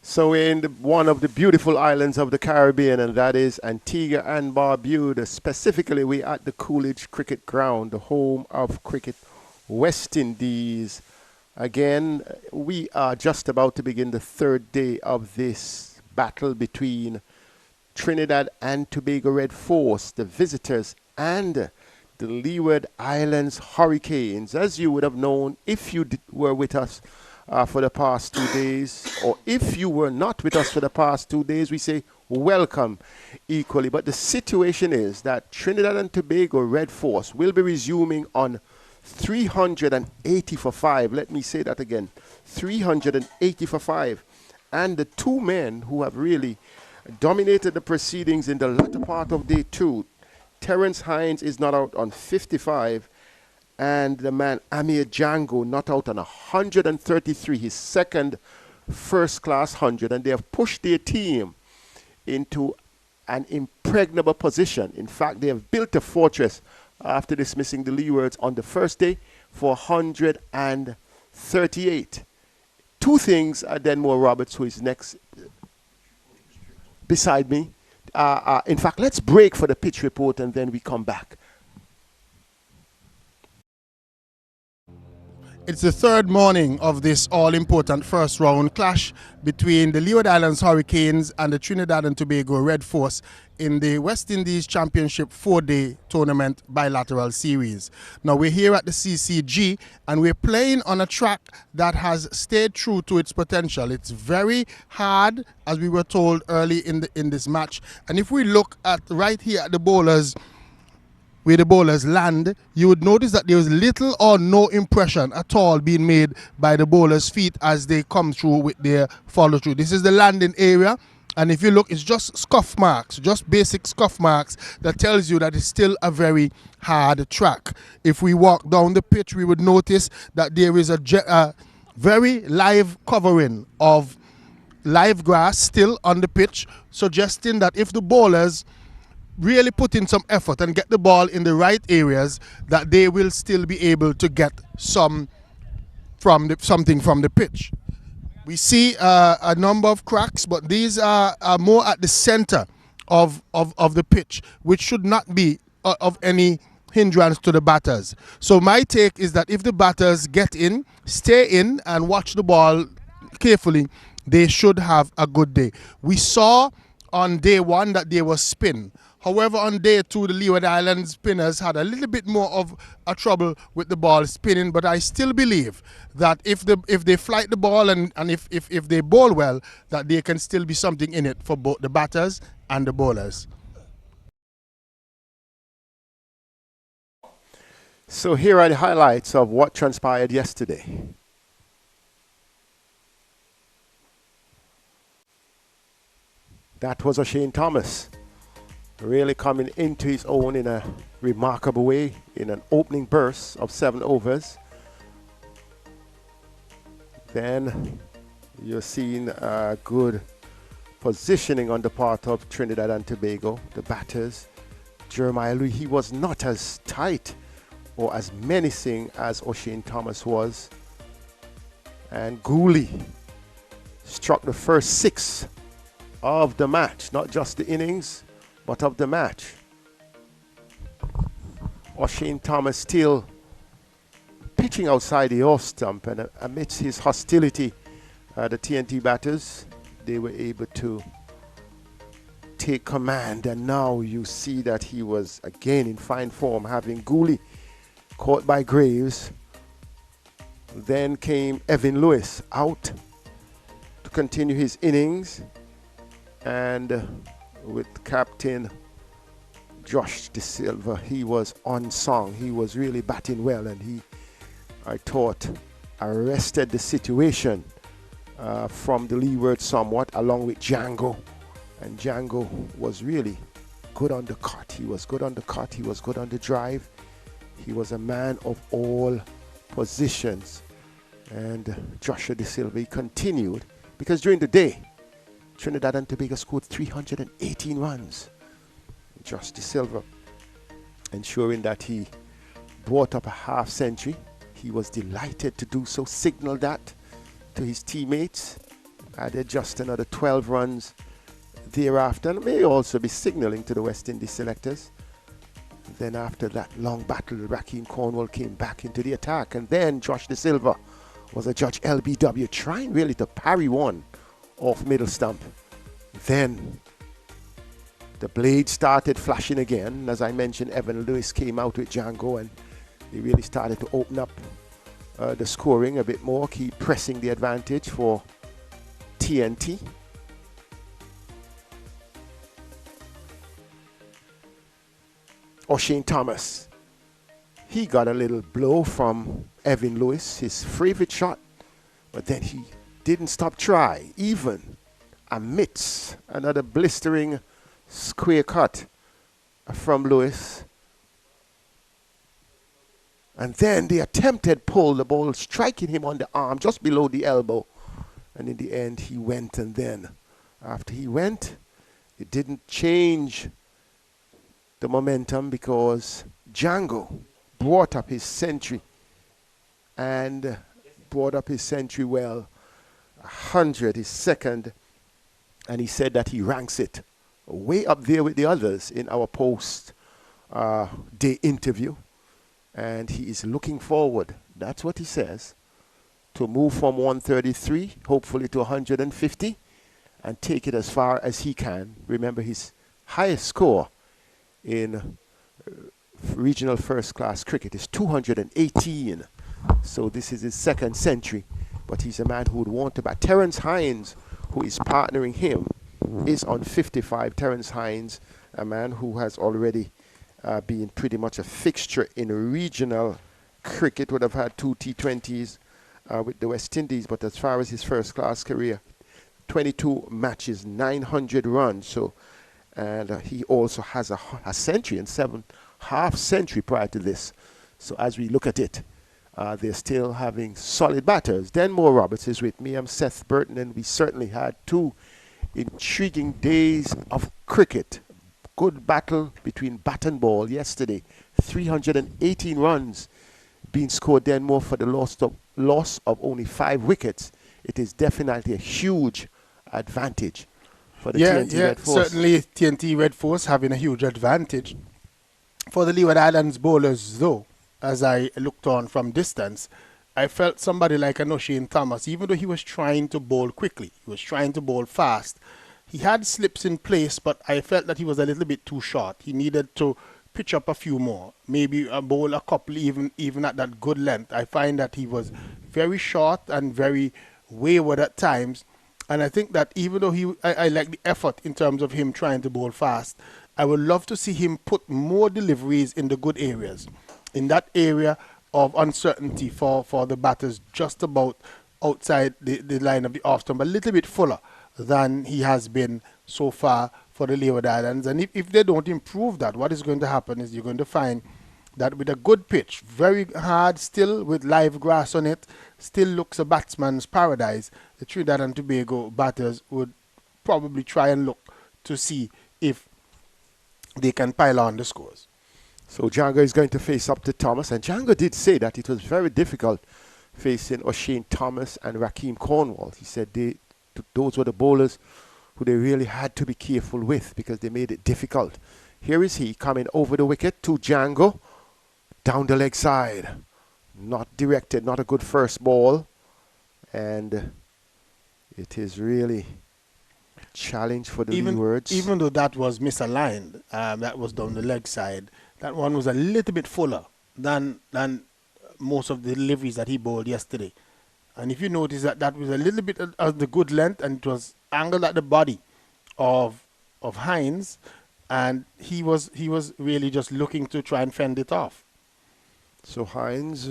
So we're in one of the beautiful islands of the Caribbean, and that is Antigua and Barbuda. Specifically, we're at the Coolidge Cricket Ground, the home of cricket West Indies. Again, we are just about to begin the third day of this battle between Trinidad and Tobago Red Force, the visitors, and the Leeward Islands Hurricanes. As you would have known if you were with us for the past 2 days, or if you were not with us for the past 2 days, we say welcome equally. But the situation is that Trinidad and Tobago Red Force will be resuming on 380 for 5. Let me say that again, 380 for 5. And the two men who have really dominated the proceedings in the latter part of day 2, Terence Hines is not out on 55, and the man Amir Jangoo not out on 133, his second first-class 100, and they have pushed their team into an impregnable position. In fact, they have built a fortress after dismissing the Leewards on the first day for 138. Two things, Denmore Roberts, who is next beside me. In fact, let's break for the pitch report and then we come back. It's the third morning of this all-important first round clash between the Leeward Islands Hurricanes and the Trinidad and Tobago Red Force in the West Indies Championship 4-day tournament bilateral series. Now we're here at the CCG and we're playing on a track that has stayed true to its potential. It's very hard, as we were told early in this match. And if we look at right here at the bowlers, where the bowlers land, you would notice that there was little or no impression at all being made by the bowlers' feet as they come through with their follow through. This is the landing area, and if you look, it's just scuff marks, just basic scuff marks that tells you that it's still a very hard track. If we walk down the pitch, we would notice that there is a very live covering of live grass still on the pitch, suggesting that if the bowlers really put in some effort and get the ball in the right areas, that they will still be able to get something from the pitch. We see a number of cracks, but these are more at the center of the pitch, which should not be of any hindrance to the batters. So my take is that if the batters get in, stay in and watch the ball carefully, they should have a good day. We saw on day 1 that there was spin. However, on day 2, the Leeward Islands spinners had a little bit more of a trouble with the ball spinning, but I still believe that if they flight the ball and if they bowl well, that there can still be something in it for both the batters and the bowlers. So here are the highlights of what transpired yesterday. That was O'Shane Thomas really coming into his own in a remarkable way in an opening burst of 7 overs. Then you're seeing good positioning on the part of Trinidad and Tobago, the batters. Jeremiah Louis, he was not as tight or as menacing as O'Shane Thomas was. And Gooley struck the first 6 of the match, not just the innings, but of the match. O'Shane Thomas still pitching outside the off stump, and amidst his hostility, the TNT batters, they were able to take command, and now you see that he was again in fine form, having Gooley caught by Graves. Then came Evan Lewis out to continue his innings, and with Captain Josh De Silva, he was on song. He was really batting well, and he, I thought, arrested the situation from the leeward somewhat, along with Jangoo. And Jangoo was really good on the cut. He was good on the cut. He was good on the drive. He was a man of all positions. And Joshua De Silva, he continued, because during the day, Trinidad and Tobago scored 318 runs. Josh De Silva ensuring that he brought up a half century. He was delighted to do so, signaled that to his teammates, added just another 12 runs thereafter, and may also be signaling to the West Indies selectors. Then after that long battle, Raheem Cornwall came back into the attack, and then Josh De Silva was a Judge LBW trying really to parry one off middle stump. Then the blade started flashing again. As I mentioned, Evan Lewis came out with Jangoo, and they really started to open up the scoring a bit more, keep pressing the advantage for TNT. O'Shane Thomas, he got a little blow from Evan Lewis, his favorite shot, but then he didn't stop try, even amidst another blistering square cut from Lewis. And then the attempted pull, the ball striking him on the arm just below the elbow. And in the end, he went, and then after he went, it didn't change the momentum because Jangoo brought up his century, and brought up his century well. 100 is second, and he said that he ranks it way up there with the others in our post day interview, and he is looking forward, that's what he says, to move from 133 hopefully to 150 and take it as far as he can. Remember, his highest score in regional first class cricket is 218, so this is his second century, but he's a man who would want to bat. Terence Hines, who is partnering him, is on 55. Terence Hines, a man who has already been pretty much a fixture in regional cricket, would have had 2 T20s with the West Indies, but as far as his first class career, 22 matches, 900 runs, so and he also has a century and 7 half century prior to this. So as we look at it, they're still having solid batters. Denmore Roberts is with me. I'm Seth Burton, and we certainly had 2 intriguing days of cricket. Good battle between bat and ball yesterday. 318 runs being scored Denmore for the loss of only 5 wickets. It is definitely a huge advantage for the TNT Red Force. Certainly TNT Red Force having a huge advantage. For the Leeward Islands bowlers, though, as I looked on from distance, I felt somebody like an O'Shane Thomas, even though he was trying to bowl quickly, he was trying to bowl fast, he had slips in place, but I felt that he was a little bit too short. He needed to pitch up a few more, maybe bowl a couple even at that good length. I find that he was very short and very wayward at times. And I think that even though I like the effort in terms of him trying to bowl fast, I would love to see him put more deliveries in the good areas, in that area of uncertainty for the batters just about outside the line of the off stump, a little bit fuller than he has been so far for the Leeward Islands. And if they don't improve that, what is going to happen is you're going to find that with a good pitch, very hard still with live grass on it, still looks a batsman's paradise, the Trinidad and Tobago batters would probably try and look to see if they can pile on the scores. So Jangoo is going to face up to Thomas, and Jangoo did say that it was very difficult facing O'Shane Thomas and Raheem Cornwall. He said those were the bowlers who they really had to be careful with because they made it difficult. Here is he coming over the wicket to Jangoo, down the leg side. Not directed, not a good first ball. And it is really a challenge for the Leewards. Even though that was misaligned, that was down the leg side, that one was a little bit fuller than most of the deliveries that he bowled yesterday. And if you notice that was a little bit of the good length, and it was angled at the body of Hines, and he was really just looking to try and fend it off. So Hines,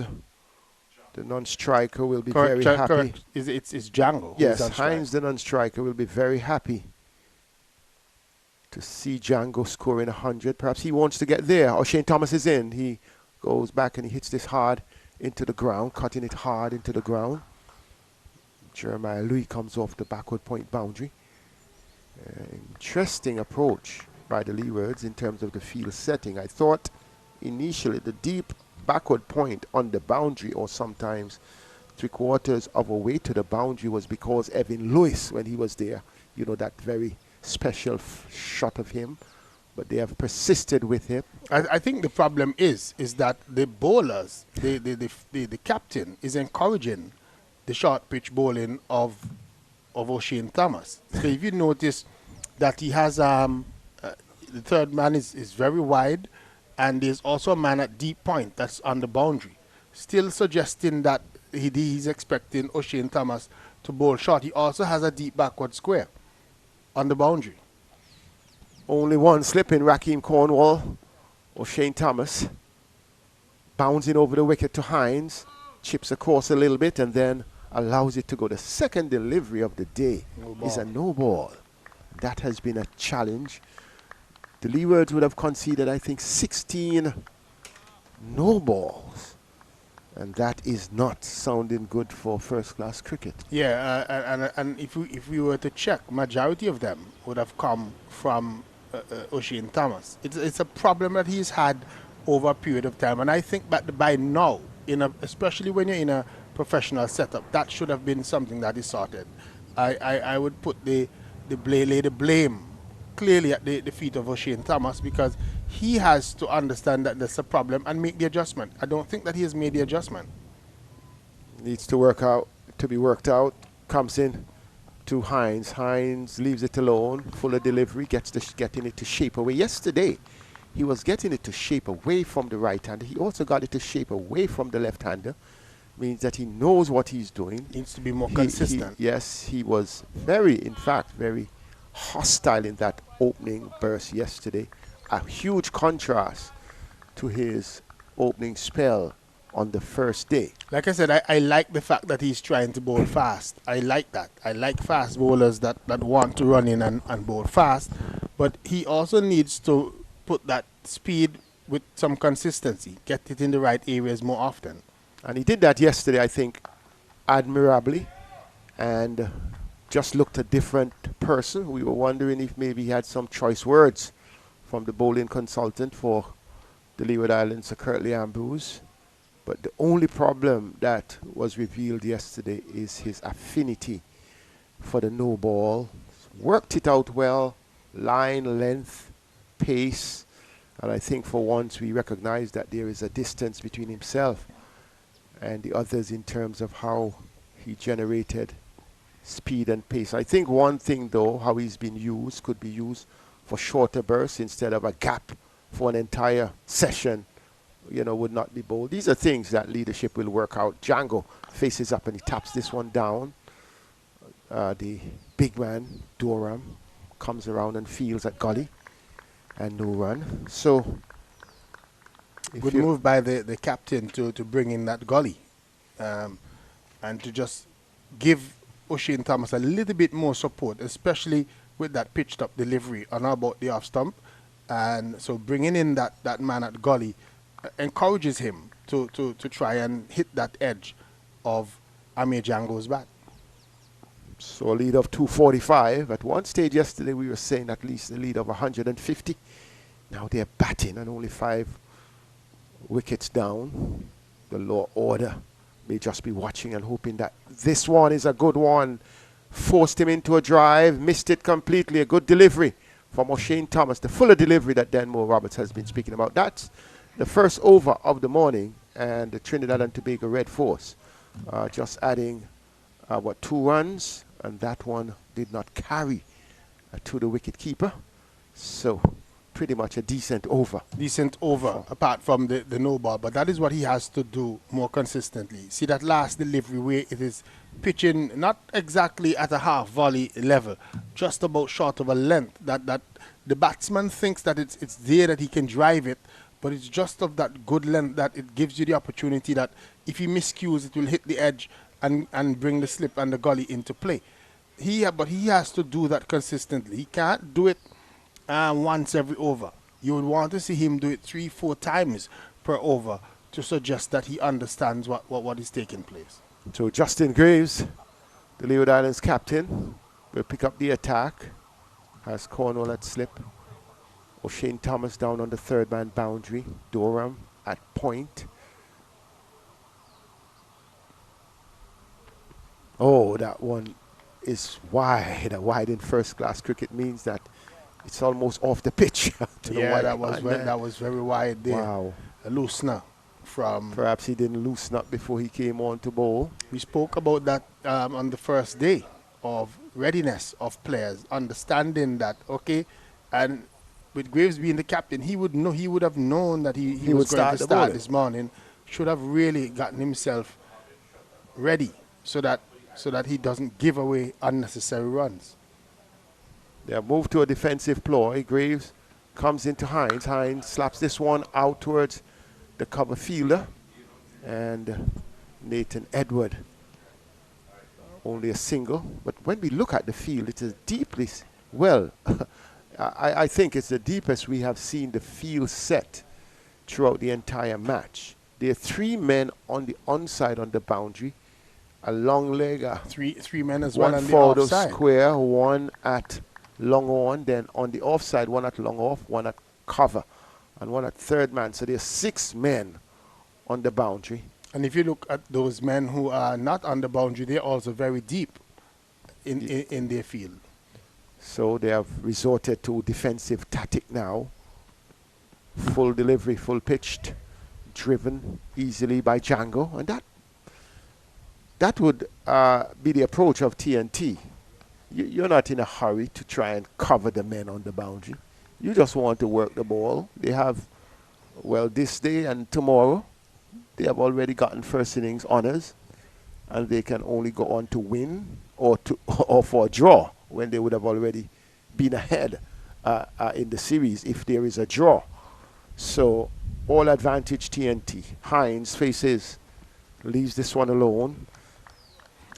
the non-striker, will be very happy. Correct. It's Jangoo. Yes, Hines, the non-striker, will be very happy to see Jangoo scoring 100. Perhaps he wants to get there. O'Shane Thomas is in. He goes back and he hits this hard into the ground, cutting it hard into the ground. Jeremiah Louis comes off the backward point boundary. Interesting approach by the Leewards in terms of the field setting. I thought initially the deep backward point on the boundary, or sometimes 3/4 of a way to the boundary was because Evan Lewis, when he was there, you know, that very special shot of him. But they have persisted with him. I think the problem is that the bowlers, the captain is encouraging the short pitch bowling of O'Shane Thomas. So if you notice that he has the third man is very wide, and there's also a man at deep point that's on the boundary, still suggesting that he's expecting O'Shane Thomas to bowl short. He also has a deep backward square on the boundary. Only one slip in Raheem Cornwall. O'Shane Thomas bouncing over the wicket to Hines, chips across a little bit and then allows it to go. The second delivery of the day is a no ball. That has been a challenge. The Leewards would have conceded, I think, 16 no balls. And that is not sounding good for first-class cricket. Yeah, and if we were to check, majority of them would have come from O'Shane Thomas. It's a problem that he's had over a period of time, and I think that by now, especially when you're in a professional setup, that should have been something that is sorted. I would put lay the blame clearly at the feet of O'Shane Thomas, because he has to understand that there's a problem and make the adjustment. I don't think that he has made the adjustment. Needs to be worked out. Comes in to Hines. Hines leaves it alone. Fuller delivery, getting it to shape away. Yesterday, he was getting it to shape away from the right-hander. He also got it to shape away from the left-hander. Means that he knows what he's doing. Needs to be more consistent. Yes, he was very hostile in that opening burst yesterday. A huge contrast to his opening spell on the first day. Like I said, I like the fact that he's trying to bowl fast. I like that. I like fast bowlers that want to run in and bowl fast. But he also needs to put that speed with some consistency, get it in the right areas more often. And he did that yesterday, I think, admirably. And just looked a different person. We were wondering if maybe he had some choice words from the bowling consultant for the Leeward Islands, Sir Curtly Ambrose. But the only problem that was revealed yesterday is his affinity for the no ball. Worked it out well, line, length, pace. And I think for once we recognize that there is a distance between himself and the others in terms of how he generated speed and pace. I think one thing, though, how he's been used, could be used for shorter bursts instead of a gap for an entire session, you know, would not be bowled. These are things that leadership will work out. Jangoo faces up and he taps this one down. The big man, Durham, comes around and fields at gully and no run. So, good move by the captain to bring in that gully and to just give O'Shane Thomas a little bit more support, especially with that pitched up delivery on about the off stump. And so bringing in that man at gully encourages him to try and hit that edge of Amir Jangoo's bat. So a lead of 245. At one stage yesterday we were saying at least a lead of 150. Now they're batting and only 5 wickets down. The lower order may just be watching and hoping that this one is a good one. Forced him into a drive, missed it completely. A good delivery from O'Shane Thomas, the fuller delivery that Denmore Roberts has been speaking about. That's the first over of the morning, and the Trinidad and Tobago Red Force just adding 2 runs, and that one did not carry to the wicket keeper. So pretty much a decent over. Decent over, apart from the no ball. But that is what he has to do more consistently. See that last delivery where it is pitching not exactly at a half volley level, just about short of a length. That the batsman thinks that it's there, that he can drive it, but it's just of that good length that it gives you the opportunity that if he miscues, it will hit the edge and bring the slip and the gully into play. But he has to do that consistently. He can't do it once every over. You would want to see him do it 3-4 times per over to suggest that he understands what is taking place. So Justin Graves, the Leeward Islands captain, will pick up the attack. Has Cornwall at slip. O'Shane Thomas down on the third man boundary. Durham at point. Oh, that one is wide. A wide in first class cricket means that it's almost off the pitch to the Yeah, white man. that was very wide there. Wow. A loosener from. Perhaps he didn't loosen up before he came on to bowl. We spoke about that on the first day of readiness of players, understanding that and with Graves being the captain, he would know. He would have known that he was going to start this morning. Should have really gotten himself ready so that he doesn't give away unnecessary runs. They have moved to a defensive ploy. Graves comes into Hines. Hines slaps this one out towards the cover fielder. And Nathan Edward, only a single. But when we look at the field, it is deeply, well, I think it's the deepest we have seen the field set throughout the entire match. There are 3 men on the onside on the boundary. A long leg, three men as well one on the forward of offside. square, one at long on, then on the offside, one at long off, one at cover, and one at third man. So there's 6 men on the boundary. And if you look at those men who are not on the boundary, they're also very deep in their field. So they have resorted to defensive tactic now. Full delivery, full pitched, driven easily by Jangoo, and that would be the approach of TNT. You're not in a hurry to try and cover the men on the boundary. You just want to work the ball. They have, well, this day and tomorrow, they have already gotten first innings honors, and they can only go on to win or for a draw when they would have already been ahead in the series if there is a draw. So all advantage TNT. Hines leaves this one alone.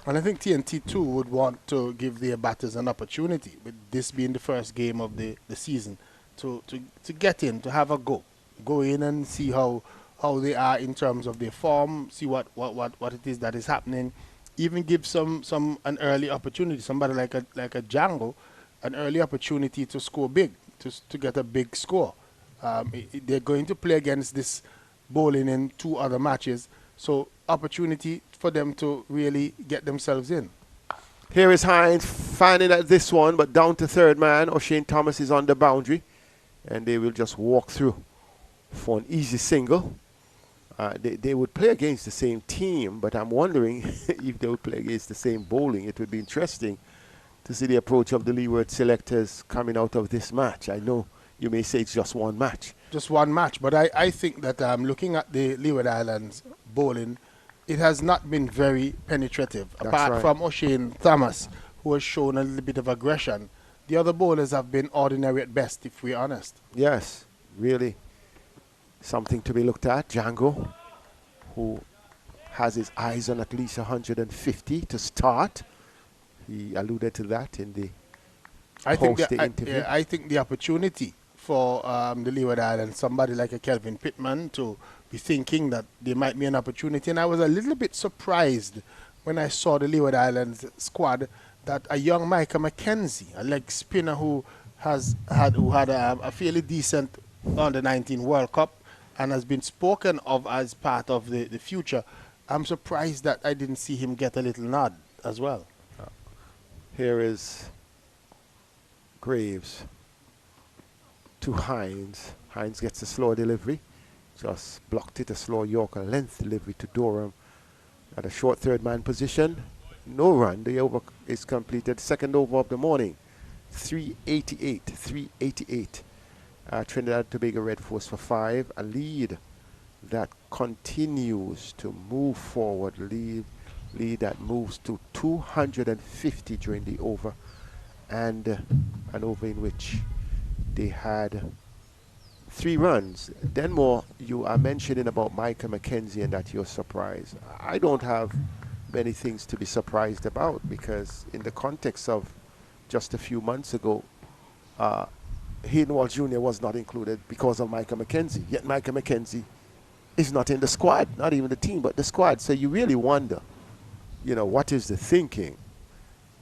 And I think TNT too would want to give their batters an opportunity, with this being the first game of the season, to get in, to have a go in and see how they are in terms of their form, see what it is that is happening, even give an early opportunity, somebody like a Jangoo, an early opportunity to score big, to get a big score. They're going to play against this bowling in 2 other matches, so opportunity for them to really get themselves in. Here is Hines finding at this one, but down to third man. O'Shane Thomas is on the boundary, and they will just walk through for an easy single. They would play against the same team, but I'm wondering if they would play against the same bowling. It would be interesting to see the approach of the Leeward selectors coming out of this match. I know you may say it's just one match. Just one match, but I think that looking at the Leeward Islands bowling, it has not been very penetrative. That's apart right. from O'Shane Thomas, who has shown a little bit of aggression. The other bowlers have been ordinary at best, if we're honest. Yes, really something to be looked at. Jangoo, who has his eyes on at least 150 to start. He alluded to that in the post-day interview. I think the opportunity for the Leeward Islands, somebody like a Kelvin Pittman, to be thinking that there might be an opportunity. And I was a little bit surprised when I saw the Leeward Islands squad that a young Micah McKenzie, a leg spinner who had a fairly decent under-19 World Cup and has been spoken of as part of the future, I'm surprised that I didn't see him get a little nod as well. Here is Graves to Hines. Hines gets a slow delivery. Just blocked it, a slow Yorker length delivery to Durham at a short third man position. No run. The over is completed. Second over of the morning. 388. Trinidad and Tobago Red Force for 5. A lead that continues to move forward. Lead that moves to 250 during the over. And an over in which they had 3 runs. Denmore, you are mentioning about Micah McKenzie and that you're surprised. I don't have many things to be surprised about, because in the context of just a few months ago, Hayden Walsh Jr. was not included because of Micah McKenzie. Yet Micah McKenzie is not in the squad, not even the team, but the squad. So you really wonder, what is the thinking?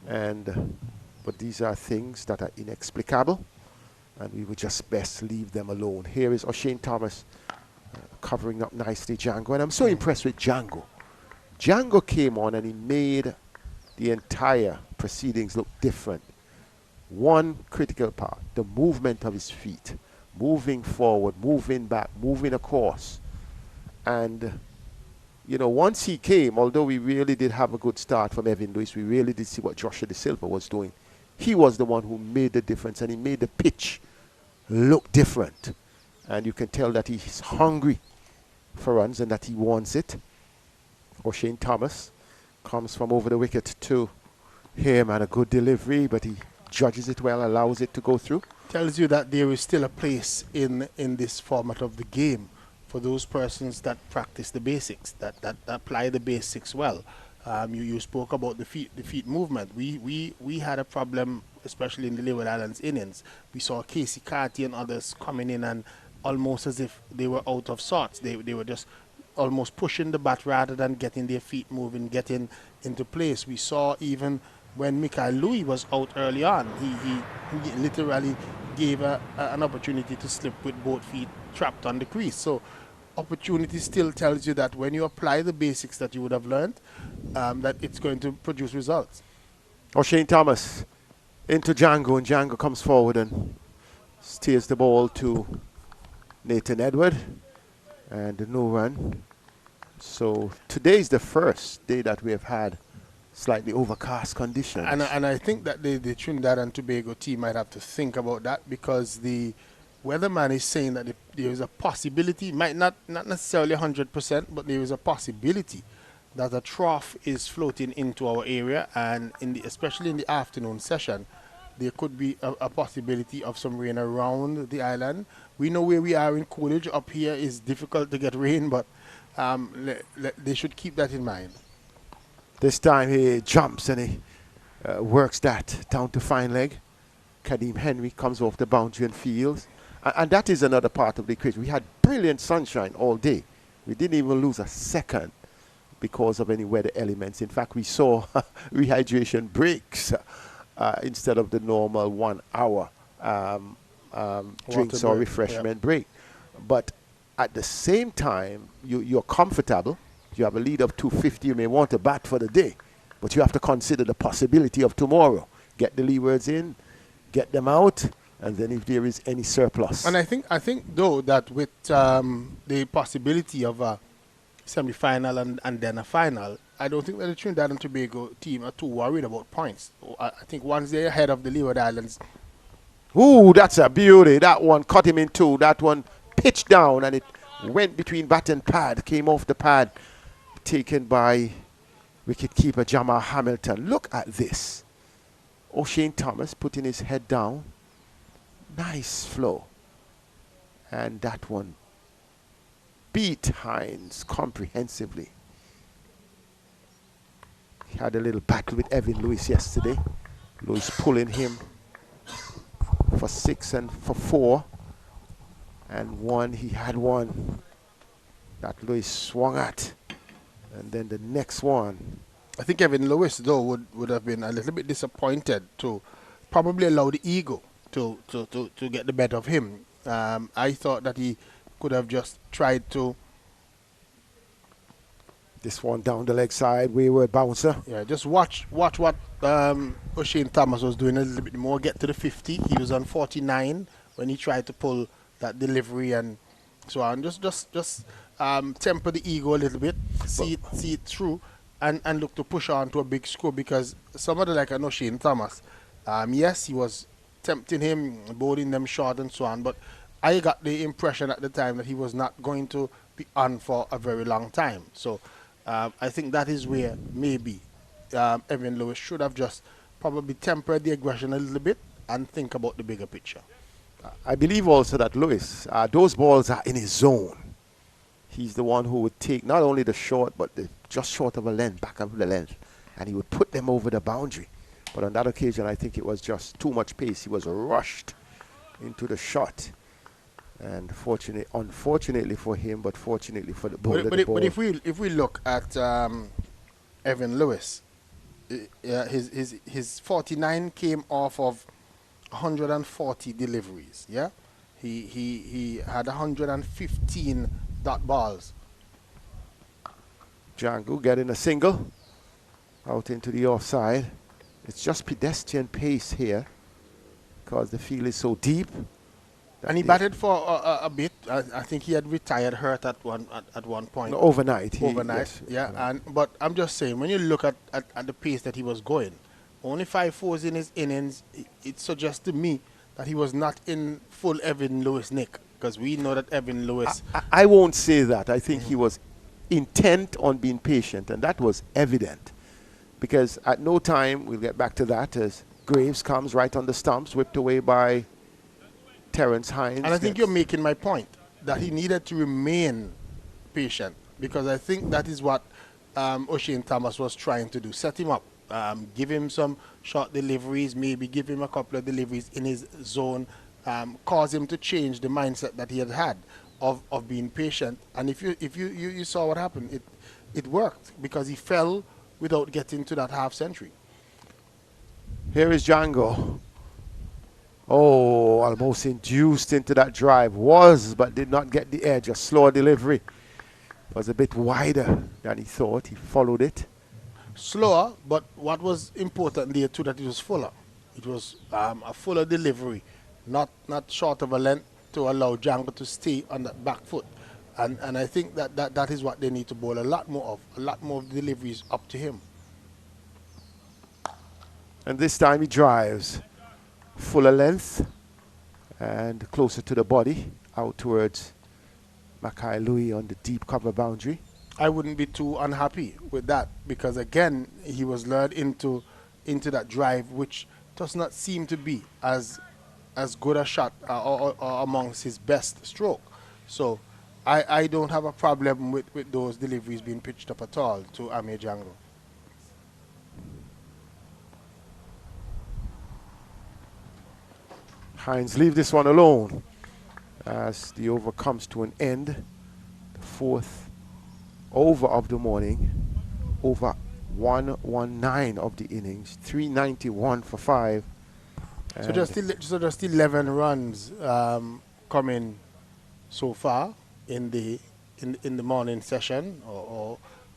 But these are things that are inexplicable, and we would just best leave them alone. Here is O'Shane Thomas covering up nicely Jangoo, and I'm so impressed with Jangoo. Jangoo came on and he made the entire proceedings looked different. One critical part, the movement of his feet, moving forward, moving back, moving across. And, you know, once he came, although we really did have a good start from Evan Lewis, we really did see what Joshua De Silva was doing. He was the one who made the difference, and he made the pitch look different. And you can tell that he's hungry for runs and that he wants it. O'Shane Thomas comes from over the wicket to him, and a good delivery, but he judges it well, allows it to go through. Tells you that there is still a place in this format of the game for those persons that practice the basics, that apply the basics well. You spoke about the feet movement. We had a problem, especially in the Leeward Islands innings. We saw Casey Carty and others coming in and almost as if they were out of sorts. They were just almost pushing the bat rather than getting their feet moving, getting into place. We saw even when Mikael Louis was out early on, he literally gave an opportunity to slip with both feet trapped on the crease. So opportunity still tells you that when you apply the basics that you would have learned, that it's going to produce results. O'Shane Thomas into Jangoo, and Jangoo comes forward and steers the ball to Nathan Edward, and no run. So today's the first day that we have had slightly overcast conditions. And I think that the Trinidad and Tobago team might have to think about that, because the weatherman is saying that there is a possibility, might not necessarily 100%, but there is a possibility that a trough is floating into our area, and especially in the afternoon session, there could be a possibility of some rain around the island. We know where we are in Coolidge. Up here is difficult to get rain, but they should keep that in mind. This time he jumps and he works that down to fine leg. Kadeem Henry comes off the boundary and fields. And that is another part of the equation. We had brilliant sunshine all day. We didn't even lose a second because of any weather elements. In fact, we saw rehydration breaks instead of the normal 1 hour drinks or refreshment break. But at the same time, you're comfortable. You have a lead of 250. You may want to bat for the day, but you have to consider the possibility of tomorrow. Get the leewards in, get them out, and then if there is any surplus. And I think though that with the possibility of a semi-final and then a final, I don't think that the Trinidad and Tobago team are too worried about points. I think once they're ahead of the Leeward Islands. Ooh, that's a beauty. That one cut him in two. That one pitched down and it went between bat and pad, came off the pad, taken by wicketkeeper Jamal Hamilton. Look at this. O'Shane Thomas putting his head down. Nice flow. And that one beat Hines comprehensively. He had a little battle with Evan Lewis yesterday. Lewis pulling him for 6 and for 4. And one, he had one that Lewis swung at. And then the next one. I think Evan Lewis, though, would have been a little bit disappointed to probably allow the ego to get the better of him. I thought that he could have just tried to. This one down the leg side, wayward bouncer. Yeah, just watch what O'Shane Thomas was doing a little bit more. Get to the 50. He was on 49 when he tried to pull that delivery and so on. Just temper the ego a little bit, see it through, and look to push on to a big score, because somebody like an O'Shane Thomas, yes, he was tempting him, bowling them short and so on, but I got the impression at the time that he was not going to be on for a very long time. So I think that is where maybe Evan Lewis should have just probably tempered the aggression a little bit and think about the bigger picture. I believe also that Lewis, those balls are in his zone. He's the one who would take not only the short, but the just short of a length, back of the length, and he would put them over the boundary. But on that occasion, I think it was just too much pace. He was rushed into the shot. And unfortunately for him, but fortunately for the bowler. But if we look at Evan Lewis, his 49 came off of 140 deliveries. Yeah, he had 115 dot balls. Jangoo getting a single. out into the offside. It's just pedestrian pace here because the field is so deep. And he batted for a bit. I think he had retired hurt at one point. No, overnight. Overnight, yes, yeah. But I'm just saying, when you look at the pace that he was going, only 5 fours in his innings, it suggests to me that he was not in full Evan Lewis nick, because we know that Evan Lewis... I won't say that. I think he was intent on being patient, and that was evident. Because at no time, we'll get back to that, as Graves comes right on the stumps, whipped away by Terence Hines. And I think you're making my point, that he needed to remain patient, because I think that is what O'Shane Thomas was trying to do. Set him up, give him some short deliveries, maybe give him a couple of deliveries in his zone, cause him to change the mindset that he had of being patient. And if you saw what happened, it worked, because he fell without getting to that half century. Here is Jangoo. Oh, almost induced into that drive. But did not get the edge. A slower delivery. Was a bit wider than he thought. He followed it. Slower, but what was important there too, that it was fuller. It was a fuller delivery, not short of a length, to allow Jangoo to stay on that back foot. And I think that is what they need to bowl a lot more of. A lot more deliveries up to him. And this time he drives fuller length and closer to the body, out towards Mackay Louis on the deep cover boundary. I wouldn't be too unhappy with that, because again, he was lured into that drive, which does not seem to be as good a shot or amongst his best stroke. So I don't have a problem with those deliveries being pitched up at all to Amir Jangoo. Hines leave this one alone as the over comes to an end. The fourth over of the morning, over 119 of the innings, 391 for 5. So just 11 runs coming so far in the morning session,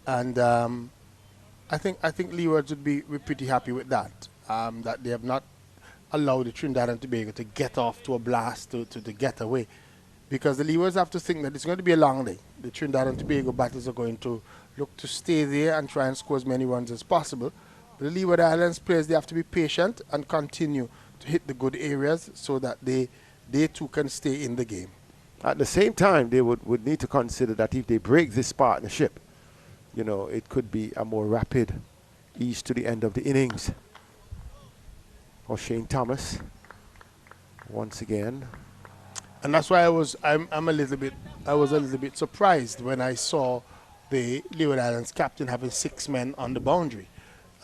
and I think Leeward would be pretty happy with that. That they have not allowed the Trinidad and Tobago to get off to a blast to get away, because the Leewards have to think that it's going to be a long day. The Trinidad and Tobago batters are going to look to stay there and try and score as many runs as possible. But the Leeward Islands players, they have to be patient and continue to hit the good areas so that they too can stay in the game. At the same time, they would need to consider that if they break this partnership, you know, it could be a more rapid ease to the end of the innings. O'Shane Thomas once again. And that's why I was a little bit surprised when I saw the Leeward Islands captain having 6 men on the boundary.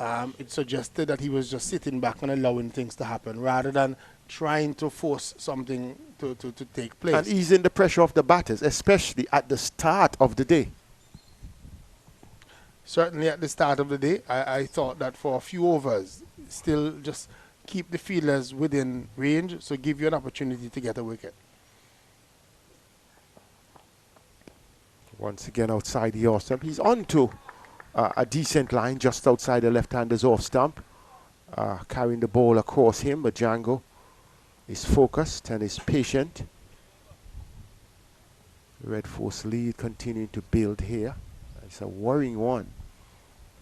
It suggested that he was just sitting back and allowing things to happen rather than trying to force something to take place. And easing the pressure of the batters, especially at the start of the day. Certainly at the start of the day, I thought that for a few overs, still just keep the fielders within range, so give you an opportunity to get a wicket. Once again outside the off stump. He's on to a decent line just outside the left-hander's off stump. Carrying the ball across him, but Jangoo is focused and is patient. Red Force lead continuing to build here. It's a worrying one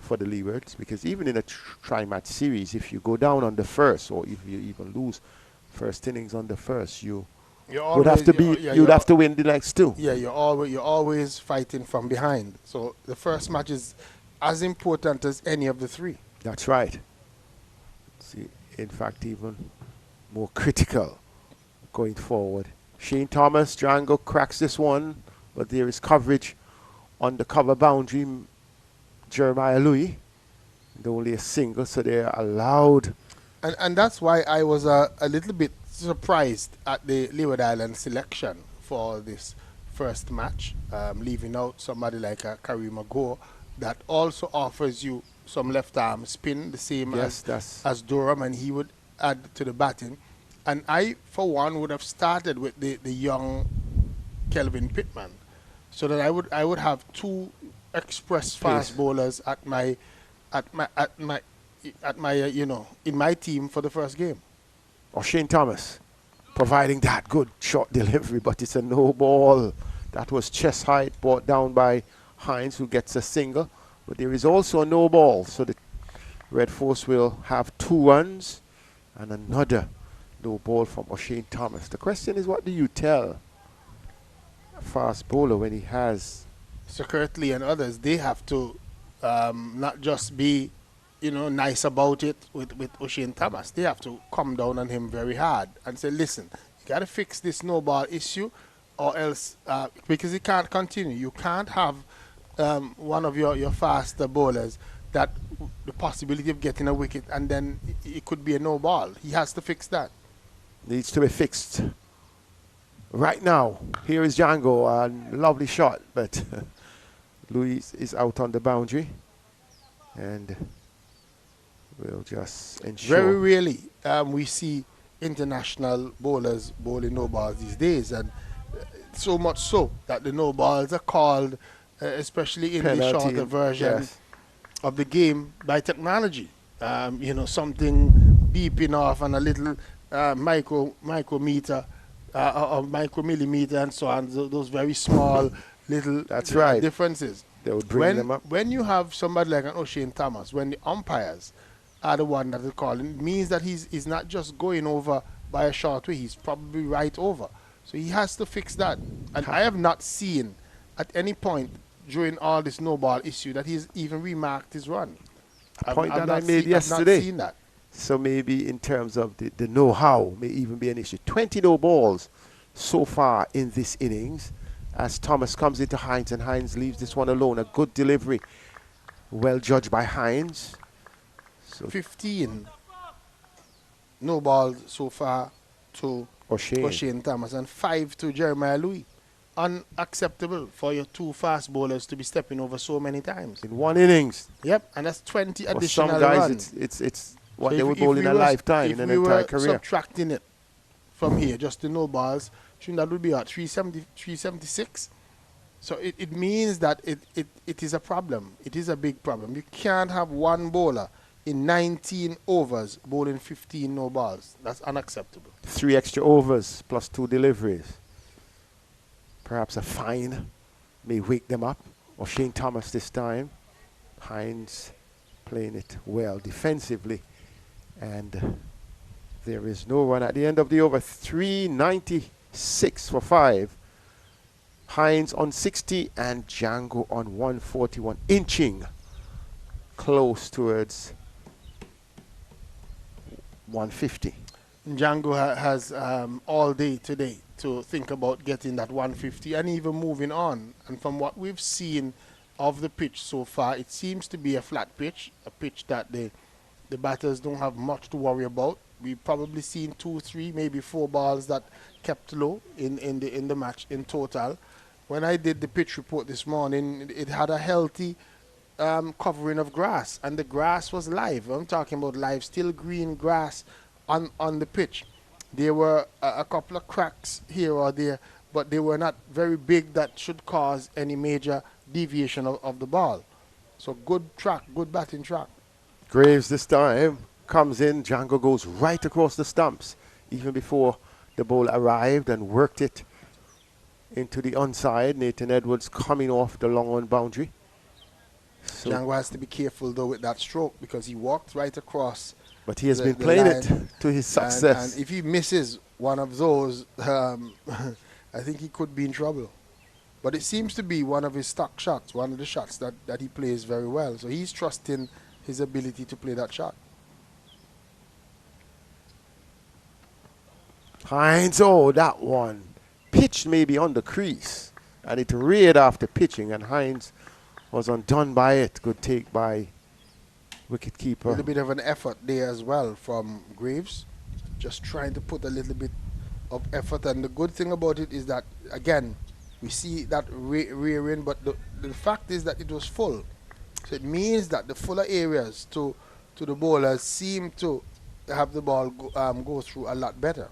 for the Leewards, because even in a tri-match series, if you go down on the first, or if you even lose first innings on the first, you'd have to win the next 2. Yeah, you're always fighting from behind. So the first match is as important as any of the 3. That's right. See, in fact, even more critical going forward. Shane Thomas, Jangoo cracks this one, but there is coverage on the cover boundary. Jeremiah Louis, and only a single, so they're allowed. And that's why I was a little bit surprised at the Leeward Islands selection for this first match, leaving out somebody like Kareem Agor that also offers you some left arm spin, the same as Durham, and he would add to the batting. And I, for one, would have started with the young Kelvin Pittman, so that I would have 2 express fast bowlers at my in my team for the first game. O'Shane Thomas providing that good short delivery, but it's a no ball. That was chest height, brought down by Hines, who gets a single. But there is also a no ball, so the Red Force will have 2 runs and another no ball from O'Shane Thomas. The question is, what do you tell a fast bowler when he has... So Kirtley and others, they have to not just be, nice about it with O'Shane Thomas. They have to come down on him very hard and say, listen, you got to fix this no ball issue, or else, because it can't continue. You can't have one of your faster bowlers that the possibility of getting a wicket and then it could be a no ball. He has to fix that. Needs to be fixed right now. Here is Jangoo, a lovely shot, but Louis is out on the boundary, and we'll just ensure. Very rarely we see international bowlers bowling no balls these days, and so much so that the no balls are called, especially in penalty, the shorter version yes, of the game, by technology. Something beeping off and a little micrometer or micromillimeter and so on. Those very small little differences. They would bring them up. When you have somebody like an O'Shane Thomas, when the umpires are the one that are calling, it means that he's not just going over by a short way, he's probably right over. So he has to fix that. And I have not seen at any point during all this no ball issue that he's even remarked his run. A point that I made yesterday. I've not seen that. So maybe in terms of the know-how may even be an issue. 20 no balls so far in this innings as Thomas comes into Hines, and Hines leaves this one alone. A good delivery, well judged by Hines. So 15 no balls so far to O'Shane Thomas and 5 to Jeremiah Louis. Unacceptable for your 2 fast bowlers to be stepping over so many times. In one innings. Yep, and that's 20 additional some guys, runs. It's what they would bowl in a lifetime, in an entire career. If we were subtracting it from here, just the no balls, that would be at 376. So it means that it is a problem. It is a big problem. You can't have one bowler in 19 overs bowling 15 no balls. That's unacceptable. 3 extra overs plus 2 deliveries. Perhaps a fine may wake them up. O'Shane Thomas this time. Hines playing it well defensively. And there is no run at the end of the over. 396 for 5. Hines on 60 and Jangoo on 141. Inching close towards 150. Jangoo has all day today to think about getting that 150 and even moving on. And from what we've seen of the pitch so far, it seems to be a flat pitch, a pitch that the batters don't have much to worry about. We've probably seen 2, 3, maybe 4 balls that kept low in the match in total. When I did the pitch report this morning, it had a healthy covering of grass, and the grass was live. I'm talking about live, still green grass on the pitch. There were a couple of cracks here or there, but they were not very big that should cause any major deviation of the ball. So good track, good batting track. Graves this time comes in. Jangoo goes right across the stumps even before the ball arrived and worked it into the onside. Nathan Edwards coming off the long on boundary. So Jangoo has to be careful though with that stroke because he walked right across. But he has been playing it to his success. And if he misses one of those, I think he could be in trouble. But it seems to be one of his stock shots, one of the shots that he plays very well. So he's trusting his ability to play that shot. Hines, oh, that one pitched maybe on the crease, and it reared after pitching, and Hines was undone by it. Good take by wicketkeeper. A little bit of an effort there as well from Graves, just trying to put a little bit of effort. And the good thing about it is that, again, we see that rearing, but the fact is that it was full. So it means that the fuller areas to the bowlers seem to have the ball go through a lot better.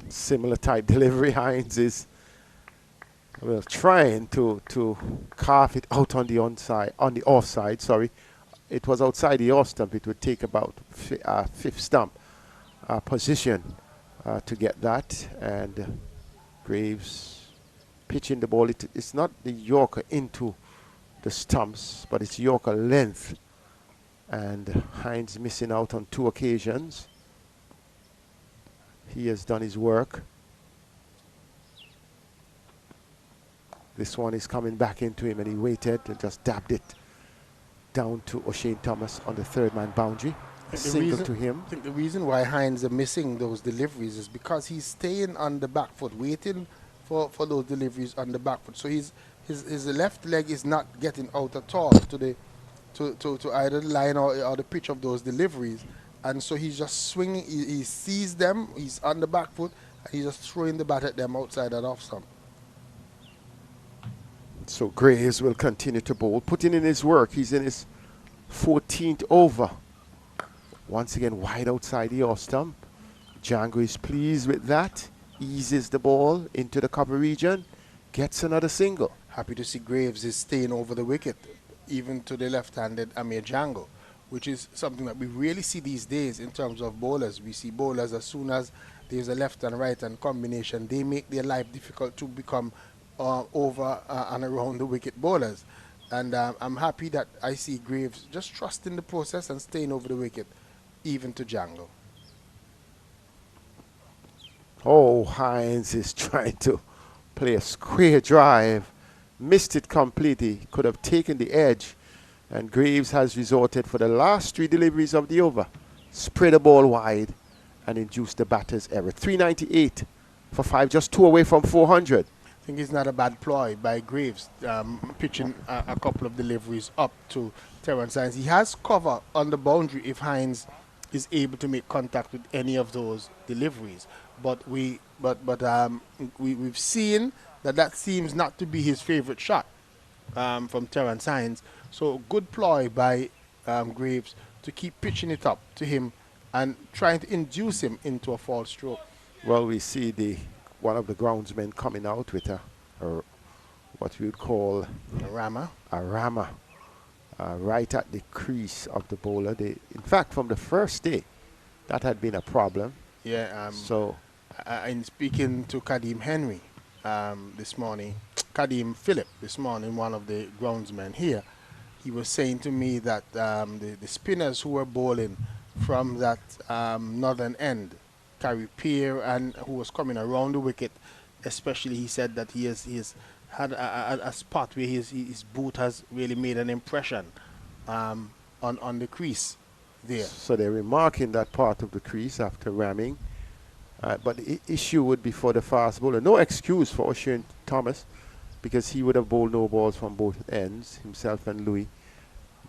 Similar type delivery. Hines is Well, trying to carve it out on the offside. Sorry, it was outside the off stump. It would take about fifth stump position to get that. And Graves pitching the ball. It's not the Yorker into the stumps, but it's Yorker length. And Hines missing out on 2 occasions. He has done his work. This one is coming back into him, and he waited and just dabbed it down to O'Shane Thomas on the third-man boundary. A single to him. I think the reason why Hines are missing those deliveries is because he's staying on the back foot, waiting for those deliveries on the back foot. So his left leg is not getting out at all to either the line or the pitch of those deliveries. And so he's just swinging. He sees them, he's on the back foot, and he's just throwing the bat at them outside that off stump. So Graves will continue to bowl, putting in his work. He's in his 14th over. Once again, wide outside the off stump. Jangoo is pleased with that. Eases the ball into the cover region. Gets another single. Happy to see Graves is staying over the wicket, even to the left-handed Amir Jangoo, which is something that we really see these days in terms of bowlers. We see bowlers, as soon as there's a left and right hand combination, they make their life difficult to become over and around the wicket bowlers. And I'm happy that I see Graves just trusting the process and staying over the wicket, even to Jangoo. Oh, Hines is trying to play a square drive. Missed it completely. Could have taken the edge. And Graves has resorted for the last 3 deliveries of the over. Spread the ball wide and induced the batter's error. 398 for 5, just 2 away from 400. I think it's not a bad ploy by Graves, pitching a couple of deliveries up to Terrence Hines. He has cover on the boundary if Hines is able to make contact with any of those deliveries. But we've seen that seems not to be his favorite shot from Terrence Hines. So good ploy by Graves to keep pitching it up to him and trying to induce him into a false stroke. Well, we see one of the groundsmen coming out with a what we would call a rammer right at the crease of the bowler. In fact, from the first day, that had been a problem. Yeah. So, in speaking to Kadeem Henry this morning, Kadeem Phillip this morning, one of the groundsmen here, he was saying to me that the spinners who were bowling from that northern end, Carry Pier, and who was coming around the wicket, especially, he said that he has had a spot where his boot has really made an impression on the crease there. So they're remarking that part of the crease after ramming. But the issue would be for the fast bowler. No excuse for O'Shane Thomas, because he would have bowled no balls from both ends, himself and Louis.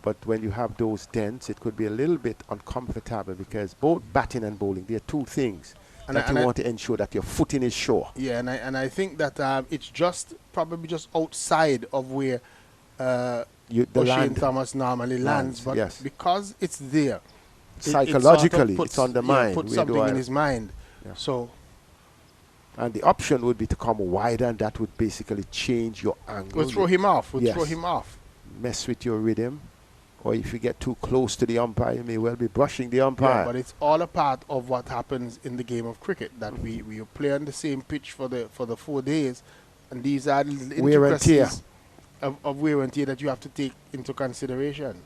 But when you have those dents, it could be a little bit uncomfortable, because both batting and bowling, there are 2 things that you want to ensure that your footing is sure. Yeah, and I think that it's probably just outside of where O'Shane Thomas normally lands, but yes, because it's there, psychologically, it's on the mind. Put something in his mind. Yeah. So, and the option would be to come wider, and that would basically change your angle. We'll throw him off. Yes. Throw him off. Mess with your rhythm. Or if you get too close to the umpire, you may well be brushing the umpire. Yeah, but it's all a part of what happens in the game of cricket, that we play on the same pitch for the 4 days, and these are the wear and tear of wear and tear that you have to take into consideration.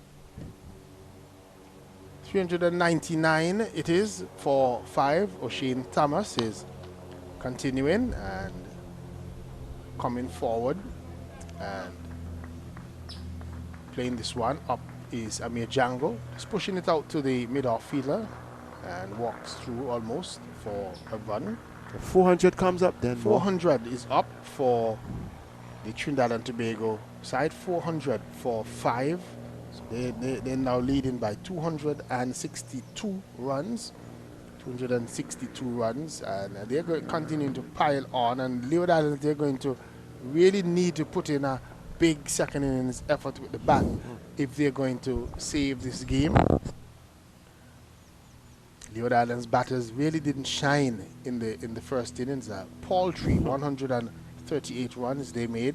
399 it is for 5. O'Shane Thomas is continuing and coming forward and playing this one up is Amir Jangoo. Just pushing it out to the mid-off fielder and walks through almost for a run. 400 comes up then. 400 is up for the Trinidad and Tobago side. 400 for 5. So they're now leading by 262 runs. 262 runs, and they're continuing to pile on. And Leeward Islands, they're going to really need to put in a big second innings effort with the bat if they're going to save this game. Leeward Islands batters really didn't shine in the first innings. Paltry 103 38 runs they made.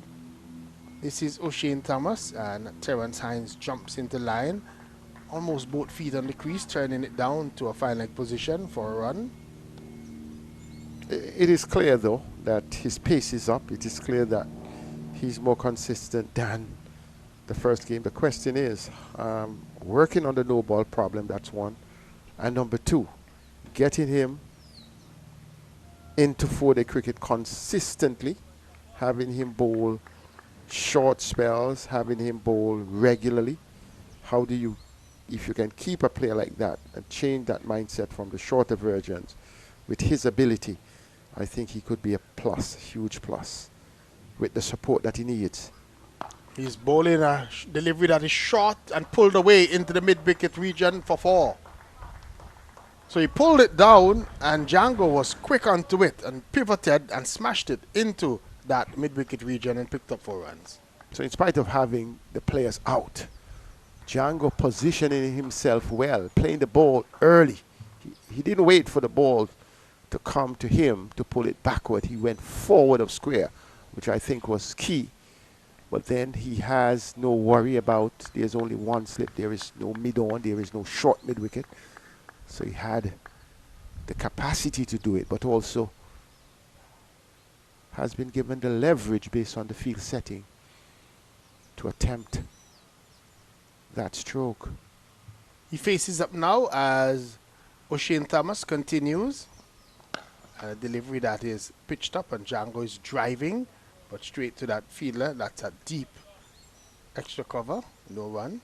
This is O'Shane Thomas, and Terence Hines jumps into line. Almost both feet on the crease, turning it down to a fine leg position for a run. It is clear, though, that his pace is up. It is clear that he's more consistent than the first game. The question is, working on the no ball problem, that's one. And number two, getting him into 4-day cricket consistently, having him bowl short spells, having him bowl regularly. How do you, if you can keep a player like that and change that mindset from the shorter versions with his ability, I think he could be a plus, huge plus, with the support that he needs. He's bowling a delivery that is short and pulled away into the mid-wicket region for 4. So he pulled it down, and Jangoo was quick onto it and pivoted and smashed it into that mid-wicket region and picked up 4 runs. So in spite of having the players out, Jangoo positioning himself well, playing the ball early. He didn't wait for the ball to come to him to pull it backward. He went forward of square, which I think was key. But then he has no worry about there's only one slip. There is no mid-on. There is no short mid-wicket. So he had the capacity to do it, but also has been given the leverage based on the field setting to attempt that stroke. He faces up now as O'Shane Thomas continues. A delivery that is pitched up, and Jangoo is driving, but straight to that fielder. That's a deep extra cover, no run.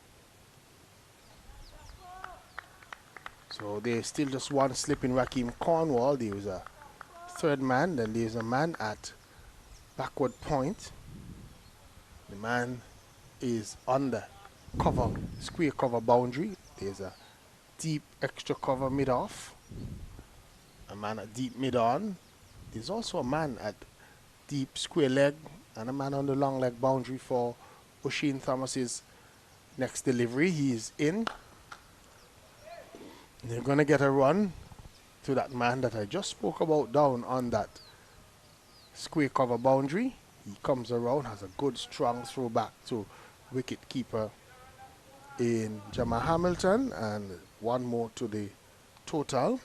So there's still just one slip in Rakeem Cornwall. There was a third man, then there's a man at backward point. The man is on the cover, square cover boundary. There's a deep extra cover mid-off. A man at deep mid-on. There's also a man at deep square leg and a man on the long leg boundary for O'Shane Thomas's next delivery. He's in. They're going to get a run to that man that I just spoke about down on that square cover boundary. He comes around, has a good strong throw back to wicket keeper in Jamal Hamilton, and one more to the total.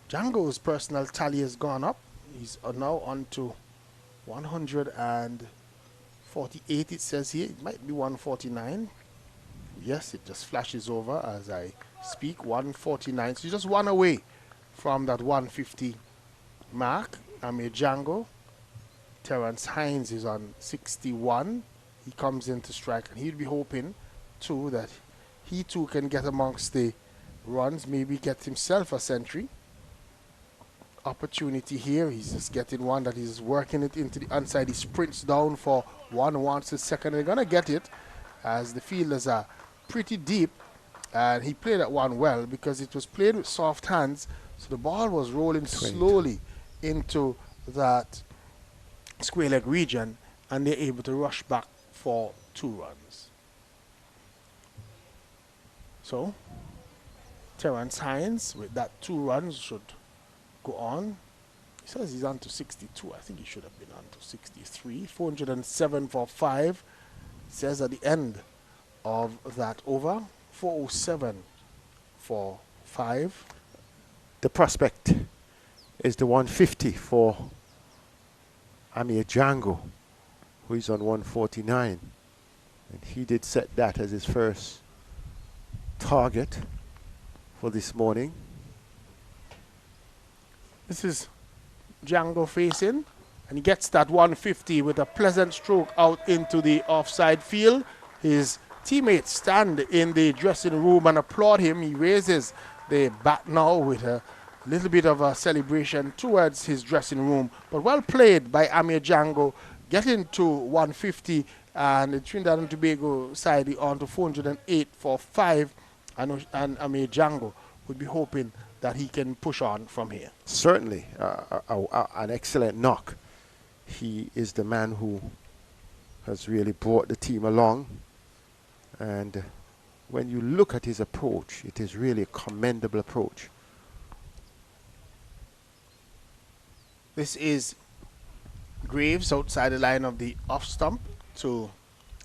Jangoo's personal tally has gone up. He's now on to 148, it says here. It might be 149. Yes, it just flashes over as I speak. 149. So he's just one away from that 150 mark. Amir Jangoo. Terence Hines is on 61. He comes in to strike, and he'd be hoping too that he too can get amongst the runs, maybe get himself a century. Opportunity here. He's just getting one that he's working it into the onside. He sprints down for one, wants the second. They're going to get it as the fielders are pretty deep, and he played that one well because it was played with soft hands, so the ball was rolling slowly into that square leg region, and they're able to rush back for 2 runs. So Terence Hines with that 2 runs should go on. He says he's on to 62. I think he should have been on to 63. 407 for 5. It says at the end of that over. 407 for 5. The prospect is the 150 for Amir Jangoo, who is on 149. And he did set that as his first target for this morning. This is Jangoo facing, and he gets that 150 with a pleasant stroke out into the offside field. His teammates stand in the dressing room and applaud him. He raises the bat now with a little bit of a celebration towards his dressing room. But well played by Amir Jangoo, getting to 150, and the Trinidad and Tobago side on to 408 for 5, and Amir Jangoo would be hoping that he can push on from here. Certainly, an excellent knock. He is the man who has really brought the team along. And when you look at his approach, it is really a commendable approach. This is Graves outside the line of the off stump to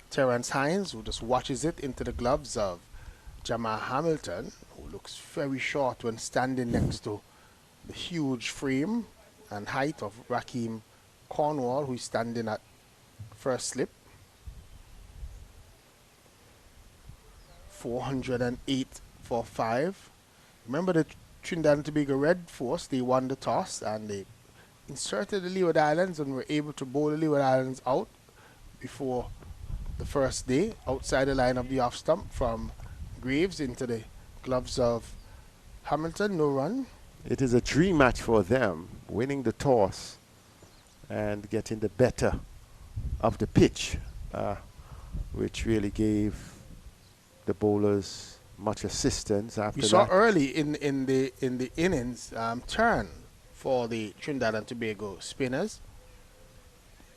Terence Hines, who just watches it into the gloves of Jamal Hamilton, who looks very short when standing next to the huge frame and height of Raheem Cornwall, who is standing at first slip. 408 for 5. Remember the Trinidad and Tobago Red Force, they won the toss and they inserted the Leeward Islands and were able to bowl the Leeward Islands out before the first day, outside the line of the off stump from Graves into the gloves of Hamilton, no run. It is a dream match for them, winning the toss and getting the better of the pitch, which really gave the bowlers much assistance after We saw that. early in the innings turn for the Trinidad and Tobago spinners.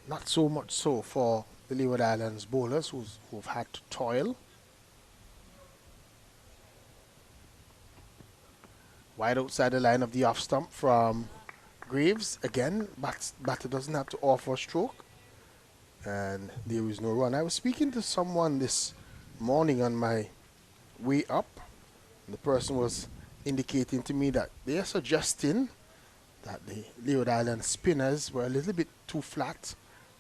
Not so much so for the Leeward Islands bowlers who've had to toil. Wide outside the line of the off stump from Graves. Again, batter doesn't have to offer a stroke. And there is no run. I was speaking to someone this morning on my way up. And the person was indicating to me that they are suggesting that the Leeward Island spinners were a little bit too flat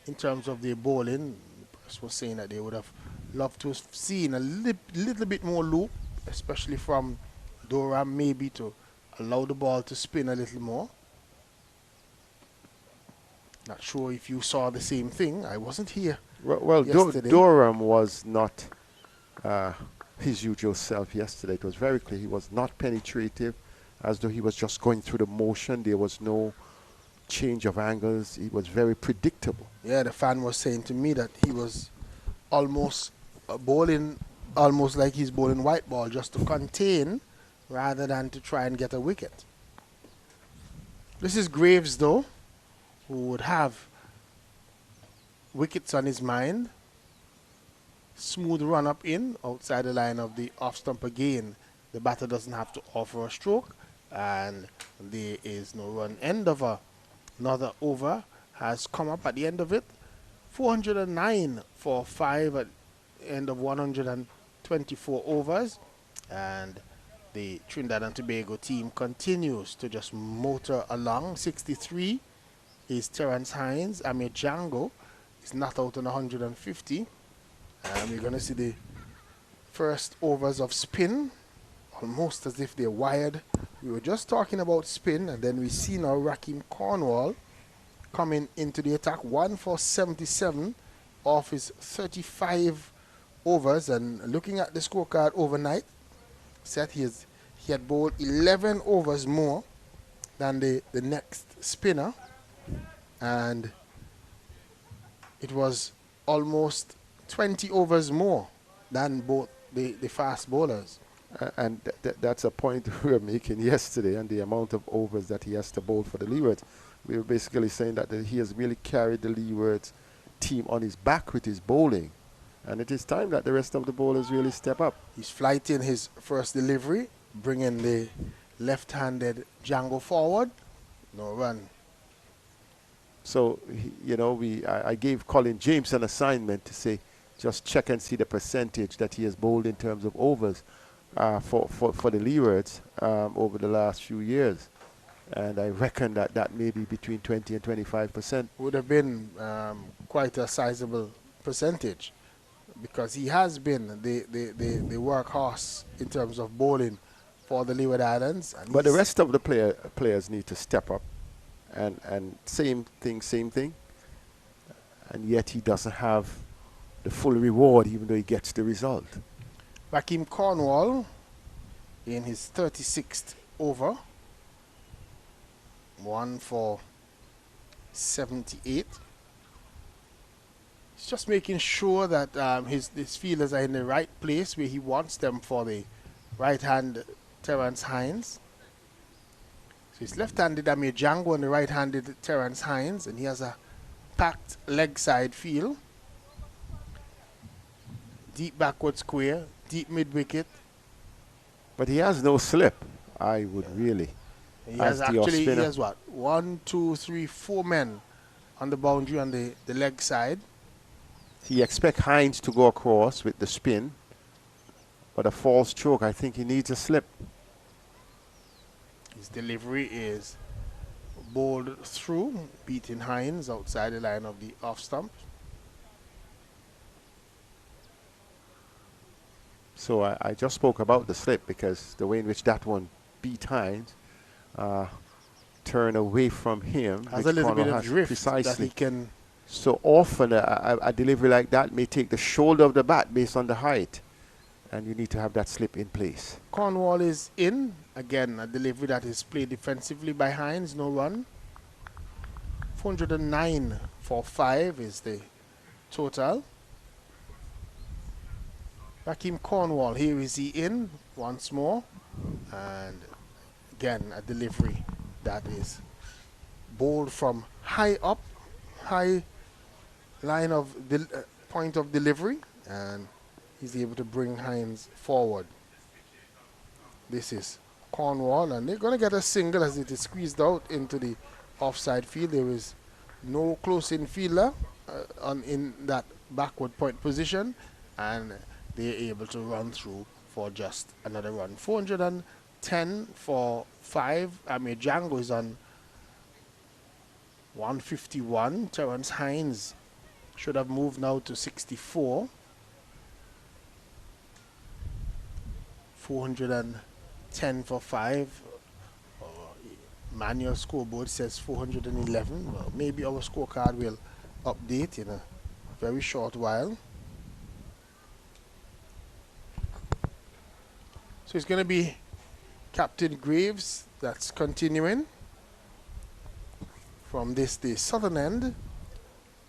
in terms of their bowling. The person was saying that they would have loved to have seen a little bit more loop, especially from Dora, maybe to allow the ball to spin a little more. Not sure if you saw the same thing. I wasn't here. Well, yesterday. Durham was not his usual self yesterday. It was very clear he was not penetrative, as though he was just going through the motion. There was no change of angles. He was very predictable. Yeah, the fan was saying to me that he was almost bowling, almost like he's bowling white ball, just to contain rather than to try and get a wicket. This is Graves, though, who would have wickets on his mind. Smooth run up in outside the line of the off stump again. The batter doesn't have to offer a stroke, and there is no run. End of another over has come up at the end of it. 409 for 5 at the end of 124 overs, and the Trinidad and Tobago team continues to just motor along. 63 is Terence Hines. Amir Jangoo is not out on 150. And we're going to see the first overs of spin, almost as if they're wired. We were just talking about spin, and then we see now Raheem Cornwall coming into the attack. 1 for 77 off his 35 overs. And looking at the scorecard overnight, said he had bowled 11 overs more than the next spinner, and it was almost 20 overs more than both the fast bowlers. And that's a point we were making yesterday, and the amount of overs that he has to bowl for the Leeward. We were basically saying that he has really carried the Leeward team on his back with his bowling. And it is time that the rest of the bowlers really step up. He's flighting his first delivery, bringing the left-handed Jangoo forward. No run. So, I gave Colin James an assignment to say, just check and see the percentage that he has bowled in terms of overs for the Leewards over the last few years. And I reckon that may be between 20 and 25%. Would have been quite a sizable percentage, because he has been the workhorse in terms of bowling for the Leeward Islands. And but the rest of the players need to step up, and same thing. And yet he doesn't have the full reward, even though he gets the result. Raheem Cornwall in his 36th over. 1 for 78. He's just making sure that his fielders are in the right place where he wants them for the right-hand Terence Hines. So he's left-handed Amir Jangoo and the right-handed Terence Hines, and he has a packed leg side field. Deep backward square, deep mid-wicket. But he has no slip, I would really. He has what? 1, 2, 3, 4 men on the boundary on the leg side. He expects Hines to go across with the spin, but a false stroke, I think he needs a slip. His delivery is bowled through, beating Hines outside the line of the off stump. So I just spoke about the slip because the way in which that one beat Hines, turn away from him. Has a little bit of drift precisely. that he can. So often a delivery like that may take the shoulder of the bat based on the height, and you need to have that slip in place. Cornwall is in. Again, a delivery that is played defensively by Hines, no run. 409 for 5 is the total. Rakeem Cornwall, here is he in once more. And again, a delivery that is bowled from high up, high line of point of delivery, and he's able to bring Hines forward. This is Cornwall, and they're going to get a single as it is squeezed out into the offside field. There is no close-in fielder in that backward point position, and they're able to run through for just another run. 410 for 5. Amir Jangoo is on 151. Terrence Hines should have moved now to 64. 410 for 5. Manual scoreboard says 411. Well, maybe our scorecard will update in a very short while. So it's going to be Captain Graves that's continuing from the southern end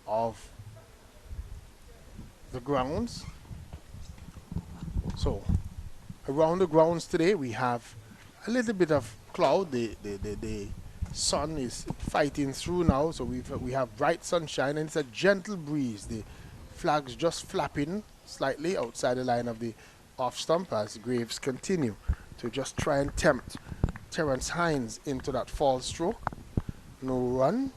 of the grounds. So around the grounds today we have a little bit of cloud. The sun is fighting through now, so we have bright sunshine, and it's a gentle breeze. The flags just flapping slightly outside the line of the off stump as Graves continue to just try and tempt Terrence Hines into that false stroke. No run.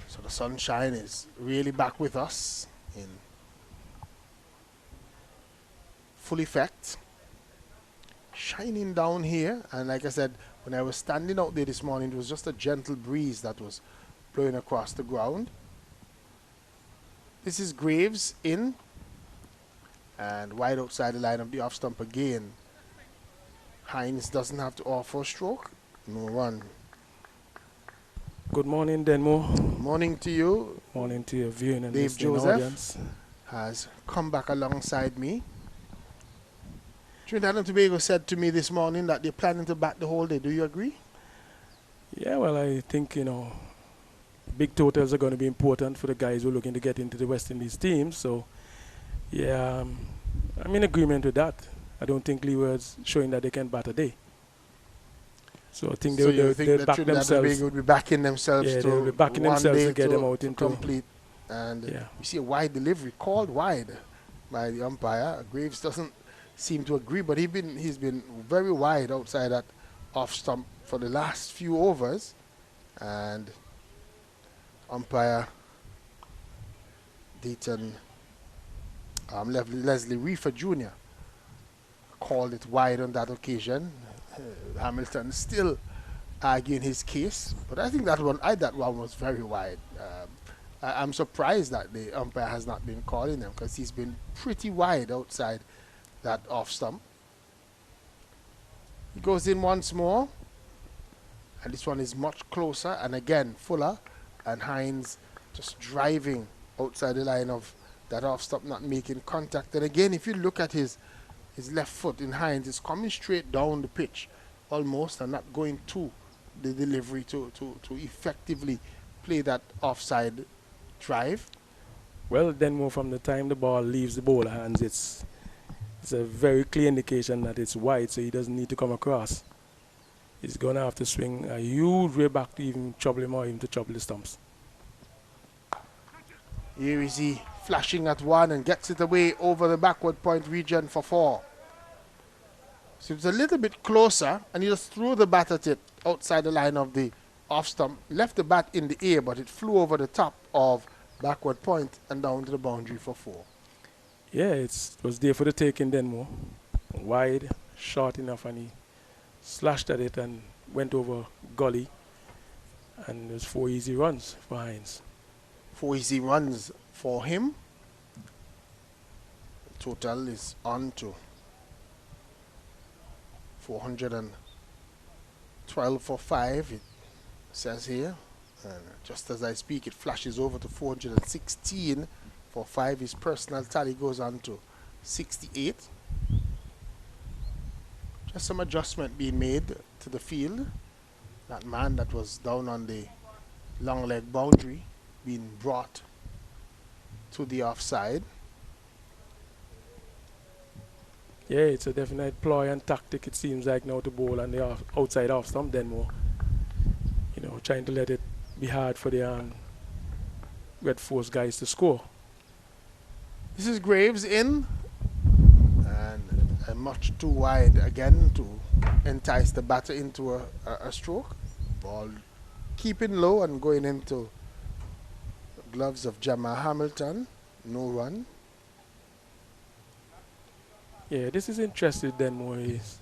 So the sunshine is really back with us in full effect, shining down here. And like I said, when I was standing out there this morning, it was just a gentle breeze that was blowing across the ground. This is Graves in and wide outside the line of the off stump again. Hines doesn't have to offer a stroke. No run. Good morning, Denmo. Morning to you. Morning to your viewing and Dave listening Joseph audience. has come back alongside me. Trinidad and Tobago said to me this morning that they're planning to bat the whole day. Do you agree? Yeah, well, I think, big totals are going to be important for the guys who are looking to get into the West Indies team. So, yeah, I'm in agreement with that. I don't think Leeward's showing that they can bat a day. So I think so they'll back themselves. Would be backing themselves Yeah, to they'll be backing themselves to get them out into complete. And we see a wide delivery called wide by the umpire. Graves doesn't seem to agree, but he's been very wide outside that off stump for the last few overs, and umpire Dayton Leslie Reefer Jr. called it wide on that occasion. Hamilton still arguing his case, but I think that one was very wide. I'm surprised that the umpire has not been calling them, because he's been pretty wide outside that off stump. He goes in once more, and this one is much closer, and again fuller, and Hines just driving outside the line of that off stump, not making contact. And again, if you look at his left foot in Hines, it's coming straight down the pitch almost, and not going to the delivery to effectively play that offside drive. Well, then more from the time the ball leaves the bowler hands, it's a very clear indication that it's wide, so he doesn't need to come across. He's going to have to swing a huge way back to even trouble him or even to trouble the stumps. Here is he flashing at one and gets it away over the backward point region for 4. So it's a little bit closer, and he just threw the bat at it outside the line of the off stump. Left the bat in the air, but it flew over the top of backward point and down to the boundary for 4. Yeah, it was there for the taking then more. Wide, short enough, and he slashed at it and went over gully. And it was 4 easy runs for Hines. 4 easy runs for him. The total is on to 412 for 5, it says here. And just as I speak, it flashes over to 416 for 5. His personal tally goes on to 68. Just some adjustment being made to the field. That man that was down on the long leg boundary being brought to the offside. Yeah, it's a definite ploy and tactic, it seems like now, to bowl on the outside off stump then more. You know, trying to let it be hard for the Red Force guys to score. This is Graves in, and much too wide again to entice the batter into a stroke. Ball keeping low and going into gloves of Jamal Hamilton. No run. Yeah, this is interesting then more. Is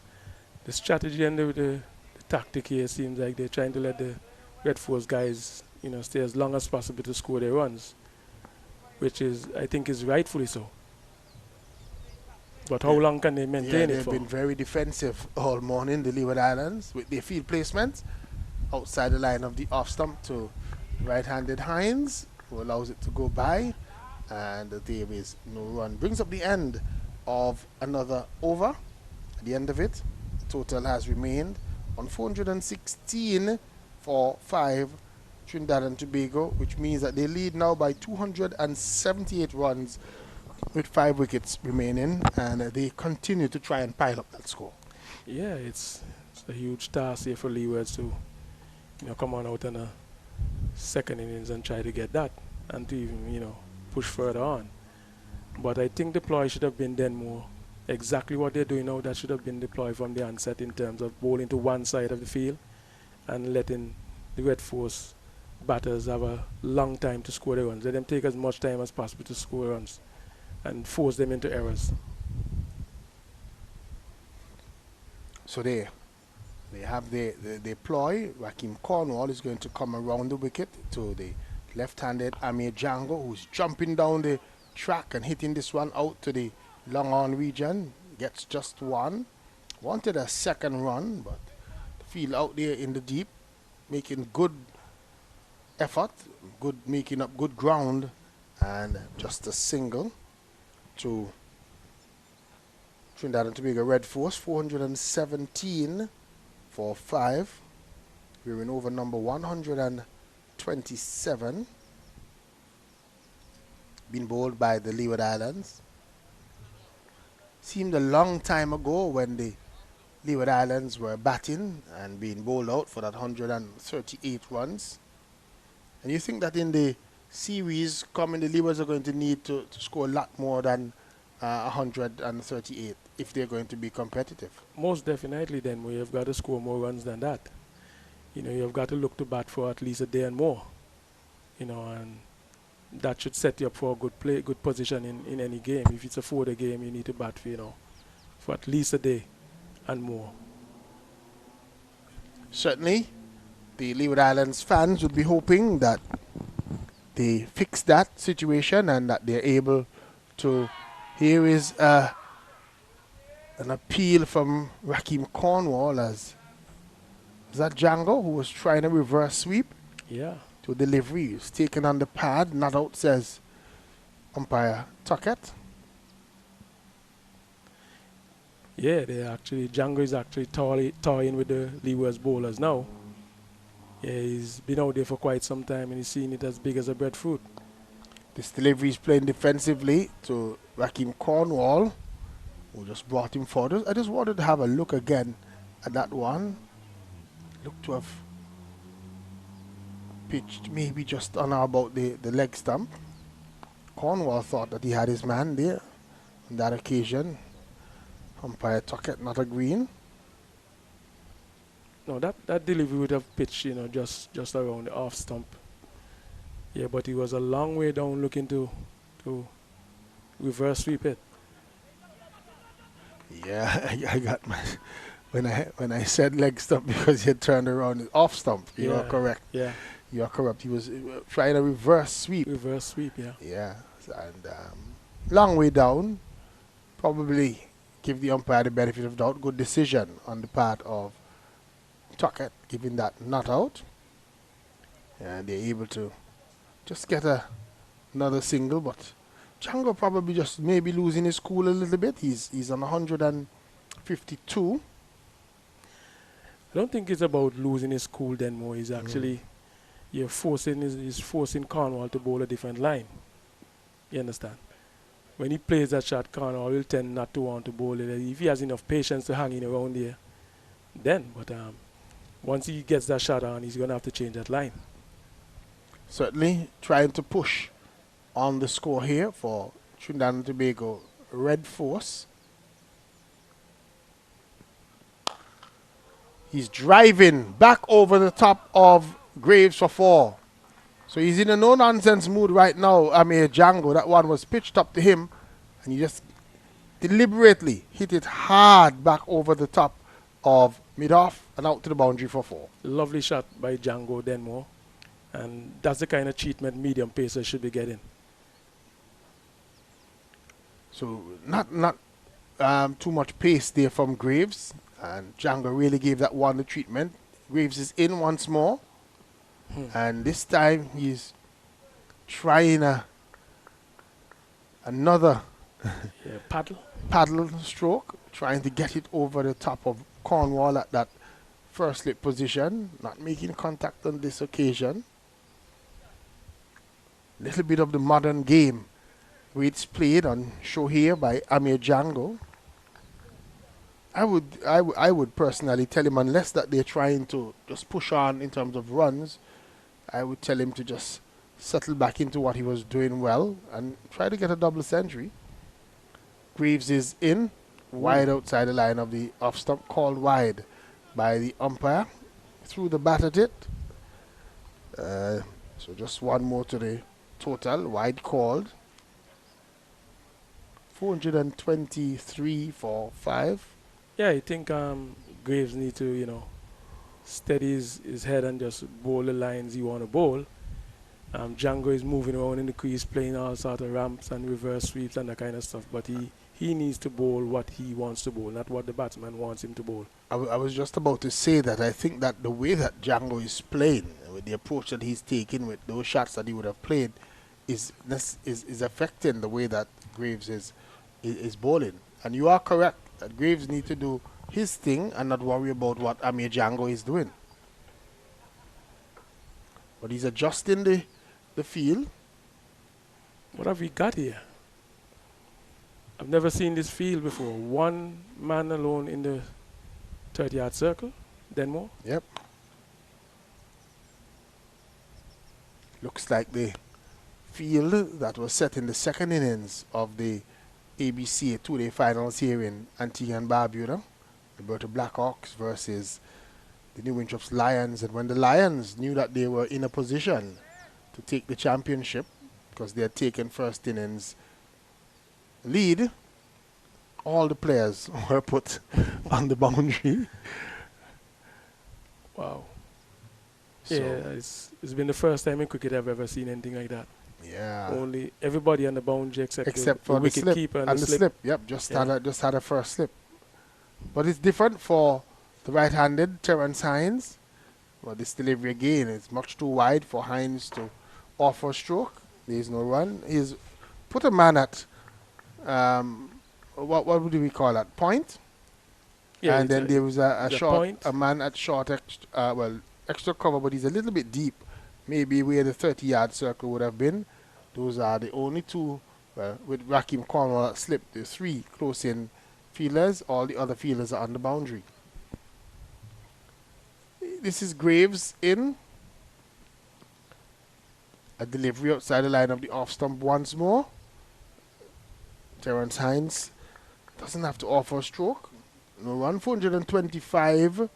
the strategy and the tactic here seems like they're trying to let the Red Force guys, you know, stay as long as possible to score their runs, which is, I think, is rightfully so. But how long can they maintain it for? They've been very defensive all morning, the Leeward Islands, with their field placements outside the line of the off stump to right-handed Hines, who allows it to go by, and there is no run. Brings up the end of another over. At the end of it, the total has remained on 416 for 5 Trinidad and Tobago, which means that they lead now by 278 runs with 5 wickets remaining, and they continue to try and pile up that score. Yeah, it's a huge task here for Leewards to, you know, come on out in a second innings and try to get that, and to even, you know, push further on. But I think the ploy should have been then more exactly what they're doing now. That should have been deployed from the onset in terms of bowling to one side of the field and letting the Red Force batters have a long time to score their runs. Let them take as much time as possible to score runs and force them into errors. So they have their ploy. Raheem Cornwall is going to come around the wicket to the left-handed Amir Jangoo, who's jumping down the track and hitting this one out to the long on region. Gets just one. Wanted a second run, but the field out there in the deep, making good effort, making up good ground, and just a single to Trinidad and Tobago Red Force. 417 for 5. We're in over number 127. Been bowled by the Leeward Islands. Seemed a long time ago when the Leeward Islands were batting and being bowled out for that 138 runs. And you think that in the series coming, the Leewards are going to need to score a lot more than 138 if they're going to be competitive? Most definitely then, we have got to score more runs than that. You know, you've got to look to bat for at least a day and more. You know, and that should set you up for a good position in any game. If it's a 4-day game, you need to bat for, you know, for at least a day and more. Certainly, the Leeward Islands fans would be hoping that they fix that situation and that they're able to. Here is an appeal from Raheem Cornwall as is that Jangoo, who was trying a reverse sweep. Yeah. To delivery. He's taken on the pad. Not out, says umpire Tuckett. Yeah, Jangoo is actually toying with the Leewards bowlers now. Yeah, he's been out there for quite some time and he's seen it as big as a breadfruit. This delivery is playing defensively to Raheem Cornwall, who just brought him forward. I just wanted to have a look again at that one. Looked to have pitched maybe just on about the leg stump. Cornwall thought that he had his man there on that occasion. Umpire Tuckett not agreeing. No, that delivery would have pitched, just around the off stump. Yeah, but he was a long way down looking to reverse sweep it. Yeah, I got my when I said leg stump because he had turned around off stump. You are correct. Yeah. You are correct. He was trying a reverse sweep. Reverse sweep, yeah. Yeah, and long way down. Probably give the umpire the benefit of doubt. Good decision on the part of Tuckett, giving that not out. And they're able to just get another single, but Jangoo probably just maybe losing his cool a little bit. He's on 152. I don't think it's about losing his cool then more. He's actually he's forcing Cornwall to bowl a different line. You understand? When he plays that shot, Cornwall will tend not to want to bowl it. If he has enough patience to hang in around there, then. But once he gets that shot on, he's going to have to change that line. Certainly trying to push on the score here for Trinidad and Tobago Red Force. He's driving back over the top of Graves for 4. So he's in a no-nonsense mood right now, Amir Jangoo. That one was pitched up to him, and he just deliberately hit it hard back over the top of mid-off and out to the boundary for 4. Lovely shot by Jangoo Denmore. And that's the kind of treatment medium pacers should be getting. So not too much pace there from Graves. And Jangoo really gave that one the treatment. Graves is in once more. And this time he's trying another paddle stroke, trying to get it over the top of Cornwall at that first slip position, not making contact on this occasion. Little bit of the modern game where it's played on show here by Amir Jangoo. I would personally tell him, unless that they're trying to just push on in terms of runs, I would tell him to just settle back into what he was doing well and try to get a double century. Graves is in, wide outside the line of the off stump, called wide by the umpire. Threw the bat at it. So just one more to the total, wide called. 423 for 5. Yeah, I think Graves need to, steady his head and just bowl the lines he want to bowl. Jangoo is moving around in the crease, playing all sort of ramps and reverse sweeps and that kind of stuff. But he needs to bowl what he wants to bowl, not what the batsman wants him to bowl. I was just about to say that I think that the way that Jangoo is playing, with the approach that he's taking, with those shots that he would have played, is affecting the way that Graves is bowling. And you are correct that Graves needs to do his thing and not worry about what Amir Jangoo is doing. But he's adjusting the field. What have we got here? I've never seen this field before. One man alone in the 30-yard circle, then more. Yep. Looks like the field that was set in the second innings of the ABC two-day finals here in Antigua and Barbuda. The Bertha Blackhawks versus the New Winthrop's Lions. And when the Lions knew that they were in a position to take the championship because they had taken first innings lead, all the players were put on the boundary. Wow. So Yeah, it's been the first time in cricket I've ever seen anything like that. yeah. Only everybody on the boundary except For the wicket slip keeper and the slip. Yep, just had a first slip. But it's different for the right-handed Terence Hines. Well, this delivery again is much too wide for Hines to offer a stroke. There's no run. He's put a man at what would we call that? Point. Yeah, And then there was point. a man at short extra cover, but he's a little bit deep. Maybe where the 30-yard circle would have been. Those are the only two, with Raheem Cornwall slipped, the 3 close-in fielders. All the other fielders are on the boundary. This is Graves in. A delivery outside the line of the off stump once more. Terence Hines doesn't have to offer a stroke. No run, 425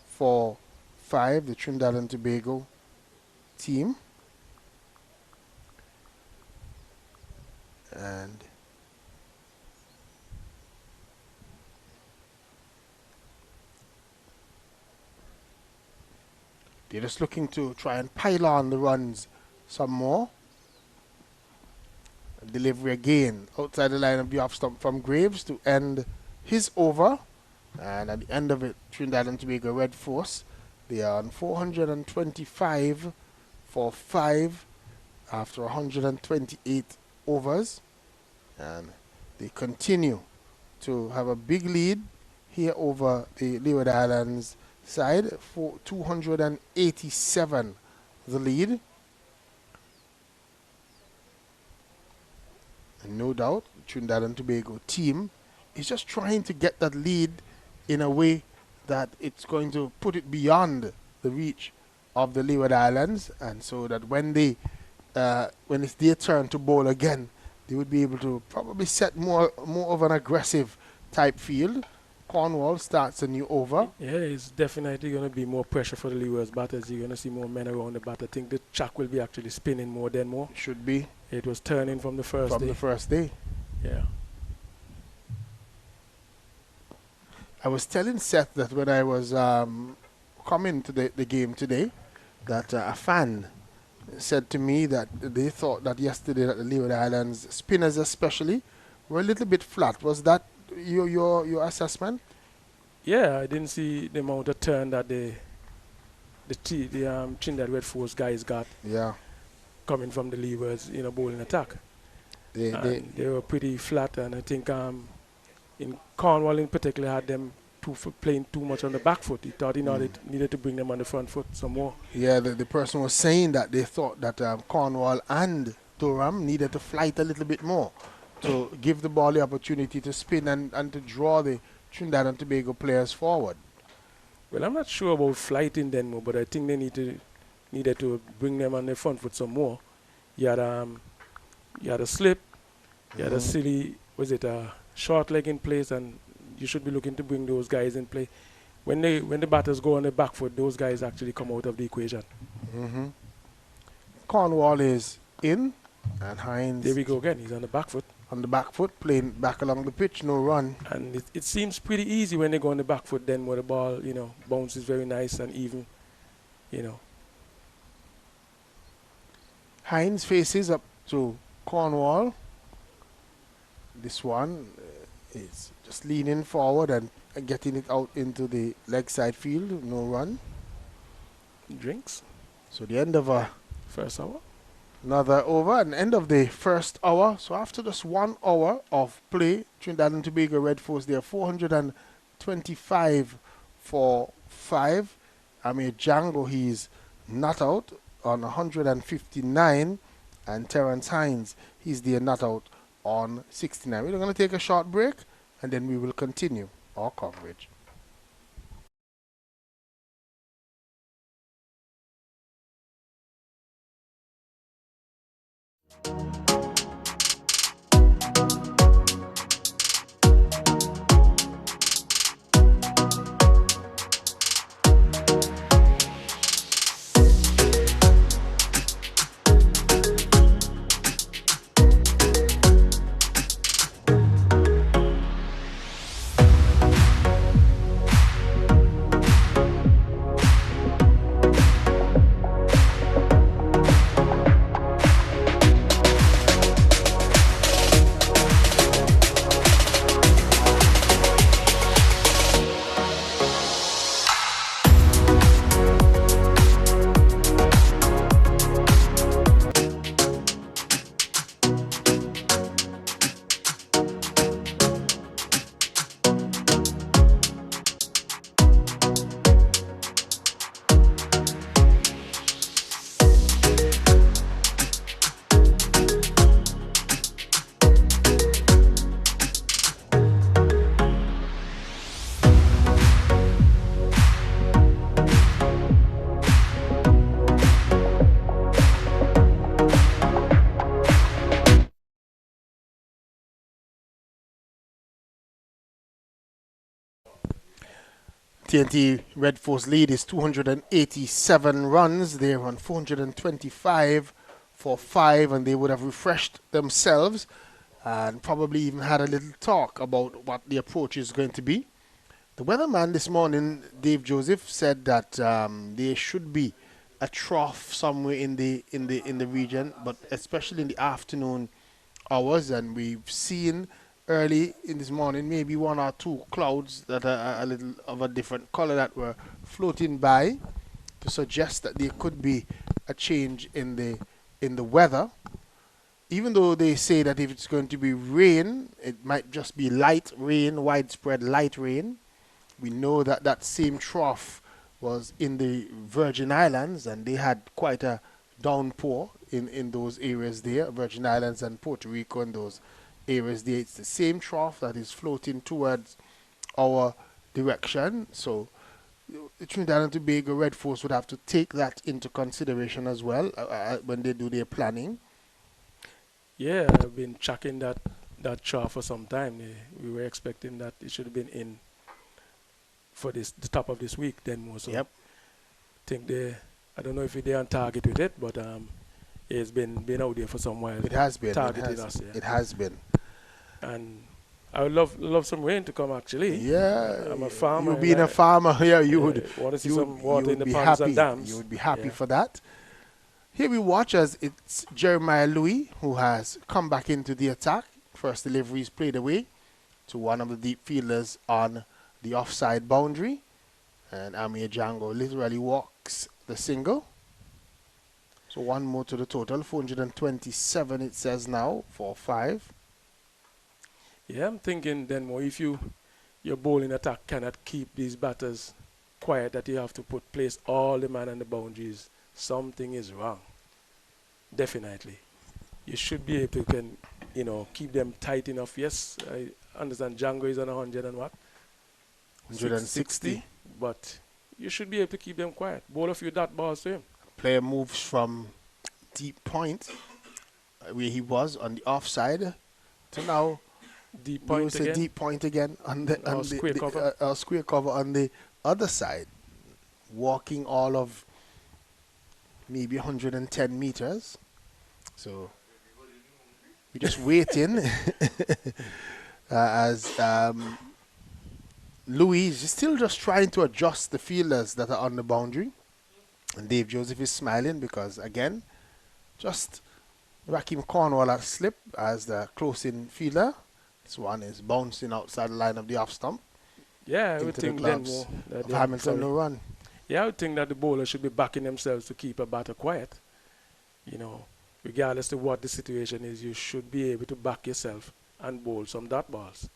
for 5, the Trinidad and Tobago team. And they're just looking to try and pile on the runs some more. Delivery again outside the line of the off stump from Graves to end his over. And at the end of it, Trinidad and Tobago Red Force, they are on 425 for 5 after 128 overs. And they continue to have a big lead here over the Leeward Islands side, for 287 the lead. And no doubt, the Trinidad and Tobago team is just trying to get that lead in a way that it's going to put it beyond the reach of the Leeward Islands, and so that when they, when it's their turn to bowl again, they would be able to probably set more of an aggressive type field. Cornwall starts a new over. Yeah, it's definitely going to be more pressure for the Leeward's batters. You're going to see more men around the bat. I think the track will be actually spinning more than more. Should be. It was turning from the first day. From the first day. Yeah. I was telling Seth that when I was coming to the game today, that a fan said to me that they thought that yesterday at the Leeward Islands, spinners especially, were a little bit flat. Was that your assessment? Yeah, I didn't see the amount of turn that the Trinidad Red Force guys got. Yeah. Coming from the Leewards, bowling attack. They were pretty flat, and I think in Cornwall in particular had them playing too much on the back foot. He thought he needed to bring them on the front foot some more. Yeah, the person was saying that they thought that Cornwall and Durham needed to flight a little bit more to give the ball the opportunity to spin and to draw the Trinidad and Tobago players forward. Well, I'm not sure about flighting them more, but I think they needed to bring them on the front foot some more. You had a slip, you had a silly, short leg in place, and you should be looking to bring those guys in play. When the batters go on the back foot, those guys actually come out of the equation. Cornwall is in, and Hines. There we go again. He's on the back foot. On the back foot, playing back along the pitch, no run. And it seems pretty easy when they go on the back foot. Then where the ball, bounces very nice and even, Hines faces up to Cornwall. This one is just leaning forward and getting it out into the leg side field. No run. Drinks. So the end of a first hour. Another over and end of the first hour. So after just 1 hour of play, Trinidad and Tobago Red Force, they are 425 for 5. Amir Jangoo, he's not out on 159, and Terence Hines, he's there not out on 69. We're going to take a short break, and then we will continue our coverage. TNT Red Force lead is 287 runs. They're on 425 for 5, and they would have refreshed themselves and probably even had a little talk about what the approach is going to be. The weatherman this morning, Dave Joseph, said that there should be a trough somewhere in the region, but especially in the afternoon hours, and we've seen early in this morning maybe 1 or 2 clouds that are a little of a different color that were floating by to suggest that there could be a change in the weather. Even though they say that if it's going to be rain, it might just be light rain, widespread light rain. We know that that same trough was in the Virgin Islands, and they had quite a downpour in those areas there, Virgin Islands and Puerto Rico and those areas there. It's the same trough that is floating towards our direction. So the Trinidad and Tobago Red Force would have to take that into consideration as well when they do their planning. Yeah, I've been tracking that trough for some time. We were expecting that it should have been in for the top of this week then more so. Yep. Think I don't know if they're on target with it, but it's been out there for some while. It has been. Targeted us, yeah. It has been. And I would love some rain to come actually. Yeah. I'm a farmer. You being a farmer, yeah, you would want to see some water in the be ponds happy. and dams. You would be happy for that. Here we watch as it's Jeremiah Louis who has come back into the attack. First delivery is played away to one of the deep fielders on the offside boundary, and Amir Jangoo literally walks the single. So one more to the total, 427 it says now for 5. Yeah, I'm thinking then more if your bowling attack cannot keep these batters quiet, that you have to place all the man on the boundaries, something is wrong. Definitely. You should be able to keep them tight enough. Yes, I understand Django is on 100 and what? 160. But you should be able to keep them quiet. Bowl a few dot balls to him. Player moves from deep point, where he was on the offside, to now deep point again. Deep point again on the square cover on the other side, walking all of maybe 110 meters. So we're just waiting as Louis is still just trying to adjust the fielders that are on the boundary. And Dave Joseph is smiling because, again, just Raheem Cornwall at slip as the close-in fielder. This one is bouncing outside the line of the off stump. Yeah, I would think then more that Hamilton no run. Yeah, I would think that the bowler should be backing themselves to keep a batter quiet. Regardless of what the situation is, you should be able to back yourself and bowl some dot balls.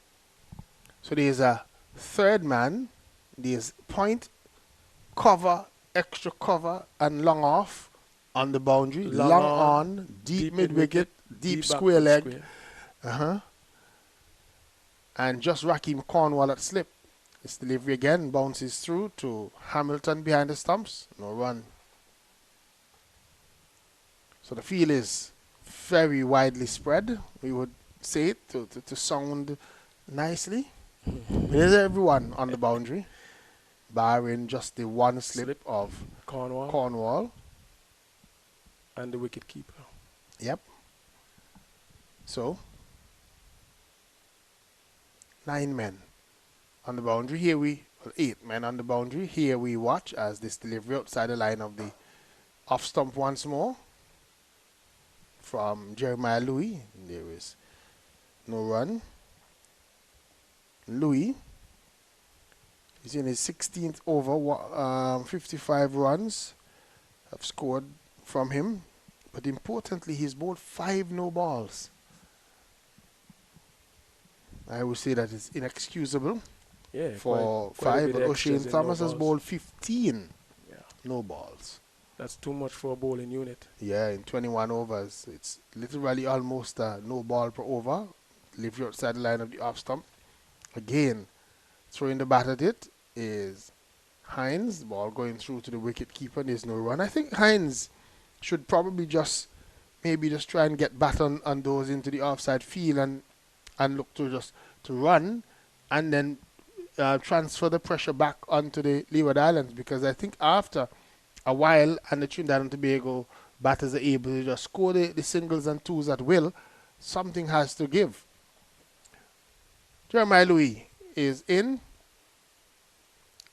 So there's a third man. There's point, cover, extra cover, and long off on the boundary. Long on, deep mid-wicket, deep square leg. And just Raheem Cornwall at slip. This delivery again bounces through to Hamilton behind the stumps. No run. So the field is very widely spread, we would say it, to sound nicely. There's everyone on the boundary, barring just the one slip of Cornwall. And the wicket keeper. Yep. So 9 men on the boundary. 8 men on the boundary. Here we watch as this delivery outside the line of the off stump once more from Jeremiah Louis. There is no run. Louis is in his 16th over. 55 runs have scored from him, but importantly he's bowled 5 no balls. I would say that it's inexcusable for quite 5, but O'Shane Thomas has bowled 15 no balls. That's too much for a bowling unit. Yeah, in 21 overs. It's literally almost no ball per over. Leave you outside the line of the off stump. Again, throwing the bat at it is Hines. The ball going through to the wicket keeper. There's no run. I think Hines should probably just try and get bat on those into the offside field and look to run and then transfer the pressure back onto the Leeward Islands, because I think after a while, and the Trinidad and Tobago batters are able to just score the singles and twos at will, something has to give. Jeremiah Louis is in,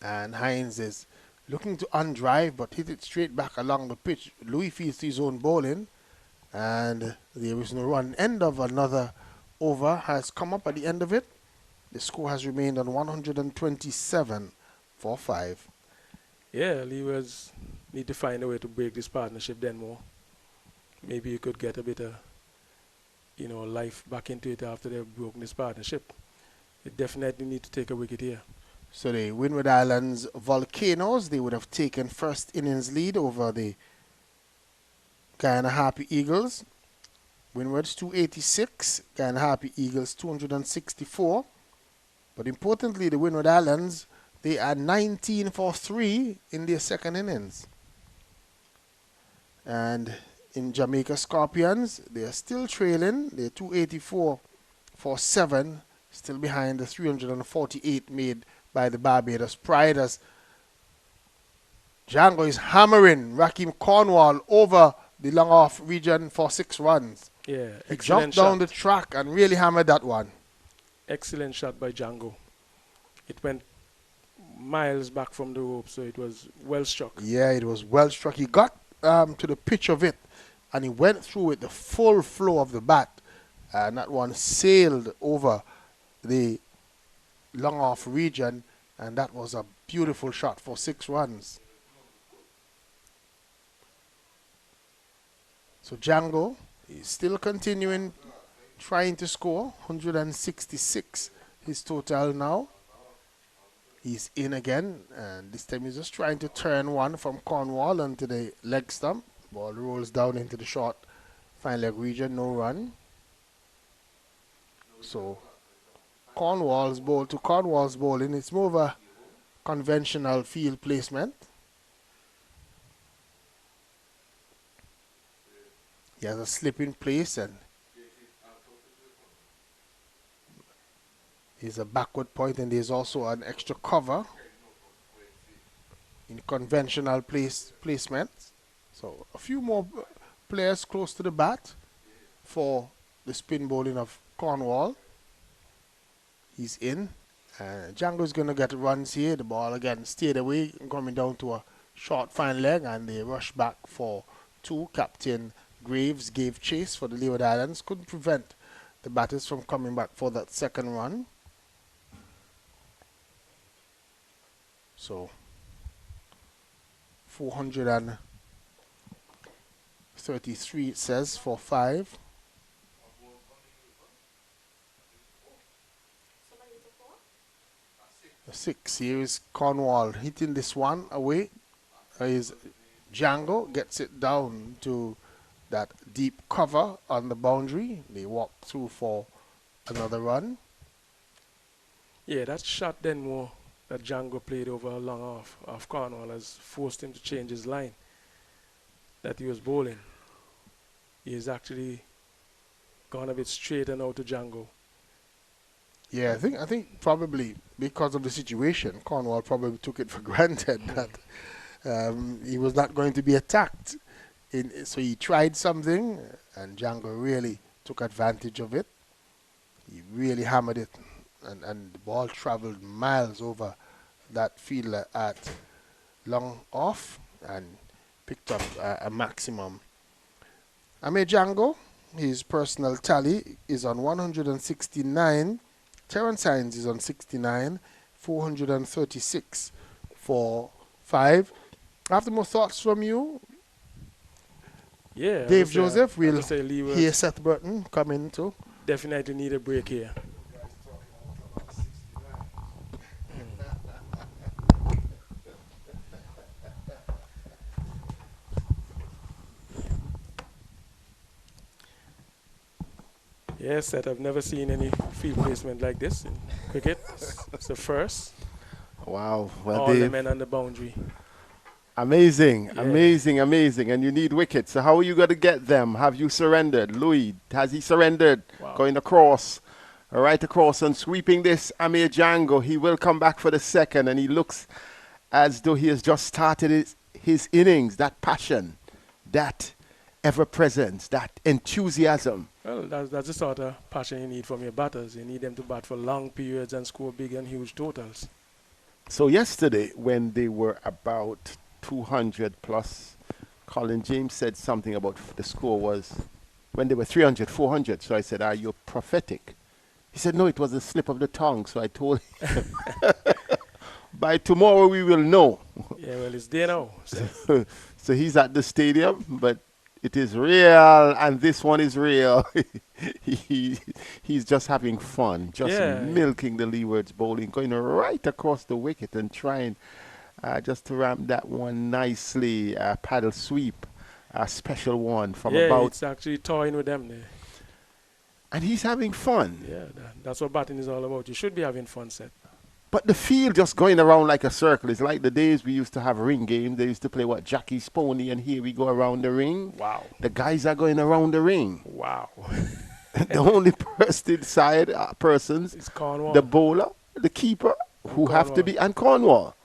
and Hines is looking to undrive but hit it straight back along the pitch. Louis feels his own bowling, and there is no run. End of another over has come up at the end of it. The score has remained on 127 for 5. Yeah, Leewards need to find a way to break this partnership then more. Maybe you could get a bit of, life back into it after they've broken this partnership. They definitely need to take a wicket here. So the Windward Islands Volcanoes, they would have taken first innings lead over the Guyana Happy Eagles. Windward's 286, Guyana Happy Eagles 264. But importantly, the Windward Islands, they are 19 for 3 in their second innings. And in Jamaica Scorpions, they are still trailing. They're 284 for 7, still behind the 348 made by the Barbados Pride, as Jangoo is hammering Raheem Cornwall over the long off region for 6 runs. Yeah, he jumped down the track and really hammered that one. Excellent shot by Jangoo. It went miles back from the rope, so it was well struck. Yeah, it was well struck. He got to the pitch of it, and he went through with the full flow of the bat, and that one sailed over the long off region, and that was a beautiful shot for 6 runs. So Jangoo is still continuing trying to score. 166 his total now. He's in again, and this time he's just trying to turn one from Cornwall onto the leg stump. Ball rolls down into the short fine leg region, no run. So Cornwall's bowling. It's more of a conventional field placement. He has a slip in place, and he's a backward point, and there's also an extra cover in conventional placement. So a few more players close to the bat for the spin bowling of Cornwall. He's in. Jangoo's going to get runs here. The ball again stayed away, coming down to a short fine leg, and they rush back for 2. Captain Graves gave chase for the Leeward Islands. Couldn't prevent the batters from coming back for that second run. So 433 it says for 5. A 6. Here is Cornwall hitting this one away. Is Jangoo gets it down to that deep cover on the boundary. They walk through for another run. Yeah, that shot then more that Jangoo played over a long off of Cornwall has forced him to change his line that he was bowling. He has actually gone a bit straighter now to Jangoo. Yeah, I think probably because of the situation, Cornwall probably took it for granted that he was not going to be attacked. So he tried something, and Jangoo really took advantage of it. He really hammered it, and the ball traveled miles over that fielder at long off and picked up a maximum. Amir Jangoo, his personal tally is on 169. Terence Hines is on 69, 436 for 5. After more thoughts from you, yeah, Dave Joseph, we'll hear hear Seth Burton come in too. Definitely need a break here. Yes, Seth, I've never seen any field placement like this in cricket. It's the first. Wow. Well, All the men on the boundary. Amazing, Yeah. amazing, amazing. And you need wickets. So how are you going to get them? Have you surrendered? Louis, has he surrendered? Wow. Going across. Right across and sweeping this, Amir Jangoo. He will come back for the second, and he looks as though he has just started his innings. That passion, that ever-presence, that enthusiasm. Well, that's the sort of passion you need from your batters. You need them to bat for long periods and score big and huge totals. So yesterday, when they were about 200 plus, Colin James said something about the score was when they were 300, 400. So I said, are you prophetic? He said, no, it was a slip of the tongue. So I told him, by tomorrow we will know. Yeah, well, it's there now. So. So he's at the stadium, but it is real, and this one is real. He's just having fun, just milking the Leeward's bowling, going right across the wicket and trying just to ramp that one nicely, paddle sweep, a special one from about. Yeah, it's actually toying with them there. And he's having fun. Yeah, that's what batting is all about. You should be having fun, Seth. But the field just going around like a circle. It's like the days we used to have ring games. They used to play, Jackie's Pony, and here we go around the ring. Wow. The guys are going around the ring. Wow. The only persons, it's Cornwall. the bowler, the keeper, who have to be, and Cornwall.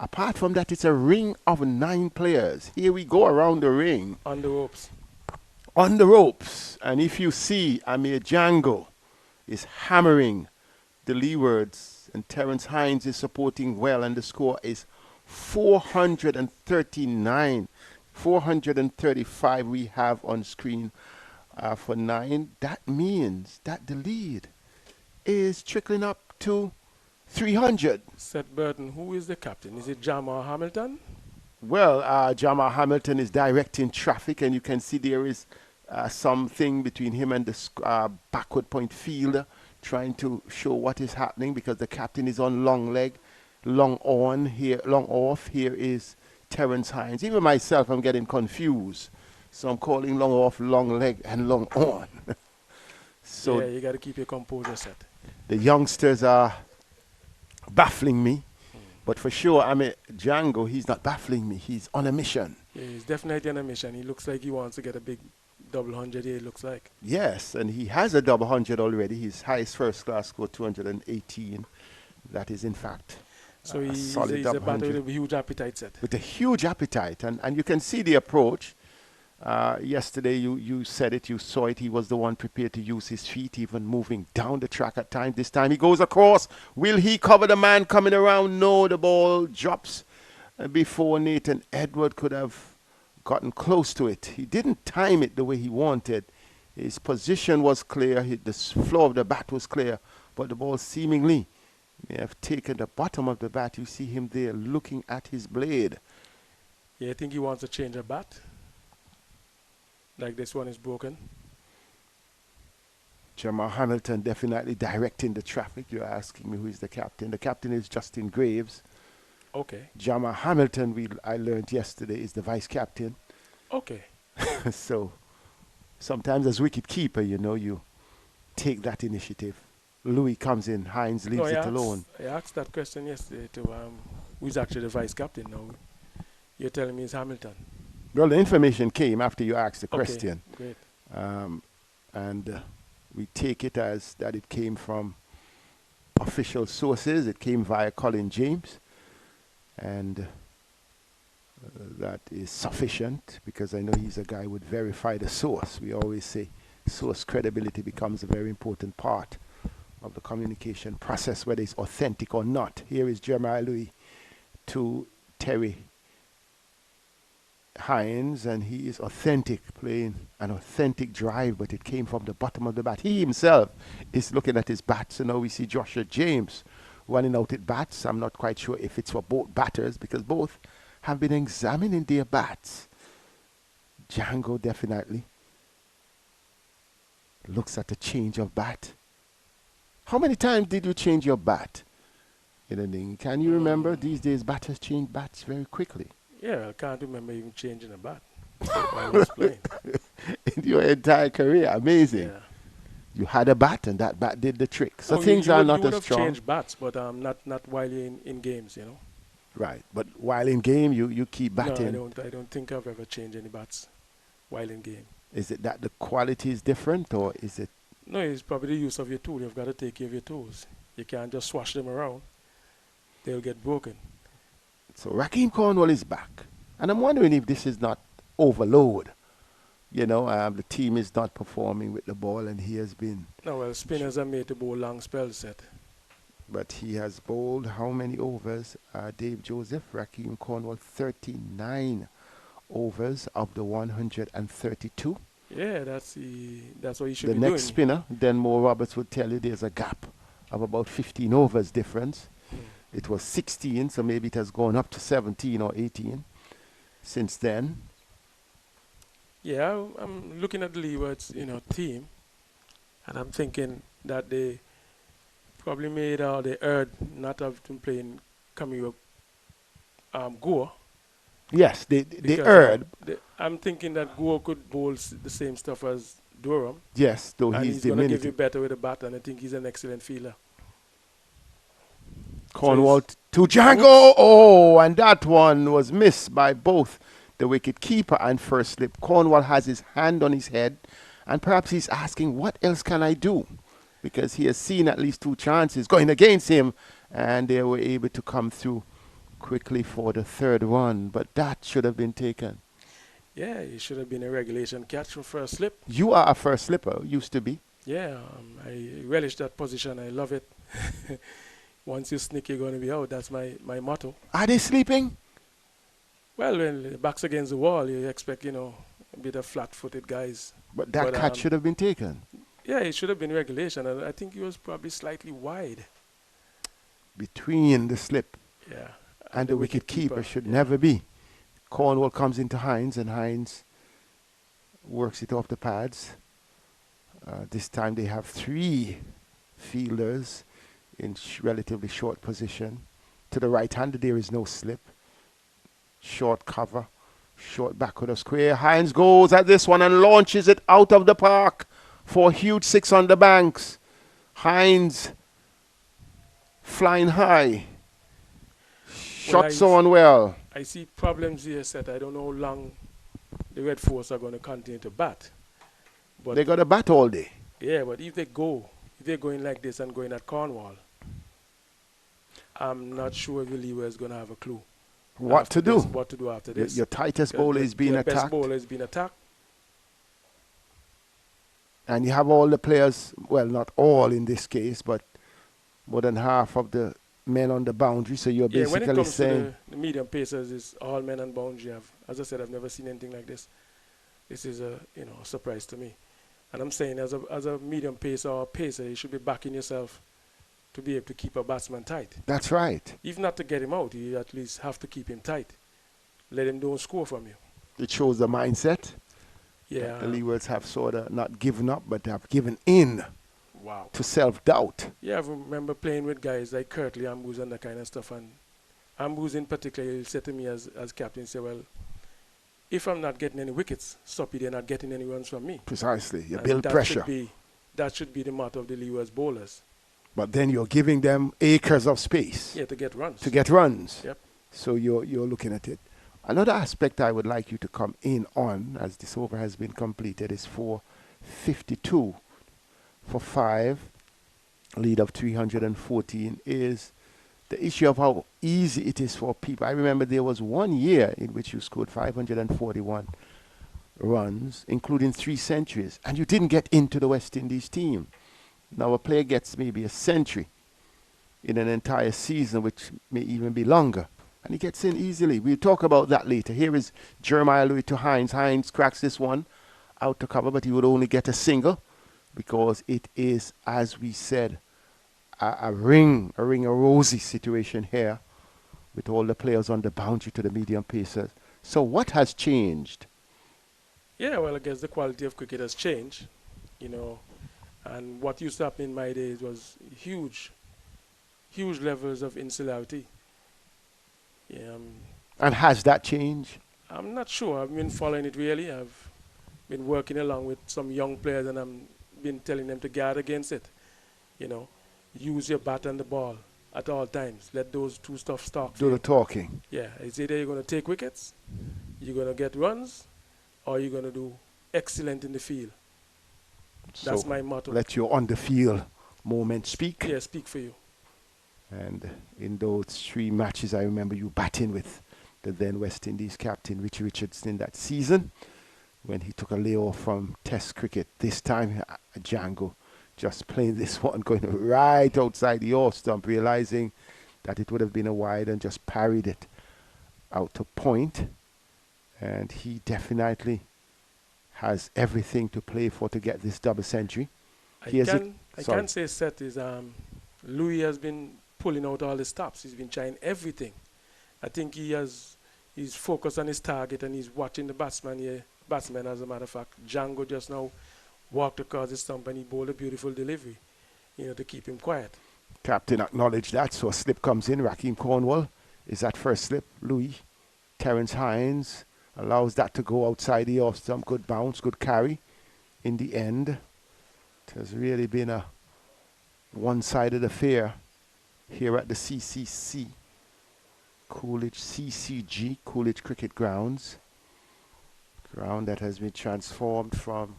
Apart from that, it's a ring of 9 players. Here we go around the ring. On the ropes. On the ropes. And if you see, Amir Jangoo is hammering the Leewards, and Terence Hines is supporting well, and the score is 439. 435 we have on screen for 9. That means that the lead is trickling up to 300. Seth Burton, who is the captain? Is it Jamal Hamilton? Well, Jamal Hamilton is directing traffic, and you can see there is something between him and the backward point fielder, trying to show what is happening, because the captain is on long leg, long on here, long off. Here is Terence Hines. Even myself, I'm getting confused. So I'm calling long off, long leg, and long on. So yeah, you got to keep your composure, Seth. The youngsters are baffling me. But for sure, Amir Jangoo, he's not baffling me. He's on a mission. Yeah, he's definitely on a mission. He looks like he wants to get a big double 100 here, it looks like. Yes, and he has a double 100 already. His highest first class score, 218. That is, in fact, so a solid he's double a batter 100. with a huge appetite, set. With a huge appetite. And you can see the approach. Yesterday, you said it, you saw it. He was the one prepared to use his feet, even moving down the track at times. This time he goes across. Will he cover the man coming around? No, the ball drops before Nathan Edward could have gotten close to it. He didn't time it the way he wanted. His position was clear. The floor of the bat was clear. But the ball seemingly may have taken the bottom of the bat. You see him there looking at his blade. Yeah, I think he wants to change a bat. Like this one is broken. Jamal Hamilton definitely directing the traffic. You're asking me who is the captain. The captain is Justin Graves. Okay. Jamal Hamilton, I learned yesterday, is the vice captain. Okay. So sometimes as wicket keeper, you take that initiative. Louis comes in, Hines leaves it alone. I asked that question yesterday to who's actually the vice captain now. You're telling me it's Hamilton. Well, the information came after you asked the question. Great. And we take it as that it came from official sources. It came via Colin James. And that is sufficient, because I know he's a guy who would verify the source. We always say source credibility becomes a very important part of the communication process, whether it's authentic or not. Here is Jeremiah Louis to Terry Hines, and he is authentic, playing an authentic drive, but it came from the bottom of the bat. He himself is looking at his bats, and now we see Joshua James running out at bats. I'm not quite sure if it's for both batters, because both have been examining their bats. Jangoo definitely looks at a change of bat. How many times did you change your bat in an inning? Can you remember? These days batters change bats very quickly. Yeah, I can't remember even changing a bat while I was playing. In your entire career, amazing. Yeah. You had a bat, and that bat did the trick. So things are not as strong. You would have changed bats, but not while you're in games, Right, but while in game, you keep batting. No, I don't think I've ever changed any bats while in game. Is it that the quality is different, or is it No, it's probably the use of your tool. You've got to take care of your tools. You can't just swash them around. They'll get broken. So Raheem Cornwall is back. And I'm wondering if this is not overload. You know, the team is not performing with the ball, and he has been. No, well, spinners are made to bowl long spells set. But he has bowled how many overs? Dave Joseph, Raheem Cornwall, 39 overs of the 132. Yeah, that's what he should be The doing. next spinner, then Mo Roberts, would tell you there's a gap of about 15 overs difference. It was 16, so maybe it has gone up to 17 or 18 since then. Yeah, I'm looking at the Leeward's, team, and I'm thinking that they probably they erred not have to play in Camille Goa. Yes, they Because, erred. I'm thinking that Goa could bowl the same stuff as Durham, Yes, though and he's he's going to give you diminutive. better with the bat, and I think he's an excellent fielder. Cornwall to Jangoo. Oh, and that one was missed by both the wicket keeper and first slip. Cornwall has his hand on his head, and perhaps he's asking, what else can I do? Because he has seen at least 2 chances going against him, and they were able to come through quickly for the third one. But that should have been taken. Yeah, it should have been a regulation catch for first slip. You are a first slipper, used to be. Yeah, I relish that position. I love it. Once you sneak, you're going to be out. That's my motto. Are they sleeping? Well, when the back's against the wall, you expect, a bit of flat-footed guys. But that catch should have been taken. Yeah, it should have been regulation, and I think he was probably slightly wide. Between the slip Yeah. and the wicket keeper should never be. Cornwall comes into Hines, and Hines works it off the pads. This time they have 3 fielders in relatively short position. To the right-hander, there is no slip. Short cover, short backward of square. Hines goes at this one and launches it out of the park for a huge 6 on the banks. Hines flying high. Shots on well. I see problems here, Seth. I don't know how long the Red Force are going to continue to bat. But They got to bat all day. yeah, but if they're going like this and going at Cornwall, I'm not if the Leeward is going to have a clue. What to do? What to do after this. Your tightest bowler is being Your best attacked. bowler is being attacked. And you have all the players, well, not all in this case, but more than half of the men on the boundary. So you're Yeah, when basically it comes saying to the medium pacers, it's all men on boundary. As I said, I've never seen anything like this. This is a surprise to me. And I'm saying as a medium pacer or pacer, you should be backing yourself to be able to keep a batsman tight. that's right. If not to get him out, you at least have to keep him tight. Let him don't score from you. It shows the mindset. Yeah. The Leewards have sort of not given up, but have given in Wow. to self-doubt. Yeah, I remember playing with guys like Curtly, Ambrose, and that kind of stuff. And Ambrose in particular, he'll say to me as captain, say, well, if I'm not getting any wickets, Soppy, they're not getting any runs from me. Precisely. You And build pressure. That should be the motto of the Leeward's bowlers. But then you're giving them acres of space Yeah, to get runs. to get runs. Yep. So you're looking at it. Another aspect I would like you to come in on, as this over has been completed, is 452 for 5, lead of 314, is the issue of how easy it is for people. I remember there was one year in which you scored 541 runs, including 3 centuries, and you didn't get into the West Indies team. Now a player gets maybe a century in an entire season, which may even be longer, and he gets in easily. We'll talk about that later. Here is Jeremiah Louis to Hines. Hines cracks this one out to cover, but he would only get a single because it is, as we said, a ring a rosy situation here with all the players on the boundary to the medium pacers. So what has changed? Yeah, well, I guess the quality of cricket has changed, and what used to happen in my days was huge levels of insularity. Yeah, And has that changed? I'm not sure. I've been following it really. I've been working along with some young players, and I'm been telling them to guard against it. Use your bat and the ball at all times. Let those two stuff talk. Do the talking. Yeah, it's either you're going to take wickets, you're going to get runs, or you're going to do excellent in the field. That's So my motto. let your on the field moment speak. Yeah, speak for you. And in those 3 matches, I remember you batting with the then West Indies captain Richie Richardson that season when he took a layoff from Test cricket. This time, Jangoo just playing this one, going right outside the off stump, realizing that it would have been a wide and just parried it out to point. And he definitely has everything to play for to get this double century. I can say Seth is Louis has been pulling out all the stops. He's been trying everything. I think he's focused on his target and he's watching the batsman here. Batsman, as a matter of fact, Jangoo just now walked across the stump and he bowled a beautiful delivery, to keep him quiet. Captain acknowledged that, so a slip comes in. Raheem Cornwall is that first slip. Louis, Terence Hines allows that to go outside the off stump. Good bounce, good carry. In the end, it has really been a one-sided affair here at the CCC, Coolidge CCG, Coolidge Cricket Grounds. Ground that has been transformed from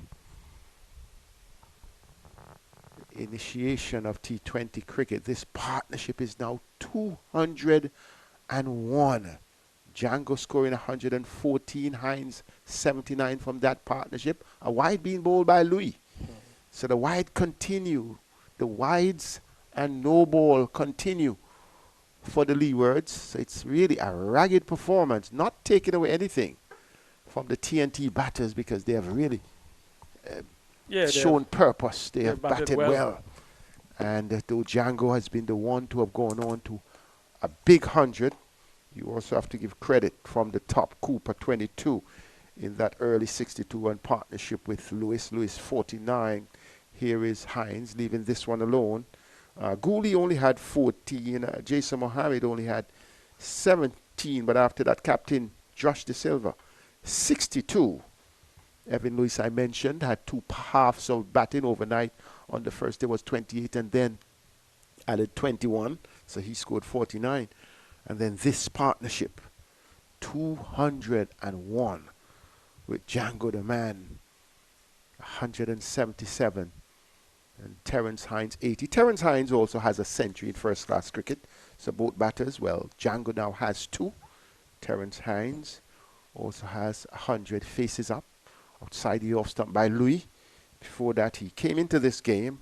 the initiation of T20 cricket. This partnership is now 201. Jangoo scoring 114, Hines 79 from that partnership. A wide being bowled by Louis. So the wide continue. The wides and no ball continue for the Leewards. So it's really a ragged performance, not taking away anything from the TNT batters because they have really shown purpose. They have batted well. And though Jangoo has been the one to have gone on to a big 100, you also have to give credit from the top. Cooper 22 in that early 62 partnership with Lewis. Lewis 49. Here is Hines leaving this one alone. Gooley only had 14. Jason Mohammed only had 17. But after that, Captain Josh De Silva 62. Evan Lewis, I mentioned, had 2 halves of batting overnight. On the first day was 28 and then added 21. So he scored 49. And then this partnership, 201 with Jangoo the man, 177. And Terence Hines, 80. Terence Hines also has a century in first-class cricket. So both batters, well, Jangoo now has 2. Terence Hines also has 100 faces up outside the off stump by Louis. Before that, he came into this game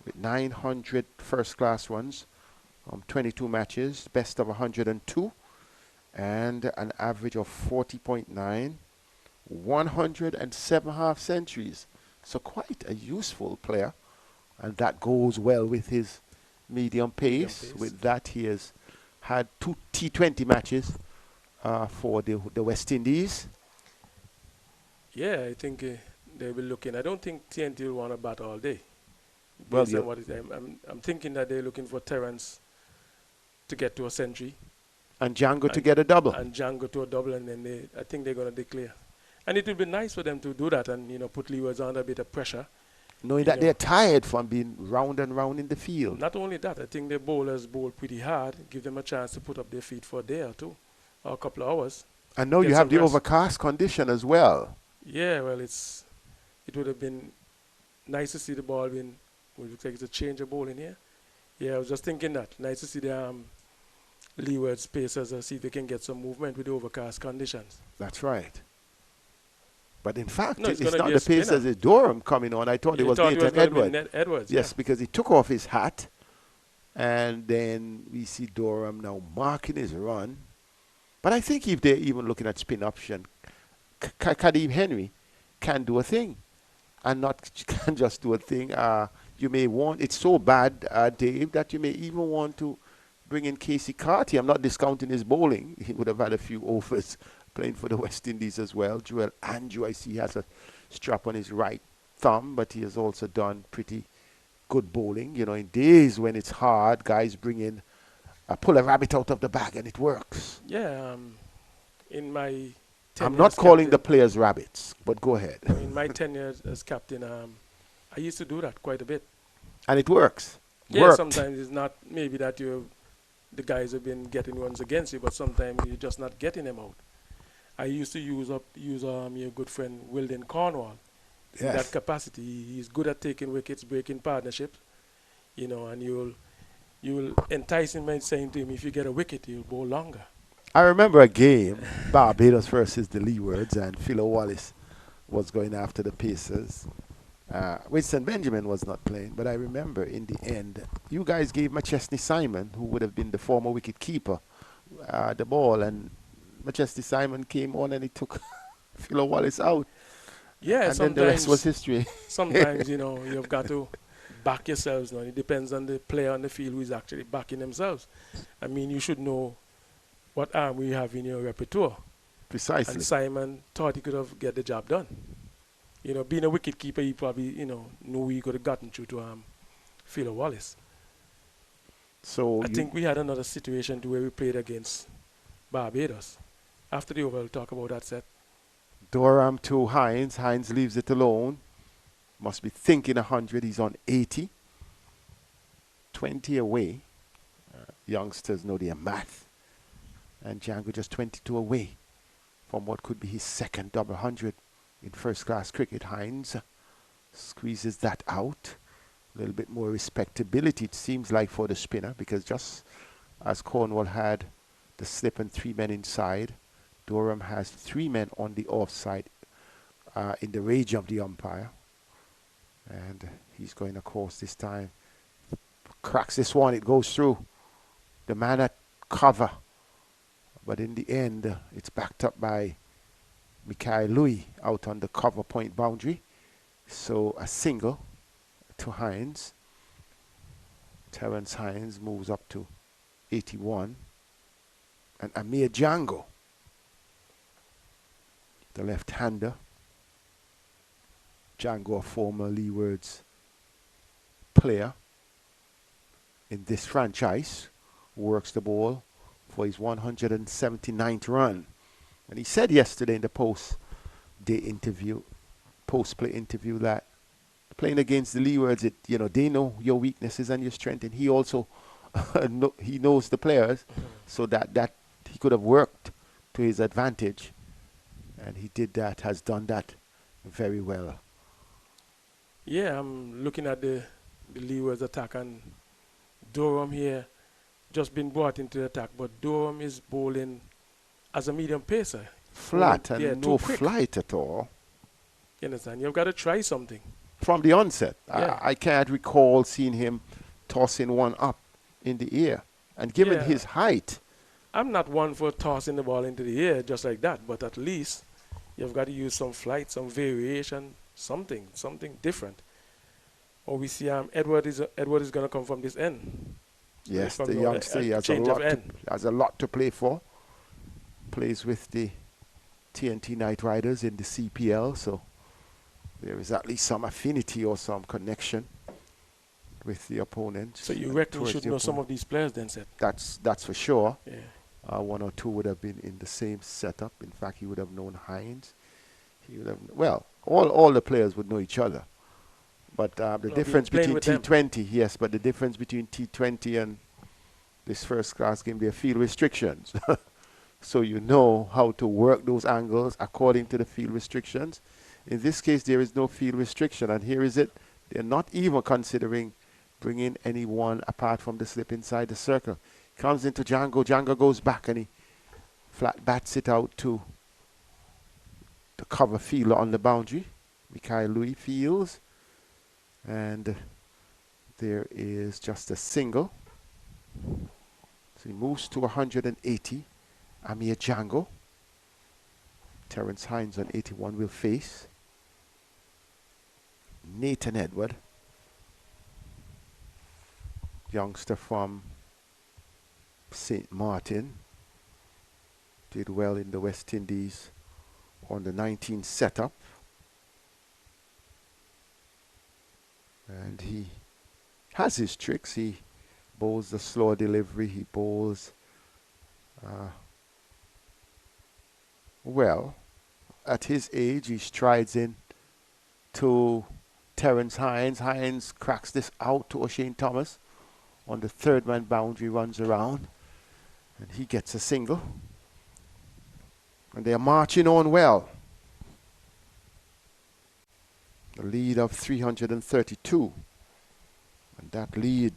with 900 first-class runs from 22 matches, best of 102, and an average of 40.9, 107 half centuries. So quite a useful player, and that goes well with his medium pace. With that, he has had 2 T20 matches for the West Indies. Yeah, I think they will look in. I don't think TNT will want to bat all day. Well, I'm thinking that they're looking for Terence to get to a century. And Jangoo to get a double. And Jangoo to a double, and then I think they're going to declare. And it would be nice for them to do that and, put Leewards under a bit of pressure. Knowing that they're tired from being round and round in the field. Not only that, I think the bowlers bowl pretty hard, give them a chance to put up their feet for a day or two, or a couple of hours. And now you have the overcast condition as well. Yeah, well, it would have been nice to see the ball being, it looks like it's a change of bowling here. Yeah, I was just thinking that. Nice to see the Leeward pacers see if they can get some movement with the overcast conditions. That's right. But in fact, no, it's not the Pacers, it's Durham coming on. I thought it was Nathan Edwards. Yes, because he took off his hat. And then we see Durham now marking his run. But I think if they're even looking at spin option, Kadeem Henry can do a thing. And not can just do a thing. You may want, it's so bad, Dave, that you may even want to bring in Casey Carty. I'm not discounting his bowling. He would have had a few overs playing for the West Indies as well. Joel Andrew, I see, he has a strap on his right thumb, but he has also done pretty good bowling. In days when it's hard, guys bring in, pull a rabbit out of the bag and it works. Yeah, in my I'm not calling the players rabbits, but go ahead. In my 10 years as captain, I used to do that quite a bit. And it works. Yeah, Worked. sometimes it's not maybe that the guys have been getting runs against you, but sometimes you're just not getting them out. I used to use your good friend Wilden Cornwall in that Yes. capacity. He's good at taking wickets, breaking partnerships, and you'll entice him by saying to him, if you get a wicket, you'll bowl longer. I remember a game, Barbados versus the Leewards, and Philo Wallace was going after the Pacers. Winston Benjamin was not playing, but I remember in the end, you guys gave McChesney Simon, who would have been the former wicket keeper, the ball, and McChesney Simon came on and he took Philo Wallace out. Yeah, And then the rest was history. sometimes, you've got to back yourselves now. It depends on the player on the field who is actually backing themselves. I mean, you should know what arm you have in your repertoire. Precisely. And Simon thought he could have get the job done. Being a wicket keeper, he probably, knew he could have gotten through to Philo Wallace. So I think we had another situation where we played against Barbados. After the over, we'll talk about that set. Durham to Hines. Hines leaves it alone. Must be thinking 100. He's on 80. 20 away. Youngsters know their math. And Jangoo just 22 away from what could be his second double 100 in first-class cricket. Hines squeezes that out. A little bit more respectability, it seems like, for the spinner, because just as Cornwall had the slip and 3 men inside, Durham has 3 men on the offside in the rage of the umpire. And he's going across this time. Cracks this one, it goes through. The man at cover. But in the end, it's backed up by Mikhail Louis out on the cover point boundary. So a single to Hines. Terence Hines moves up to 81. And Amir Jangoo, the left-hander. Jangoo, a former Leeward's player in this franchise, works the ball for his 179th run. And he said yesterday in the post-play interview that playing against the Leewards, they know your weaknesses and your strength, and he also he knows the players, so that he could have worked to his advantage, and he did that, has done that very well. Yeah, I'm looking at the Leeward's attack, and Durham here just been brought into the attack, but Durham is bowling as a medium pacer. Flat and no flight at all. You understand? You've got to try something. From the onset, Yeah. I can't recall seeing him tossing one up in the air. And given his height, I'm not one for tossing the ball into the air just like that, but at least you've got to use some flight, some variation, something different. Or we see Edward is going to come from this end. yes, From the youngster, he has a lot to play for. Plays with the TNT Knight Riders in the CPL, so there is at least some affinity or some connection with the opponent. So you reckon you should know some of these players then, Seth? That's for sure. Yeah. One or two would have been in the same setup. In fact, he would have known Hines. He would have, all the players would know each other. But the difference between T20, yes, but the difference between T20 and this first class game, there are field restrictions. So you know how to work those angles according to the field restrictions. In this case, there is no field restriction, and here is it. They're not even considering bringing anyone apart from the slip inside the circle. Comes into Jangoo. Jangoo goes back, and he flat bats it out to the cover fielder on the boundary. Mikhail Louis fields, and there is just a single. So he moves to 180. Amir Jangoo. Terence Hines on 81 will face Nathan Edward, youngster from St. Martin. Did well in the West Indies on the 19 setup. And he has his tricks. He bowls the slow delivery. He bowls well. At his age, he strides in to Terence Hines. Hines cracks this out to O'Shane Thomas on the third man boundary, runs around, and he gets a single. And they are marching on well. A lead of 332. And that lead,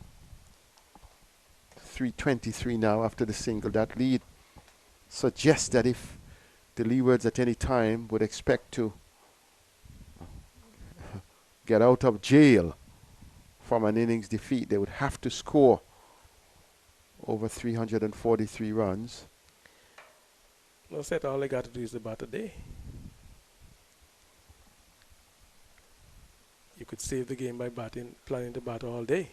323 now after the single. That lead suggests that if the Leewards at any time would expect to get out of jail from an innings defeat, they would have to score over 343 runs. No, Seth, all they got to do is about a day. You could save the game by planning to bat all day.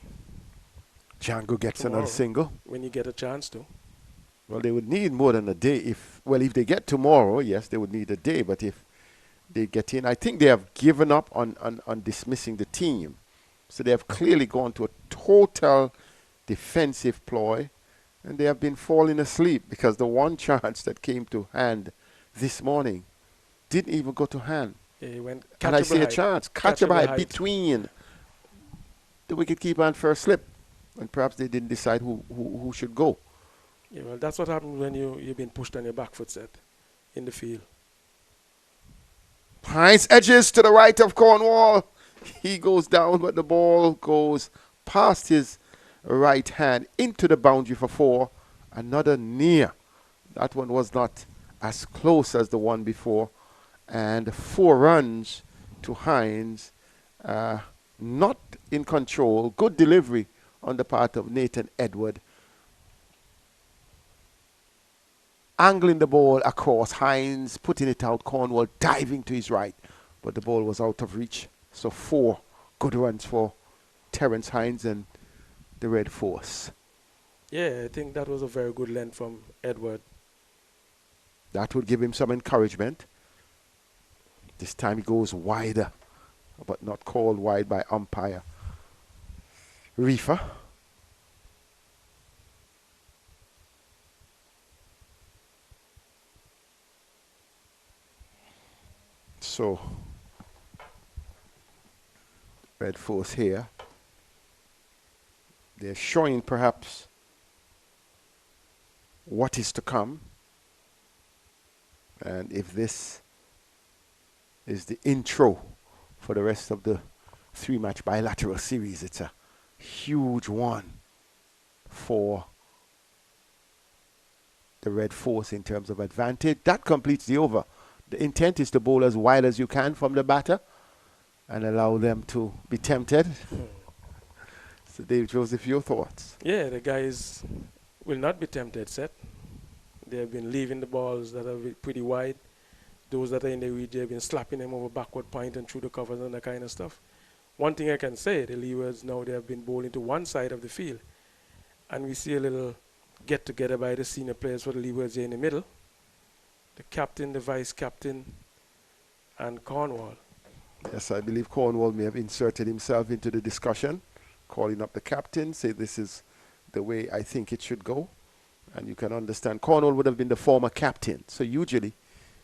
Jangoo gets Tomorrow, another single. when you get a chance to. Well, they would need more than a day. If they get tomorrow, yes, they would need a day. But if they get in, I think they have given up on dismissing the team. So they have clearly gone to a total defensive ploy. And they have been falling asleep because the one chance that came to hand this morning didn't even go to hand. Yeah, he went And I see a chance. Catchable height between the wicketkeeper and first slip. And perhaps they didn't decide who should go. Yeah, well, that's what happens when you've been pushed on your back foot, set in the field. Hines edges to the right of Cornwall. He goes down, but the ball goes past his right hand into the boundary for 4. Another near. That one was not as close as the one before. And 4 runs to Hines. Not in control. Good delivery on the part of Nathan Edward. Angling the ball across. Hines putting it out. Cornwall diving to his right. But the ball was out of reach. So 4 good runs for Terence Hines and the Red Force. Yeah, I think that was a very good length from Edward. That would give him some encouragement. This time he goes wider, but not called wide by umpire Reefer. So, Red Force here. They're showing perhaps what is to come. And if this is the intro for the rest of the 3-match bilateral series, it's a huge one for the Red Force in terms of advantage. That completes the over. The intent is to bowl as wide as you can from the batter and allow them to be tempted. So Dave Joseph, your thoughts? Yeah, the guys will not be tempted, Seth. They have been leaving the balls that are pretty wide. Those that are in the reach, they've been slapping them over backward point and through the covers and that kind of stuff. One thing I can say, the Leewards now, they have been bowling to one side of the field. And we see a little get-together by the senior players for the Leewards here in the middle. The captain, the vice-captain, and Cornwall. Yes, I believe Cornwall may have inserted himself into the discussion, calling up the captain, say this is the way I think it should go. And you can understand, Cornwall would have been the former captain. So usually,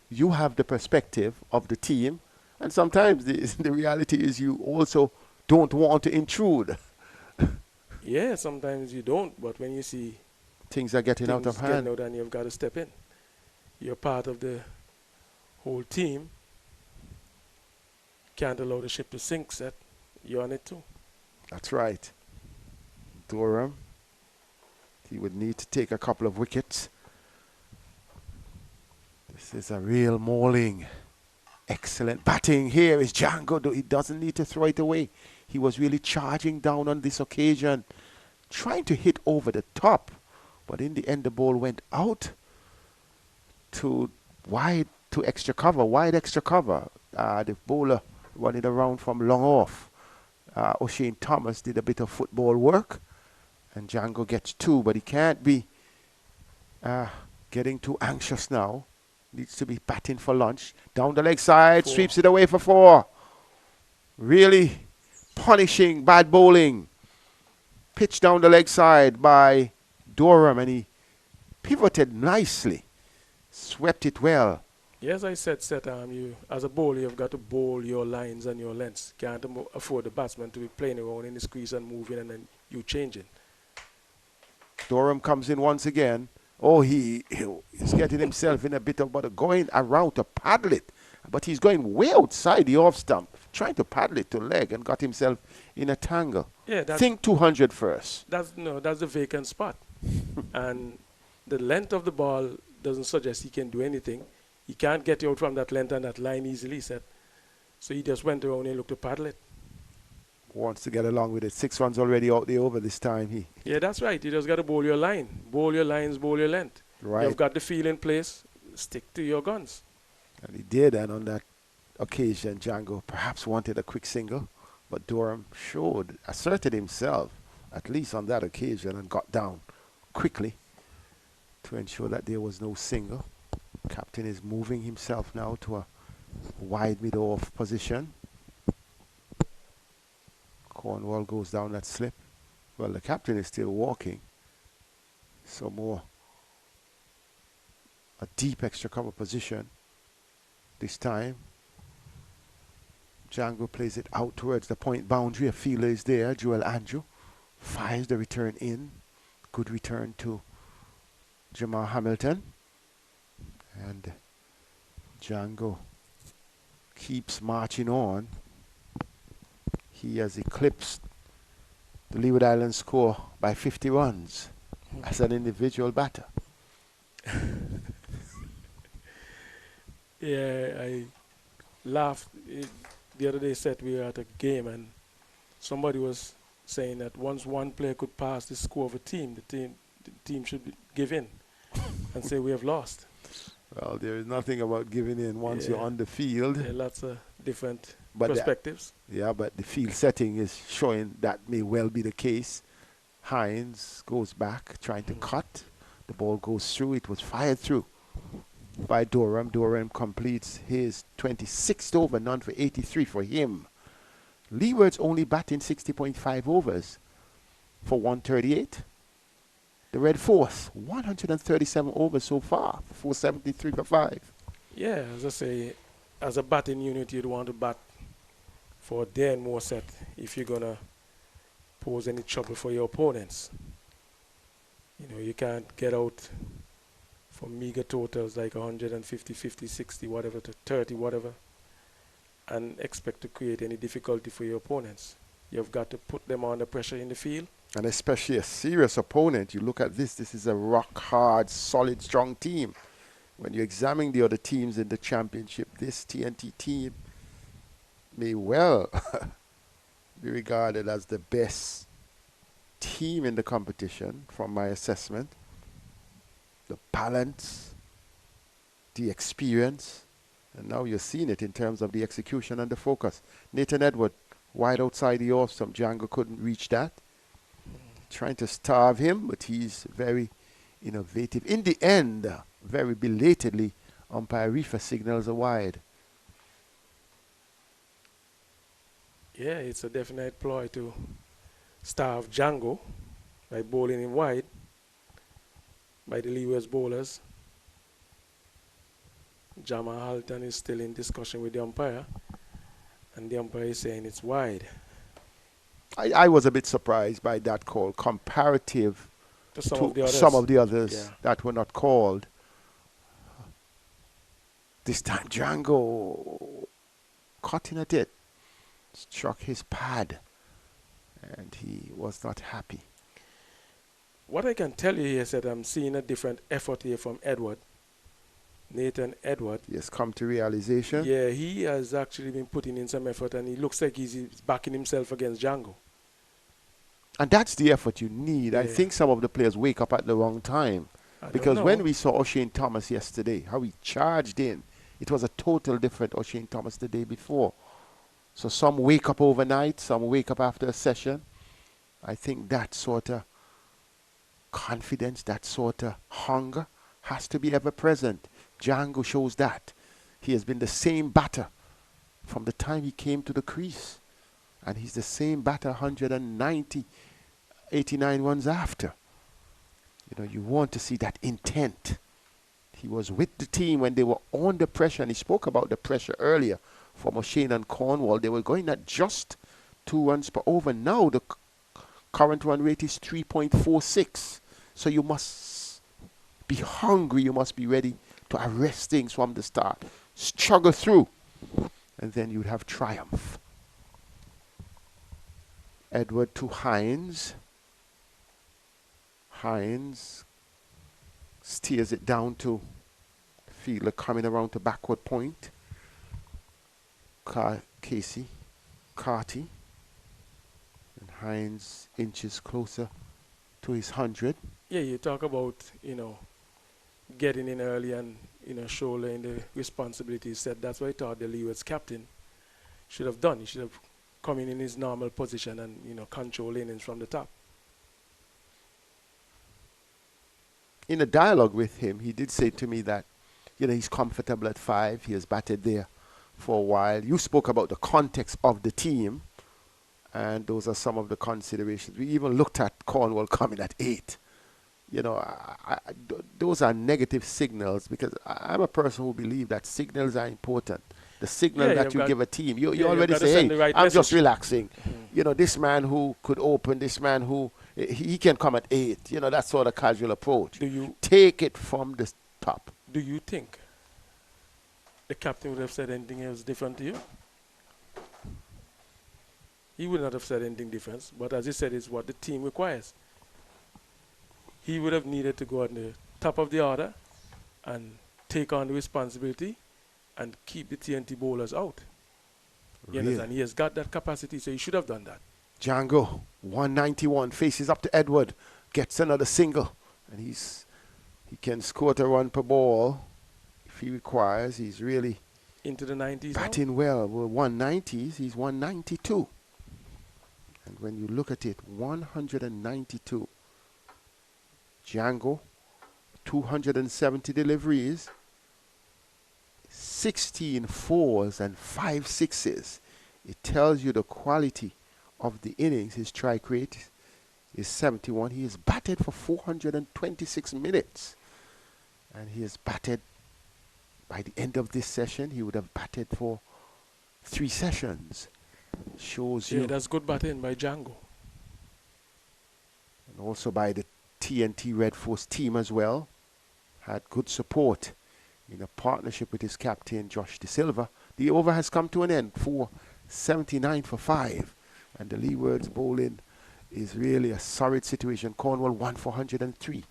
you have the perspective of the team. And sometimes the reality is you also don't want to intrude. Yeah, sometimes you don't. But when you see things are getting out of hand, and you've got to step in. You're part of the whole team. Can't allow the ship to sink, Seth. You're on it too. That's right. Durham, he would need to take a couple of wickets. This is a real mauling. Excellent batting. Here is Jangoo. He doesn't need to throw it away. He was really charging down on this occasion, trying to hit over the top. But in the end, the ball went out to wide, to extra cover, wide extra cover. The bowler running around from long off. O'Shane Thomas did a bit of football work. And Jangoo gets 2, but he can't be getting too anxious now. Needs to be batting for lunch. Down the leg side, 4. Sweeps it away for 4. Really punishing bad bowling. Pitched down the leg side by Durham, and he pivoted nicely. Swept it well. Yes, I said, Seth, you as a bowler, you've got to bowl your lines and your lengths. Can't afford the batsman to be playing around in the crease and moving and then you changing. Durham comes in once again. Oh, he's getting himself in a bit of bother, going around to paddle it. But he's going way outside the off stump. trying to paddle it to leg and got himself in a tangle. Yeah, Think 200 first. that's the vacant spot. And the length of the ball doesn't suggest he can do anything. He can't get out from that length and that line easily set. So he just went around and looked to paddle it. Wants to get along with it. 6 runs already out the over this time. Yeah, that's right. You just got to bowl your line. Bowl your lines, bowl your length. Right. You've got the field in place. Stick to your guns. And he did, and on that occasion, Jangoo perhaps wanted a quick single, but Durham asserted himself, at least on that occasion, and got down quickly to ensure that there was no single. Captain is moving himself now to a wide mid-off position. Cornwall goes down that slip. Well, the captain is still walking. So more a deep extra cover position. This time, Jangoo plays it out towards the point boundary. A fielder is there. Joel Andrew fires the return in. Good return to Jamal Hamilton. And Jangoo keeps marching on. He has eclipsed the Leeward Islands score by 50 runs as an individual batter. Yeah, I laughed. The other day said we were at a game and somebody was saying that once one player could pass the score of a team, the team should give in and say we have lost. Well, there is nothing about giving in once you're on the field. Yeah, lots of different perspectives. But the field setting is showing that may well be the case. Hines goes back, trying to cut. The ball goes through. It was fired through by Durham. Durham completes his 26th over, none for 83 for him. Leeward's only batting 60.5 overs for 138. The Red Force, 137 overs so far, 473 for 5. Yeah, as I say, as a batting unit, you'd want to bat for a day and more set if you're going to pose any trouble for your opponents. You know, you can't get out for meager totals like 150, 50, 60, whatever, to 30, whatever, and expect to create any difficulty for your opponents. You've got to put them under pressure in the field. And especially a serious opponent. You look at this is a rock-hard, solid, strong team. When you examine the other teams in the championship, this TNT team may well be regarded as the best team in the competition from my assessment. The balance, the experience, and now you're seeing it in terms of the execution and the focus. Nathan Edward, wide outside the off stump. Jangoo couldn't reach that. Trying to starve him, but he's very innovative. In the end, very belatedly, umpire Reefer signals a wide. Yeah, it's a definite ploy to starve Jangoo by bowling him wide by the Leeward's bowlers. Jamal Hamilton is still in discussion with the umpire, and the umpire is saying it's wide. I was a bit surprised by that call comparative to some of the others that were not called. This time Jangoo caught in at it, struck his pad, and he was not happy. What I can tell you here is that I'm seeing a different effort here from Edward. Nathan Edward. He has come to realization. Yeah, he has actually been putting in some effort, and he looks like he's backing himself against Jangoo. And that's the effort you need. Yeah. I think some of the players wake up at the wrong time. Because when we saw O'Shane Thomas yesterday, how he charged in, it was a total different O'Shane Thomas the day before. So some wake up overnight, some wake up after a session. I think that sort of confidence, that sort of hunger has to be ever present. Jangoo shows that. He has been the same batter from the time he came to the crease. And he's the same batter 190, 89 runs after. You know, you want to see that intent. He was with the team when they were under pressure, and he spoke about the pressure earlier from O'Shane and Cornwall. They were going at just 2 runs per over. Now the current run rate is 3.46. So you must be hungry. You must be ready to arrest things from the start. Struggle through. And then you'd have triumph. Edward to Hines. Hines steers it down to fielder coming around to backward point. Casey, Carty. And Hines inches closer to his 100. Yeah, you talk about, getting in early and, shouldering the responsibilities set. That's what I thought the Leeward's captain should have done. He should have come in his normal position and, control innings from the top. In a dialogue with him, he did say to me that, he's comfortable at 5. He has batted there for a while. You spoke about the context of the team, and those are some of the considerations. We even looked at Cornwall coming at 8. Those are negative signals, because I'm a person who believes that signals are important. The signal that you give a team, you already say, hey, I'm just relaxing. This man who could open, this man who, he can come at 8. That sort of casual approach. Do you take it from the top? Do you think the captain would have said anything else different to you? He would not have said anything different, but as he said, it's what the team requires. He would have needed to go on the top of the order and take on the responsibility and keep the TNT bowlers out. You understand? He has got that capacity, so he should have done that. Jangoo, 191, faces up to Edward, gets another single, and he can score a run per ball if he requires. He's really into the 90s batting now? well. Well, 190s, he's 192. And when you look at it, 192. Jangoo, 270 deliveries, 16 fours and 5 sixes. It tells you the quality of the innings. His strike rate is 71. He has batted for 426 minutes. And he has batted, by the end of this session, he would have batted for 3 sessions. Shows you. Yeah, that's good batting by Jangoo. And also by the TNT Red Force team as well. Had good support in a partnership with his captain, Josh De Silva. The over has come to an end, 479 for 5. And the Leeward's bowling is really a sorry situation. Cornwall 1 for 103.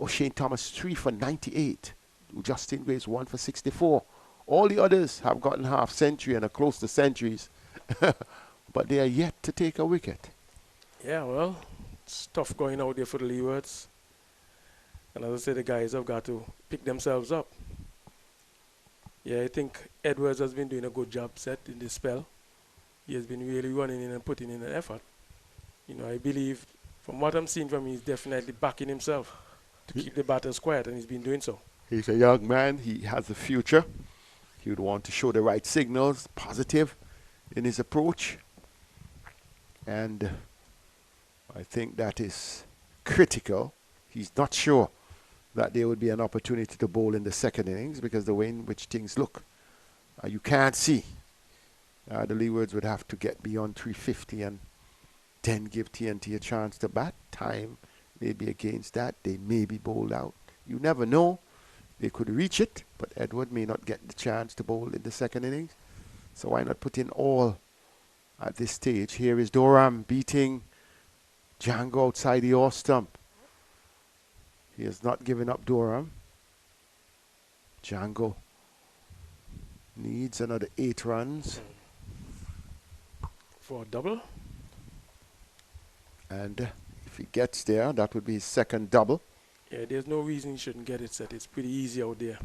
O'Shane Thomas 3 for 98. Justin Grace 1 for 64. All the others have gotten half century and are close to centuries. But they are yet to take a wicket. Yeah, well, it's tough going out there for the Leewards. And as I say, the guys have got to pick themselves up. Yeah, I think Edwards has been doing a good job set in this spell. He has been really running in and putting in an effort. I believe, from what I'm seeing from him, he's definitely backing himself to keep the batters quiet, and he's been doing so. He's a young man. He has a future. He would want to show the right signals, positive in his approach. And I think that is critical. He's not sure that there would be an opportunity to bowl in the second innings, because the way in which things look, you can't see. The Leewards would have to get beyond 350 and then give TNT a chance to bat. Time may be against that. They may be bowled out. You never know. They could reach it, but Edward may not get the chance to bowl in the second innings. So why not put in all at this stage? Here is Doram beating Jangoo outside the off stump. He has not given up Doram. Jangoo needs another 8 runs. For a double. And if he gets there, that would be his second double. Yeah, there's no reason he shouldn't get it set. It's pretty easy out there.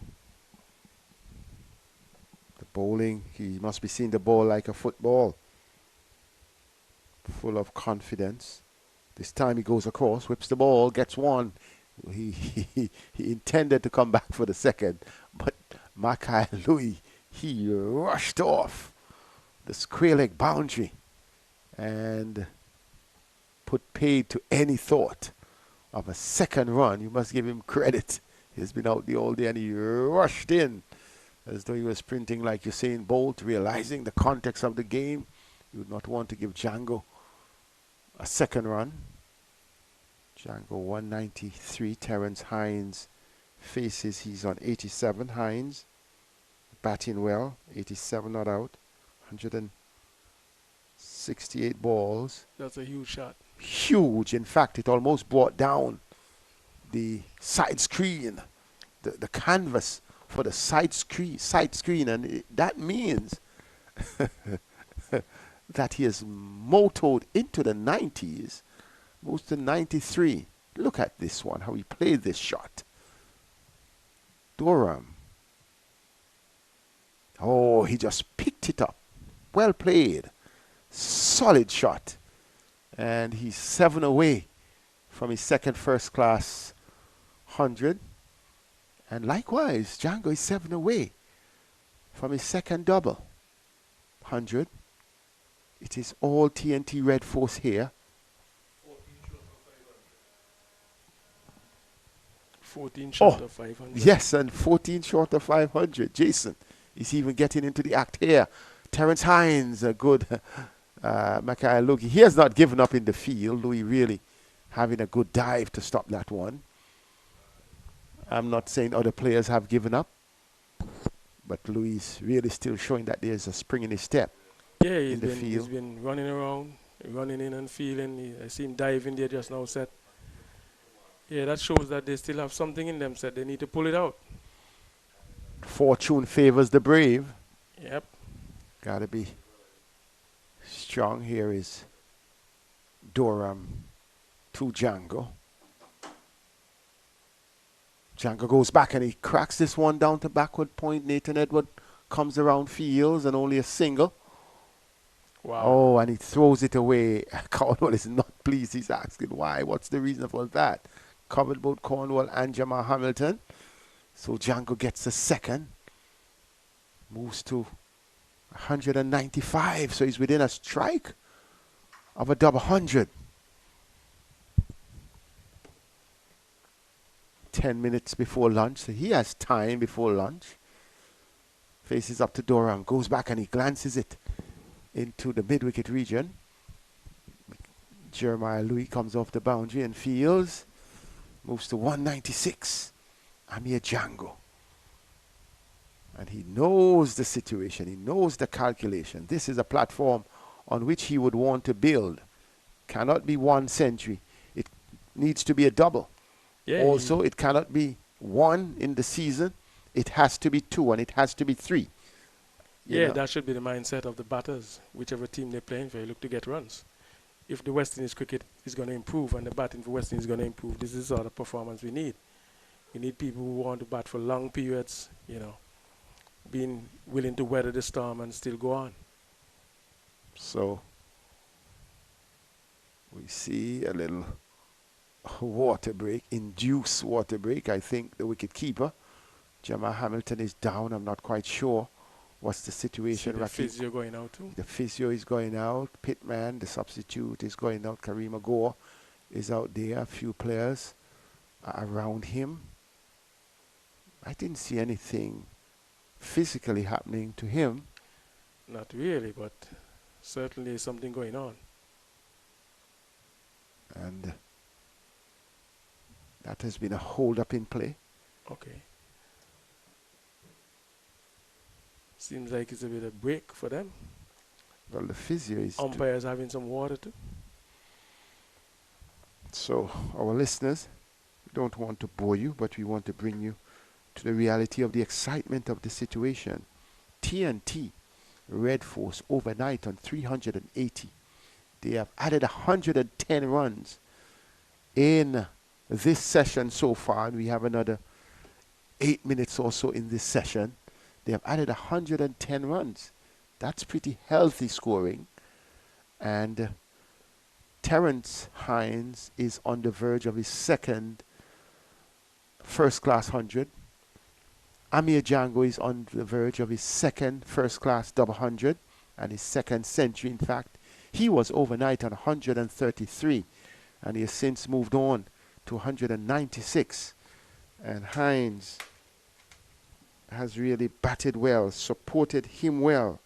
The bowling, he must be seeing the ball like a football. Full of confidence. This time he goes across, whips the ball, gets one. He intended to come back for the second, but Mackay Louis, he rushed off the square leg boundary and put paid to any thought of a second run. You must give him credit. He's been out the all day and he rushed in as though he was sprinting like Usain Bolt, realizing the context of the game. You would not want to give Jangoo a second run. Jangoo 193. Terence Hines faces, he's on 87. Hines batting well, 87 not out, 107 68 balls. That's a huge shot. Huge. In fact, it almost brought down the side screen, the canvas for the side screen, and that means that he has motored into the 90s, most to 93. Look at this one, how he played this shot. Durham. Oh, he just picked it up. Well played. Solid shot. And he's 7 away from his second first class 100. And likewise, Jangoo is 7 away from his second double 100. It is all TNT Red Force here. 14 short of 500. Yes, and 14 short of 500. Jason is even getting into the act here. Terrence Hines, a good Mackay Logie. He has not given up in the field. Louis really having a good dive to stop that one. I'm not saying other players have given up, but Louis really still showing that there's a spring in his step. Yeah, in the field. He's been running around, running in and feeling. I see him dive in there just now, set. Yeah, that shows that they still have something in them, set. They need to pull it out. Fortune favors the brave. Yep. Gotta be strong. Here is Durham to Jangoo. Jangoo goes back and he cracks this one down to backward point. Nathan Edward comes around fields and only a single. Wow. Oh, and he throws it away. Cornwall is not pleased. He's asking why. What's the reason for that? Covered both Cornwall and Jamal Hamilton. So Jangoo gets a second. Moves to 195. So he's within a strike of a double 100. 10 minutes before lunch. So he has time before lunch. Faces up to Durham. Goes back and he glances it into the mid-wicket region. Jeremiah Louis comes off the boundary and fields. Moves to 196. Amir Jangoo. And he knows the situation. He knows the calculation. This is a platform on which he would want to build. Cannot be 1 century. It needs to be a double. Yeah, also, it cannot be 1 in the season. It has to be 2 and it has to be 3. Yeah, that should be the mindset of the batters. Whichever team they're playing for, you look to get runs. If the West Indies cricket is going to improve and the batting for West Indies is going to improve, this is the sort of performance we need. We need people who want to bat for long periods, you know, being willing to weather the storm and still go on. So we see a little water break, induced water break. I think the wicket keeper, Jamal Hamilton, is down. I'm not quite sure what's the situation. So the physio going out too? The physio is going out. Pitman, the substitute, is going out. Kareem Agor is out there. A few players are around him. I didn't see anything physically happening to him. Not really, but certainly something going on. And that has been a hold-up in play. Okay. Seems like it's a bit of a break for them. Well, the physio is... Umpires having some water too. So, our listeners, we don't want to bore you, but we want to bring you to the reality of the excitement of the situation. TNT Red Force overnight on 380. They have added 110 runs in this session so far, and we have another 8 minutes or so in this session. They have added 110 runs. That's pretty healthy scoring. And Terrence Hines is on the verge of his second first-class 100. Amir Jangoo is on the verge of his second first-class double 100 and his second century, in fact. He was overnight on 133, and he has since moved on to 196. And Hines has really batted well, supported him well.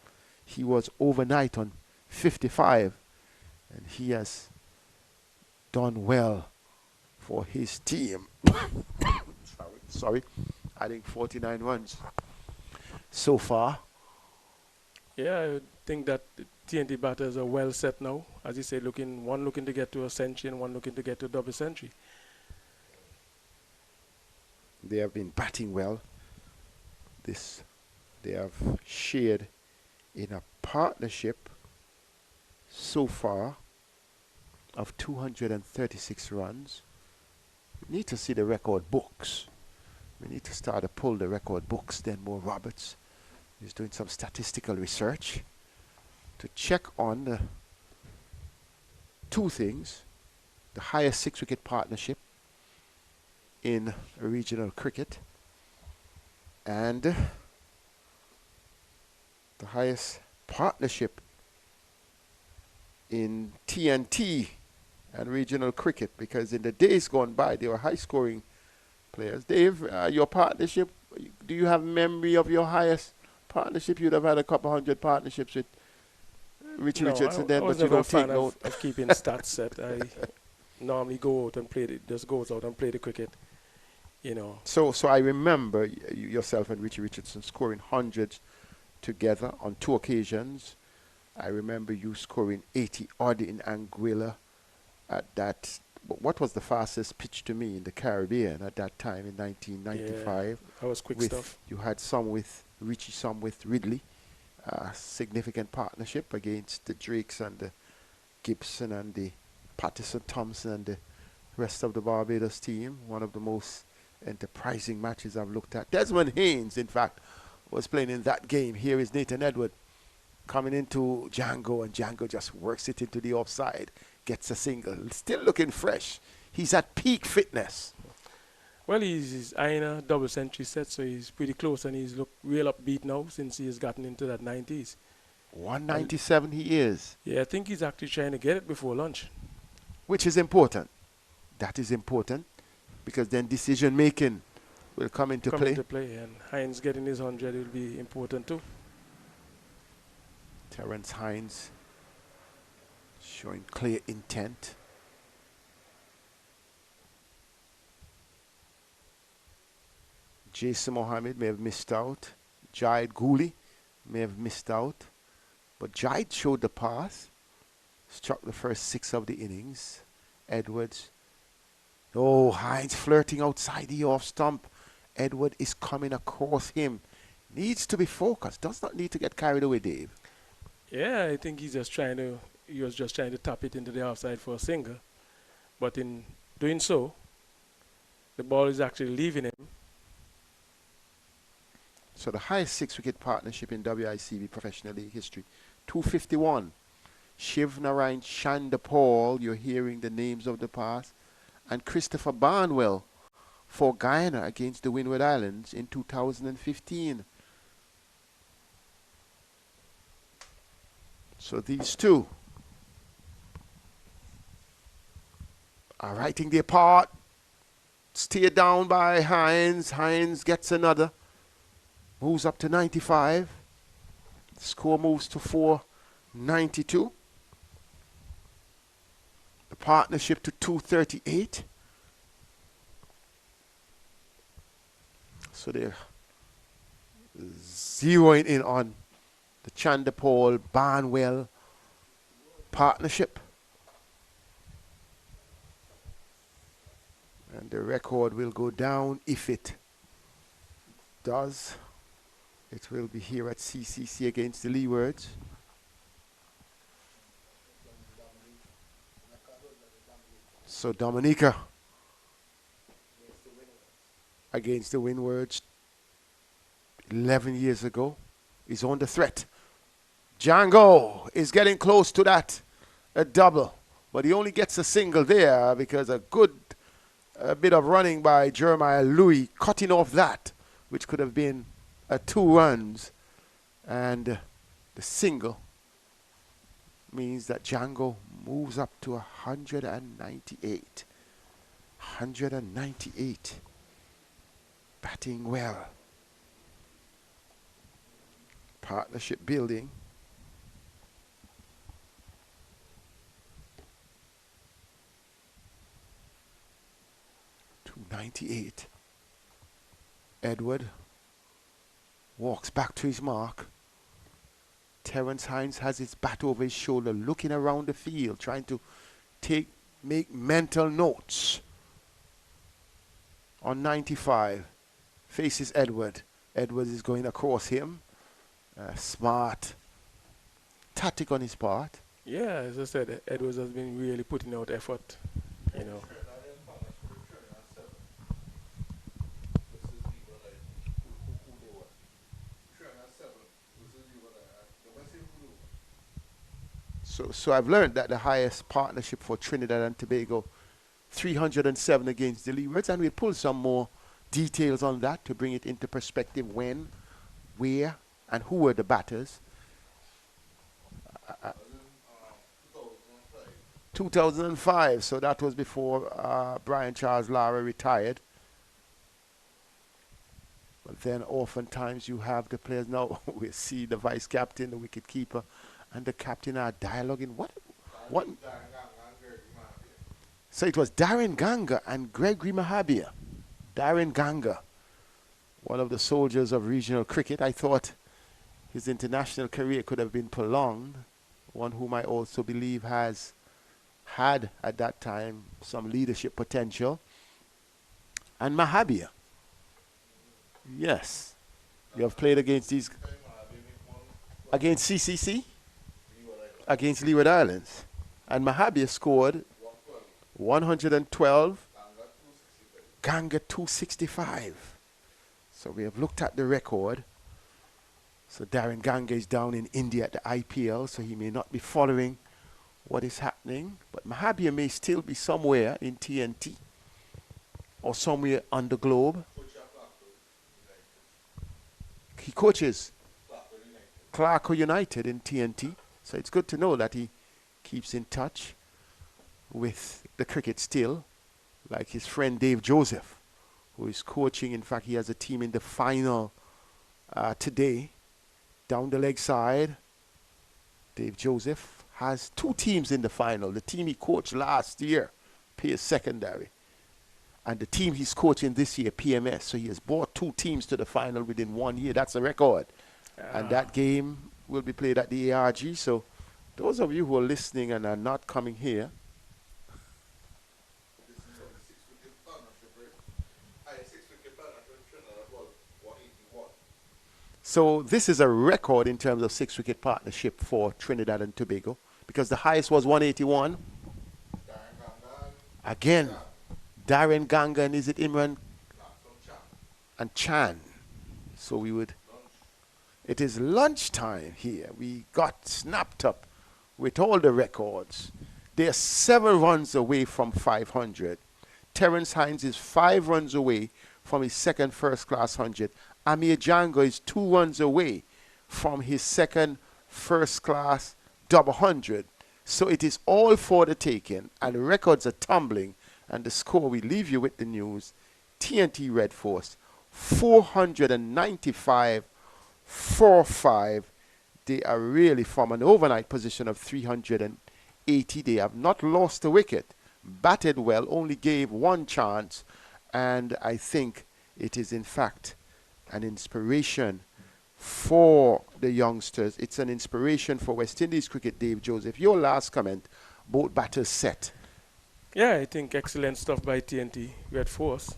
He was overnight on 55, and he has done well for his team. Sorry, adding 49 runs so far. Yeah, I would think that the TNT batters are well set now. As you say, one looking to get to a century and one looking to get to a double century. They have been batting well. They have shared in a partnership so far of 236 runs. We need to see the record books. We need to start to pull the record books. Then Mo Roberts is doing some statistical research to check on the two things: the highest six-wicket partnership in regional cricket and the highest partnership in TNT and regional cricket, because in the days gone by they were high-scoring players. Dave, your partnership, do you have memory of your highest partnership? You'd have had a couple hundred partnerships with Richie Richardson then, but you don't take note of keeping stats set. I normally go out and goes out and play the cricket, you know. So I remember yourself and Richie Richardson scoring hundreds together on two occasions. I remember you scoring 80 odd in Anguilla at that. What was the fastest pitch to me in the Caribbean at that time in 1995? Yeah, that was quick stuff. You had some with Richie, some with Ridley. Significant partnership against the Drakes and the Gibson and the Patterson Thompson and the rest of the Barbados team. One of the most enterprising matches I've looked at. Desmond Haynes, in fact, was playing in that game. Here is Nathan Edward coming into Jangoo, and Jangoo just works it into the offside, gets a single. Still looking fresh. He's at peak fitness. Well, he's eyeing a double century set, so he's pretty close, and he's looked real upbeat now since he has gotten into that 90s. 197 he is. Yeah, I think he's actually trying to get it before lunch. Which is important. That is important, because then decision making will come into play. And Hines getting his 100 will be important too. Terence Hines showing clear intent. Jason Mohammed may have missed out. Jahid Ghuli may have missed out. But Jahid showed the path. Struck the first 6 of the innings. Edwards. Oh, Hines flirting outside the off stump. Edward is coming across him. Needs to be focused. Does not need to get carried away, Dave. Yeah, I think he was just trying to tap it into the offside for a single. But in doing so, the ball is actually leaving him. So the highest six-wicket partnership in WICB Professional League history, 251. Shiv Narayan Chandapal, you're hearing the names of the past, and Christopher Barnwell for Guyana against the Windward Islands in 2015. So these two are writing their part. Steered down by Hines. Hines gets another. Moves up to 95. The score moves to 492. The partnership to 238. So they're zeroing in on the Chandapal Barnwell partnership. And the record will go down if it does. It will be here at CCC against the Leewards. So Dominica against the Windwards 11 years ago is under threat. Jangoo is getting close to that, a double. But he only gets a single there because a good bit of running by Jeremiah Louis, cutting off that, which could have been 2 runs. And the single means that Jangoo moves up to 198. 198. Batting well. Partnership building. .298. Edward walks back to his mark. Terence Hines has his bat over his shoulder, looking around the field, trying to make mental notes. On 95, faces Edward. Edward is going across him. Smart tactic on his part. Yeah, as I said, Edwards has been really putting out effort, you know. So I've learned that the highest partnership for Trinidad and Tobago, 307 against the Leewards, and we'll pull some more details on that to bring it into perspective when, where, and who were the batters. 2005, so that was before Brian Charles Lara retired. But then oftentimes you have the players now, we see the vice captain, the wicket keeper, and the captain are dialoguing. What? So it was Darren Ganga and Gregory Mahabir. Darren Ganga, one of the soldiers of regional cricket. I thought his international career could have been prolonged. One whom I also believe had at that time some leadership potential. And Mahabir. Yes. You have played against these. Against CCC? Against Leeward Islands. And Mahabir scored 112. Ganga 265. So we have looked at the record. So Darren Ganga is down in India at the IPL, so he may not be following what is happening. But Mahabir may still be somewhere in TNT or somewhere on the globe. He coaches Clarko United in TNT. So it's good to know that he keeps in touch with the cricket still, like his friend Dave Joseph, who is coaching. In fact, he has a team in the final today. Down the leg side, Dave Joseph has two teams in the final. The team he coached last year, Pierce Secondary, and the team he's coaching this year, PMS. So he has brought two teams to the final within 1 year. That's a record. And that game will be played at the ARG. So those of you who are listening and are not coming here, so this is a record in terms of 6-wicket partnership for Trinidad and Tobago, because the highest was 181. Again, Darren Ganga, and is it Imran and Chan? So we would. It is lunchtime here. We got snapped up with all the records. They're 7 runs away from 500. Terence Hines is 5 runs away from his second first-class 100. Amir Jangoo is 2 runs away from his second first-class double 100. So it is all for the taking, and records are tumbling. And the score, we leave you with the news. TNT Red Force, 495 4-5. They are really from an overnight position of 380. They have not lost a wicket, batted well, only gave 1 chance, and I think it is in fact an inspiration for the youngsters. It's an inspiration for West Indies cricket. Dave Joseph, your last comment, both batters set. Yeah, I think excellent stuff by TNT Red Force.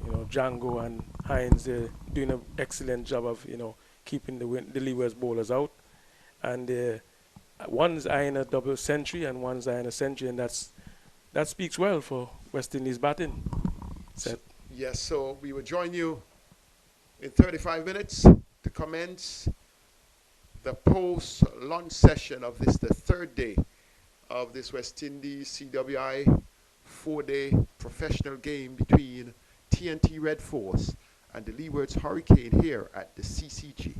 You know, Django and Hines, they're doing an excellent job of, you know, keeping the Leewards bowlers out. And one's eyeing a double century and one's eyeing a century, and that speaks well for West Indies batting. Yes, so we will join you in 35 minutes to commence the post-lunch session of this, the 3rd day of this West Indies CWI 4-day professional game between TNT Red Force and the Leewards Hurricane here at the CCG.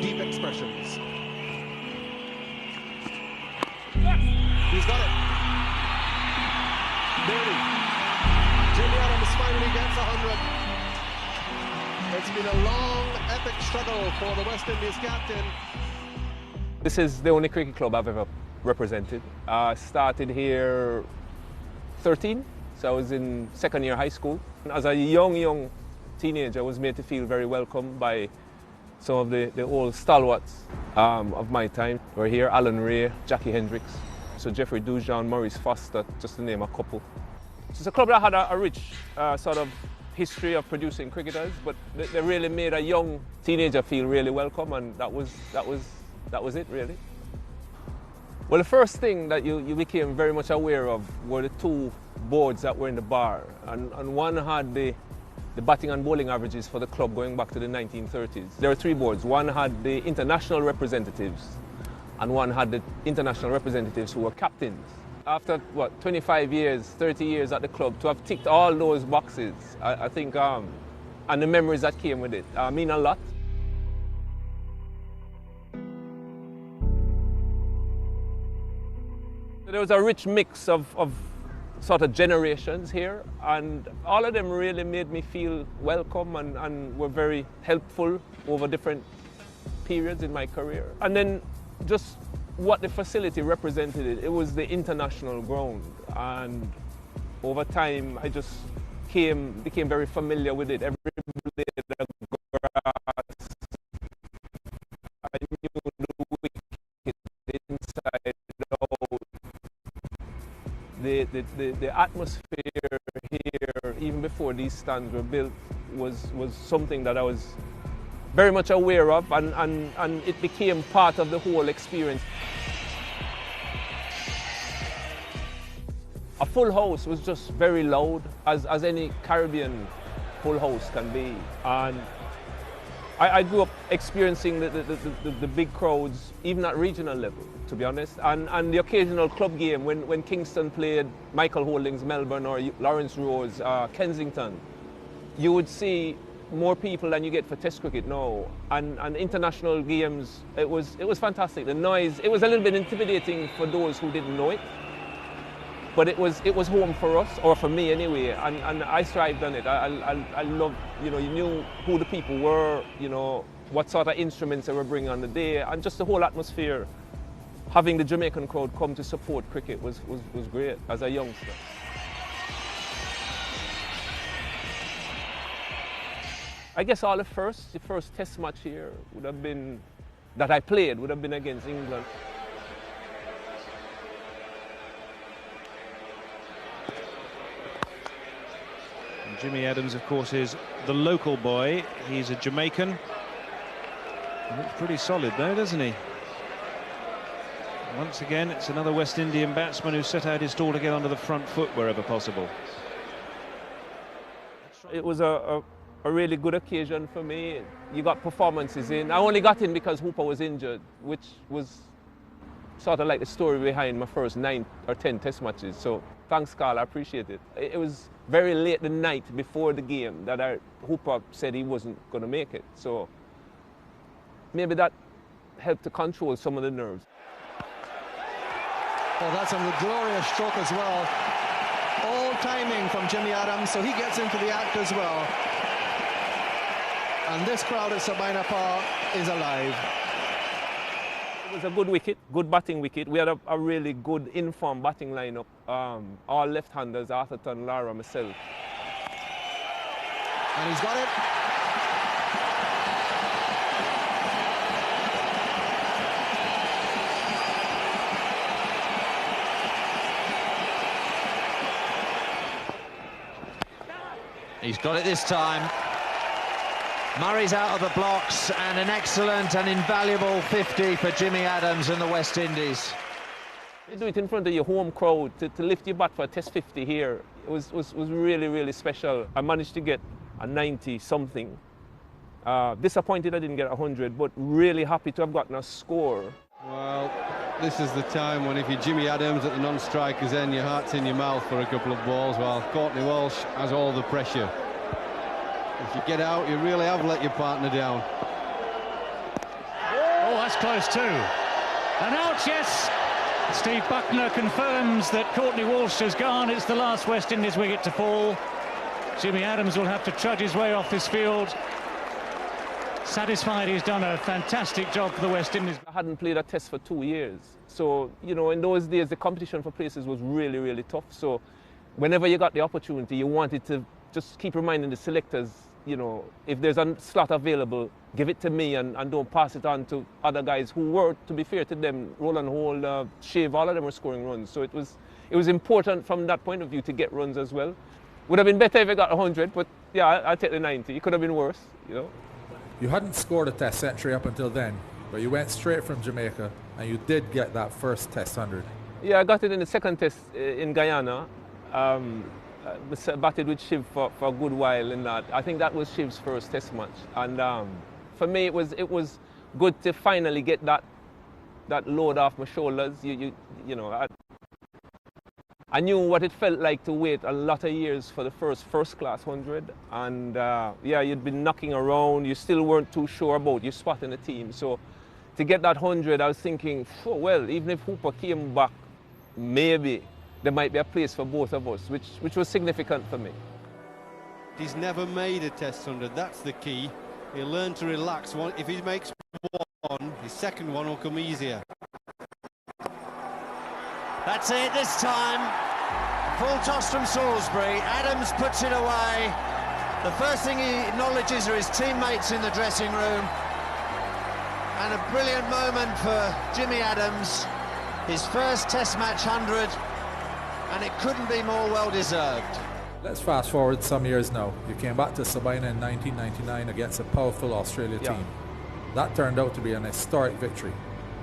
Deep expressions. He's got it. Nearly. Jimmy Adams finally gets 100. It's been a long epic struggle for the West Indies captain. This is the only cricket club I've ever represented. I started here 13, so I was in second year high school. As a young teenager, I was made to feel very welcome by some of the old stalwarts of my time. We're here, Alan Ray, Jackie Hendricks, so Jeffrey Dujon, Maurice Foster, just to name a couple. So it's a club that had a rich sort of history of producing cricketers, but they really made a young teenager feel really welcome, and that was it really. Well, the first thing that you became very much aware of were the two boards that were in the bar, and one had the batting and bowling averages for the club going back to the 1930s. There were three boards. One had the international representatives, and one had the international representatives who were captains. After, 25 years, 30 years at the club, to have ticked all those boxes, I think, and the memories that came with it, mean a lot. There was a rich mix of sort of generations here, and all of them really made me feel welcome and were very helpful over different periods in my career. And then just what the facility represented, it was the international ground, and over time I just became very familiar with it. Every blade of grass, I knew the wicket inside out. The atmosphere here, even before these stands were built, was something that I was very much aware of, and it became part of the whole experience. A full house was just very loud, as any Caribbean full house can be. And I grew up experiencing the big crowds, even at regional level, to be honest. And the occasional club game, when Kingston played Michael Holdings, Melbourne, or Lawrence Rose, Kensington, you would see more people than you get for Test cricket now. And international games, it was fantastic. The noise, it was a little bit intimidating for those who didn't know it. But it was home for us, or for me anyway, and I thrived on it. I loved, you knew who the people were, what sort of instruments they were bringing on the day, and just the whole atmosphere. Having the Jamaican crowd come to support cricket was great as a youngster. I guess the first Test match here would have been, that I played, would have been against England. Jimmy Adams, of course, is the local boy. He's a Jamaican. He looks pretty solid, though, doesn't he? Once again, it's another West Indian batsman who set out his stall to get onto the front foot wherever possible. It was a really good occasion for me. You got performances in. I only got in because Hooper was injured, which was sort of like the story behind my first 9 or 10 Test matches. So thanks, Carl, I appreciate it. It was very late the night before the game that Hooper said he wasn't going to make it. So maybe that helped to control some of the nerves. Well, that's a glorious stroke as well. All timing from Jimmy Adams, so he gets into the act as well. And this crowd at Sabina Park is alive. It was a good wicket, good batting wicket. We had a really good informed batting lineup. All left-handers, Arthurton, Lara, myself. And he's got it. He's got it this time. Murray's out of the blocks, and an excellent and invaluable 50 for Jimmy Adams and the West Indies. You do it in front of your home crowd, to lift your bat for a Test 50 here, it was really, really special. I managed to get a 90-something. Disappointed I didn't get 100, but really happy to have gotten a score. Well, this is the time when if you're Jimmy Adams at the non-striker's end, your heart's in your mouth for a couple of balls, while Courtney Walsh has all the pressure. If you get out, you really have let your partner down. Oh, that's close too. And out, yes! Steve Buckner confirms that Courtney Walsh has gone. It's the last West Indies wicket to fall. Jimmy Adams will have to trudge his way off this field. satisfied he's done a fantastic job for the West Indies. I hadn't played a test for 2 years. So, you know, in those days, the competition for places was really, really tough. So whenever you got the opportunity, you wanted to just keep reminding the selectors, you know, if there's a slot available, give it to me and don't pass it on to other guys who were, to be fair to them, Roland Hall, Shiv, all of them were scoring runs. So it was important from that point of view to get runs as well. Would have been better if I got 100, but yeah, I'll take the 90. It could have been worse, you know. You hadn't scored a test century up until then, but you went straight from Jamaica and you did get that first test 100. Yeah, I got it in the second test in Guyana. Batted with Shiv for a good while in that. I think that was Shiv's first test match. And for me, it was good to finally get that load off my shoulders. You know, I knew what it felt like to wait a lot of years for the first class 100. And yeah, you'd been knocking around. You still weren't too sure about your spot in the team. So to get that 100, I was thinking, oh, well, even if Hooper came back, maybe there might be a place for both of us, which was significant for me. He's never made a test 100, that's the key. He'll learn to relax. If he makes one, his second one will come easier. That's it this time. Full toss from Salisbury. Adams puts it away. The first thing he acknowledges are his teammates in the dressing room. And a brilliant moment for Jimmy Adams. His first Test match 100. And it couldn't be more well-deserved. Let's fast forward some years now. You came back to Sabina in 1999 against a powerful Australia team. That turned out to be an historic victory.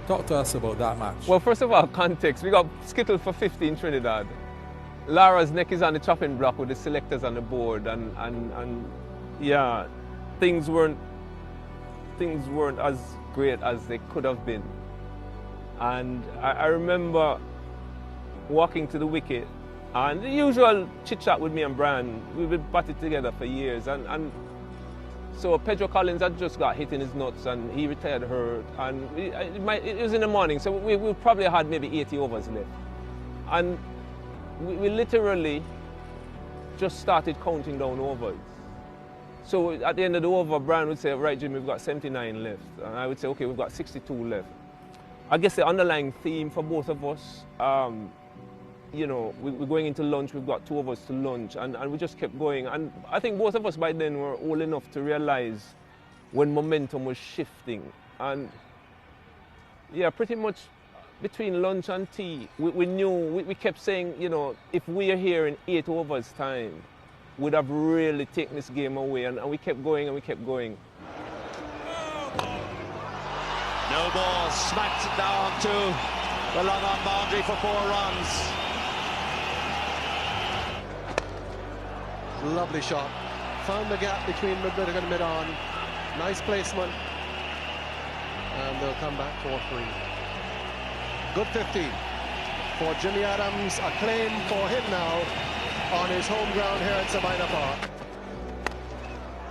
Talk to us about that match. Well, first of all, context. We got skittled for 50 in Trinidad. Lara's neck is on the chopping block with the selectors on the board, and yeah, things weren't as great as they could have been. And I remember walking to the wicket, and the usual chit-chat with me and Brian. We've been batted together for years, and so Pedro Collins had just got hit in his nuts and he retired hurt, and it was in the morning, so we probably had maybe 80 overs left. And we literally just started counting down overs. So at the end of the over, Brian would say, right, Jimmy, we've got 79 left. And I would say, okay, we've got 62 left. I guess the underlying theme for both of us, you know, we're going into lunch, we've got 2 of us to lunch, and we just kept going. And I think both of us by then were old enough to realize when momentum was shifting. And yeah, pretty much between lunch and tea, we knew, we kept saying, you know, if we are here in 8 overs time, we'd have really taken this game away. And we kept going and we kept going. No ball, smacked down to the long on boundary for 4 runs. Lovely shot. Found the gap between mid-mid and mid-on. Nice placement. And they'll come back 4-3. Good 15 for Jimmy Adams. A claim for him now on his home ground here at Sabina Park.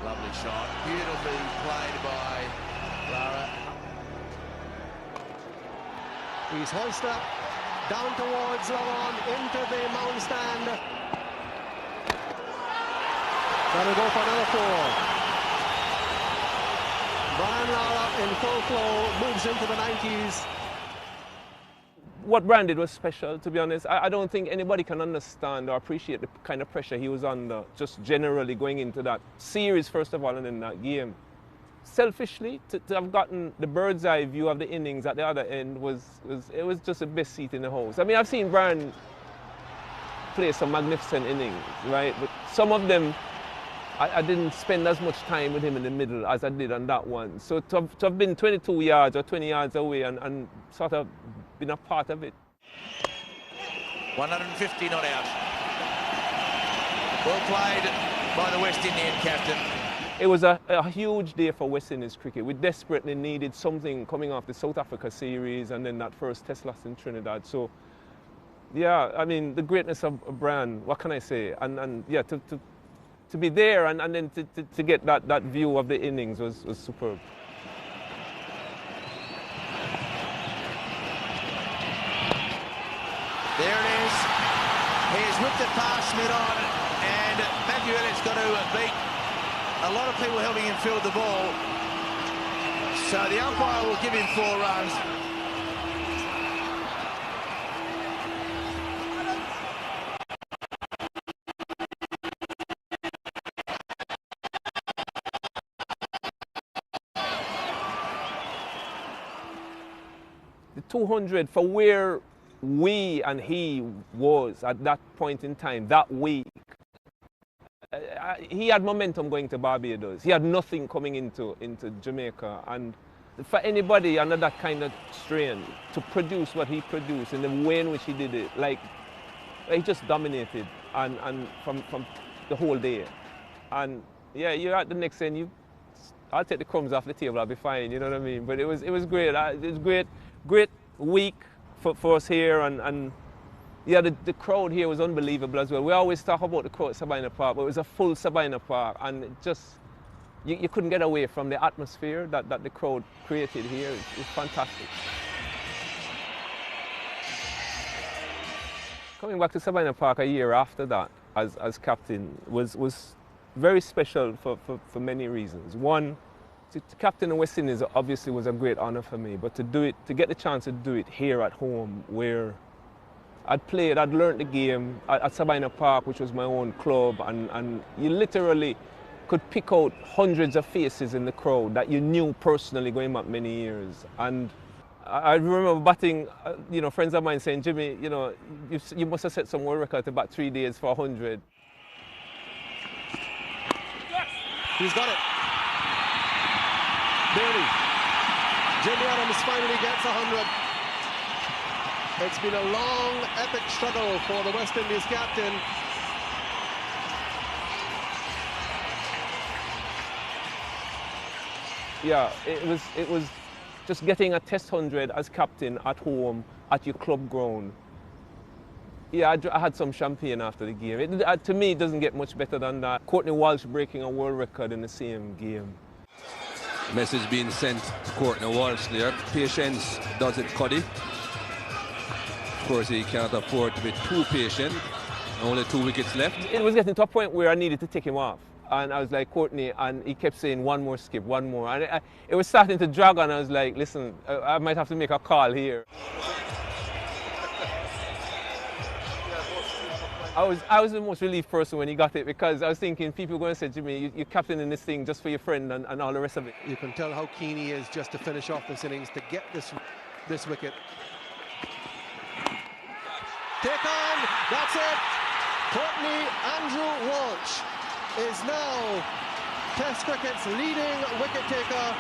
Lovely shot. Beautifully played by Lara. He's hoisted up, down towards Lawan, into the mound stand. That'll go for another 4. Brian Lara in full flow, moves into the 90s. What Brian did was special, to be honest. I don't think anybody can understand or appreciate the kind of pressure he was under, just generally going into that series, first of all, and then that game. Selfishly, to have gotten the bird's eye view of the innings at the other end was just the best seat in the house. I mean, I've seen Brian play some magnificent innings, right? But some of them, I didn't spend as much time with him in the middle as I did on that one. So to have been 22 yards or 20 yards away and sort of been a part of it. 150 not out. Well played by the West Indian captain. It was a huge day for West Indies cricket. We desperately needed something coming off the South Africa series and then that first test loss in Trinidad. So, yeah, I mean, the greatness of Brian, what can I say? And yeah, to be there and then to get that view of the innings was superb. There it is. He's whipped it past mid-on, and Matthew Elliott's got to beat a lot of people helping him field the ball. So the umpire will give him 4 runs. The 200 for where we and he was at that point in time, that week. He had momentum going to Barbados. He had nothing coming into Jamaica. And for anybody under that kind of strain to produce what he produced in the way in which he did it, like, he just dominated and from the whole day. And yeah, you're at the next end, I'll take the crumbs off the table, I'll be fine, you know what I mean? But it was great. It was great week for us here, and yeah, the crowd here was unbelievable as well. We always talk about the crowd at Sabina Park, but it was a full Sabina Park, and it just, you couldn't get away from the atmosphere that the crowd created here. It's fantastic. Coming back to Sabina Park a year after that as captain was very special for many reasons. One, to captain the West Indies obviously was a great honor for me, but to get the chance to do it here at home, where I'd learned the game at Sabina Park, which was my own club, and you literally could pick out hundreds of faces in the crowd that you knew personally going back many years. And I remember batting, friends of mine saying, Jimmy, you must have set some world record to bat 3 days for 100. He's got it. Barely. Jimmy Adams finally gets 100. It's been a long, epic struggle for the West Indies captain. Yeah, it was just getting a test 100 as captain at home at your club ground. Yeah, I had some champagne after the game. To me, it doesn't get much better than that. Courtney Walsh breaking a world record in the same game. Message being sent to Courtney Walsh there. Patience does it, Cuddy. Of course, he can't afford to be too patient. Only 2 wickets left. It was getting to a point where I needed to take him off. And I was like, Courtney, and he kept saying, one more skip, one more. And it was starting to drag, and I was like, listen, I might have to make a call here. I was the most relieved person when he got it, because I was thinking people were going to say, Jimmy, you're captaining this thing just for your friend and all the rest of it. You can tell how keen he is just to finish off this innings, to get this wicket. Take on, that's it. Courtney Andrew Walsh is now Test cricket's leading wicket taker.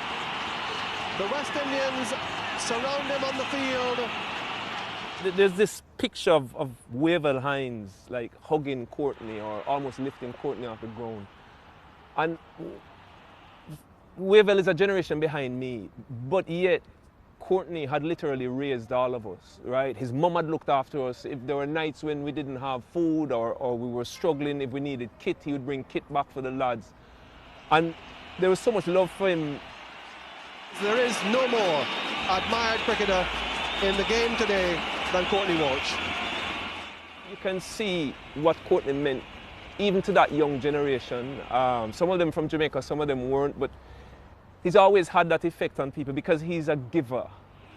The West Indians surround him on the field. There's this picture of Wavell Hines like hugging Courtney or almost lifting Courtney off the ground. And Wavell is a generation behind me, but yet Courtney had literally raised all of us, right? His mum had looked after us. If there were nights when we didn't have food or we were struggling, if we needed kit, he would bring kit back for the lads. And there was so much love for him. There is no more admired cricketer in the game today than Courtney Walsh. You can see what Courtney meant even to that young generation. Some of them from Jamaica, some of them weren't, but he's always had that effect on people because he's a giver,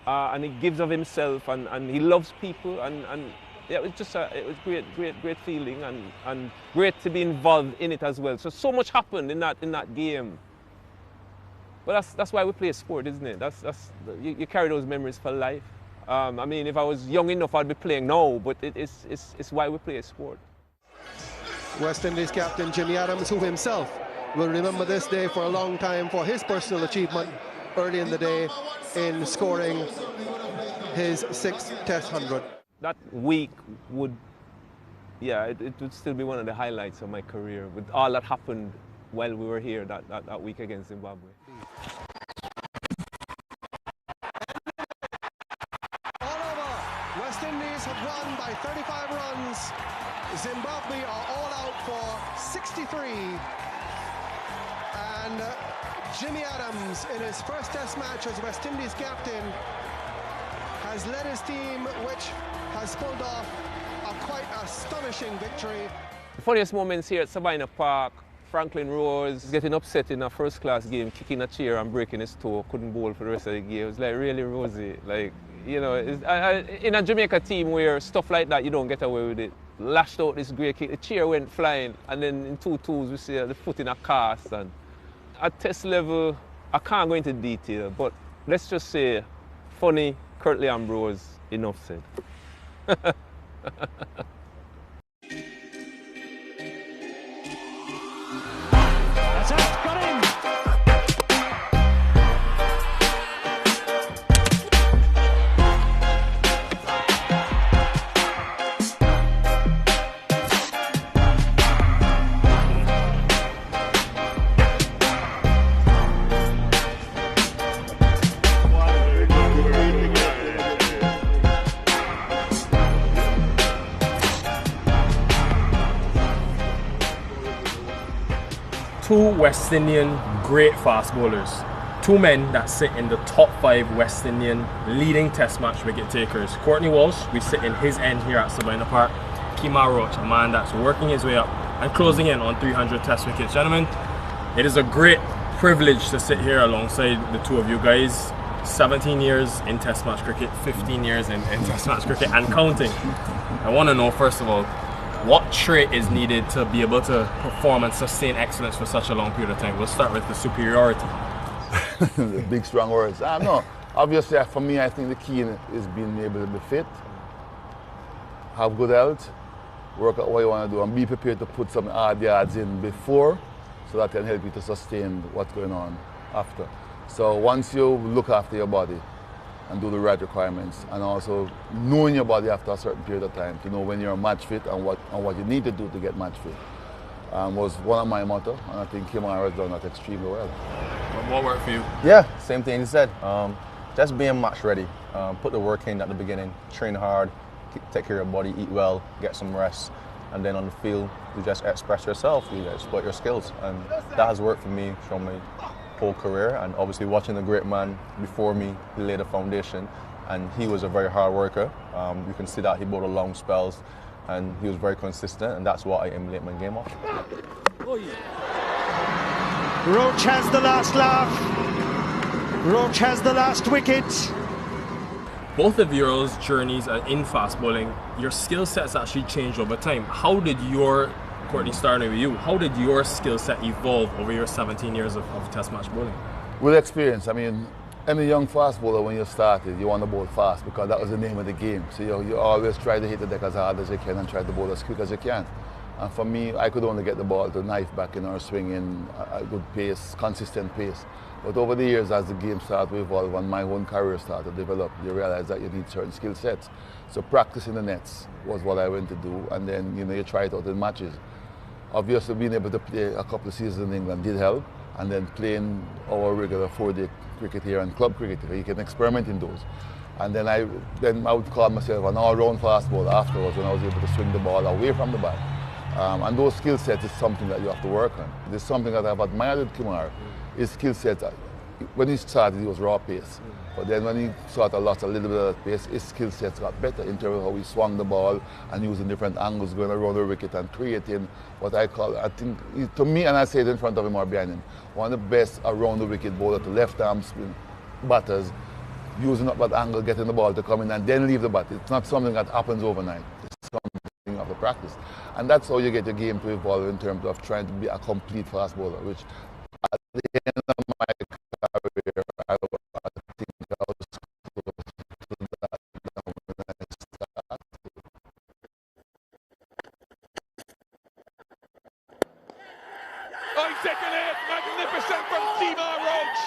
and he gives of himself, and he loves people, and yeah, it was just it was great feeling, and great to be involved in it as well. So much happened in that game. But that's why we play sport, isn't it? You carry those memories for life. I mean, if I was young enough, I'd be playing now, but it's why we play sport. West Indies captain Jimmy Adams, who himself will remember this day for a long time for his personal achievement early in the day in scoring his 6th Test 100. That week would, yeah, it would still be one of the highlights of my career with all that happened while we were here that week against Zimbabwe. All over, West Indies have won by 35 runs. Zimbabwe are all out for 63. And Jimmy Adams, in his first Test match as West Indies captain, has led his team, which has pulled off a quite astonishing victory. The funniest moments here at Sabina Park Franklin Rose getting upset in a first-class game, kicking a chair and breaking his toe, couldn't bowl for the rest of the game. It was like really rosy. Like, you know, in a Jamaica team where stuff like that, you don't get away with it. Lashed out this great kick, the chair went flying, and then in 2-2s we see the foot in a cast. And at test level, I can't go into detail, but let's just say, funny, Curtly Ambrose, enough said. That's out, got him! Two West Indian great fast bowlers. Two men that sit in the top 5 West Indian leading test match wicket takers. Courtney Walsh, we sit in his end here at Sabina Park. Kemar Roach, a man that's working his way up and closing in on 300 test wickets. Gentlemen, it is a great privilege to sit here alongside the two of you guys. 17 years in test match cricket, 15 years in test match cricket and counting. I want to know, first of all, what trait is needed to be able to perform and sustain excellence for such a long period of time? We'll start with the superiority. The big strong words. No, obviously for me I think the key is being able to be fit, have good health, work out what you want to do and be prepared to put some hard yards in before so that can help you to sustain what's going on after. So once you look after your body and do the right requirements, and also knowing your body after a certain period of time to know when you're match fit and what you need to do to get match fit was one of my motto, and I think Kemar has done that extremely well. What worked for you? Yeah, same thing you said. Just being match ready. Put the work in at the beginning, train hard, take care of your body, eat well, get some rest, and then on the field you just express yourself, you exploit your skills, and that has worked for me from my whole career. And obviously watching the great man before me, he laid a foundation, and he was a very hard worker. You can see that he bowled long spells and he was very consistent, and that's what I emulate my game off. Roach has the last laugh. Roach has the last wicket. Both of yours journeys in fast bowling, your skill sets actually changed over time. How did your, Courtney, starting with you, how did your skill set evolve over your 17 years of test match bowling? With experience, I mean, any young fast bowler when you started, you want to bowl fast because that was the name of the game. So you always try to hit the deck as hard as you can and try to bowl as quick as you can. And for me, I could only get the ball to knife back in or swing in a good pace, consistent pace. But over the years, as the game started to evolve and my own career started to develop, you realize that you need certain skill sets. So practicing the nets was what I went to do, and then you try it out in matches. Obviously, being able to play a couple of seasons in England did help, and then playing our regular 4-day cricket here and club cricket, where you can experiment in those. And then I would call myself an all-round fast bowler afterwards when I was able to swing the ball away from the bat. And those skill sets is something that you have to work on. There's something that I've admired with Kemar. His skill set, when he started, he was raw pace. But then when he sort of lost a little bit of that pace, his skill sets got better in terms of how he swung the ball and using different angles, going around the wicket and creating what I call, I think, to me, and I say it in front of him or behind him, one of the best around the wicket bowler to left arm spin batters, using up that angle, getting the ball to come in and then leave the bat. It's not something that happens overnight. It's something you have to practice. And that's how you get your game to evolve in terms of trying to be a complete fast bowler, which at the end of my career, I think I was close to that when I started. Second hit, magnificent from Kemar Roach.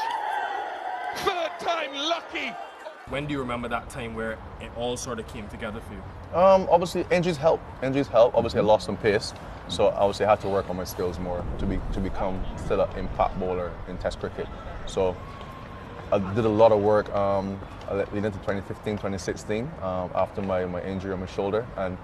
Third time lucky. When do you remember that time where it all sort of came together for you? Obviously injuries help. Obviously I lost some pace, so obviously I had to work on my skills more to become still an impact bowler in Test cricket. So I did a lot of work leading into 2015, 2016 after my injury on my shoulder, and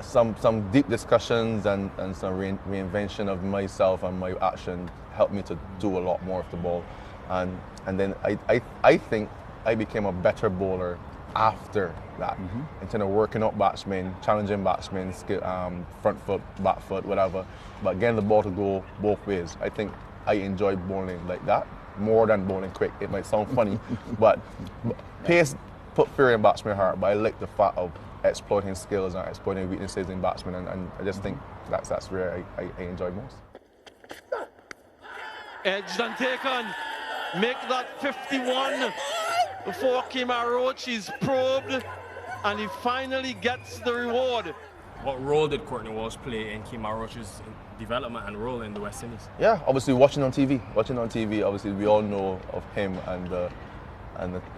some deep discussions and some reinvention of myself and my action helped me to do a lot more of the ball, and then I think I became a better bowler after that, in terms of working up batsmen, challenging batsmen, front foot, back foot, whatever, but getting the ball to go both ways. I think I enjoy bowling like that more than bowling quick. It might sound funny, but pace put fear in batsmen's heart, but I like the fact of exploiting skills and exploiting weaknesses in batsmen, and I just think that's where I enjoy most. Edged and taken, make that 51 before Kemar Roach is probed, and he finally gets the reward. What role did Courtney Walsh play in Kemar Roach's development and role in the West Indies? Yeah, obviously watching on TV, obviously we all know of him and the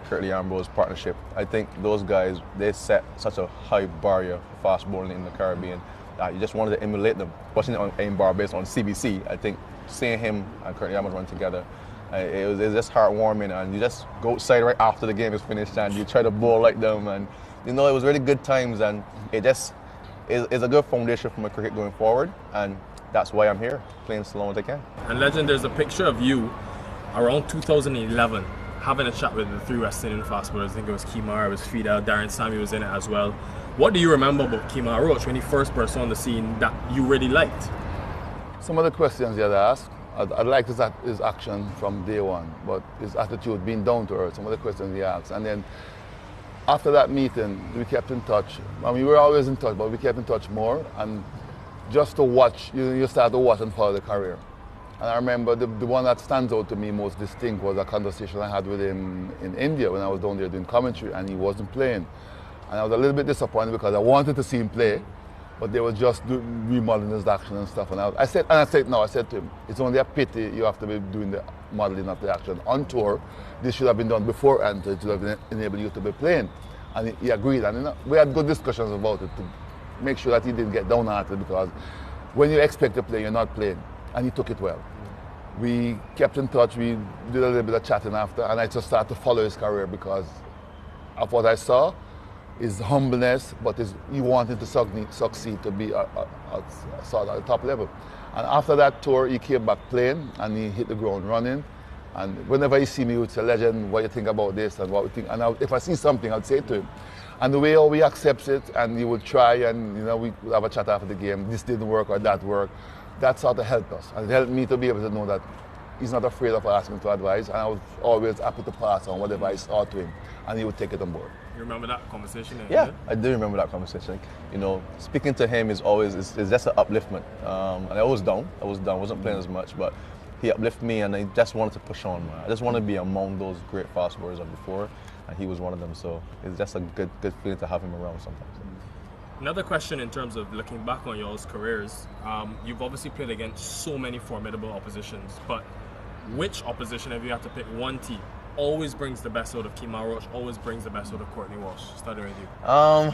Curtly Ambrose partnership. I think those guys, they set such a high barrier for fast bowling in the Caribbean that you just wanted to emulate them. Watching it in Barbados on CBC, I think seeing him and Curtly Ambrose run together, it was just heartwarming, and you just go outside right after the game is finished and you try to bowl like them, and you know, it was really good times, and it just is a good foundation for my cricket going forward, and that's why I'm here, playing as long as I can. And Legend, there's a picture of you around 2011 having a chat with the three West Indian fast bowlers. I think it was Kemar, it was Fidel, Darren Sammy was in it as well. What do you remember about Kemar Roach when he first burst on the scene that you really liked? Some of the questions he had asked, I liked his action from day one, but his attitude, being down to earth, some of the questions he asked. And then after that meeting, we kept in touch. I mean, we were always in touch, but we kept in touch more. And just to watch, you start to watch and follow the career. And I remember the one that stands out to me most distinct was a conversation I had with him in India when I was down there doing commentary, and he wasn't playing. And I was a little bit disappointed because I wanted to see him play, but they were just remodeling his action and stuff. And I said to him, it's only a pity you have to be doing the modeling of the action on tour. This should have been done before, and it should have enabled you to be playing. And he agreed, and we had good discussions about it to make sure that he didn't get downhearted, because when you expect to play, you're not playing. And he took it well. We kept in touch, we did a little bit of chatting after, and I just started to follow his career because of what I saw, his humbleness, but he wanted to succeed to be sort of at the top level. And after that tour, he came back playing, and he hit the ground running. And whenever he see me, he would say, Legend, what do you think about this, and what we think? And if I see something, I'd say to him. And the way how he accepts it, and he would try, and you know, we would have a chat after the game, this didn't work or that worked. That sort of helped us, and it helped me to be able to know that he's not afraid of asking for advice, and I was always happy to pass on whatever I saw to him, and he would take it on board. You remember that conversation? Yeah, I do remember that conversation. You know, speaking to him is just an upliftment. And I was down, wasn't playing as much, but he uplifted me, and I just wanted to push on, man. I just want to be among those great fast bowlers of before, and he was one of them, so it's just a good feeling to have him around sometimes. Another question in terms of looking back on y'all's careers, you've obviously played against so many formidable oppositions, but which opposition, if you had to pick one team, always brings the best out of Kemar Roach, always brings the best out of Courtney Walsh? Starting with you. I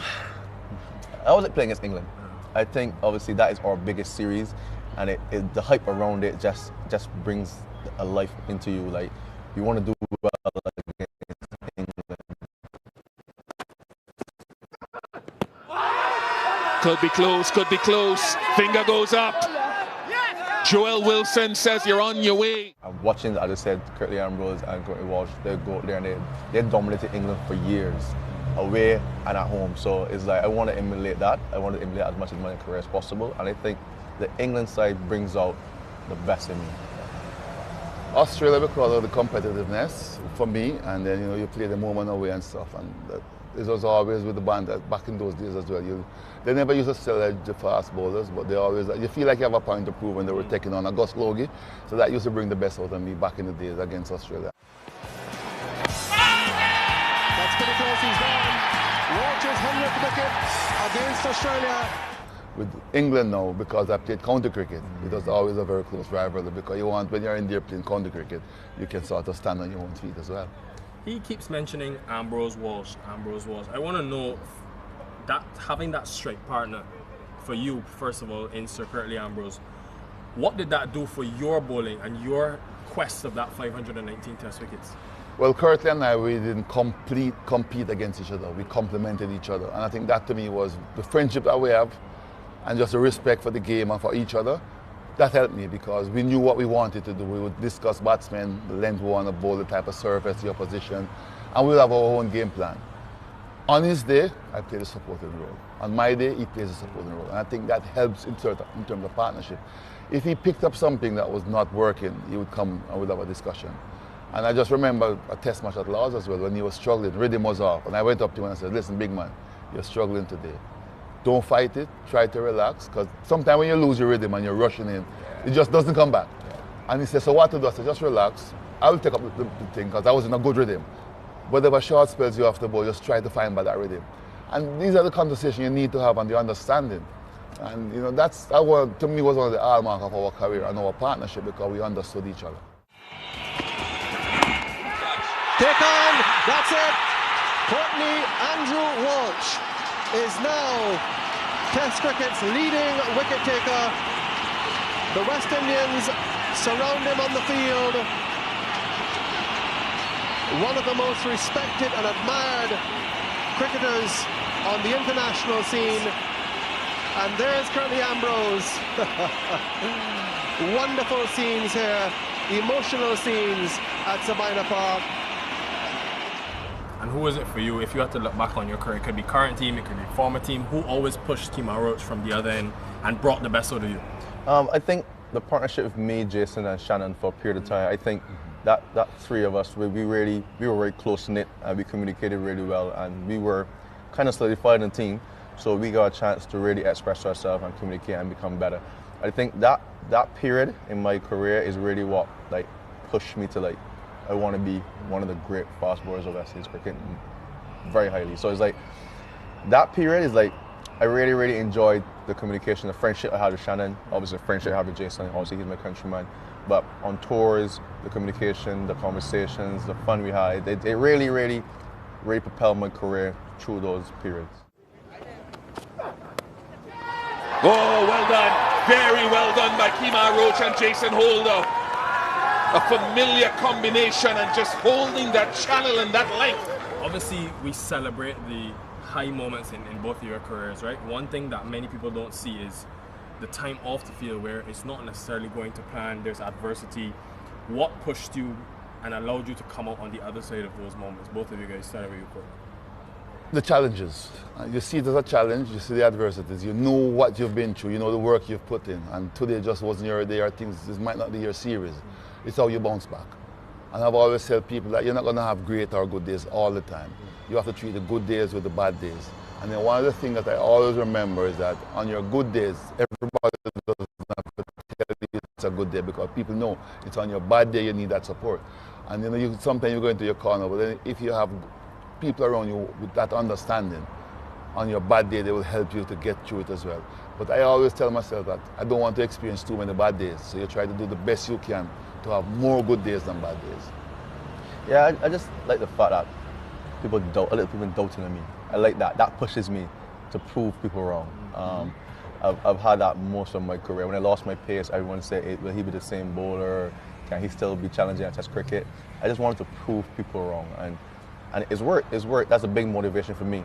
was playing against England. I think obviously that is our biggest series, and the hype around it just brings a life into you. Like, you want to do well against England. Could be close, finger goes up. Joel Wilson says you're on your way. I'm watching, as I said, Curtly Ambrose and Courtney Walsh, they go there and they dominated England for years, away and at home. So it's like, I want to emulate that. I want to emulate as much of my career as possible. And I think the England side brings out the best in me. Australia, because of the competitiveness for me, and then you know, you play the moment away and stuff, and it was always with the band back in those days as well. They never used to sell the fast bowlers, but they always, you feel like you have a point to prove when they were taking on August Logie. So that used to bring the best out of me back in the days against Australia. That's pretty close, he's gone. Walsh's 100th wicket against Australia. With England now, because I played county cricket, it was always a very close rivalry, because when you're in there playing county cricket, you can sort of stand on your own feet as well. He keeps mentioning Ambrose Walsh. I want to know that having that strike partner for you, first of all, in Sir Curtly Ambrose, what did that do for your bowling and your quest of that 519 Test wickets? Well, Curtly and I, we didn't compete against each other. We complemented each other, and I think that to me was the friendship that we have, and just the respect for the game and for each other. That helped me, because we knew what we wanted to do. We would discuss batsmen, the length we want to bowl, the type of surface, the opposition, and we'll have our own game plan. On his day, I play the supporting role. On my day, he plays the supporting role. And I think that helps in terms of partnership. If he picked up something that was not working, he would come and we'd have a discussion. And I just remember a test match at Lords as well, when he was struggling, rhythm was off. And I went up to him and I said, listen, big man, you're struggling today. Don't fight it, try to relax, because sometimes when you lose your rhythm and you're rushing in, it just doesn't come back. And he said, so what to do? I said, just relax. I will take up the thing, because I was in a good rhythm. Whatever short spells you have the ball, just try to find by that rhythm. And these are the conversations you need to have and the understanding. And you know, to me, was one of the hallmarks of our career and our partnership, because we understood each other. Take on, that's it. Courtney Andrew Walsh is now Test cricket's leading wicket taker. The West Indians surround him on the field. One of the most respected and admired cricketers on the international scene. And there's Curtly Ambrose. Wonderful scenes here, emotional scenes at Sabina Park. And who is it for you, if you had to look back on your career? It could be current team, it could be former team. Who always pushed Team Roach from the other end and brought the best out of you? I think the partnership with me, Jason, and Shannon for a period of time, I think that three of us, we were very close-knit, and we communicated really well, and we were kind of solidified in the team, so we got a chance to really express ourselves and communicate and become better. I think that period in my career is really what pushed me to I want to be one of the great fast bowlers of West Indies cricket very highly. So it's that period is I really, really enjoyed the communication, the friendship I had with Shannon, obviously the friendship I had with Jason, obviously he's my countryman. But on tours, the communication, the conversations, the fun we had, it really, really, really propelled my career through those periods. Oh, well done. Very well done by Kemar Roach and Jason Holder. A familiar combination and just holding that channel and that length. Obviously, we celebrate the high moments in both of your careers, right? One thing that many people don't see is the time off the field where it's not necessarily going to plan, there's adversity. What pushed you and allowed you to come out on the other side of those moments? Both of you guys started with your career. The challenges. You see it as a challenge, you see the adversities, you know what you've been through, you know the work you've put in, and today just wasn't your day, or this might not be your series. It's how you bounce back. And I've always tell people that you're not going to have great or good days all the time. You have to treat the good days with the bad days. And then one of the things that I always remember is that on your good days, everybody doesn't have to tell you it's a good day, because people know it's on your bad day you need that support. And you know, sometimes you go into your corner, but then if you have people around you with that understanding, on your bad day they will help you to get through it as well. But I always tell myself that I don't want to experience too many bad days, so you try to do the best you can to have more good days than bad days. Yeah, I just like the fact that people doubting on me. I like that. That pushes me to prove people wrong. I've had that most of my career. When I lost my pace, everyone said, will he be the same bowler? Can he still be challenging at Test cricket? I just wanted to prove people wrong. And it's worked. It's worked. That's a big motivation for me.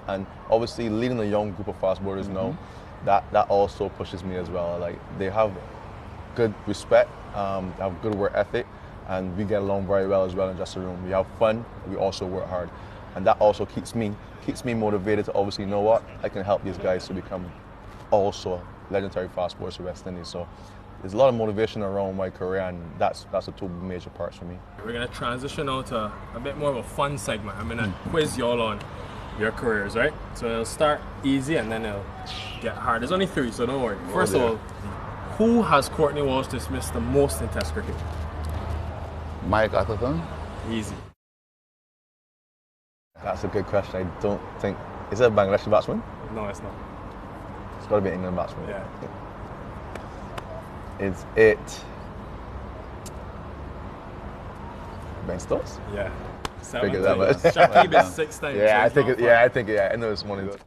And obviously, leading a young group of fast bowlers now, that also pushes me as well. They have good respect, they have good work ethic, and we get along very well as well in just a room. We have fun. We also work hard, and that also keeps me motivated to obviously know what I can help these guys to become also legendary fast bowlers for West Indies. So there's a lot of motivation around my career, and that's the two major parts for me. We're gonna transition now to a bit more of a fun segment. I'm gonna quiz y'all on your careers, right? So it'll start easy and then it'll get hard. There's only 3, so don't worry. First of all, who has Courtney Walsh dismissed the most in Test cricket? Mike Atherton. Easy. That's a good question. I don't think... Is it a Bangladeshi batsman? No, it's not. It's got to be an England batsman. Yeah. Is it... Ben Stokes? Yeah. 7 times. Shakib is 6 times. Yeah, so I think I know it's one of those.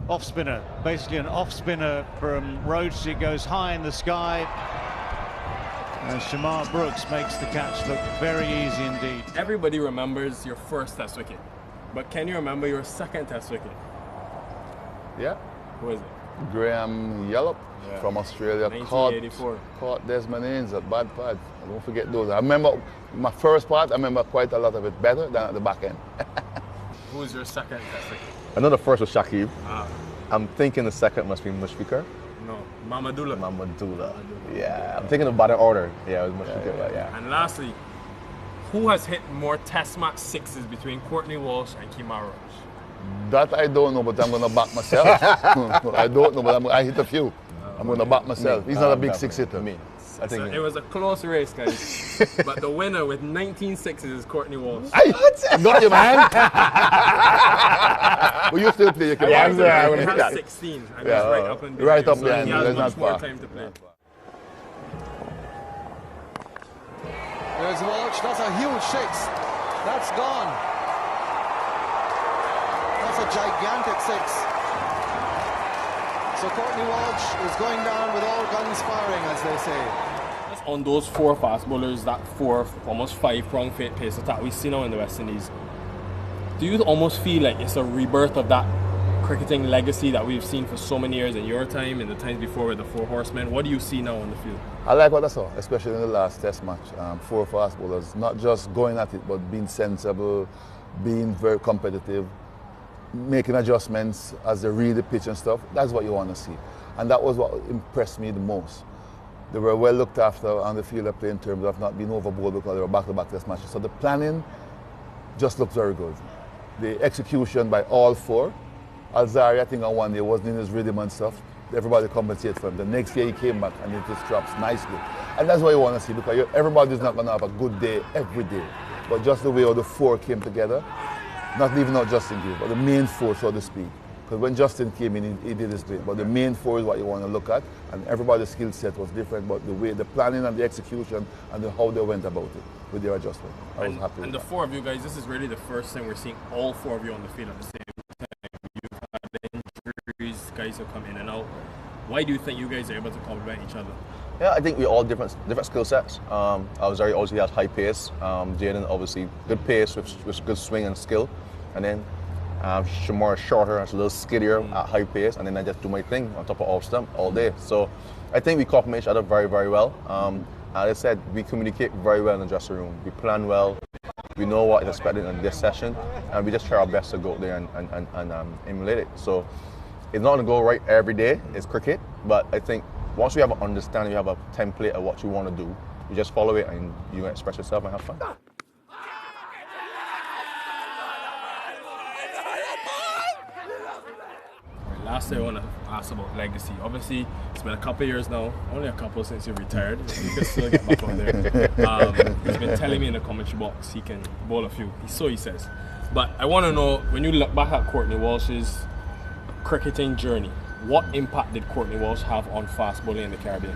Off spinner, basically an off spinner from Rhodes. It goes high in the sky. And Shamar Brooks makes the catch look very easy indeed. Everybody remembers your first Test wicket, but can you remember your second Test wicket? Yeah. Who is it? Graham Yallop from Australia 1984. Caught Desmond Haynes at bad pad. I don't forget those. I remember my first part, I remember quite a lot of it better than at the back end. Who's your second test cricket? I know the first was Shakib. Ah. I'm thinking the second must be Mushfiqur. No, Mamadula. Mamadula. Yeah, I'm thinking about it order. Yeah, it was Mushfiqur. Yeah. And lastly, who has hit more test match sixes between Courtney Walsh and Kemar Roach? That I don't know, but I'm going to back myself. I don't know, but I hit a few. I'm going to back myself. He's not a big six hitter. I think it was a close race, guys. But the winner with 19 sixes is Courtney Walsh. I got you, man. But you still play your He has 16. And he's right up and right up so there. he has much more time to play. There's Walsh. That's a huge six. That's gone. That's a gigantic six. So Courtney Walsh is going down with all guns firing, as they say. On those 4 fast bowlers, that 4, almost 5-prong pace attack we see now in the West Indies, do you almost feel like it's a rebirth of that cricketing legacy that we've seen for so many years in your time and the times before with the 4 horsemen? What do you see now on the field? I like what I saw, especially in the last test match. 4 fast bowlers, not just going at it, but being sensible, being very competitive, making adjustments as they read the pitch and stuff. That's what you want to see. And that was what impressed me the most. They were well looked after on the field of play in terms of not being overboard because they were back-to-back test matches. So the planning just looked very good. The execution by all 4. Alzari, I think on one day wasn't in his rhythm and stuff. Everybody compensated for him. The next year he came back and it just drops nicely. And that's what you want to see because everybody's not going to have a good day every day. But just the way all the 4 came together, not leaving out Justin Gill, but the main 4, so to speak. Because when Justin came in, he did his bit. But the main 4 is what you want to look at. And everybody's skill set was different, but the way, the planning and the execution and how they went about it with their adjustment. I was happy with And the 4 of you guys, this is really the first time we're seeing all 4 of you on the field at the same time. You've had injuries, guys have come in and out. Why do you think you guys are able to complement each other? Yeah, I think we're all different skill sets. Alzari obviously has high pace. Jaden obviously good pace with good swing and skill. And then Shamar is shorter, has a little skiddier at high pace, and then I just do my thing on top of off stump all day. So I think we complement each other very, very well. As I said, we communicate very well in the dressing room. We plan well. We know what is expected in this session, and we just try our best to go out there and emulate it. So it's not going to go right every day. It's cricket, but I think once we have an understanding, we have a template of what you want to do, you just follow it and you express yourself and have fun. Lastly, I want to ask about legacy. Obviously, it's been a couple of years now, only a couple since you retired. You can still get back on there. He's been telling me in the commentary box he can bowl a few. So he says. But I want to know, when you look back at Courtney Walsh's cricketing journey, what impact did Courtney Walsh have on fast bowling in the Caribbean?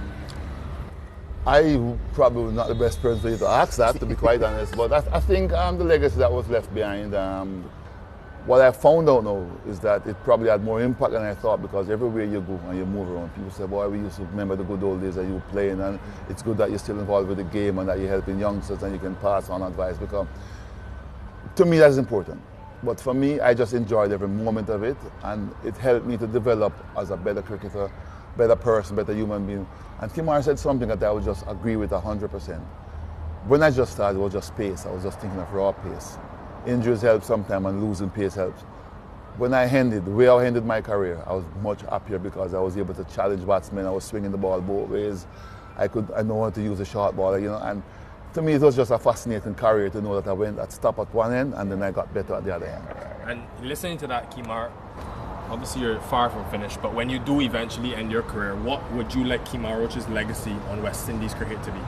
I probably not the best person for you to ask that, to be quite honest. But I think the legacy that was left behind, what I found out now is that it probably had more impact than I thought, because everywhere you go and you move around, people say, boy, we used to remember the good old days that you were playing, and it's good that you're still involved with the game and that you're helping youngsters and you can pass on advice, because to me that's important. But for me, I just enjoyed every moment of it, and it helped me to develop as a better cricketer, better person, better human being. And Kemar said something that I would just agree with 100%. When I just started, it was just pace. I was just thinking of raw pace. Injuries help sometimes, and losing pace helps. When I ended, the way I ended my career, I was much happier because I was able to challenge batsmen. I was swinging the ball both ways. I know how to use a short ball, and to me it was just a fascinating career to know that I stopped at one end and then I got better at the other end. And listening to that, Kemar, obviously you're far from finished, but when you do eventually end your career, what would you like Kemar Roach's legacy on West Indies cricket to be?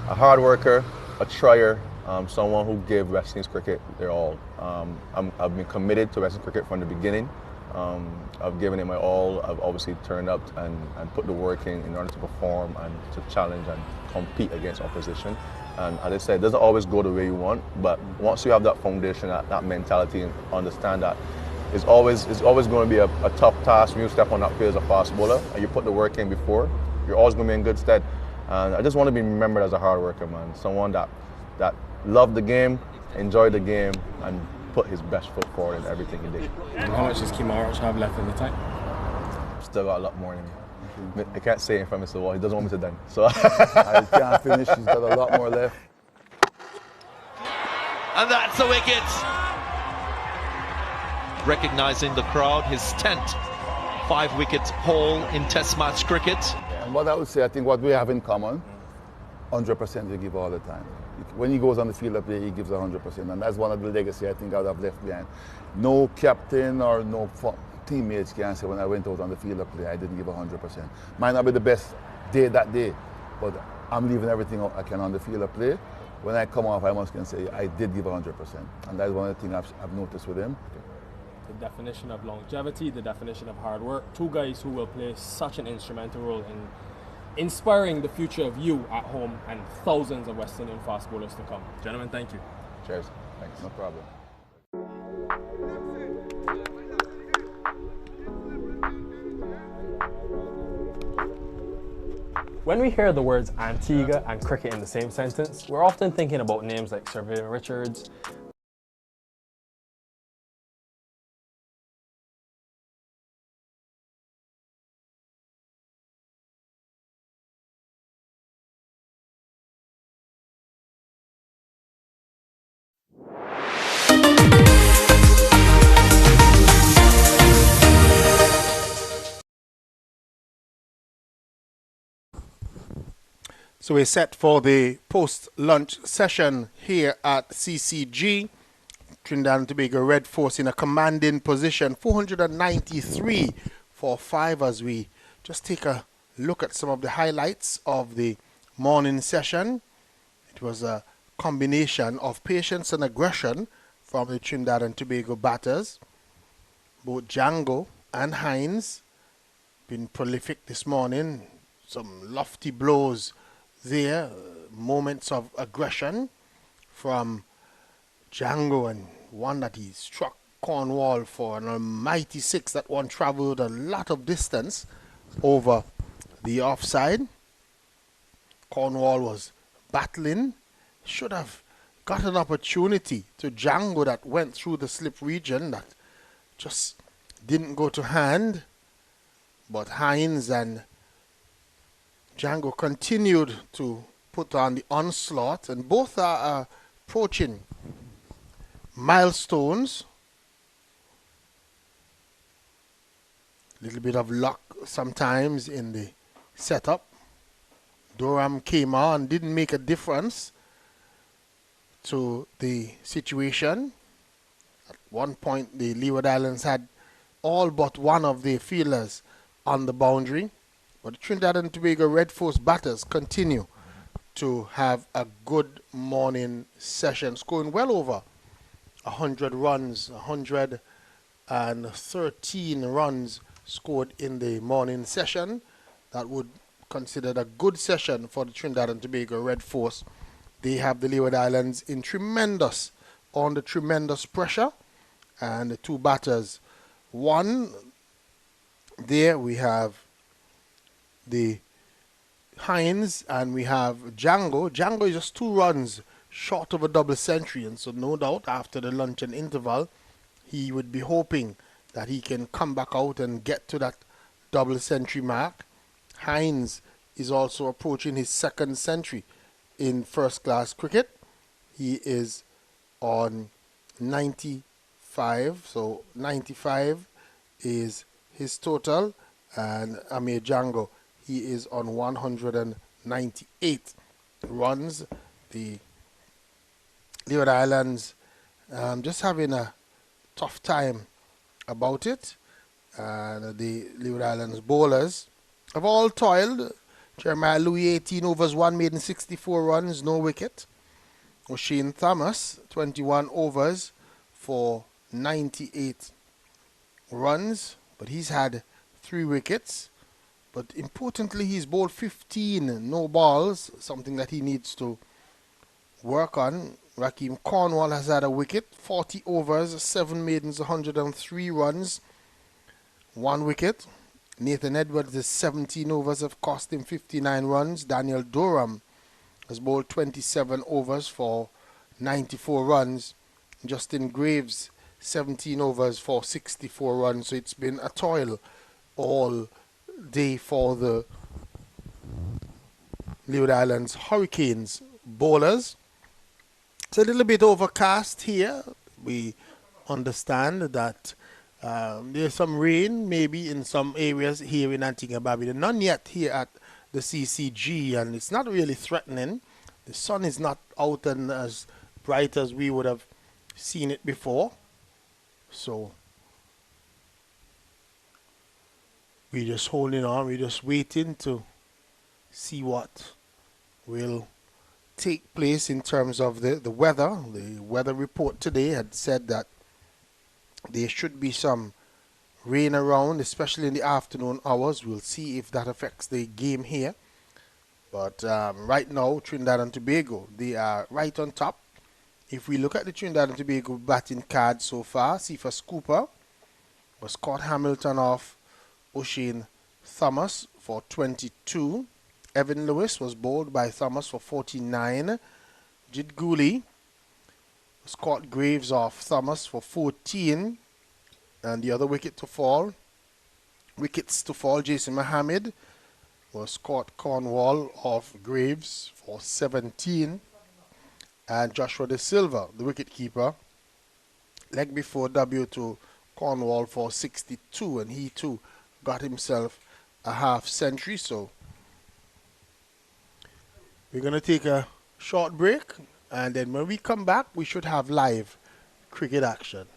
A hard worker, a trier, someone who gave West Indies cricket their all. I've been committed to West Indies cricket from the beginning. I've given it my all. I've obviously turned up and put the work in order to perform and to challenge and compete against opposition. And as I said, it doesn't always go the way you want, but once you have that foundation, that mentality, and understand that it's always going to be a tough task when you step on that field as a fast bowler and you put the work in before, you're always going to be in good stead. And I just want to be remembered as a hard worker, man. Someone that loved the game, enjoyed the game, and put his best foot forward in everything he did. And how much does Kemar Roach have left in the tank? Still got a lot more in me. I can't say it in front of Mr. Wall. He doesn't want me to done. So I can't finish. He's got a lot more left. And that's a wicket. recognising the crowd, his 10th 5-wicket haul in Test match cricket. And what I would say, I think what we have in common, 100% we give all the time. When he goes on the field of play, he gives 100%, and that's one of the legacy I think I would have left behind. No captain or no teammates can say when I went out on the field of play, I didn't give 100%. Might not be the best day that day, but I'm leaving everything I can on the field of play. When I come off, I must can say I did give 100%, and that's one of the things I've noticed with him. The definition of longevity, the definition of hard work. Two guys who will play such an instrumental role in inspiring the future of you at home and thousands of West Indian fast bowlers to come. Gentlemen, thank you. Cheers. Thanks. No problem. When we hear the words Antigua and cricket in the same sentence, we're often thinking about names like Sir Vivian Richards, So we're set for the post-lunch session here at CCG. Trinidad and Tobago Red Force in a commanding position, 493 for 5, as we just take a look at some of the highlights of the morning session. It was a combination of patience and aggression from the Trinidad and Tobago batters. Both Jangoo and Hines been prolific this morning. Some lofty blows there, moments of aggression from Jangoo, and one that he struck Cornwall for an almighty 6. That one travelled a lot of distance over the offside. Cornwall was battling, should have got an opportunity to Jangoo that went through the slip region that just didn't go to hand, but Hines and Jangoo continued to put on the onslaught, and both are approaching milestones. Little bit of luck sometimes in the setup. Durham came on, didn't make a difference to the situation. At one point, the Leeward Islands had all but one of their fielders on the boundary. But the Trinidad and Tobago Red Force batters continue to have a good morning session, scoring well over 100 runs, 113 runs scored in the morning session. That would considered a good session for the Trinidad and Tobago Red Force. They have the Leeward Islands in under tremendous pressure, and the two batters, one there we have the Hines and we have Jangoo. Jangoo is just 2 runs short of a double century, and so no doubt after the luncheon interval he would be hoping that he can come back out and get to that double century mark. Hines is also approaching his 2nd century in first class cricket. He is on 95, so 95 is his total, and Amir Jangoo, he is on 198 runs. The Leeward Islands just having a tough time about it, and the Leeward Islands bowlers have all toiled. Jeremiah Louis, 18 overs, 1 made in 64 runs, no wicket. O'Shane Thomas, 21 overs for 98 runs, but he's had 3 wickets. But importantly, he's bowled 15 no balls, something that he needs to work on. Rakeem Cornwall has had a wicket, 40 overs, 7 maidens, 103 runs, 1 wicket. Nathan Edwards' 17 overs have cost him 59 runs. Daniel Durham has bowled 27 overs for 94 runs. Justin Graves, 17 overs for 64 runs. So it's been a toil all day for the Leeward Islands Hurricanes bowlers. It's a little bit overcast here. We understand that There's some rain maybe in some areas here in Antigua and Barbuda. None yet here at the CCG, and it's not really threatening. The sun is not out and as bright as we would have seen it before. So we're just holding on. We're just waiting to see what will take place in terms of the weather. The weather report today had said that there should be some rain around, especially in the afternoon hours. We'll see if that affects the game here. But right now, Trinidad and Tobago, they are right on top. If we look at the Trinidad and Tobago batting card so far, Cephas Cooper was Scott Hamilton off O'Shane Thomas for 22. Evan Lewis was bowled by Thomas for 49. Jid Gooley was caught Graves off Thomas for 14. And the other wickets to fall, Jason Mohammed was caught Cornwall off Graves for 17. And Joshua De Silva, the wicketkeeper, leg before W to Cornwall for 62. And he too got himself a half century. So we're going to take a short break, and then when we come back, we should have live cricket action.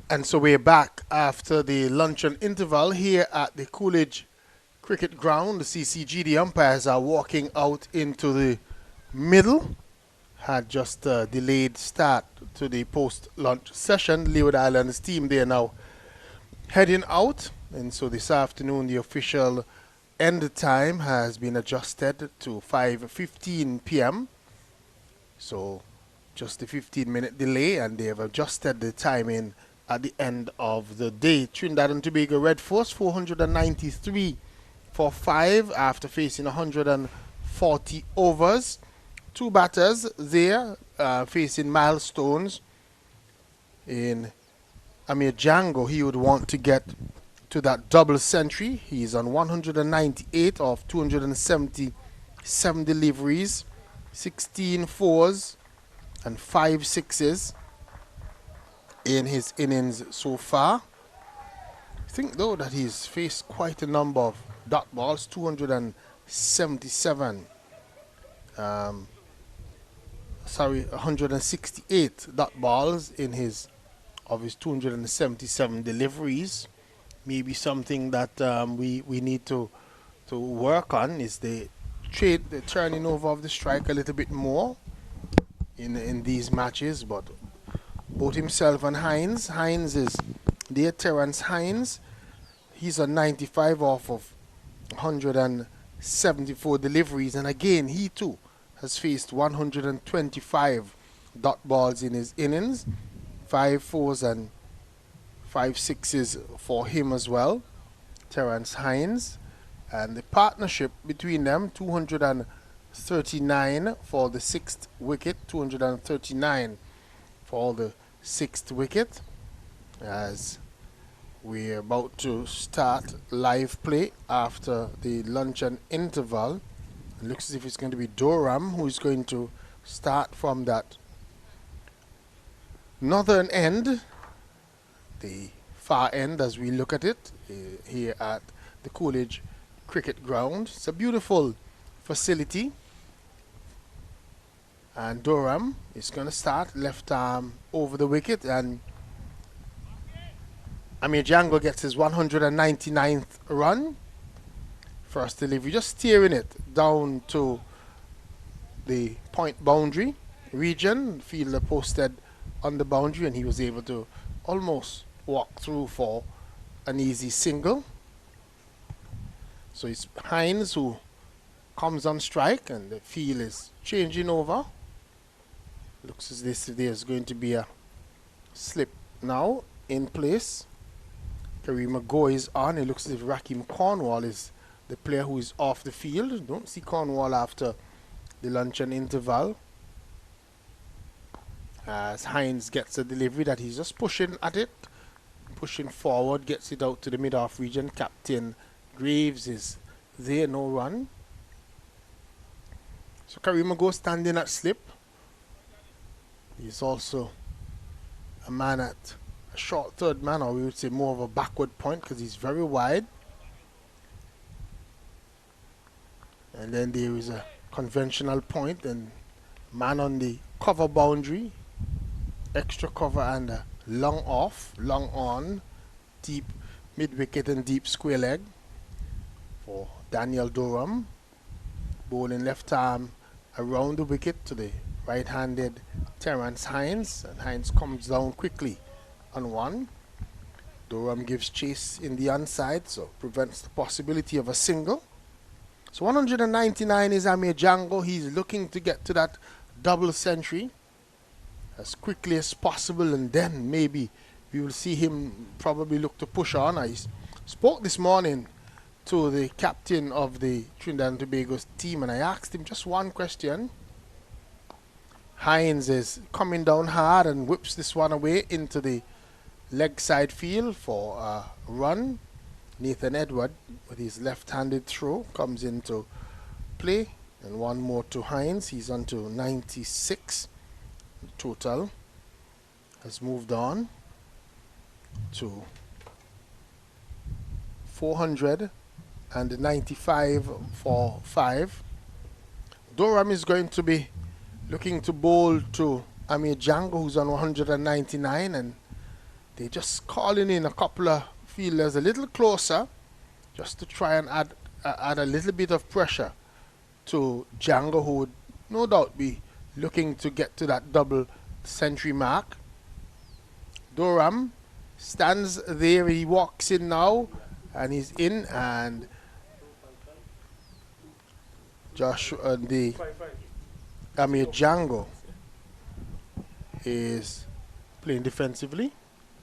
And so we're back after the luncheon interval here at the Coolidge Cricket Ground. The CCG, the umpires are walking out into the middle. Had just a delayed start to the post-lunch session. Leeward Islands team, they are now heading out. And so this afternoon, the official end time has been adjusted to 5:15 p.m. So just a 15-minute delay, and they have adjusted the timing at the end of the day. Trinidad and Tobago Red Force 493 for 5 after facing 140 overs. Two batters there facing milestones. In Amir Jangoo, he would want to get to that double century. He's on 198 of 277 deliveries, 16 fours and 5 sixes in his innings so far. I think though that he's faced quite a number of dot balls, 168 dot balls in his 277 deliveries. Maybe something that we need to work on is the turning over of the strike a little bit more in these matches. But both himself and Hines is there, Terrence Hines. He's on 95 off of 174 deliveries, and again he too has faced 125 dot balls in his innings, 5 fours and 5 sixes for him as well, Terrence Hines. And the partnership between them, 239 for the 6th wicket, 239 for the 6th wicket, as we're about to start live play after the luncheon interval. It looks as if it's going to be Durham who is going to start from that northern end, the far end as we look at it here at the Coolidge Cricket Ground. It's a beautiful facility. And Durham is going to start left arm over the wicket, and Amir Jangoo gets his 199th run. First delivery, just steering it down to the point boundary region. Fielder posted on the boundary, and he was able to almost walk through for an easy single. So it's Hines who comes on strike, and the field is changing over. Looks as if there's going to be a slip now in place. Kareem Go is on. It looks as if Raheem Cornwall is the player who is off the field. Don't see Cornwall after the luncheon interval. As Hines gets a delivery that he's just pushing at it, pushing forward, gets it out to the mid-off region. Captain Graves is there, no run. So Kareem Go standing at slip. He's also a man at a short third man, or we would say more of a backward point, because he's very wide. And then there is a conventional point, and man on the cover boundary, extra cover and a long off, long on, deep mid wicket and deep square leg for Daniel Durham. Bowling left arm around the wicket to the right-handed Terence Hines, and Hines comes down quickly on one. Durham gives chase in the onside, so prevents the possibility of a single. So 199 is Amir Jangoo. He's looking to get to that double century as quickly as possible, and then maybe we will see him probably look to push on. I spoke this morning to the captain of the Trinidad and Tobago team, and I asked him just one question. Hines is coming down hard and whips this one away into the leg side field for a run. Nathan Edward with his left-handed throw comes into play, and one more to Hines. He's on to 96 total. Has moved on to 495 for 5. Durham is going to be looking to bowl to Amir Jangoo, who's on 199, and they're just calling in a couple of fielders a little closer just to try and add a little bit of pressure to Jangoo, who would no doubt be looking to get to that double century mark. Durham stands there, he walks in now, and he's in, and Joshua, the Amir Jangoo is playing defensively.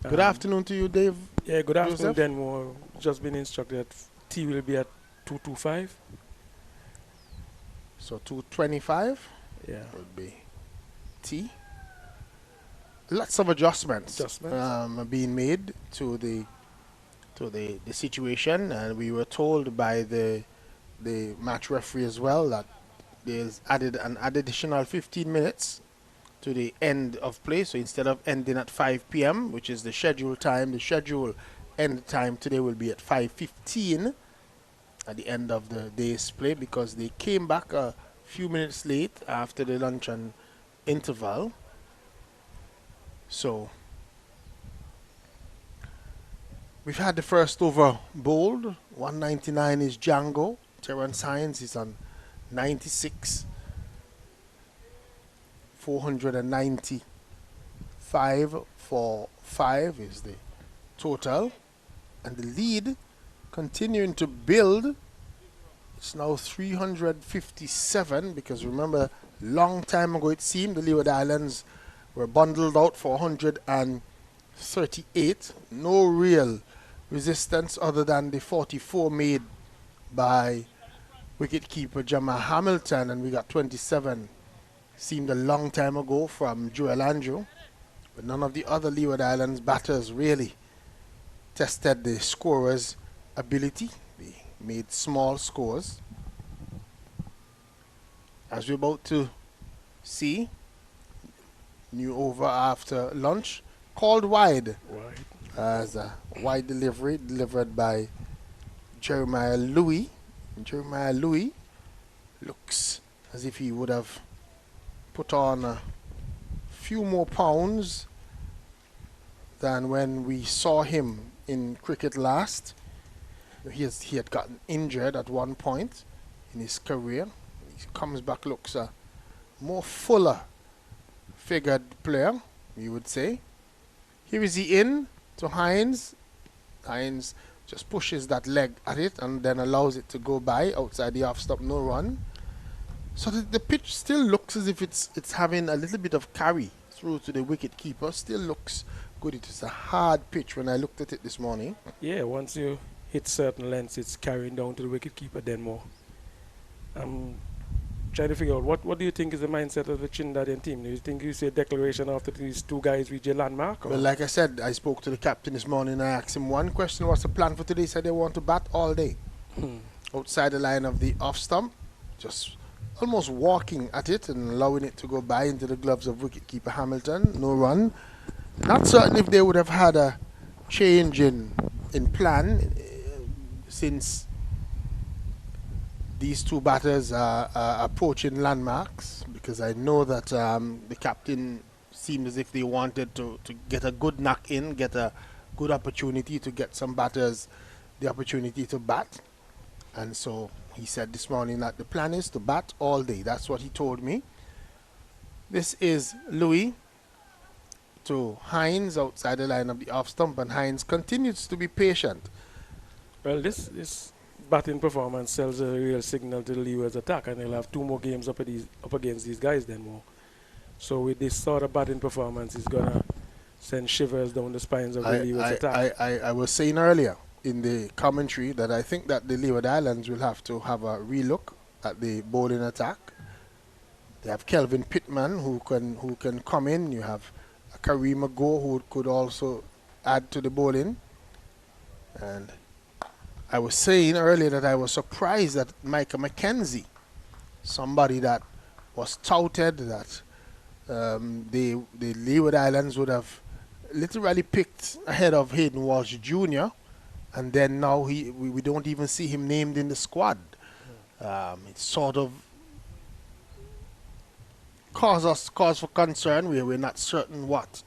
Good afternoon to you, Dave. Yeah, good afternoon, Joseph. Denmore. Just been instructed that T will be at 225. So 225 would be T. Lots of adjustments are being made to the situation, and we were told by the match referee as well that there's an additional 15 minutes to the end of play. So instead of ending at 5 p.m., which is the scheduled time, the scheduled end time today will be at 5:15 at the end of the day's play, because they came back a few minutes late after the luncheon interval. So we've had the first over bowled. 199 is Jangoo. Terence Hines is on 96. 495 for 5 is the total, and the lead continuing to build. It's now 357, because remember, long time ago it seemed the Leeward Islands were bundled out for 138. No real resistance other than the 44 made by wicketkeeper Jamal Hamilton, and we got 27. Seemed a long time ago from Joel Andrew, but none of the other Leeward Islands batters really tested the scorer's ability. They made small scores. As we're about to see, new over after lunch, called wide. As a wide delivery delivered by Jeremiah Louis. Jeremiah Louis looks as if he would have put on a few more pounds than when we saw him in cricket last. He had gotten injured at one point in his career. He comes back, looks a more fuller figured player, you would say. Here is he in to Hines. Hines just pushes that leg at it and then allows it to go by outside the off stump, no run. So the pitch still looks as if it's having a little bit of carry through to the wicket keeper. Still looks good. It is a hard pitch when I looked at it this morning. Yeah, once you hit certain lengths, it's carrying down to the wicket keeper then more. I'm trying to figure out what do you think is the mindset of the Trinidadian team? Do you think you see a declaration after these two guys reach a landmark? Or? Well, like I said, I spoke to the captain this morning. I asked him one question: what's the plan for today? He said they want to bat all day, outside the line of the off stump, just almost walking at it and allowing it to go by into the gloves of wicketkeeper Hamilton. No run. Not certain if they would have had a change in plan since these two batters are approaching landmarks, because I know that the captain seemed as if they wanted to get a good knock in, get a good opportunity to get some batters the opportunity to bat. And so he said this morning that the plan is to bat all day. That's what he told me. This is Louis to Hines outside the line of the off stump, and Hines continues to be patient. Well, this batting performance sells a real signal to the Leeward's attack, and they'll have two more games up against these guys then more. So with this sort of batting performance, it's going to send shivers down the spines of the Leeward's attack. I was saying earlier in the commentary that I think that the Leeward Islands will have to have a relook at the bowling attack. They have Kelvin Pittman who can come in. You have Kareem Ago who could also add to the bowling. And I was saying earlier that I was surprised that Micah McKenzie, somebody that was touted that the Leeward Islands would have literally picked ahead of Hayden Walsh Jr., and then now we don't even see him named in the squad. It's sort of cause for concern. We're not certain what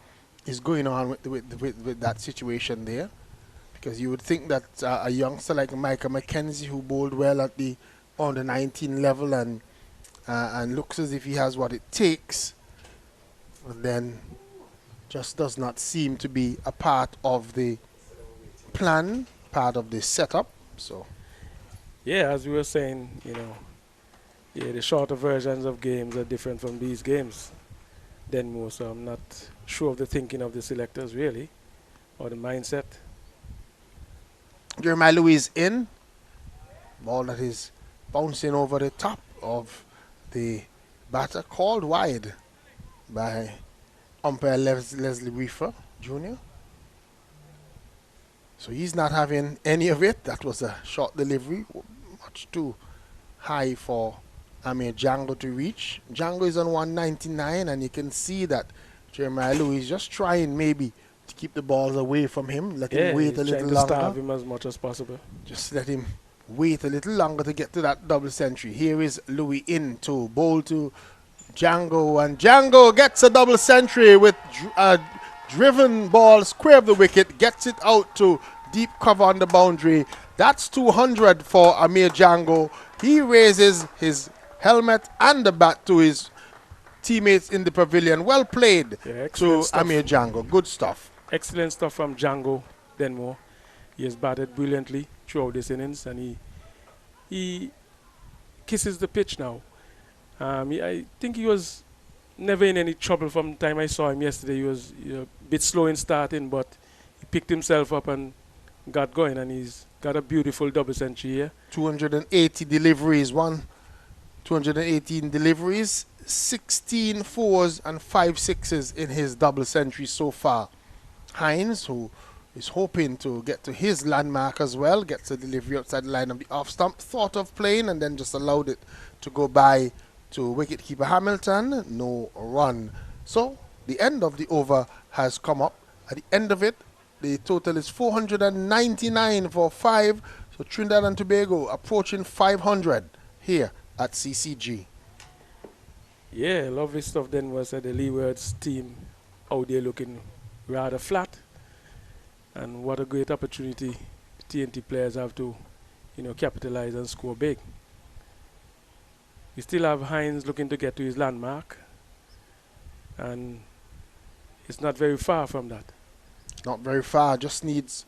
is going on with that situation there, because you would think that a youngster like Micah McKenzie, who bowled well at the under 19 level and looks as if he has what it takes, and then just does not seem to be a part of the plan, part of the setup. So yeah, as we were saying, the shorter versions of games are different from these games then more, so I'm not sure of the thinking of the selectors really, or the mindset. Jeremiah Louis in. Ball that is bouncing over the top of the batter, called wide by umpire Leslie Reefer Jr. So he's not having any of it. That was a short delivery, much too high for Amir Jangoo to reach. Jangoo is on 199, and you can see that Jeremiah Louis is just trying maybe to keep the balls away from him, let him wait a little longer. Starve him as much as possible. Just let him wait a little longer to get to that double century. Here is Louis in to bowl to Jangoo, and Jangoo gets a double century with driven ball square of the wicket, gets it out to deep cover on the boundary. That's 200 for Amir Jangoo. He raises his helmet and the bat to his teammates in the pavilion. Well played to Amir Jangoo. Good stuff. Excellent stuff from Jangoo Denmore. He has batted brilliantly throughout this innings, and he kisses the pitch now. I think he was never in any trouble from the time I saw him yesterday. He was a bit slow in starting, but he picked himself up and got going, and he's got a beautiful double century here. 280 deliveries, 218 deliveries, 16 fours and 5 sixes in his double century so far. Hines, who is hoping to get to his landmark as well, gets a delivery outside the line of the off stump, thought of playing and then just allowed it to go by to wicketkeeper Hamilton. No run. So the end of the over has come up. At the end of it, the total is 499 for 5. So Trinidad and Tobago approaching 500 here at CCG. Yeah, lovely stuff then was the Leeward's team out there looking rather flat. And what a great opportunity TNT players have to, capitalize and score big. We still have Hines looking to get to his landmark. And it's not very far from that. Not very far, just needs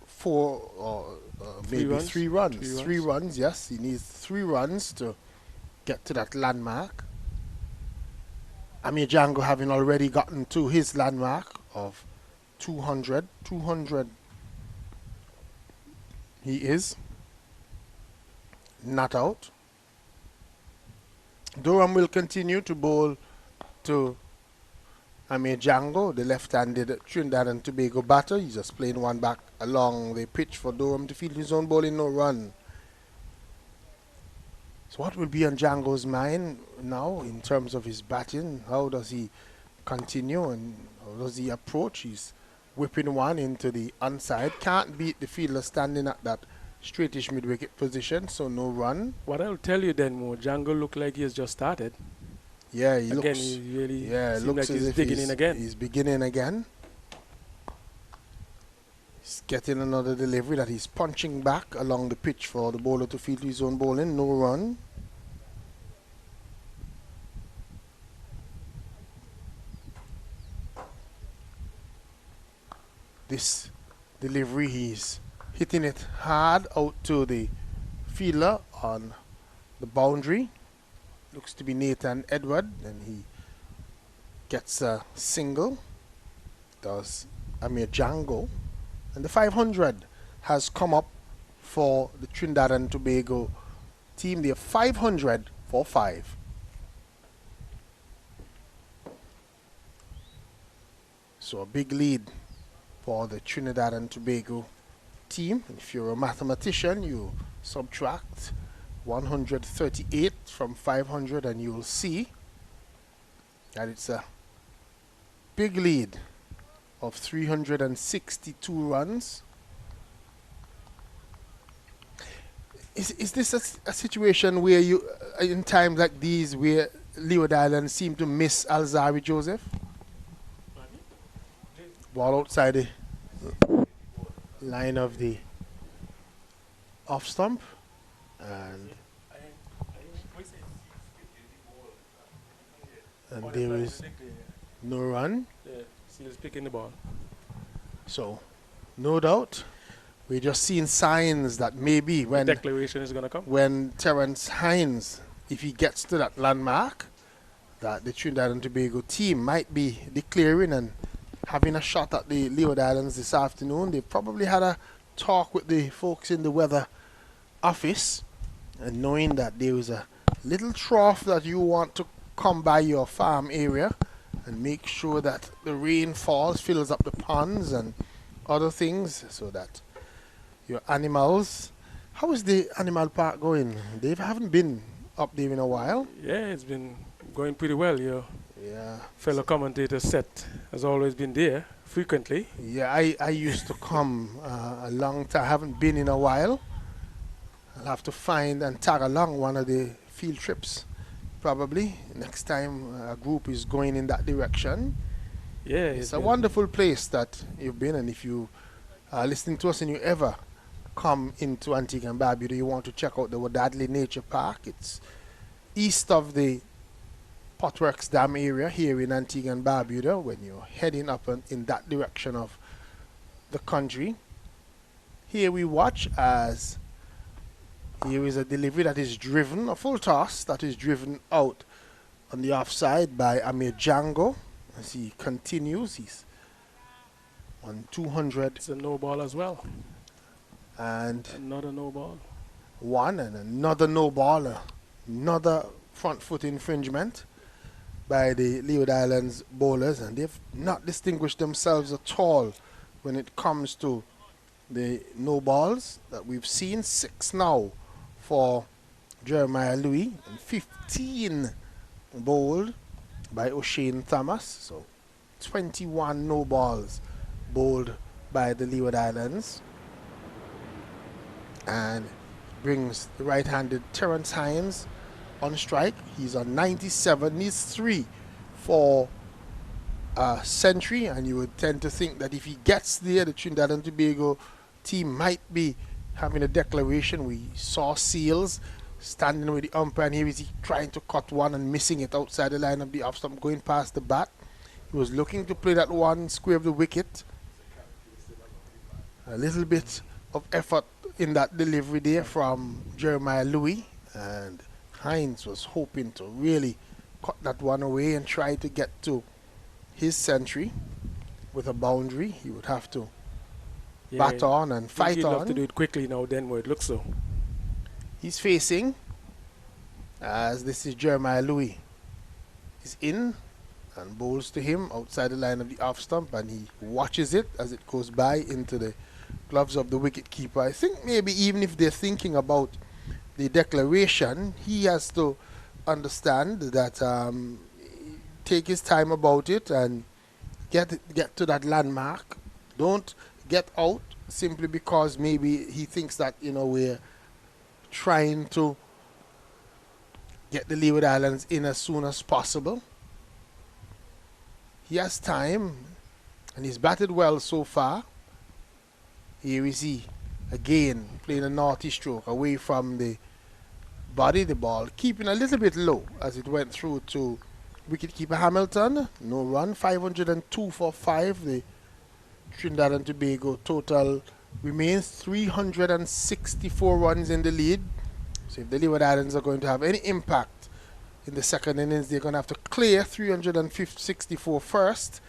4 or maybe 3 runs. 3 runs, yes. He needs 3 runs to get to that landmark. Amir Jangoo having already gotten to his landmark of 200. 200 he is. Not out. Durham will continue to bowl to Amir Jangoo, the left-handed Trinidad and Tobago batter. He's just playing one back along the pitch for Durham to field his own ball in no run. So what will be on Jangoo's mind now in terms of his batting? How does he continue and how does he approach? He's whipping one into the onside. Can't beat the fielder standing at that straightish mid-wicket position, so no run. What I'll tell you then, Mo, Jangoo look like he has just started. Yeah, he looks. He really looks like as he's if digging in again. He's beginning again. He's getting another delivery that he's punching back along the pitch for the bowler to field his own bowling. No run. This delivery, he's hitting it hard out to the fielder on the boundary. Looks to be Nathan Edward, and he gets a single. Does Amir Jangoo. And the 500 has come up for the Trinidad and Tobago team. They're 500 for 5. So a big lead for the Trinidad and Tobago team. If you're a mathematician, you subtract 138 from 500 and you'll see that it's a big lead of 362 runs. Is this a situation where you, in times like these, where Leeward Islands seem to miss Alzari Joseph? Ball outside the line of the off stump, and there is no run. Still picking the ball. So, no doubt, we're just seeing signs that maybe when the declaration is going to come. When Terence Hines, if he gets to that landmark, that the Trinidad and Tobago team might be declaring and having a shot at the Leeward Islands this afternoon. They probably had a talk with the folks in the weather office, and knowing that there is a little trough that you want to come by your farm area and make sure that the rain falls, fills up the ponds and other things, so that your animals... How is the animal park going? They haven't been up there in a while. Yeah, it's been going pretty well. Your fellow commentator Seth has always been there frequently. Yeah, I used to come a long time. I haven't been in a while. I'll have to find and tag along one of the field trips probably next time a group is going in that direction. Yeah, it's a wonderful place that you've been, and if you are listening to us and you ever come into Antigua and Barbuda, you want to check out the Wadadley Nature Park. It's east of the Potworks Dam area here in Antigua and Barbuda when you're heading up in that direction of the country. Here we watch as here is a delivery that is driven, a full toss that is driven out on the offside by Amir Jangoo. As he continues, he's on 200. It's a no ball as well. And another no ball. One and another no ball. Another front foot infringement by the Leeward Islands bowlers, and they've not distinguished themselves at all when it comes to the no balls that we've seen. 6 now for Jeremiah Louis, and 15 bowled by O'Shane Thomas. So 21 no balls bowled by the Leeward Islands, and brings the right-handed Terence Hines on strike. He's on 97, needs 3 for a century, and you would tend to think that if he gets there, the Trinidad and Tobago team might be having a declaration. We saw Seals standing with the umpire, and here is he trying to cut one and missing it outside the line of the off stump, going past the bat. He was looking to play that one square of the wicket. A little bit of effort in that delivery there from Jeremiah Louis, and Hines was hoping to really cut that one away and try to get to his century with a boundary. He would have to bat on and fight he'd on. love to do it quickly now, then where it looks so. He's facing, as this is Jeremiah Louis. He's in and bowls to him outside the line of the off stump, and he watches it as it goes by into the gloves of the wicket keeper. I think maybe even if they're thinking about the declaration, he has to understand that take his time about it and get to that landmark. Don't get out simply because maybe he thinks that, you know, we're trying to get the Leeward Islands in as soon as possible. He has time, and he's batted well so far. Here is he again playing a naughty stroke away from the body, the ball keeping a little bit low as it went through to wicketkeeper Hamilton. No run, 502 for 5. The Trinidad and Tobago total remains 364 runs in the lead. So if the Leeward Islands are going to have any impact in the second innings, they're going to have to clear 364 first,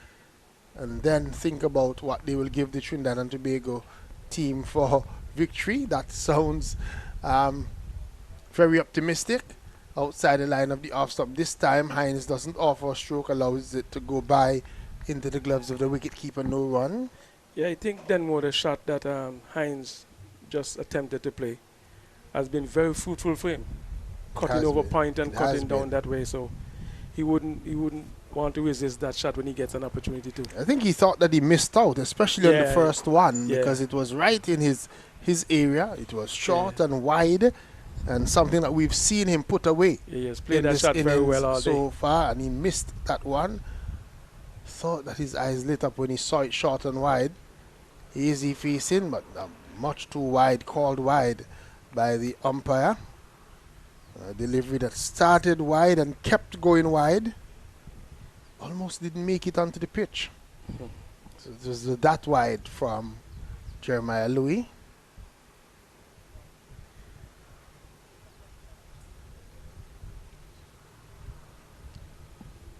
and then think about what they will give the Trinidad and Tobago team for victory. That sounds very optimistic. Outside the line of the off stump. This time Hines doesn't offer a stroke, allows it to go by into the gloves of the wicketkeeper. No run. Yeah, I think then more the shot that Hines just attempted to play has been very fruitful for him, cutting over point and cutting down that way. So he wouldn't want to resist that shot when he gets an opportunity to. I think he thought that he missed out, especially on the first one, because it was right in his area. It was short and wide, and something that we've seen him put away. He has played that shot very well all so day. far, and he missed that one. Thought that his eyes lit up when he saw it short and wide. Easy facing, but much too wide, called wide by the umpire. A delivery that started wide and kept going wide. Almost didn't make it onto the pitch. So it was that wide from Jeremiah Louis.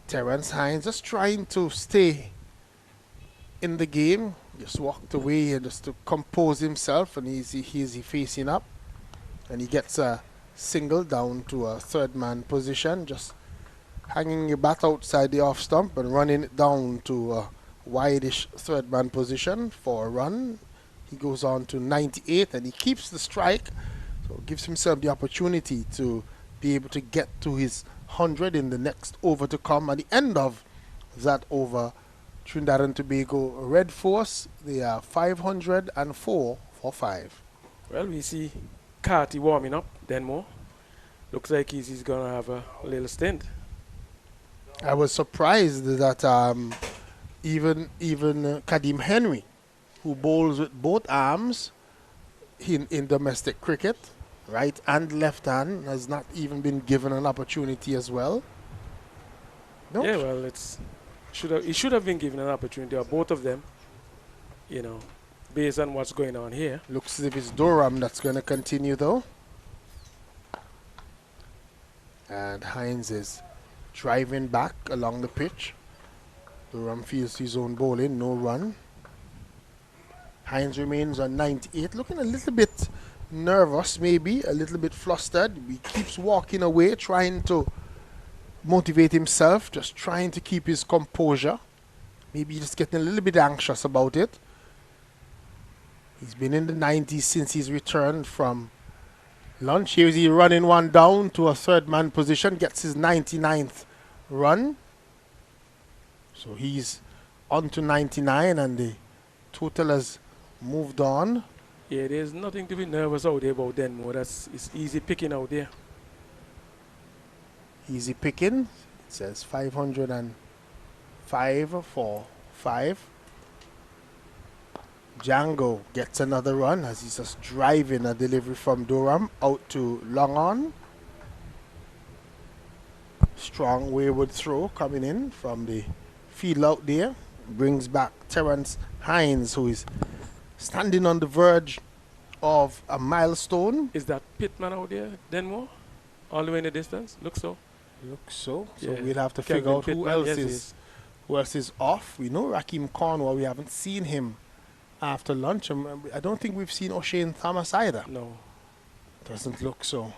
Terence Hines just trying to stay in the game. Just walked away and just to compose himself, and he's facing up, and he gets a single down to a third man position, just hanging the bat outside the off stump and running it down to a wide-ish third man position for a run. He goes on to 98 and he keeps the strike, so gives himself the opportunity to be able to get to his 100 in the next over to come. At the end of that over, Trinidad and Tobago Red Force, they are 504 for 5. Well, we see Carty warming up, Denmore. Looks like he's going to have a little stint. I was surprised that even Kadeem Henry, who bowls with both arms in domestic cricket, right and left hand, has not even been given an opportunity as well. No. Yeah, well, he should have been given an opportunity, or both of them, you know, based on what's going on here. Looks as if it's Durham that's going to continue, though. And Hines is driving back along the pitch. Durham feels his own bowling, no run. Hines remains on 98, looking a little bit nervous, maybe a little bit flustered. He keeps walking away, trying to motivate himself, just trying to keep his composure. Maybe just getting a little bit anxious about it. He's been in the 90s since he's returned from lunch. Here is he running one down to a third man position, gets his 99th run. So he's on to 99 and the total has moved on. Yeah, there's nothing to be nervous out there about Denmore. It's easy picking out there. Easy picking. It says 505 for 5. Jangoo gets another run as he's just driving a delivery from Durham out to long on. Strong wayward throw coming in from the field out there. Brings back Terence Hines, who is standing on the verge of a milestone. Is that Pittman out there, Denmore? All the way in the distance? Looks so. Looks so. So Yeah. we'll have to Kevin figure out Pittman, who else is off. We know Raheem Cornwall. We haven't seen him after lunch. I don't think we've seen O'Shane Thomas either. No. Doesn't look so.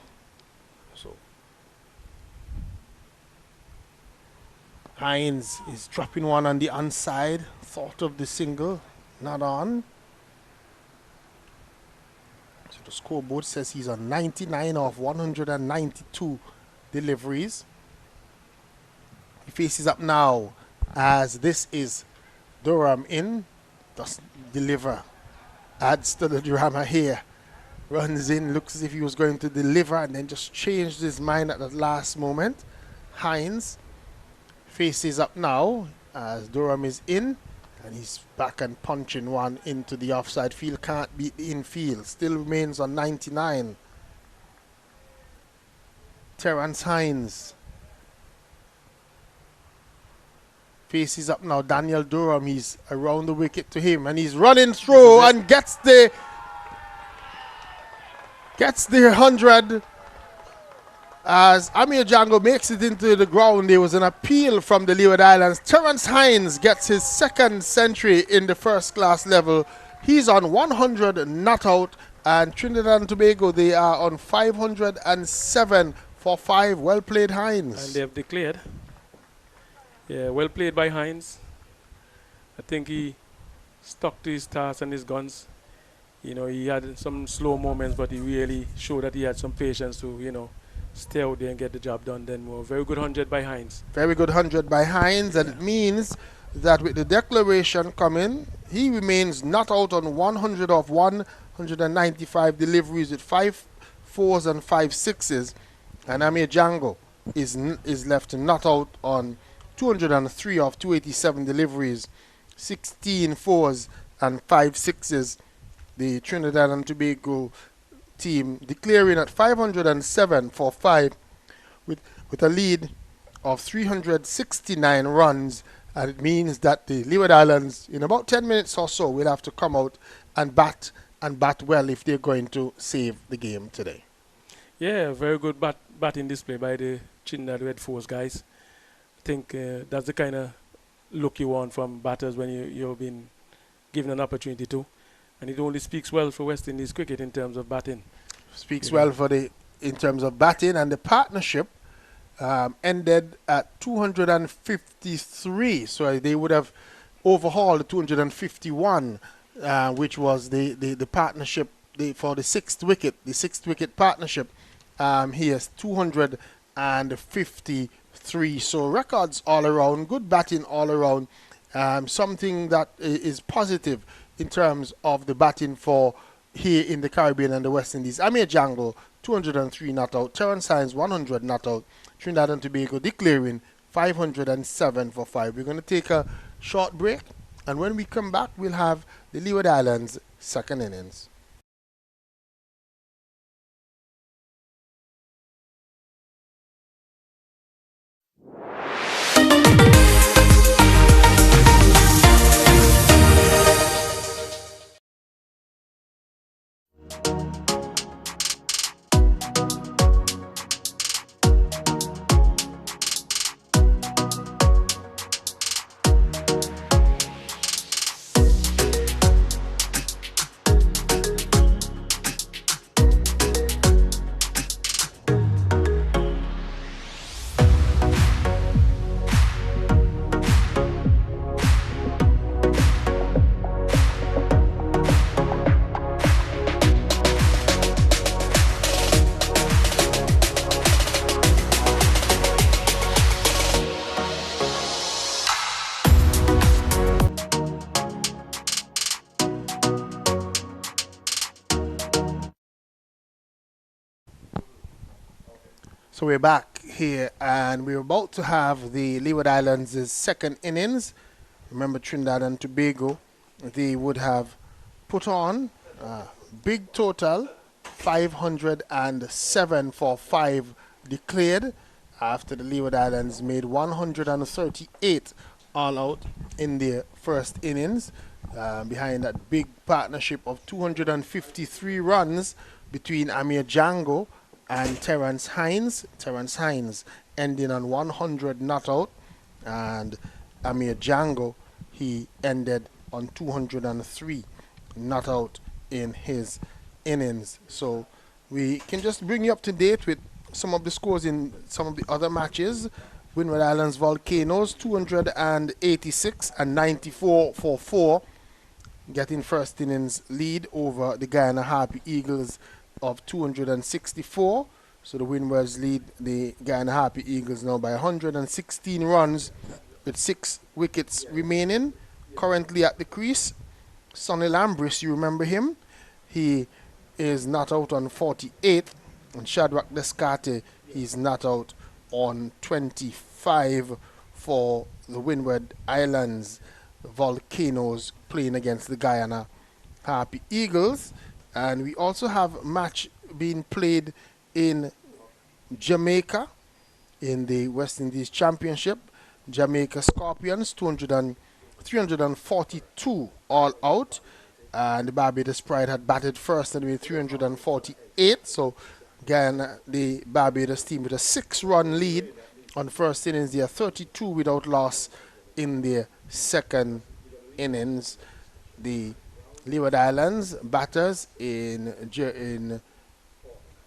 Hines is dropping one on the onside. Thought of the single. Not on. So the scoreboard says he's on 99 of 192 deliveries. He faces up now as this is Durham in. Doesn't deliver. Adds to the drama here. Runs in, looks as if he was going to deliver and then just changed his mind at the last moment. Hines faces up now as Durham is in. And he's back and punching one into the offside field. Can't beat the infield. Still remains on 99. Terence Hines faces up now. Daniel Durham. He's around the wicket to him. And he's running through and gets the 100. As Amir Jangoo makes it into the ground, there was an appeal from the Leeward Islands. Terence Hines gets his second century in the first class level. He's on 100 not out, and Trinidad and Tobago, they are on 507 for 5. Well played, Hines. And they have declared. Yeah, well played by Hines. I think he stuck to his task and his guns. You know, he had some slow moments, but he really showed that he had some patience to, you know, stay out there and get the job done. Then more. Very good 100 by Hines. Very good 100 by Hines, and it means that with the declaration coming, he remains not out on 100 of 195 deliveries with 5 4s and 5 6s, and Amir Jangoo is left not out on 203 of 287 deliveries, 16 4s and 5 6s. The Trinidad and Tobago team declaring at 507 for 5 with a lead of 369 runs, and it means that the Leeward Islands in about 10 minutes or so will have to come out and bat well if they're going to save the game today. Yeah, very good batting display by the Trinidad Red Force guys. I think that's the kind of look you want from batters when you've been given an opportunity to. And it only speaks well for West Indies cricket in terms of batting. Speaks well in terms of batting, and the partnership ended at 253. So they would have overhauled the 251, which was the partnership for the sixth wicket. The sixth wicket partnership here is 253. So records all around, good batting all around. Something that is positive in terms of the batting for here in the Caribbean and the West Indies. Amir Jangoo, 203 not out. Terence Hines, 100 not out. Trinidad and Tobago declaring 507 for 5. We're going to take a short break, and when we come back, we'll have the Leeward Islands' second innings. So we're back here, and we're about to have the Leeward Islands' second innings. Remember, Trinidad and Tobago, they would have put on a big total, 507 for 5 declared, after the Leeward Islands made 138 all out in their first innings, behind that big partnership of 253 runs between Amir Jangoo and Terence Hines. Terence Hines ending on 100 not out, and Amir Jangoo, he ended on 203 not out in his innings. So we can just bring you up to date with some of the scores in some of the other matches. Windward Islands Volcanoes 286 and 94 for 4, getting first innings lead over the Guyana Harpy Eagles of 264. So the Windwards lead the Guyana Harpy Eagles now by 116 runs with 6 wickets remaining. Currently at the crease, Sonny Lambris, you remember him? He is not out on 48, and Shadrach Descarte, he's not out on 25 for the Windward Islands Volcanoes playing against the Guyana Harpy Eagles. And we also have a match being played in Jamaica in the West Indies Championship. Jamaica Scorpions 342 all out, and the Barbados Pride had batted first and with 348. So Guyana, the Barbados team, with a 6-run lead on first innings. They are 32 without loss in their second innings. The Leeward Islands batters in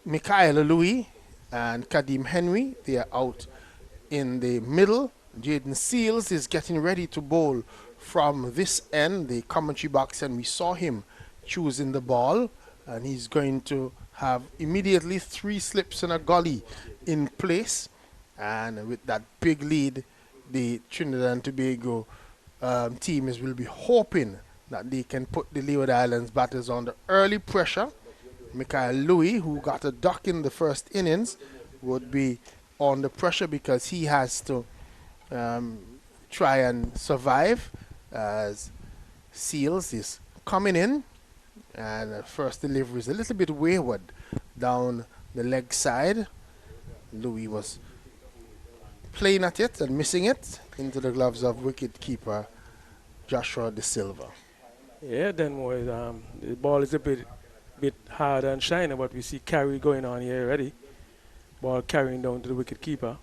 Michael Louis and Kadeem Henry, they are out in the middle. Jaden Seals is getting ready to bowl from this end, the commentary box, and we saw him choosing the ball, and he's going to have immediately 3 slips and a gully in place. And with that big lead, the Trinidad and Tobago team will be hoping that they can put the Leeward Islands batters under early pressure. Michael Louis, who got a duck in the first innings, would be on the pressure because he has to try and survive as Seals is coming in, and first delivery is a little bit wayward down the leg side. Louis was playing at it and missing it into the gloves of wicket-keeper Joshua De Silva. Yeah, then the ball is a bit hard and shiny, but we see carry going on here already. Ball carrying down to the wicket-keeper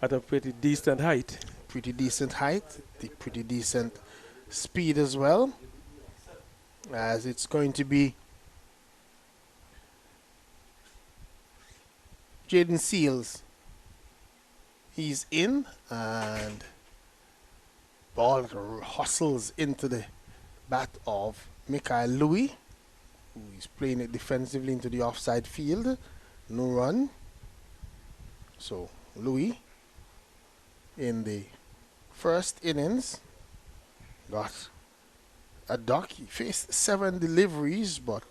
at a pretty decent height. Pretty decent height, pretty decent speed as well, as it's going to be Jaden Seals. He's in, and ball hustles into the bat of Michael Louis, who is playing it defensively into the offside field. No run. So Louis in the first innings got a duck. He faced 7 deliveries but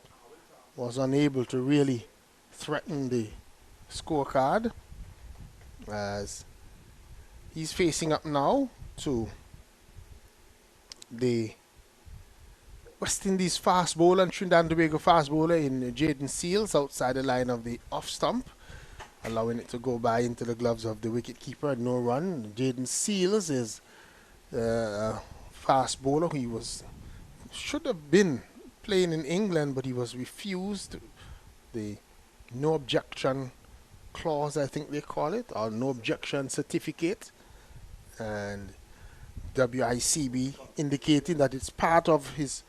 was unable to really threaten the scorecard, as he's facing up now to the West Indies fast bowler and Trinidad and Tobago fast bowler in Jaden Seals outside the line of the off stump, allowing it to go by into the gloves of the wicket-keeper. No run. Jaden Seals is a fast bowler. He should have been playing in England, but he was refused the no objection clause, I think they call it, or no objection certificate, and WICB indicating that it's part of his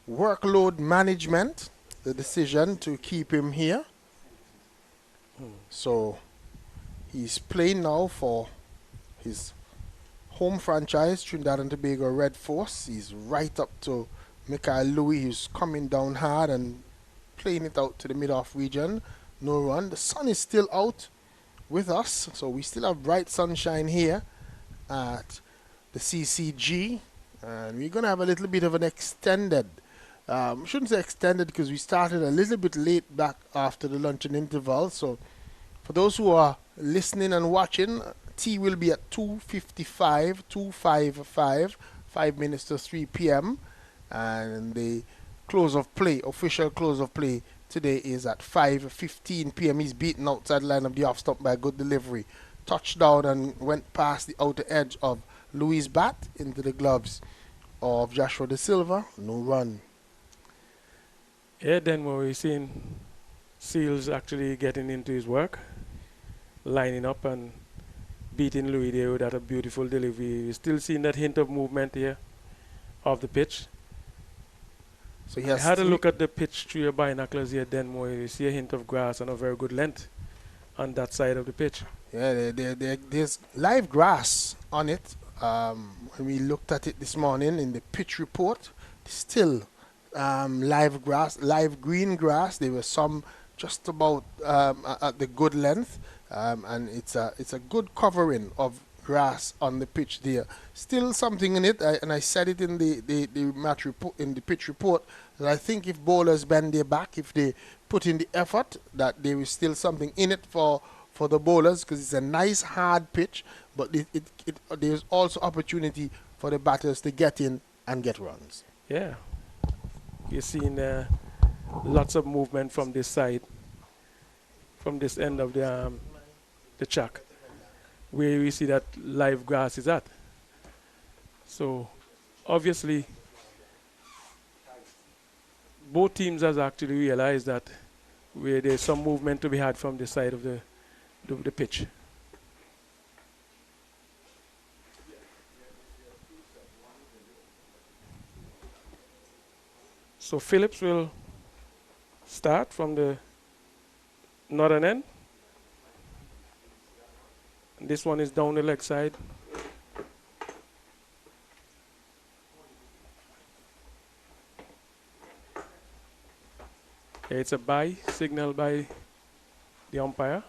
workload management, the decision to keep him here. So he's playing now for his home franchise, Trinidad and Tobago Red Force. He's right up to Michael Louis, who's coming down hard and playing it out to the mid-off region. No run. The sun is still out with us, so we still have bright sunshine here at the CCG, and we're going to have a little bit of an extended, shouldn't say extended because we started a little bit late back after the luncheon interval. So for those who are listening and watching, tea will be at 2:55, 5 minutes to 3 p.m. And the close of play, official close of play today is at 5:15 p.m. He's beaten outside line of the off stump by a good delivery. Touchdown and went past the outer edge of Louis' bat into the gloves of Joshua De Silva. No run. Yeah, then we're seeing Seals actually getting into his work, lining up and beating Louis there with that a beautiful delivery. We're still seeing that hint of movement here of the pitch. So he I has had a look at the pitch through your binoculars here, Denmo. You see a hint of grass and a very good length on that side of the pitch. Yeah, there's live grass on it. When we looked at it this morning in the pitch report, still live grass, live green grass. There were some just about at the good length, and it's a good covering of grass on the pitch there. Still something in it, and I said it in the match report, in the pitch report, that I think if bowlers bend their back, if they put in the effort, that there is still something in it for the bowlers, because it's a nice hard pitch, but there's also opportunity for the batters to get in and get runs. Yeah, you're seeing lots of movement from this side, from this end of the track, where we see that live grass is at. So obviously both teams has actually realized that where there's some movement to be had from the side of the pitch. So Phillips will start from the northern end. And this one is down the leg side. Okay, it's a bye signal by the umpire.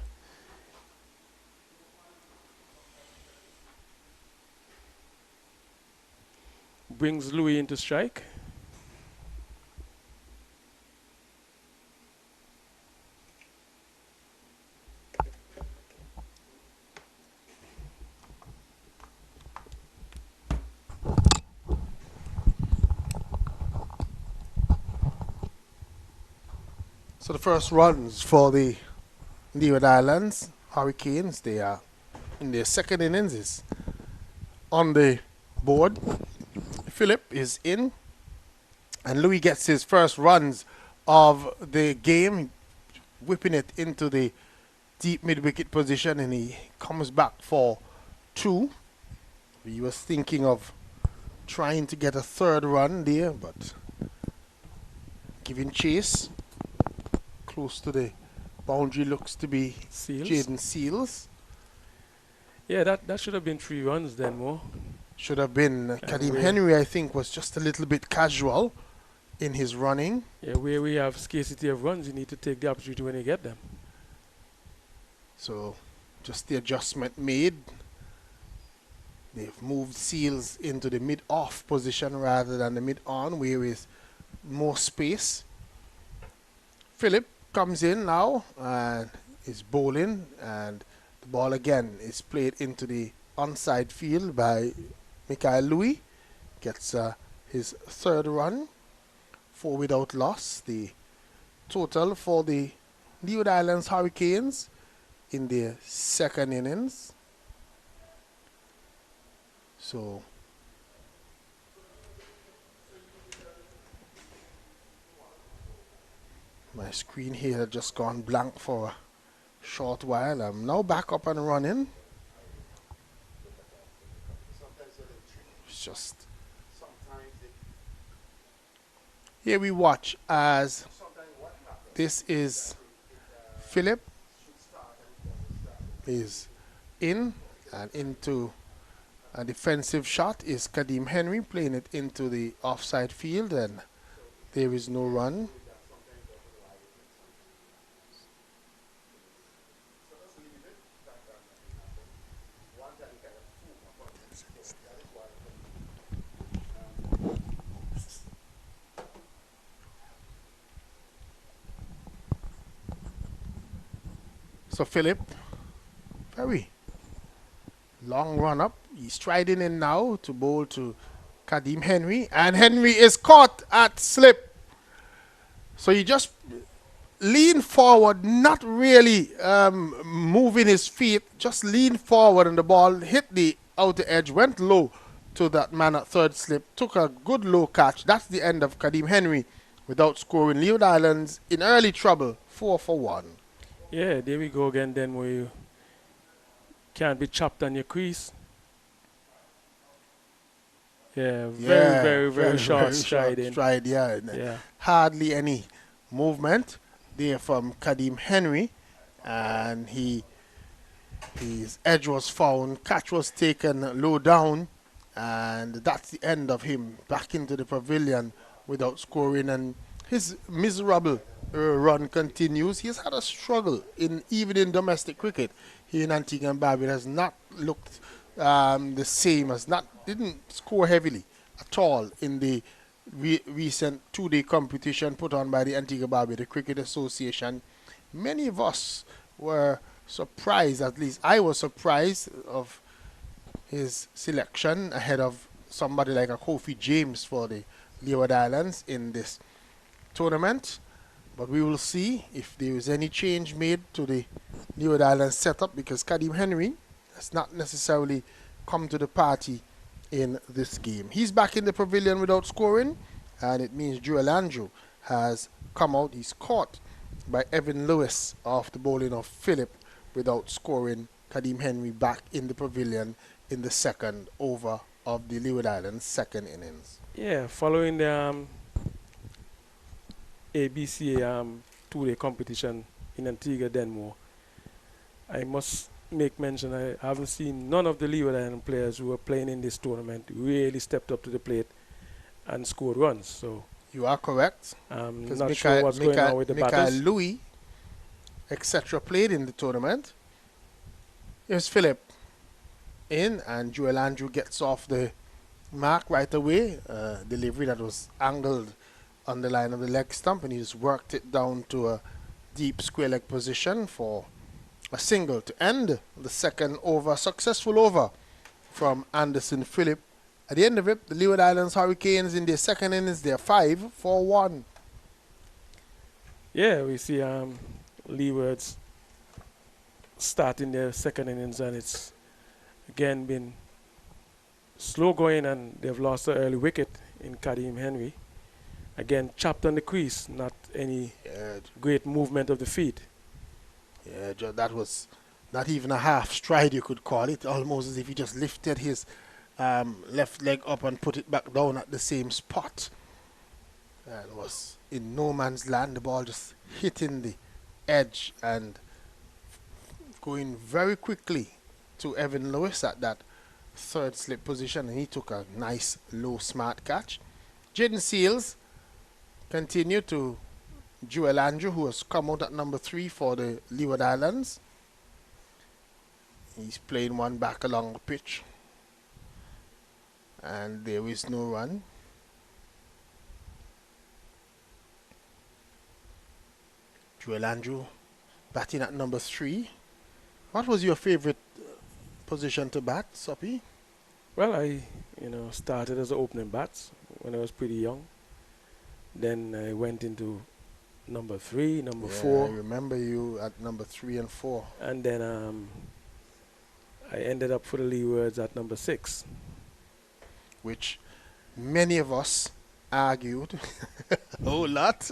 Brings Louis into strike. So the first runs for the Leeward Islands Hurricanes, they are in their second innings, is on the board. Philip is in, and Louis gets his first runs of the game, whipping it into the deep mid-wicket position, and he comes back for 2. He was thinking of trying to get a third run there, but giving chase. Close to the boundary looks to be Jaden Seals. Yeah, that should have been 3 runs then, Mo. Should have been. Kadeem Henry, I think, was just a little bit casual in his running. Yeah, where we have scarcity of runs, you need to take the opportunity when you get them. So, just the adjustment made. They've moved Seals into the mid-off position rather than the mid-on, where is more space. Philip comes in now and is bowling, and the ball again is played into the onside field by Mikhail Louis. Gets his third run, 4 without loss. The total for the Leeward Islands Hurricanes in their second innings. So my screen here had just gone blank for a short while. I'm now back up and running. It's just here we watch as this is Philip is in, and into a defensive shot is Kadeem Henry playing it into the offside field, and there is no run. So Philip Very long run up. He's striding in now to bowl to Kadeem Henry, and Henry is caught at slip. So he just leaned forward, not really moving his feet, just leaned forward, and the ball hit the outer edge, went low to that man at third slip, took a good low catch. That's the end of Kadeem Henry without scoring. Leeward Islands in early trouble, 4 for 1. Yeah, there we go again then, where you can't be chopped on your crease. Yeah, very short stride in. Yeah. Hardly any movement there from Kadeem Henry, and his edge was found, catch was taken low down, and that's the end of him back into the pavilion without scoring, and his miserable run continues. He's had a struggle even in domestic cricket. He in Antigua and Barbuda has not looked the same, didn't score heavily at all in the recent two-day competition put on by the Antigua Barbuda Cricket Association. Many of us were surprised, at least I was surprised, of his selection ahead of somebody like a Kofi James for the Leeward Islands in this tournament. But we will see if there is any change made to the Leeward Islands setup, because Kadeem Henry has not necessarily come to the party in this game. He's back in the pavilion without scoring, and it means Joel Andrew has come out. He's caught by Evan Lewis after bowling of Phillip without scoring. Kadeem Henry back in the pavilion in the second over of the Leeward Islands second innings. Yeah, following the ABC two-day competition in Antigua Denmo, I must make mention I haven't seen none of the Leeward Island players who were playing in this tournament really stepped up to the plate and scored runs. So you are correct. Not sure what's going on with the batters. Louis, etc. played in the tournament. Here's Phillip in, and Joel Andrew gets off the mark right away. Delivery that was angled on the line of the leg stump, and he's worked it down to a deep square leg position for a single to end the second over. Successful over from Anderson Phillip. At the end of it, the Leeward Islands Hurricanes in their second innings, they're 5 for 1. Yeah, we see Leewards starting their second innings, and it's again been slow going, and they've lost an early wicket in Kadeem Henry. Again, chopped on the crease, not any great movement of the feet. Yeah, that was not even a half stride, you could call it. Almost as if he just lifted his left leg up and put it back down at the same spot. And was in no man's land. The ball just hitting the edge and going very quickly to Evan Lewis at that third slip position, and he took a nice low smart catch. Jaden Seals continued to Joel Andrew, who has come out at number 3 for the Leeward Islands. He's playing one back along the pitch, and there is no run. Joel Andrew batting at number 3. What was your favorite position to bat, Soppy? Well, I started as an opening bat when I was pretty young. Then I went into number 3, number 4. I remember you at number 3 and 4. And then I ended up for the Leewards at number 6. Which many of us argued a whole lot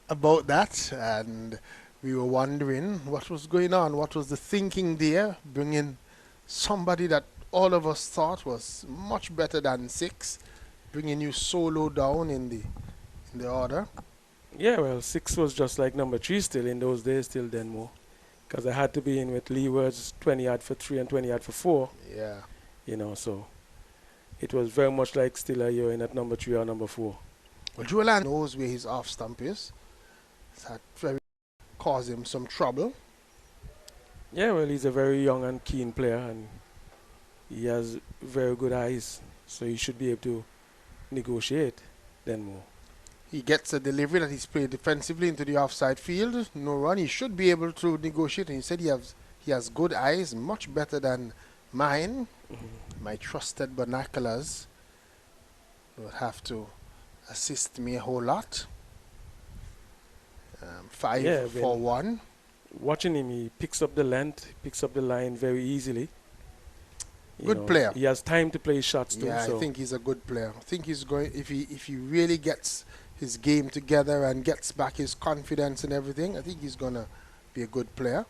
about that, and we were wondering what was going on, what was the thinking there, bringing somebody that all of us thought was much better than 6, bringing you so low down in the order. Yeah, well, 6 was just like number 3 still in those days, still then more. Because I had to be in with Leewards 20 yard for 3 and 20 yard for 4. Yeah. So it was very much like still a year in at number 3 or number 4. Well, Joel knows where his off stump is. That very caused him some trouble. Yeah, well, he's a very young and keen player, and he has very good eyes, so he should be able to negotiate then more. He gets a delivery that he's played defensively into the offside field. No run. He should be able to negotiate, and he said He has good eyes, much better than mine. My trusted binoculars will have to assist me a whole lot. 5 for 1. Watching him, he picks up the length, picks up the line very easily. Good player. He has time to play shots too. Yeah, I think he's a good player. I think he's going, if he really gets his game together and gets back his confidence and everything, I think he's going to be a good player.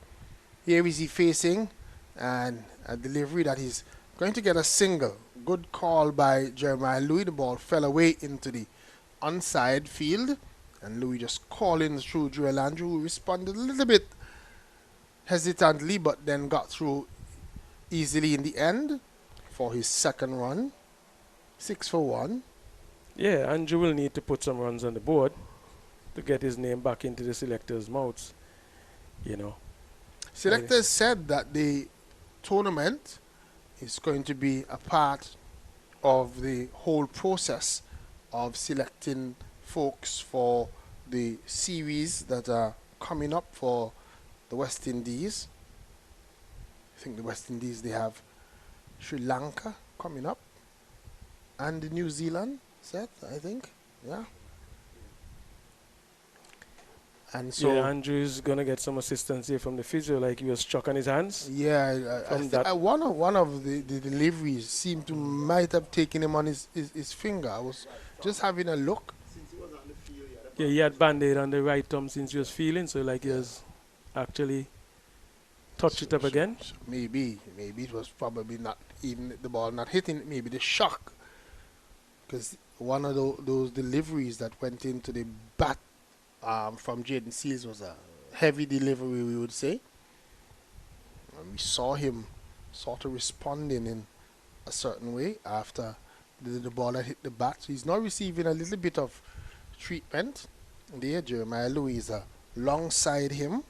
Here is he facing, and a delivery that he's going to get a single. Good call by Jeremiah Louis. The ball fell away into the onside field, and Louis just calling through Joel Andrew, who responded a little bit hesitantly, but then got through easily in the end for his second run. 6 for 1. Yeah, Andrew will need to put some runs on the board to get his name back into the selectors' mouths. Selectors said that the tournament is going to be a part of the whole process of selecting folks for the series that are coming up for the West Indies. I think the West Indies, they have Sri Lanka coming up and New Zealand set, I think. Yeah. And so Andrew's gonna get some assistance here from the physio, like he was struck on his hands. Yeah, one of the deliveries seemed to might have taken him on his finger. I was just having a look. Yeah, he had band-aid on the right thumb since he was feeling, so like he has actually touched it up again. So maybe it was probably not even the ball not hitting. Maybe the shock, because one of those deliveries that went into the bat from Jaden Seals was a heavy delivery, we would say. And we saw him sort of responding in a certain way after the ball had hit the bat. So he's now receiving a little bit of treatment. There, Jeremiah Louis is alongside him.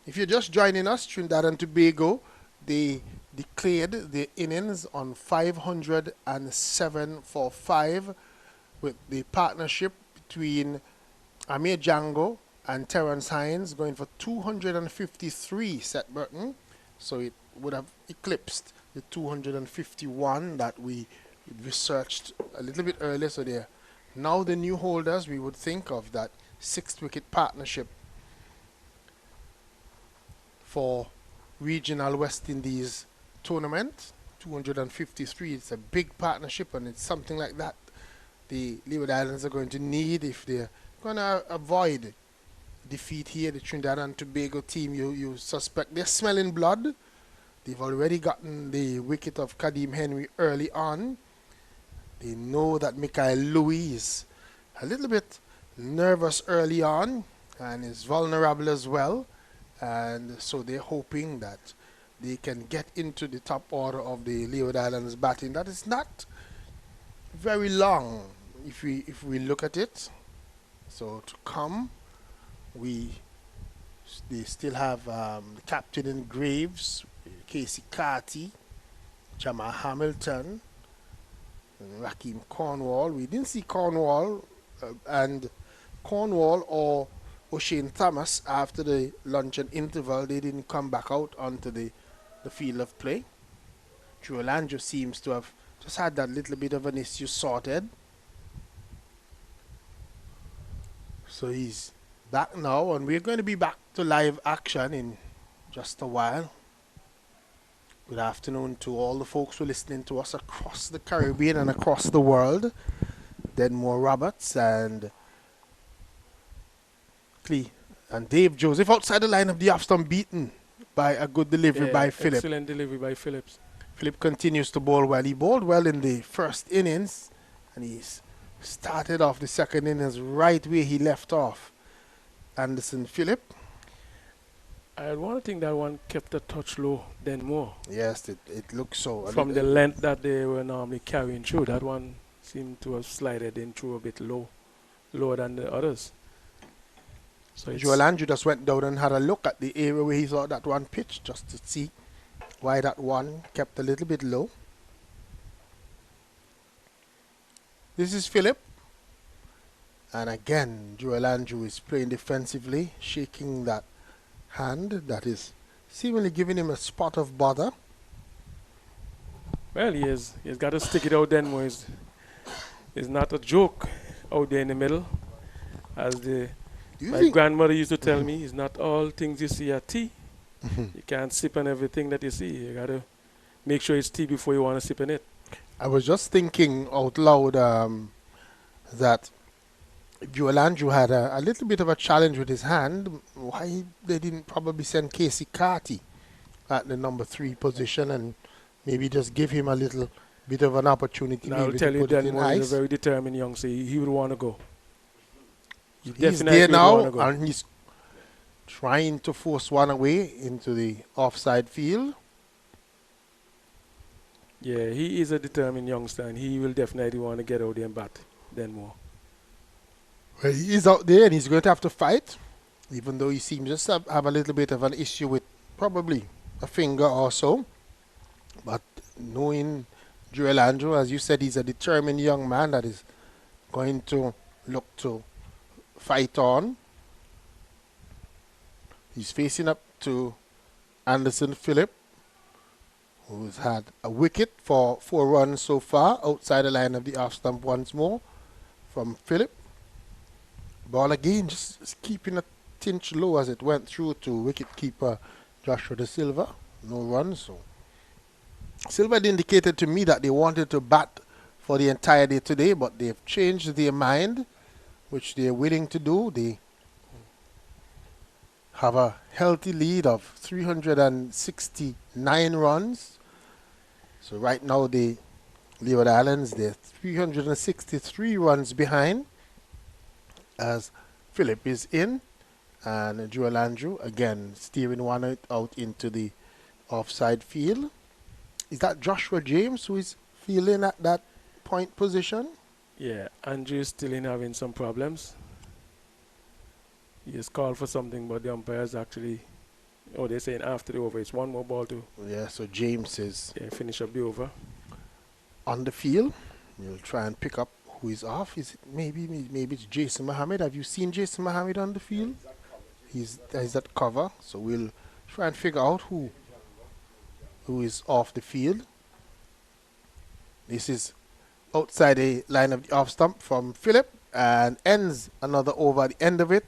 If you're just joining us, Trinidad and Tobago, they declared the innings on 507 for 5 with the partnership between Amir Jangoo and Terence Hines going for 253 set Burton. So it would have eclipsed the 251 that we researched a little bit earlier. So they're now the new holders. We would think of that 6th wicket partnership for regional West Indies tournament. 253. It's a big partnership, and it's something like that the Leeward Islands are going to need if they're going to avoid defeat here. The Trinidad and Tobago team, you suspect they're smelling blood. They've already gotten the wicket of Kadeem Henry early on. They know that Mikael Louis is a little bit nervous early on and is vulnerable as well. And so they're hoping that they can get into the top order of the Leeward Islands batting. That is not very long if we look at it. So to come, they still have the captain in Graves, Casey Carty, Jamal Hamilton, and Rakeem Cornwall. We didn't see Cornwall or O'Shane Thomas after the luncheon interval. They didn't come back out onto the field of play. Joel Andrew seems to have just had that little bit of an issue sorted. So he's back now, and we're going to be back to live action in just a while. Good afternoon to all the folks who are listening to us across the Caribbean and across the world. Denmore Roberts and Clee and Dave Joseph outside the line of the off stump, beaten by a good delivery by Philip. Excellent delivery by Phillips. Philip continues to bowl well. He bowled well in the first innings, and he's started off the second innings right where he left off. Anderson Phillip. I want to think that one kept a touch low then more. Yes, it looks so. From the length that they were normally carrying through, that one seemed to have slided in through a bit lower than the others. So Joel Andrew just went down and had a look at the area where he saw that one pitch just to see why that one kept a little bit low. This is Phillip. And again, Joel Andrew is playing defensively, shaking that hand that is seemingly giving him a spot of bother. Well, he has. He's got to stick it out then, boys. It's not a joke out there in the middle. As my grandmother used to tell me, it's not all things you see are tea. You can't sip on everything that you see. You got to make sure it's tea before you want to sip on it. I was just thinking out loud that Joel Andrew had a little bit of a challenge with his hand. Why they didn't probably send Casey Carty at the number 3 position and maybe just give him a little bit of an opportunity. Now, I'll maybe tell to you, put it in Dan is ice. a very determined youngster. He would want to go. He's there now, and he's trying to force one away into the offside field. Yeah, he is a determined youngster, and he will definitely want to get out there and bat Denmore. Well, he is out there, and he's going to have to fight, even though he seems just to have a little bit of an issue with probably a finger or so. But knowing Joel Andrew, as you said, he's a determined young man that is going to look to fight on. He's facing up to Anderson Phillip, who's had a wicket for 4 runs so far, outside the line of the off stump once more from Phillip. Ball again, just keeping a tinge low as it went through to wicket-keeper Joshua De Silva. No runs. So Silva had indicated to me that they wanted to bat for the entire day today, but they've changed their mind, which they're willing to do. They have a healthy lead of 369 runs. So right now the Leeward Islands, they're 363 runs behind as Phillip is in, and Joel Andrew again steering one out into the offside field. Is that Joshua James who is fielding at that point position? Yeah, Andrew's still in having some problems. He has called for something, but the umpires actually, they're saying after the over, it's one more ball to. Yeah, so James is finish up the over. On the field. We'll try and pick up who is off. Is it maybe it's Jason Mohammed? Have you seen Jason Mohammed on the field? He's at cover, so we'll try and figure out who is off the field. This is outside the line of the off stump from Phillip and ends another over at the end of it.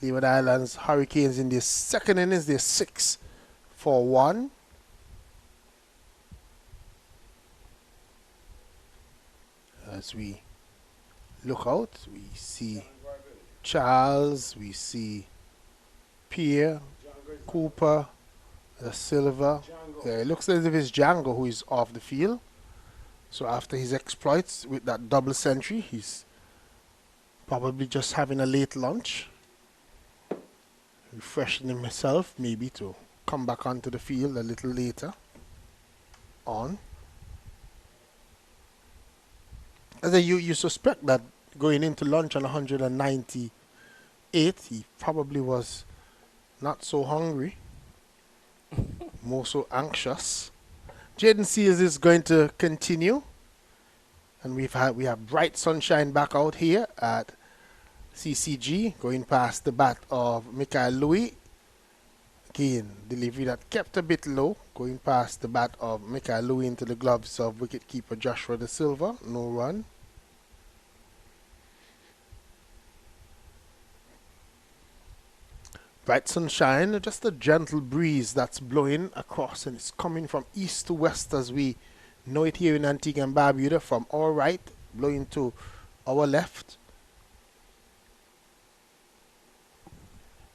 Leeward Islands Hurricanes in the second innings, they're 6 for 1. As we look out, we see Charles, we see Pierre, Cooper, Silva. Yeah, it looks as if it's Jangoo who is off the field. So after his exploits with that double century, he's probably just having a late lunch, refreshing himself, maybe to come back onto the field a little later on. As you suspect that going into lunch on 198, he probably was not so hungry, more so anxious. Jaden Sears is going to continue, and we have bright sunshine back out here at CCG, going past the bat of Michael Louis. Again, delivery that kept a bit low, going past the bat of Michael Louis into the gloves of wicketkeeper Joshua De Silva. No run. Bright sunshine, just a gentle breeze that's blowing across, and it's coming from east to west as we know it here in Antigua and Barbuda, from our right blowing to our left.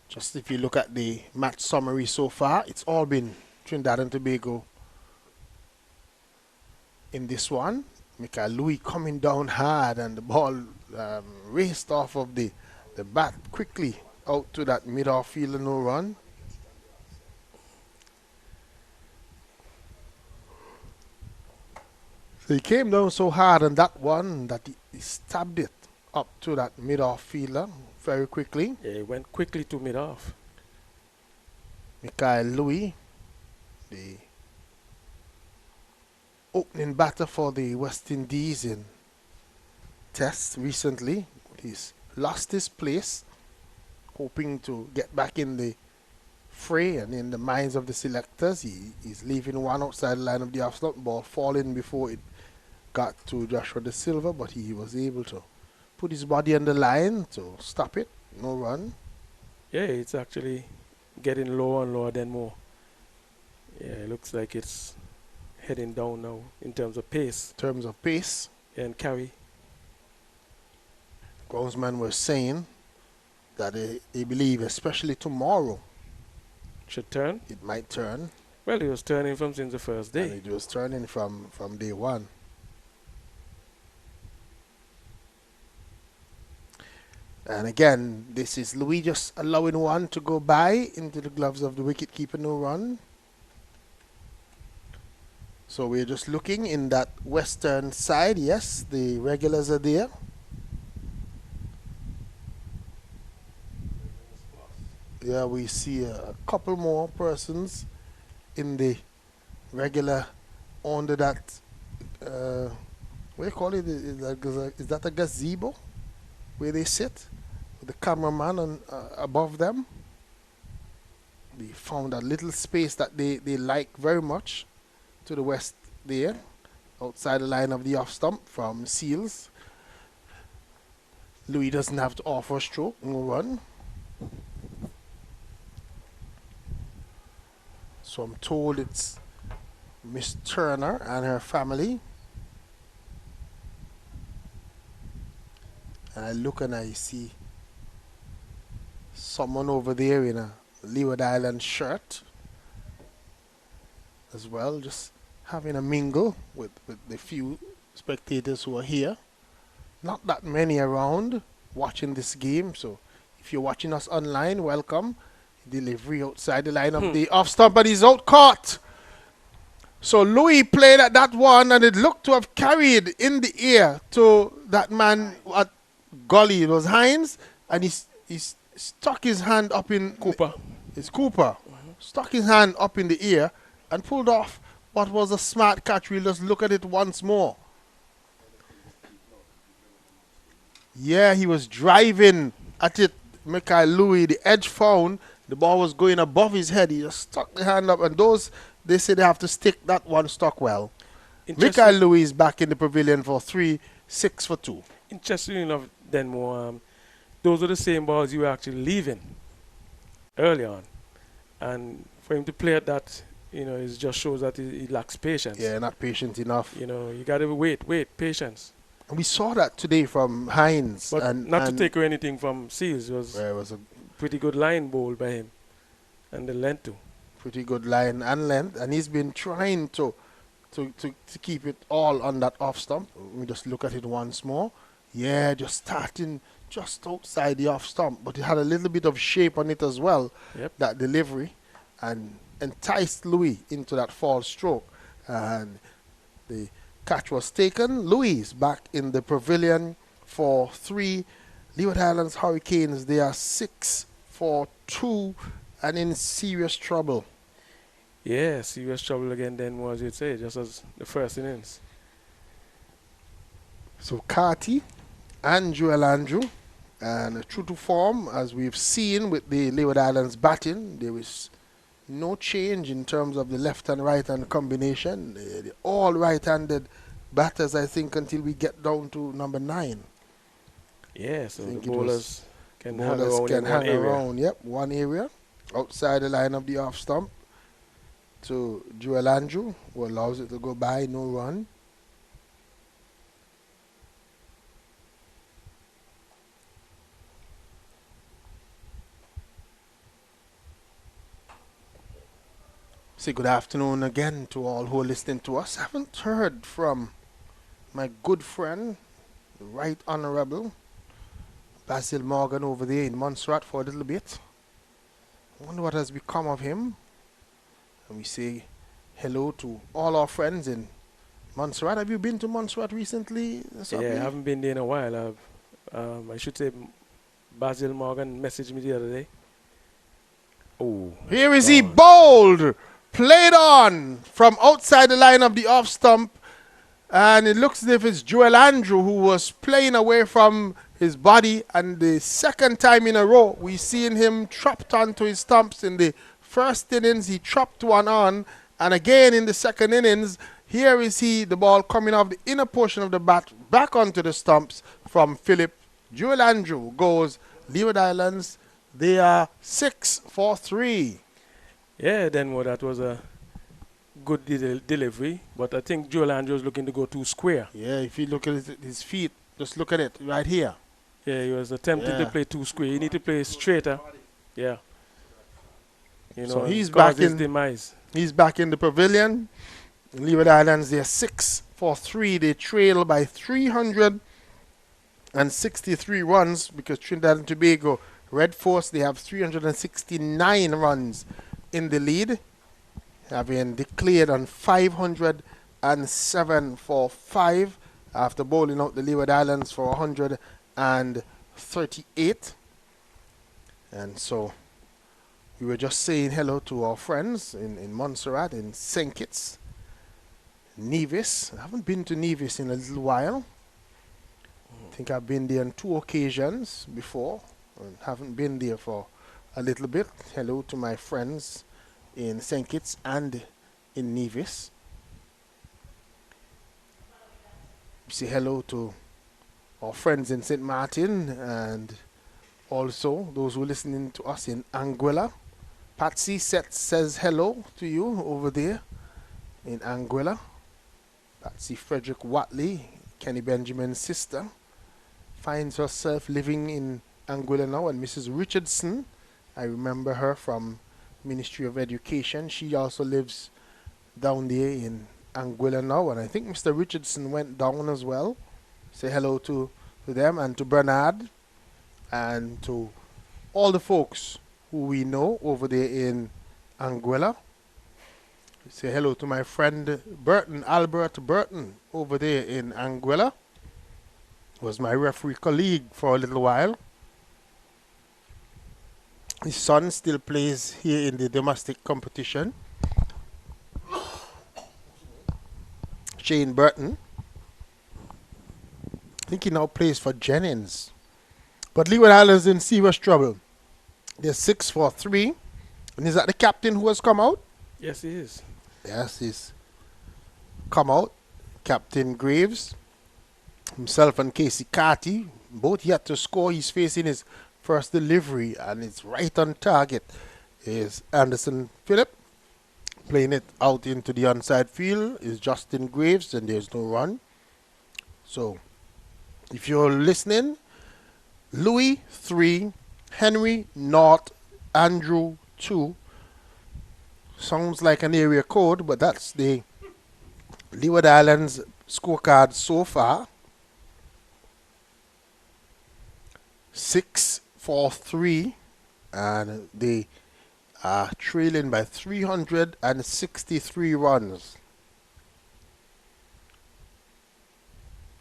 Just if you look at the match summary so far, it's all been Trinidad and Tobago in this one. Michael Louis coming down hard, and the ball raced off of the bat quickly out to that mid-off field and no run. So he came down so hard on that one that he stabbed it up to that mid-off fielder very quickly. Yeah, he went quickly to mid-off. Michael Louis, the opening batter for the West Indies in tests recently. He's lost his place, hoping to get back in the fray, and in the minds of the selectors, he's leaving one outside the line of the off stump, ball falling before it got to Joshua De Silva, but he was able to put his body on the line to stop it. No run. Yeah, it's actually getting lower and lower then more. Yeah, it looks like it's heading down now in terms of pace. And carry. Groundsman was saying that they believe, especially tomorrow, should turn. It might turn. Well, it was turning from since the first day. And it was turning from day one. And again, this is Louis just allowing one to go by into the gloves of the wicketkeeper, no run. So we're just looking in that western side. Yes, the regulars are there. Yeah, we see a couple more persons in the regular under that, what do you call it? Is that a gazebo where they sit with the cameraman on, above them? They found a little space that they like very much to the west there, outside the line of the off stump from Seals. Louis doesn't have to offer a stroke, no run. So I'm told it's Miss Turner and her family. And I look and I see someone over there in a Leeward Islands shirt as well, just having a mingle with the few spectators who are here. Not that many around watching this game, so if you're watching us online, welcome. Delivery outside the line of the off stump, and he's out caught. So Louis played at that one, and it looked to have carried in the air to that man at Gully. It was Hines, and he stuck his hand up in Cooper. It's Cooper. Stuck his hand up in the air and pulled off what was a smart catch. We'll just look at it once more. Yeah, he was driving at it. Michael Louis, the edge found. The ball was going above his head. He just stuck the hand up, and those, they say they have to stick that one stuck well. Michael Louis is back in the pavilion for 3, 6 for 2. Interestingly enough, Denmore, those are the same balls you were actually leaving early on. And for him to play at that, it just shows that he lacks patience. Yeah, not patient enough. You got to wait, patience. And we saw that today from Hines. But not to take away anything from Seals, it was a pretty good line bowled by him. And the length too. Pretty good line and length. And he's been trying to keep it all on that off stump. Let me just look at it once more. Yeah, just starting just outside the off stump. But it had a little bit of shape on it as well. Yep. That delivery. And enticed Louis into that false stroke. And the catch was taken. Louis back in the pavilion for 3. Leeward Islands Hurricanes, they are 6 for 2 and in serious trouble. Yeah, serious trouble again then, as you'd say, just as the first innings. So Carty and Joel Andrew, and true to form, as we've seen with the Leeward Islands batting, there is no change in terms of the left and right hand combination. They're all right-handed batters, I think, until we get down to number 9. Yeah, so the bowlers can hang around. Yep, one area outside the line of the off stump to Joel Andrew, who allows it to go by, no run. Say good afternoon again to all who are listening to us. I haven't heard from my good friend, the Right Honorable Basil Morgan over there in Montserrat for a little bit. I wonder what has become of him. And we say hello to all our friends in Montserrat. Have you been to Montserrat recently? Yeah, I haven't been there in a while. I should say Basil Morgan messaged me the other day. Oh, here is he, bowled, played on from outside the line of the off stump. And it looks as if it's Joel Andrew who was playing away from his body. And the second time in a row, we've seen him trapped onto his stumps in the first innings, he chopped one on, and again in the second innings, here is the ball coming off the inner portion of the bat, back onto the stumps from Philip. Joel Andrew goes Leeward Islands. They are 6 for 3. Yeah, then that was a good delivery, but I think Joel Andrew was looking to go too square. Yeah, if you look at his feet, just look at it right here. Yeah, he was attempting to play too square. You need to play straighter. Yeah. You know, so he's back in demise. He's back in the pavilion. Leeward Islands, they're 6 for 3. They trail by 363 runs because Trinidad and Tobago, Red Force, they have 369 runs in the lead, having declared on 507 for 5 after bowling out the Leeward Islands for 138. And so we were just saying hello to our friends in Montserrat, in St. Kitts, Nevis. I haven't been to Nevis in a little while. I think I've been there on 2 occasions before and haven't been there for a little bit. Hello to my friends in St. Kitts and in Nevis. Say hello to our friends in St. Martin and also those who are listening to us in Anguilla. Patsy says hello to you over there in Anguilla. Patsy Frederick Watley, Kenny Benjamin's sister, finds herself living in Anguilla now, and Mrs. Richardson, I remember her from Ministry of Education. She also lives down there in Anguilla now, and I think Mr. Richardson went down as well. Say hello to them and to Bernard and to all the folks who we know over there in Anguilla. Say hello to my friend Burton, Albert Burton, over there in Anguilla. Was my referee colleague for a little while. His son still plays here in the domestic competition. Shane Burton. I think he now plays for Jennings. But Leeward Islands in serious trouble. They're 6 for 3. And is that the captain who has come out? Yes, he is. Yes, he's come out. Captain Graves, himself and Casey Carty, both yet to score. He's facing his first delivery, and it's right on target. Is Anderson Phillip playing it out into the onside field? Is Justin Graves, and there's no run. So, if you're listening, Louis 3, Henry North, Andrew 2. Sounds like an area code, but that's the Leeward Islands scorecard so far. 6 for 3, and they are trailing by 363 runs.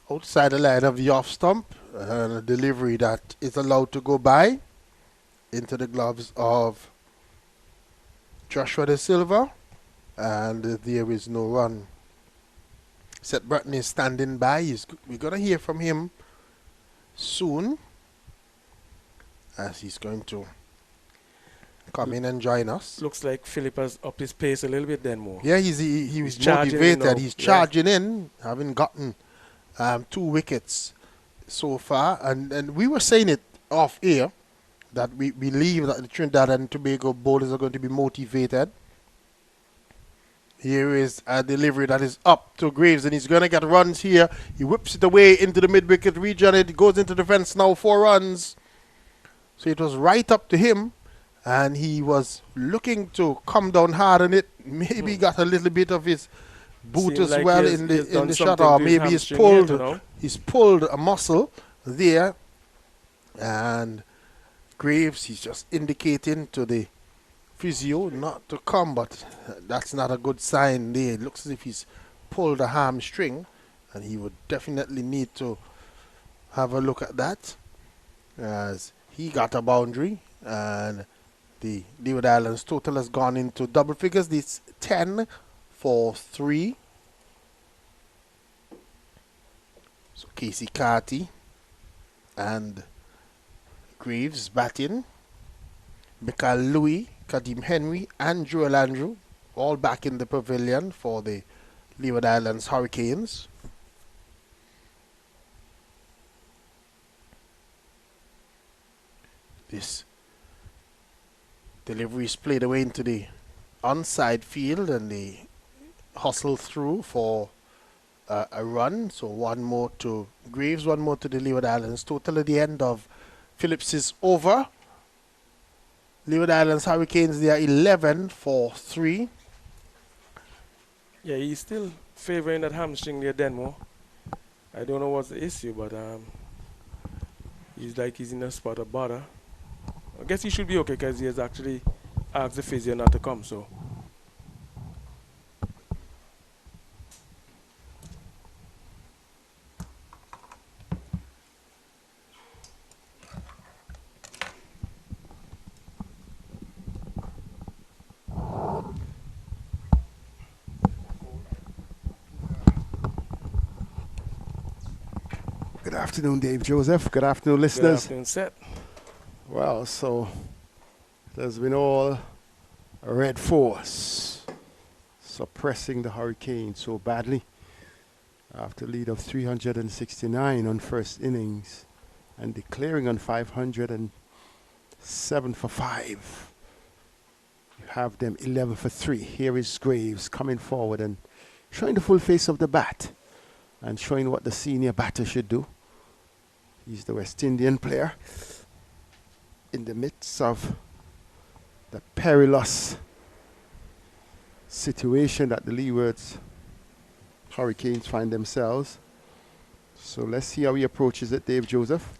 Outside the line of the off stump, and a delivery that is allowed to go by into the gloves of Joshua De Silva, and there is no run. Seth Burton is standing by. We're going to hear from him soon, as he's going to come in and join us. Looks like Philip has upped his pace a little bit then more. Yeah, he was motivated. He's charging in, having gotten 2 wickets so far. And we were saying it off air that we believe that the Trinidad and Tobago bowlers are going to be motivated. Here is a delivery that is up to Graves, and he's going to get runs here. He whips it away into the mid-wicket region. It goes into the fence now, 4 runs. So it was right up to him, and he was looking to come down hard on it. Maybe got a little bit of his boot Seems as like well he in the done shot, something or to his maybe he's pulled a muscle there. And Graves, he's just indicating to the physio not to come, but that's not a good sign there. It looks as if he's pulled a hamstring, and he would definitely need to have a look at that, as he got a boundary, and the Leeward Islands total has gone into double figures. It's 10 for 3. So Casey Carty and Graves batting. Michael Louis Kadeem Henry and Joel Andrew, all back in the pavilion for the Leeward Islands Hurricanes. This delivery is played away into the onside field, and they hustle through for a run. So one more to Graves, one more to the Leeward Islands. Total at the end of Phillips's over. Leeward Islands Hurricanes, they are 11 for 3. Yeah, he's still favoring that hamstring there, Denmo. I don't know what's the issue, but he's in a spot of bother. I guess he should be okay because he has actually asked the physio not to come, so. Good afternoon, Dave Joseph. Good afternoon, listeners. Good afternoon, Seth. Well, so it has been all a red force suppressing the Hurricanes so badly after a lead of 369 on first innings and declaring on 507 for 5. You have them 11 for 3. Here is Graves coming forward and showing the full face of the bat and showing what the senior batter should do. He's the West Indian player in the midst of the perilous situation that the Leewards Hurricanes find themselves. So let's see how he approaches it, Dave Joseph.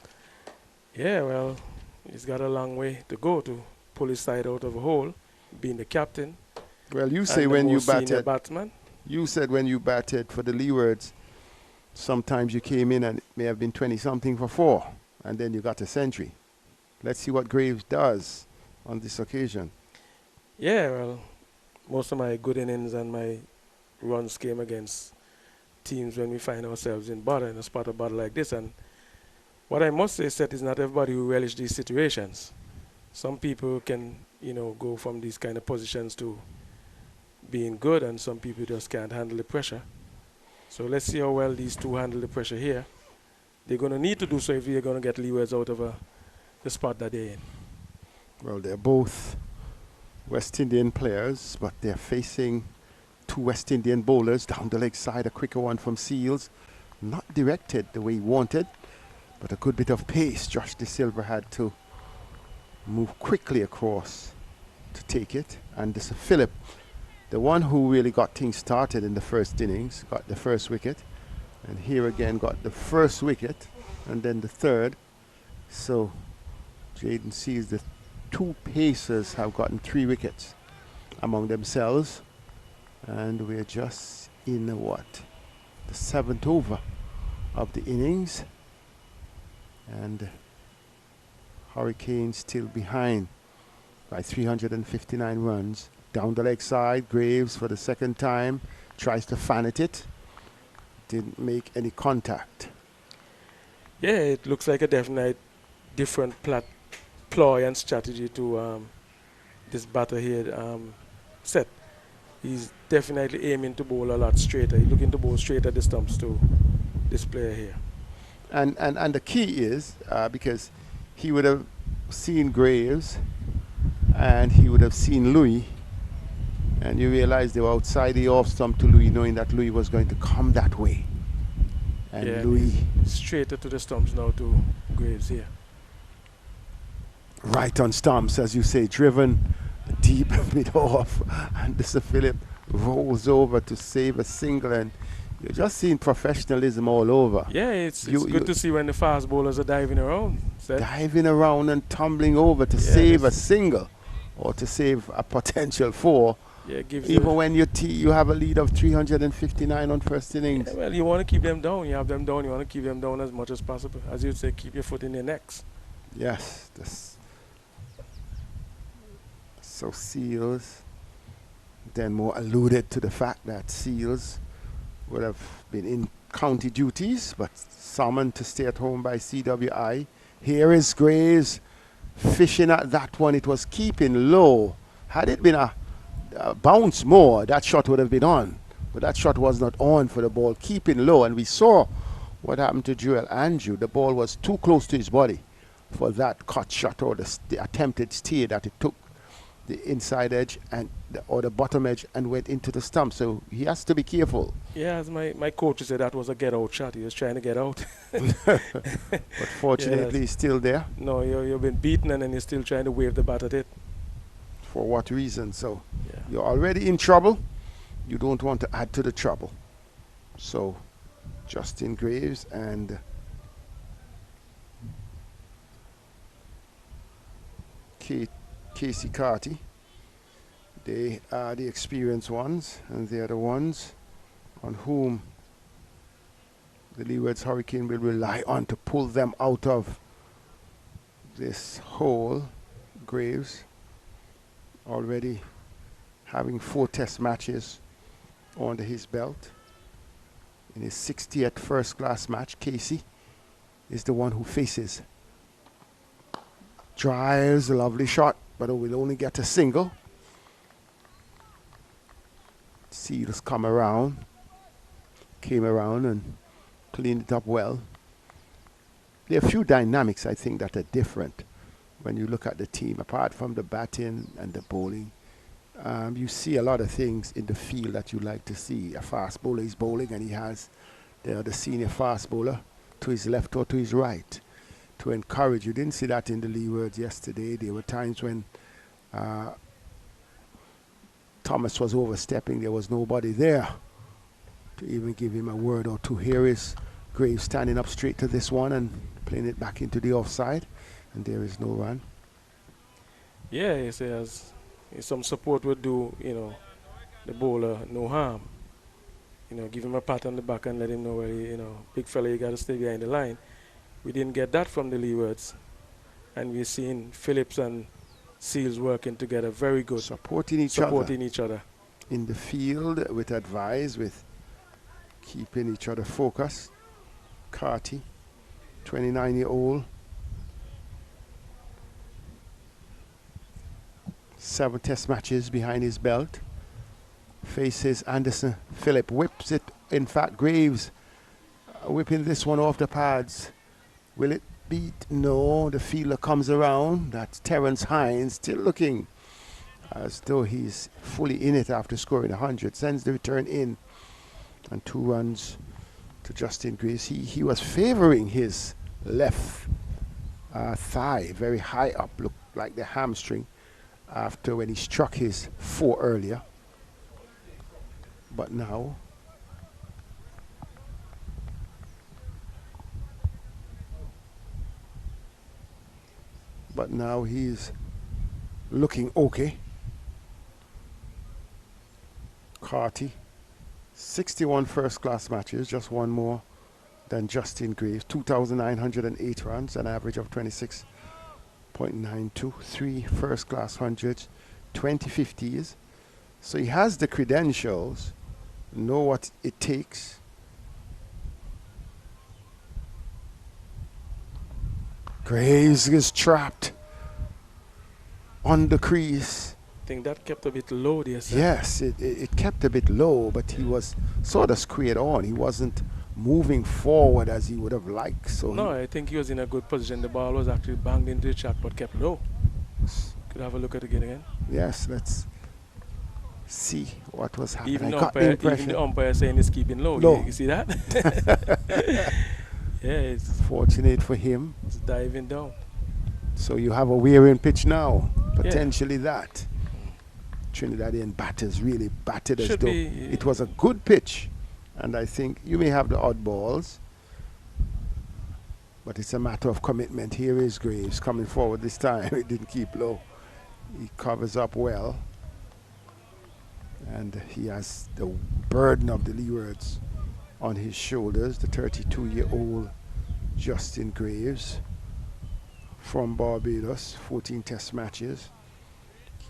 Yeah, well, he's got a long way to go to pull his side out of a hole, being the captain. Well, you say when you batted, batsman. You said when you batted for the Leewards, sometimes you came in and it may have been 20-something for 4, and then you got a century. Let's see what Graves does on this occasion. Yeah, well, most of my good innings and my runs came against teams when we find ourselves in bother, in a spot of bother like this. And what I must say, Seth, is not everybody who relish these situations. Some people can, go from these kind of positions to being good, and some people just can't handle the pressure. So let's see how well these two handle the pressure here. They're going to need to do so if they're going to get Leewards out of the spot that they're in. Well, they're both West Indian players, but they're facing two West Indian bowlers down the leg side. A quicker one from Seals, not directed the way he wanted, but a good bit of pace. Josh De Silva had to move quickly across to take it. And this is Phillip, the one who really got things started in the first innings, got the first wicket. And here again got the first wicket and then the third. So Jaden sees the two pacers have gotten 3 wickets among themselves. And we're just in the 7th over of the innings. And Hurricanes still behind by 359 runs. Down the leg side, Graves for the second time tries to fan at it. Didn't make any contact. Yeah, it looks like a definite different ploy and strategy to this batter here, Seth. He's definitely aiming to bowl a lot straighter. He's looking to bowl straight at the stumps to this player here. And the key is because he would have seen Graves and he would have seen Louis, and you realize they were outside the off stump to Louis, knowing that Louis was going to come that way. And yeah, Louis straighter to the stumps now to Graves here. Right on stumps, as you say, driven deep mid off, and this Phillip rolls over to save a single, and you're just seeing professionalism all over. Yeah, it's good to see when the fast bowlers are diving around. Diving around and tumbling over to save a single or to save a potential 4. Yeah, even when you have a lead of 359 on first innings. Yeah, well, you want to keep them down. You have them down. You want to keep them down as much as possible. As you'd say, keep your foot in their necks. Yes. So Seals then more alluded to the fact that Seals would have been in county duties, but summoned to stay at home by CWI. Here is Graves fishing at that one. It was keeping low, Had it been a bounce more, that shot would have been on. But that shot was not on for the ball, keeping low. And we saw what happened to Joel Andrew. The ball was too close to his body for that cut shot or the attempted steer that it took the inside edge and or the bottom edge and went into the stump. So he has to be careful. Yeah, as my coach said, that was a get-out shot. He was trying to get out. But fortunately, he's still there. No, you've been beaten and then you're still trying to wave the bat at it. For what reason? So you're already in trouble. You don't want to add to the trouble. So Justin Graves and Casey Carty, they are the experienced ones, and they are the ones on whom the Leeward's Hurricane will rely on to pull them out of this hole. Graves already having 4 test matches under his belt. In his 60th first-class match, Casey is the one who faces. Drives a lovely shot, but it will only get a single. Seals came around and cleaned it up well. There are a few dynamics, I think, that are different when you look at the team. Apart from the batting and the bowling, you see a lot of things in the field that you like to see. A fast bowler is bowling, and he has the senior fast bowler to his left or to his right to encourage. You didn't see that in the Leewards yesterday. There were times when Thomas was overstepping. There was nobody there to even give him a word or two. Here is Graves standing up straight to this one and playing it back into the offside, and there is no run. Yeah, he says some support would do, the bowler no harm. Give him a pat on the back and let him know where big fella, you got to stay behind the line. We didn't get that from the Leewards, and we've seen Phillips and Seals working together very good. Supporting each other. In the field with advice, with keeping each other focused. Carty, 29-year-old. 7 test matches behind his belt. Faces Anderson. Phillip whips it. In fact, Graves whipping this one off the pads. Will it beat? No. The fielder comes around. That's Terrence Hines, still looking as though he's fully in it after scoring 100. Sends the return in. And 2 runs to Justin Graves. He was favoring his left thigh very high up. Looked like the hamstring after when he struck his 4 earlier. But now he's looking okay. Carty, 61 first-class matches, just 1 more than Justin Graves. 2,908 runs, an average of 26.92. 3 first-class hundreds, 20 50s. So he has the credentials, know what it takes. Graves is trapped on the crease. I think that kept a bit low there, sir. Yes, it kept a bit low, but he was sort of squared on. He wasn't moving forward as he would have liked. So no, I think he was in a good position. The ball was actually banged into the chat but kept low. Could have a look at it again. Yes, let's see what was happening. Even the umpire saying it's keeping low. You see that? Yeah, it's fortunate for him. It's diving down. So you have a wearing pitch now, potentially that. Trinidadian batters really batted as though it was a good pitch. And I think you may have the odd balls, but it's a matter of commitment. Here is Graves coming forward this time. It didn't keep low. He covers up well. And he has the burden of the Leewards on his shoulders. The 32-year-old Justin Graves from Barbados, 14 test matches.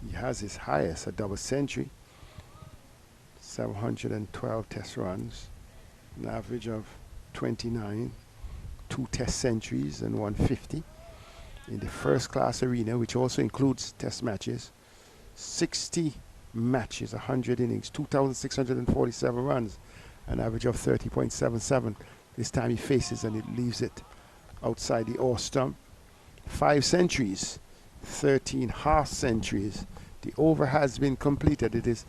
He has his highest, a double century, 712 test runs, an average of 29, 2 test centuries and 150 in the first class arena, which also includes test matches. 60 matches, 100 innings, 2,647 runs, an average of 30.77. This time he faces and it leaves it outside the off stump. 5 centuries, 13 half centuries. The over has been completed. It is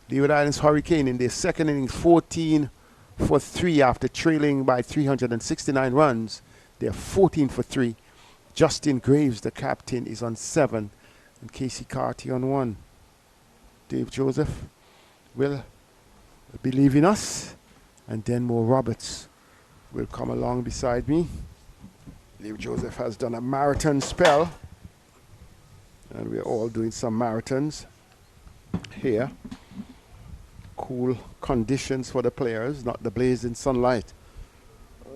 Leeward Islands Hurricane in their second innings, 14 for 3 after trailing by 369 runs. They're 14 for 3. Justin Graves, the captain, is on 7, and Casey Carty on 1. Dave Joseph will believe in us, and Denmore Roberts will come along beside me. Dave Joseph has done a marathon spell, and we're all doing some marathons here. Cool conditions for the players, not the blazing sunlight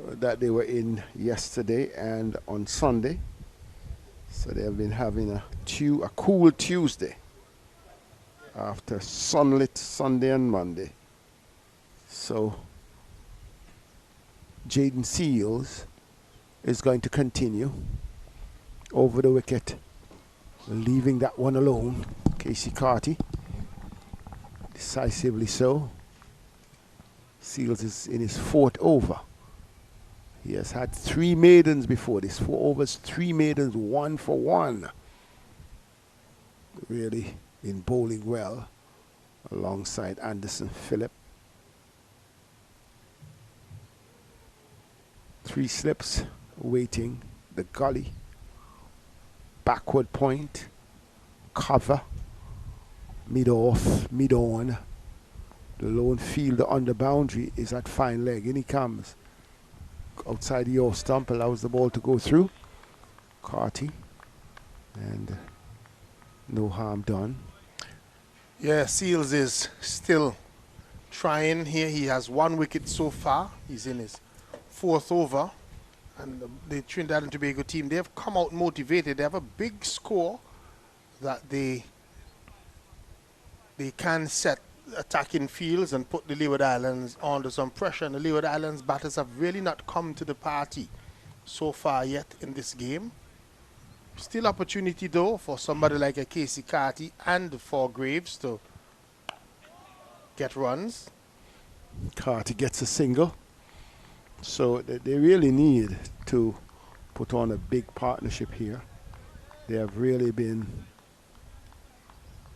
that they were in yesterday and on Sunday. So they have been having a cool Tuesday after sunlit Sunday and Monday. So Jaden Seals is going to continue over the wicket, leaving that one alone. Casey Carty, decisively so. Seals is in his 4th over. He has had 3 maidens before this. 4 overs, 3 maidens, 1 for 1. Really been bowling well alongside Anderson Phillip. 3 slips waiting. The gully, backward point, cover, mid-off, mid-on. The lone fielder on the boundary is at fine leg. In he comes. Outside the off stump, allows the ball to go through. Carty. And no harm done. Yeah, Seals is still trying here. He has 1 wicket so far. He's in his 4th over. And the Trinidad and Tobago team, they have come out motivated. They have a big score that they can set attacking fields and put the Leeward Islands under some pressure. And the Leeward Islands batters have really not come to the party so far yet in this game. Still opportunity though for somebody like a Casey Carty and for Graves to get runs. Carty gets a single. So they really need to put on a big partnership here. They have really been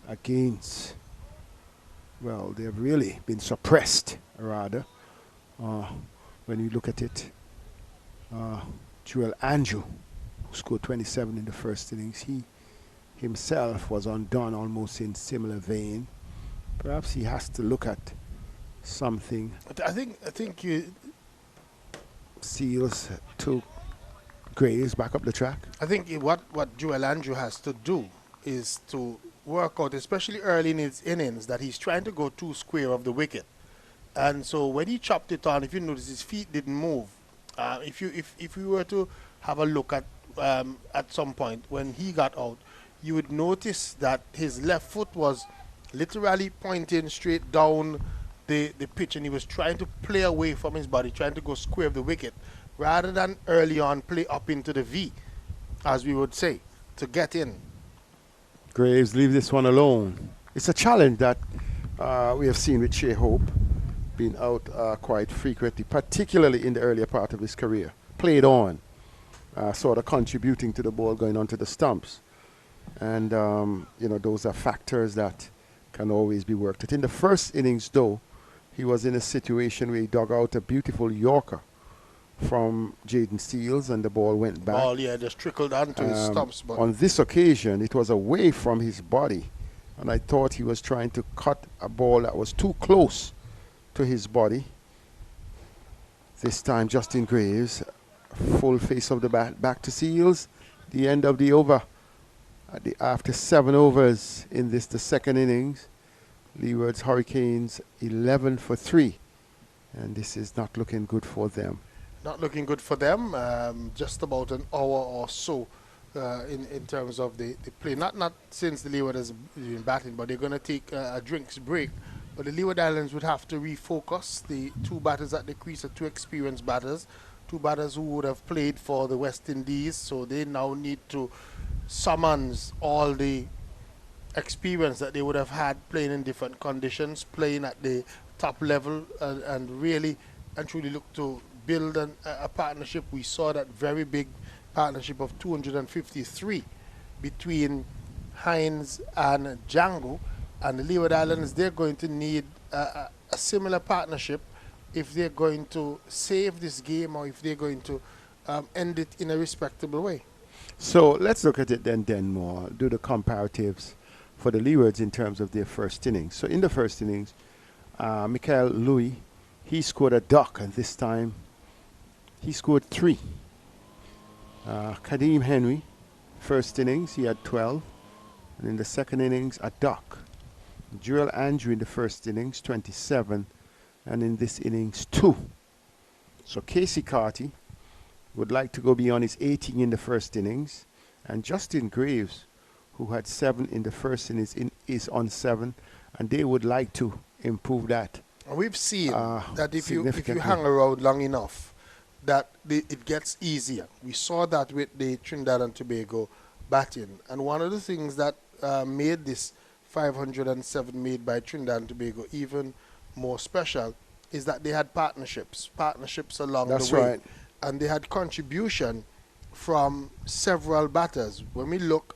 against, well, they have really been suppressed, rather. When you look at it, Joel Andrew, who scored 27 in the first innings, he himself was undone almost in similar vein. Perhaps he has to look at something. I think you Seals to Graves back up the track. I think what Joel Andrew has to do is to work out, especially early in his innings, that he's trying to go too square of the wicket. And so when he chopped it on, if you notice, his feet didn't move. If you were to have a look at some point when he got out, you would notice that his left foot was literally pointing straight down the pitch, and he was trying to play away from his body, trying to go square of the wicket, rather than early on play up into the V, as we would say, to get in. Graves leave this one alone. It's a challenge that we have seen with Shea Hope being out quite frequently, particularly in the earlier part of his career. Played on, sort of contributing to the ball going onto the stumps. And, those are factors that can always be worked at. In the first innings, though, he was in a situation where he dug out a beautiful Yorker from Jaden Seals, and the ball went back. Ball, yeah, just trickled onto his stumps. But on this occasion, it was away from his body, and I thought he was trying to cut a ball that was too close to his body. This time, Justin Graves, full face of the bat, back to Seals. The end of the over. After 7 overs in the second innings, Leeward's Hurricanes 11 for 3, and this is not looking good for them. Not looking good for them. Just about an hour or so in terms of the play. Not since the Leeward has been batting, but they're going to take a drinks break. But the Leeward Islands would have to refocus. The 2 batters at the crease are 2 experienced batters, 2 batters who would have played for the West Indies, so they now need to summons all the experience that they would have had playing in different conditions, playing at the top level, and really and truly look to build a partnership. We saw that very big partnership of 253 between Hines and Jangoo, and the Leeward Islands. They're going to need a similar partnership if they're going to save this game, or if they're going to end it in a respectable way. So let's look at it then more, do the comparatives for the Leewards in terms of their first innings. So in the first innings, Michael Louis, he scored a duck, and this time he scored 3. Kadeem Henry, first innings, he had 12. And in the second innings, a duck. Jurel Andrew in the first innings, 27. And in this innings, 2. So Casey Carty would like to go beyond his 18 in the first innings. And Justin Graves, who had 7 in the first innings, is on 7. And they would like to improve that. And we've seen that if you hang around long enough, that it gets easier. We saw that with the Trinidad and Tobago batting. And one of the things that made this 507 made by Trinidad and Tobago even more special is that they had partnerships along the way. That's right. And they had contribution from several batters. When we look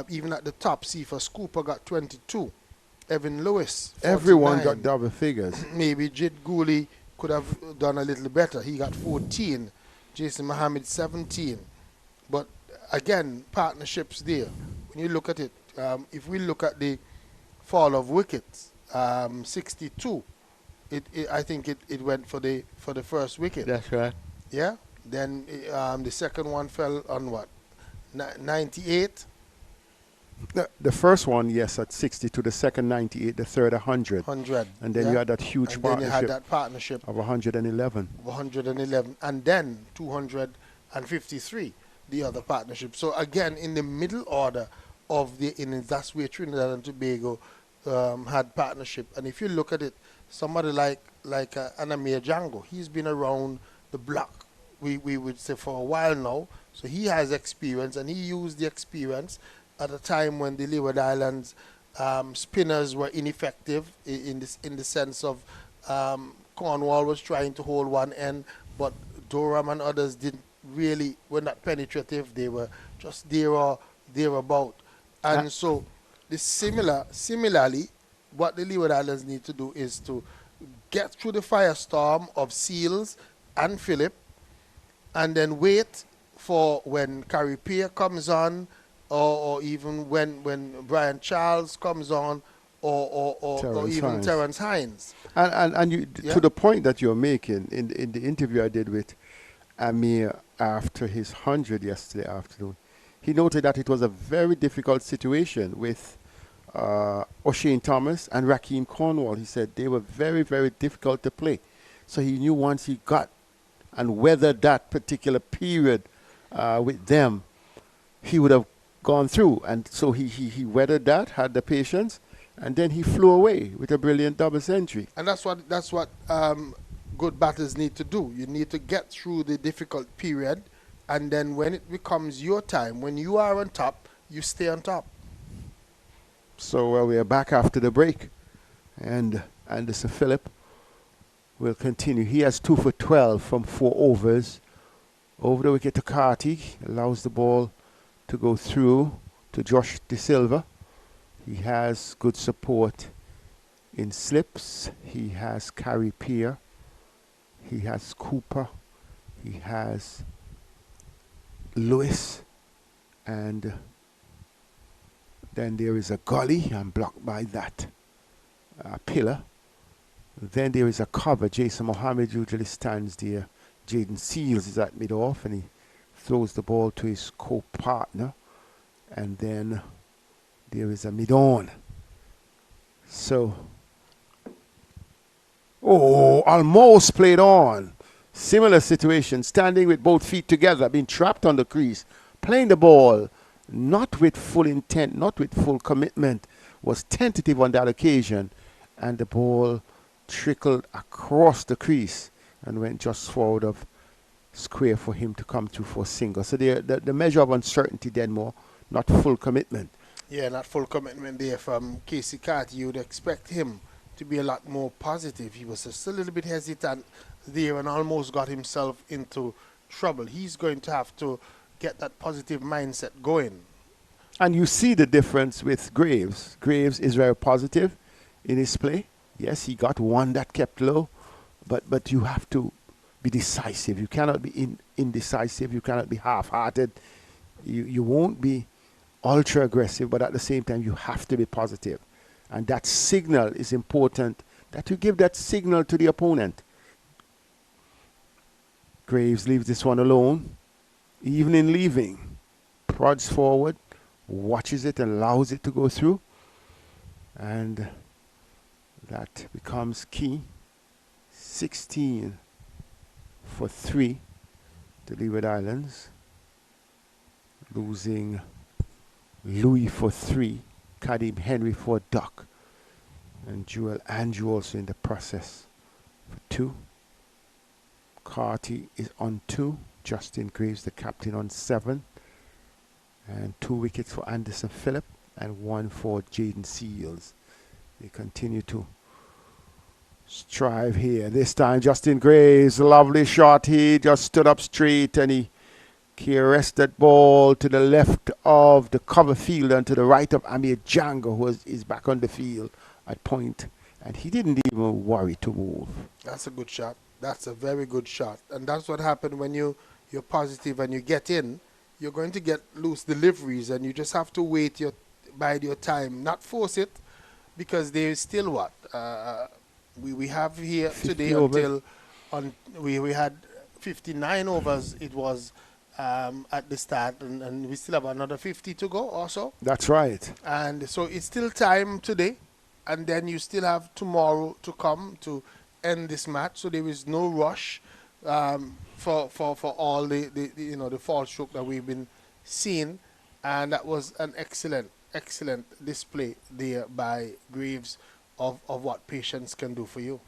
even at the top, Cephas Cooper got 22. Evan Lewis, 49. Everyone got double figures. Maybe Jid Gooley could have done a little better. He got 14. Jason Mohammed, 17. But again, partnerships there. When you look at it, if we look at the fall of wickets, 62, I think it went for the first wicket. That's right. Yeah. Then the second one fell on what? 98. The first one, yes, at 62. The second, 98. The third, 100. 100. And then you had that huge and partnership. Then you had that partnership of 111. 111. And then 253, the other partnership. So again, in the middle order of the innings, that's where Trinidad and Tobago had partnership. And if you look at it, somebody like an Amir Jangoo, he's been around the block, we would say, for a while now. So he has experience, and he used the experience at a time when the Leeward Islands spinners were ineffective in the sense of Cornwall was trying to hold one end, but Durham and others were not penetrative. They were just there or thereabout. And so similarly, what the Leeward Islands need to do is to get through the firestorm of Seals and Phillip, and then wait for when Carrie Peer comes on, or even when Brian Charles comes on, or even Terrence Hines. And you, to the point that you're making, in the interview I did with Amir after his 100 yesterday afternoon, he noted that it was a very difficult situation with O'Shane Thomas and Rakeem Cornwall. He said they were very, very difficult to play. So he knew once he got and weathered that particular period with them, he would have gone through. And so he weathered that, had the patience, and then he flew away with a brilliant double century. And that's what good batters need to do. You need to get through the difficult period, and then when it becomes your time, when you are on top, you stay on top. So we are back after the break, and Anderson Phillip will continue. He has 2 for 12 from 4 overs. Over the wicket to Carty, allows the ball to go through to Josh De Silva. He has good support in slips. He has Carrie Peer. He has Cooper. He has Lewis. And then there is a gully. I'm blocked by that pillar. Then there is a cover. Jason Mohammed usually stands there. Jaden Seals is at mid-off, and he throws the ball to his co-partner. And then there is a mid-on. So, almost played on. Similar situation, standing with both feet together, being trapped on the crease, playing the ball, not with full intent, not with full commitment, was tentative on that occasion, and the ball trickled across the crease and went just forward of square for him to come to for a single. So the measure of uncertainty then more, not full commitment. Yeah, and that full commitment there from Casey Carty, you would expect him to be a lot more positive. He was just a little bit hesitant there and almost got himself into trouble. He's going to have to get that positive mindset going. And you see the difference with Graves. Graves is very positive in his play. Yes, he got one that kept low, but you have to be decisive. You cannot be indecisive. You cannot be half-hearted. You won't be ultra aggressive, but at the same time you have to be positive. And that signal is important, that you give that signal to the opponent. Graves leaves this one alone. Even in leaving, prods forward, watches it and allows it to go through. And that becomes key. 16 for 3 to Leeward Islands. Losing Louis for 3, Kadim Henry for a duck, and Joel Andrew also in the process for 2. Carty is on 2, Justin Graves the captain on 7, and 2 wickets for Anderson Phillip and 1 for Jaden Seals. They continue to strive here. This time Justin Graves, lovely shot. He just stood up straight and he caressed that ball to the left of the cover field and to the right of Amir Jangoo, who is back on the field at point. And he didn't even worry to move. That's a good shot. That's a very good shot. And that's what happened when you're positive and you get in. You're going to get loose deliveries and you just have to bide your time. Not force it, because there is still what? We have here today until we had 59 overs. It was at the start, and we still have another 50 to go also. That's right. And so it's still time today, and then you still have tomorrow to come to end this match. So there is no rush for all the fall stroke that we've been seeing, and that was an excellent display there by Graves of what patience can do for you.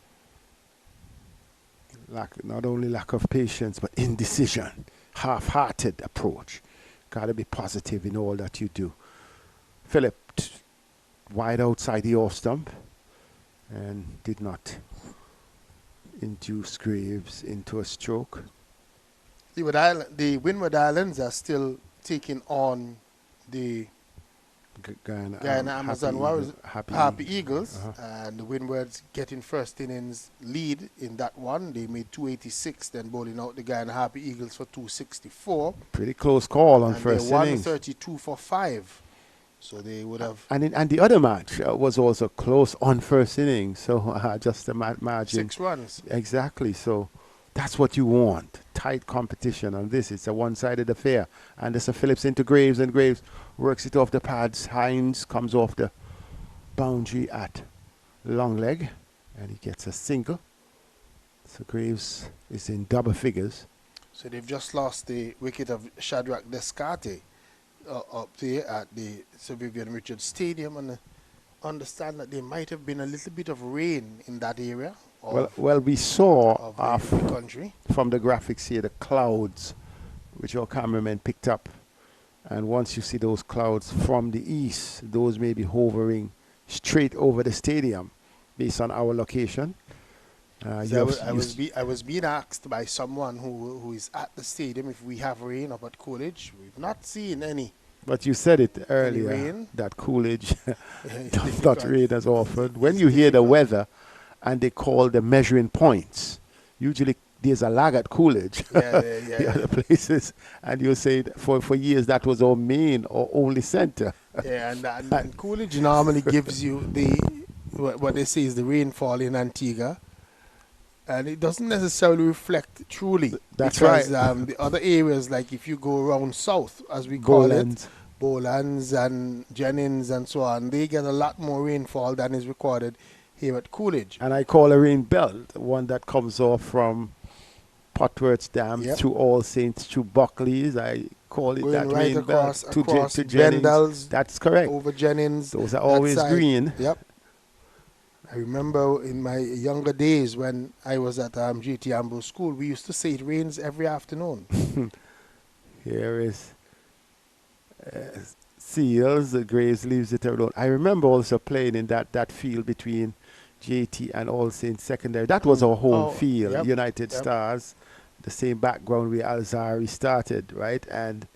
Not only lack of patience, but indecision. Half-hearted approach. Got to be positive in all that you do. Phillip wide outside the off stump and did not induce Graves into a stroke. The Windward Islands are still taking on the Guyana Amazon Warriors, Happy Eagles, and the Windwards getting first innings lead in that one. They made 286, then bowling out the Guyana Happy Eagles for 264. Pretty close call on first innings. They won 32 for 5, so they would have. And the other match was also close on first innings, so just a margin. 6 runs. Exactly. So that's what you want. Tight competition on this. It's a one-sided affair. Anderson Phillips into Graves, and Graves works it off the pads. Hines comes off the boundary at long leg, and he gets a single. So Graves is in double figures. So they've just lost the wicket of Shadrach Descarte up there at the Sir Vivian Richards Stadium, and understand that there might have been a little bit of rain in that area. Well, we saw from the graphics here the clouds, which our cameraman picked up. And once you see those clouds from the east, those may be hovering straight over the stadium based on our location. I was being asked by someone who is at the stadium if we have rain up at Coolidge. We've not seen any. But you said it earlier that Coolidge does not rain as often. When you hear the weather and they call the measuring points, usually there's a lag at Coolidge, the other places, and you say for years that was our main or only center. Yeah, and Coolidge normally gives you what they say is the rainfall in Antigua, and it doesn't necessarily reflect truly. That's because, right. The other areas, like if you go around south, as we call it, Bowlands and Jennings and so on, they get a lot more rainfall than is recorded here at Coolidge. And I call a rain belt, one that comes off from Potworth Dam through All Saints, through Buckley's. I call it that right rain belt to Jennings. That's correct. Over Jennings. Those are always green. Yep. I remember in my younger days when I was at GT Ambrose School, we used to say it rains every afternoon. Here is Seals, the Graves leaves it alone. I remember also playing in that field between JT and All Saints Secondary. That was our home field, yep, United Stars, the same background where Alzari started, right? And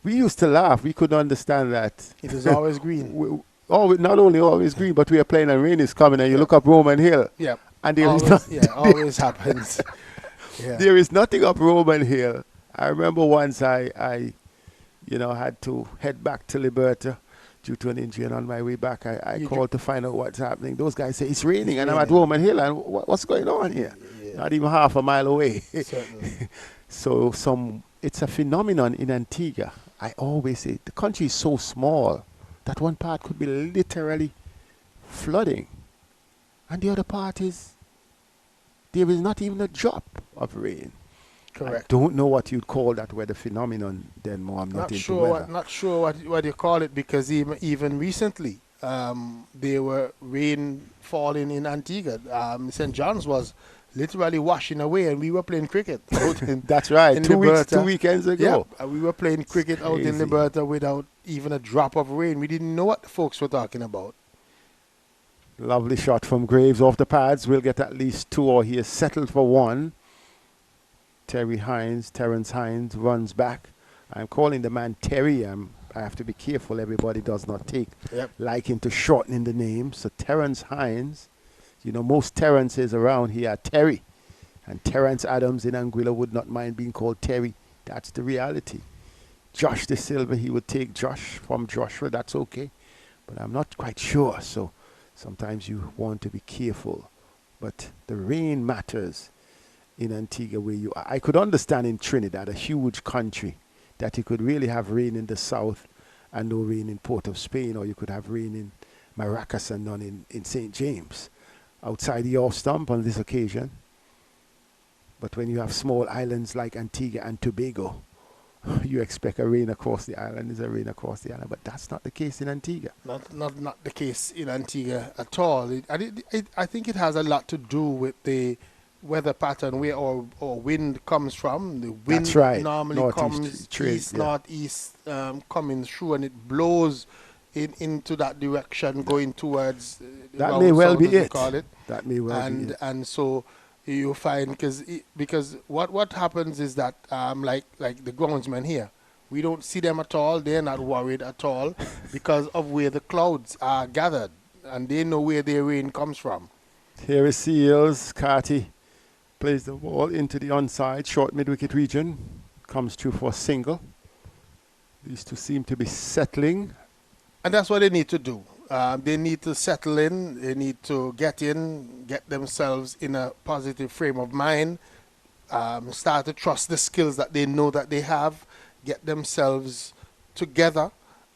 we used to laugh. We couldn't understand that. It was always green. Not only always green, but we are playing and rain is coming and you look up Roman Hill. Yep. And there always happens. Yeah. There is nothing up Roman Hill. I remember once I had to head back to Liberta due to an injury, and on my way back, I called to find out what's happening. Those guys say, it's raining, and I'm at Roman Hill, and what's going on here? Yeah. Not even half a mile away. Certainly. So it's a phenomenon in Antigua. I always say, the country is so small that one part could be literally flooding, and the other part is there is not even a drop of rain. Correct. I don't know what you'd call that weather phenomenon, then more. I'm not into weather. Not sure what you call it, because even recently there were rain falling in Antigua. St. John's was literally washing away, and we were playing cricket out in That's right. in 2 weekends ago. Yeah, we were playing cricket out in Liberta without even a drop of rain. We didn't know what the folks were talking about. Lovely shot from Graves off the pads. We'll get at least two, or he is settled for one. Terrence Hines runs back. I'm calling the man Terry. I have to be careful everybody does not take liking to shortening the name. So Terrence Hines, most Terrences around here are Terry. And Terrence Adams in Anguilla would not mind being called Terry. That's the reality. Josh De Silva, he would take Josh from Joshua. That's okay. But I'm not quite sure. So sometimes you want to be careful. But the rain matters in Antigua where you are. I could understand in Trinidad, a huge country, that you could really have rain in the south and no rain in Port of Spain, or you could have rain in Maracas and none in St. James. Outside the off stump on this occasion. But when you have small islands like Antigua and Tobago, you expect a rain across the island is a rain across the island. But that's not the case in Antigua. Not the case in Antigua at all. I think it has a lot to do with the weather pattern where our wind comes from. The wind normally comes northeast coming through, and it blows into that direction going towards that may well be it. Call it. That may well be it. And so you find because what happens is that like the groundsmen here, we don't see them at all. They're not worried at all because of where the clouds are gathered, and they know where their rain comes from. Here is Seals. Carty plays the ball into the onside, short mid-wicket region. Comes through for a single. These two seem to be settling. And that's what they need to do. They need to settle in. They need to get themselves in a positive frame of mind. Start to trust the skills that they know that they have. Get themselves together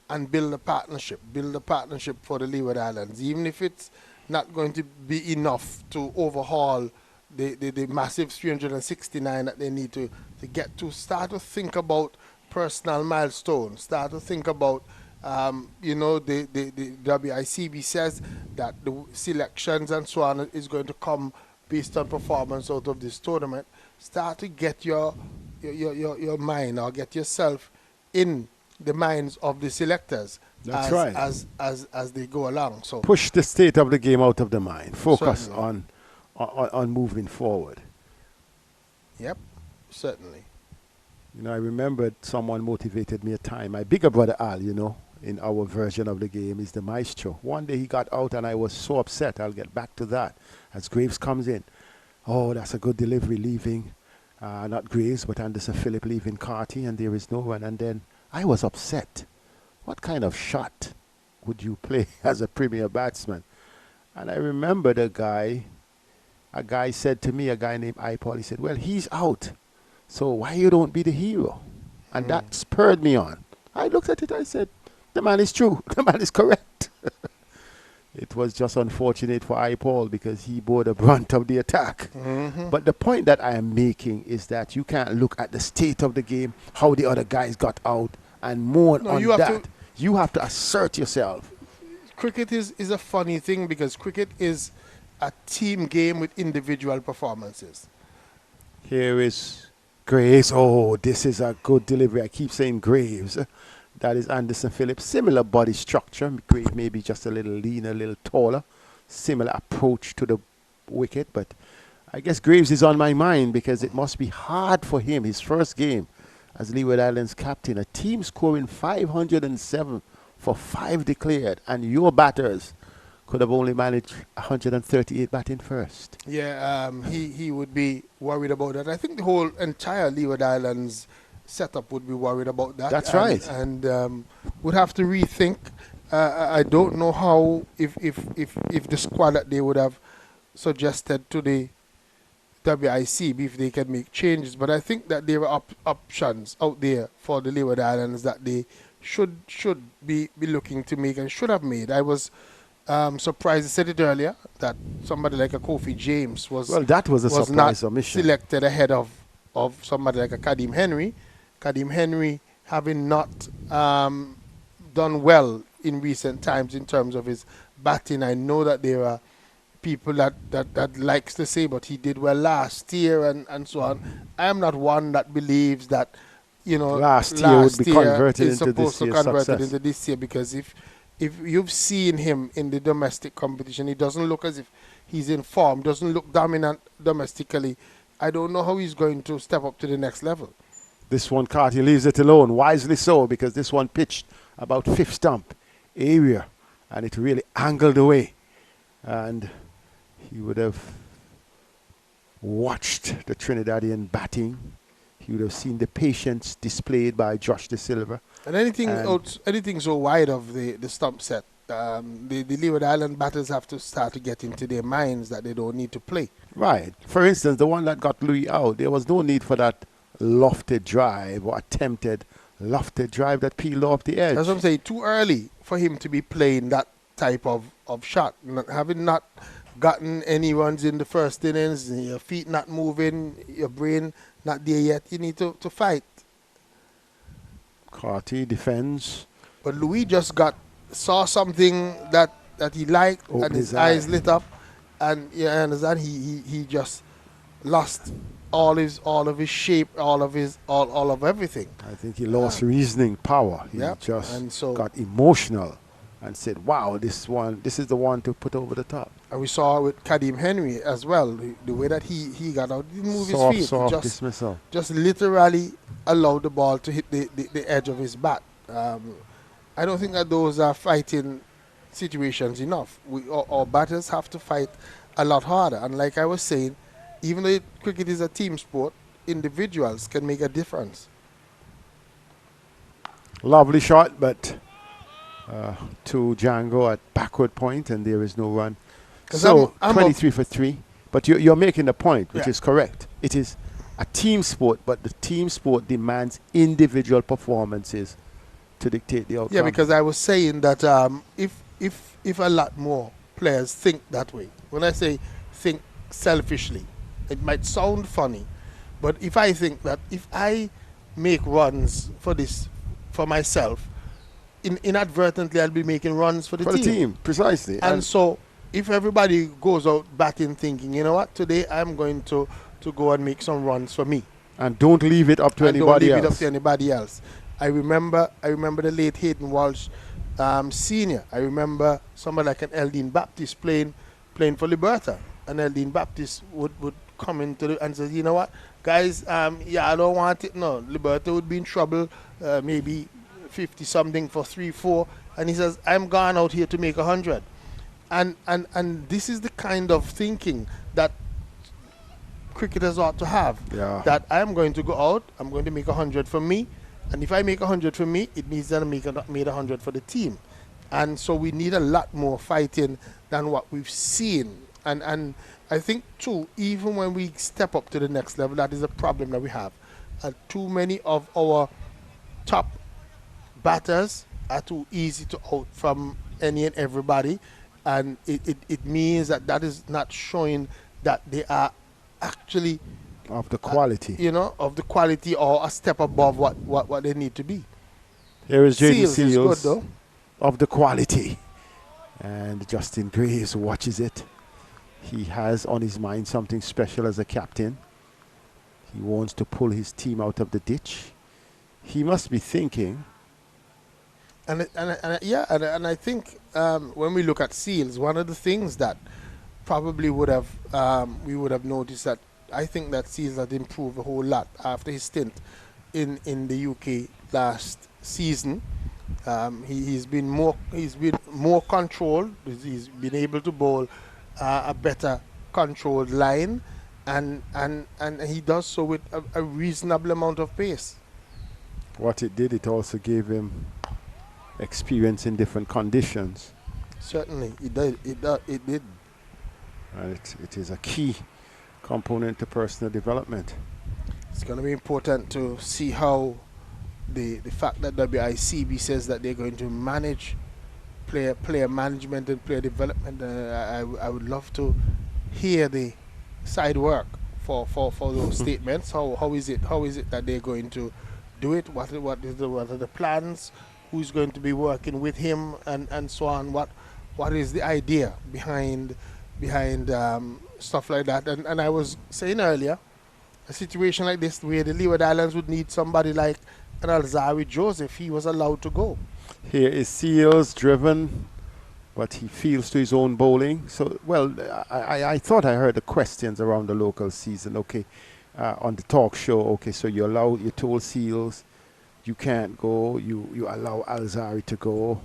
and build a partnership. Build a partnership for the Leeward Islands. Even if it's not going to be enough to overhaul the massive 369 that they need to get to. Start to think about personal milestones. Start to think about, the WICB says that the selections and so on is going to come based on performance out of this tournament. Start to get your mind, or get yourself in the minds of the selectors. That's right. As they go along. So push the state of the game out of the mind. Focus on moving forward. Yep, certainly. I remembered someone motivated me a time. My bigger brother Al, in our version of the game, is the maestro. One day he got out and I was so upset. I'll get back to that. As Graves comes in. Oh, that's a good delivery leaving. Not Graves, but Anderson Phillip leaving Carty, and there is no one. And then I was upset. What kind of shot would you play as a premier batsman? And I remember a guy said to me, a guy named iPaul, he said, well, he's out. So why you don't be the hero? And that spurred me on. I looked at it, I said, the man is true. The man is correct. It was just unfortunate for iPaul because he bore the brunt of the attack. But the point that I am making is that you can't look at the state of the game, how the other guys got out, and mourn on that. You have to assert yourself. Cricket is a funny thing because cricket is a team game with individual performances. Here is Graves. Oh, this is a good delivery. I keep saying Graves. That is Anderson Phillips. Similar body structure. Graves maybe just a little leaner, a little taller. Similar approach to the wicket. But I guess Graves is on my mind because it must be hard for him. His first game as Leeward Islands captain. A team scoring 507 for 5 declared. And your batters could have only managed 138 batting first. Yeah, he would be worried about that. I think the whole entire Leeward Islands setup would be worried about that. That's right. And would have to rethink. I don't know how, if the squad that they would have suggested to the WIC, if they can make changes. But I think that there are options out there for the Leeward Islands that they should be looking to make and should have made. I was surprised, I said it earlier, that somebody like a Kofi James was that was a surprise not omission. Selected ahead of somebody like a Kadeem Henry. Kadeem Henry having not done well in recent times in terms of his batting. I know that there are people that likes to say, but he did well last year and so on. I am not one that believes that, last year would be converted is into this supposed to year's convert it success. into this year, because if you've seen him in the domestic competition, he doesn't look as if he's in form, doesn't look dominant domestically. I don't know how he's going to step up to the next level. This one, Carty leaves it alone, wisely so, because this one pitched about 5th stump area, and it really angled away. And he would have watched the Trinidadian batting. He would have seen the patience displayed by Josh De Silva. And anything so wide of the stump set, the Leeward Island batters have to start to get into their minds that they don't need to play. Right. For instance, the one that got Louis out, there was no need for that lofted drive or attempted lofted drive that peeled off the edge. That's what I'm saying. Too early for him to be playing that type of shot. Having not gotten any runs in the first innings, your feet not moving, your brain not there yet, you need to fight. Carty defends. But Louis just saw something that he liked, and his eyes lit up, and you understand, he just lost all of his shape, all of everything. I think he lost reasoning power. He just got emotional and said, wow, this is the one to put over the top. And we saw with Kadeem Henry as well, the way that he got out, didn't move his feet. Soft dismissal. Just literally allowed the ball to hit the edge of his bat. I don't think that those are fighting situations enough. Our batters have to fight a lot harder. And like I was saying, even though cricket is a team sport, individuals can make a difference. Lovely shot, but to Jangoo at backward point, and there is no run. So I'm 23 for 3. But you're making the point, which is correct. It is a team sport, but the team sport demands individual performances to dictate the outcome. Yeah, because I was saying that if a lot more players think that way, when I say think selfishly, it might sound funny, but if I think that if I make runs for myself, inadvertently I'll be making runs for the team. Precisely. And so if everybody goes out batting thinking, you know what, today I'm going to go and make some runs for me. And don't leave it up to anybody else. I remember the late Hayden Walsh Senior. I remember somebody like an Eldine Baptiste playing for Liberta. And Eldine Baptiste would come into and say, you know what, guys, I don't want it. No, Liberta would be in trouble, maybe 50-something for 3-4. And he says, I'm gone out here to make 100. And this is the kind of thinking that cricketers ought to have. Yeah. That I'm going to go out, I'm going to make 100 for me. And if I make 100 for me, it means that I made 100 for the team. And so we need a lot more fighting than what we've seen. And I think, too, even when we step up to the next level, that is a problem that we have. Too many of our top batters are too easy to out from any and everybody. And it means that is not showing that they are actually of the quality. Of the quality or a step above what they need to be. Here is Jaden Seals good, of the quality. And Justin Graves watches it. He has on his mind something special as a captain. He wants to pull his team out of the ditch. He must be thinking, And I think when we look at Seals, one of the things that probably would have we would have noticed that I think that Seals had improved a whole lot after his stint in the UK last season. He's been more controlled. He's been able to bowl a better controlled line, and he does so with a reasonable amount of pace. What it did, it also gave him experience in different conditions. Certainly, it did. And it is a key component to personal development. It's going to be important to see how the fact that WICB says that they're going to manage player management and player development. I would love to hear the side work for those statements. How is it that they're going to do it? What are the plans? Who's going to be working with him and so on? What is the idea behind stuff like that? And I was saying earlier, a situation like this where the Leeward Islands would need somebody like an Alzari Joseph. He was allowed to go. Here is Seals driven, but he feels to his own bowling. So, well, I thought I heard the questions around the local season. Okay, on the talk show. Okay, so you told Seals you can't go. You allow Alzari to go.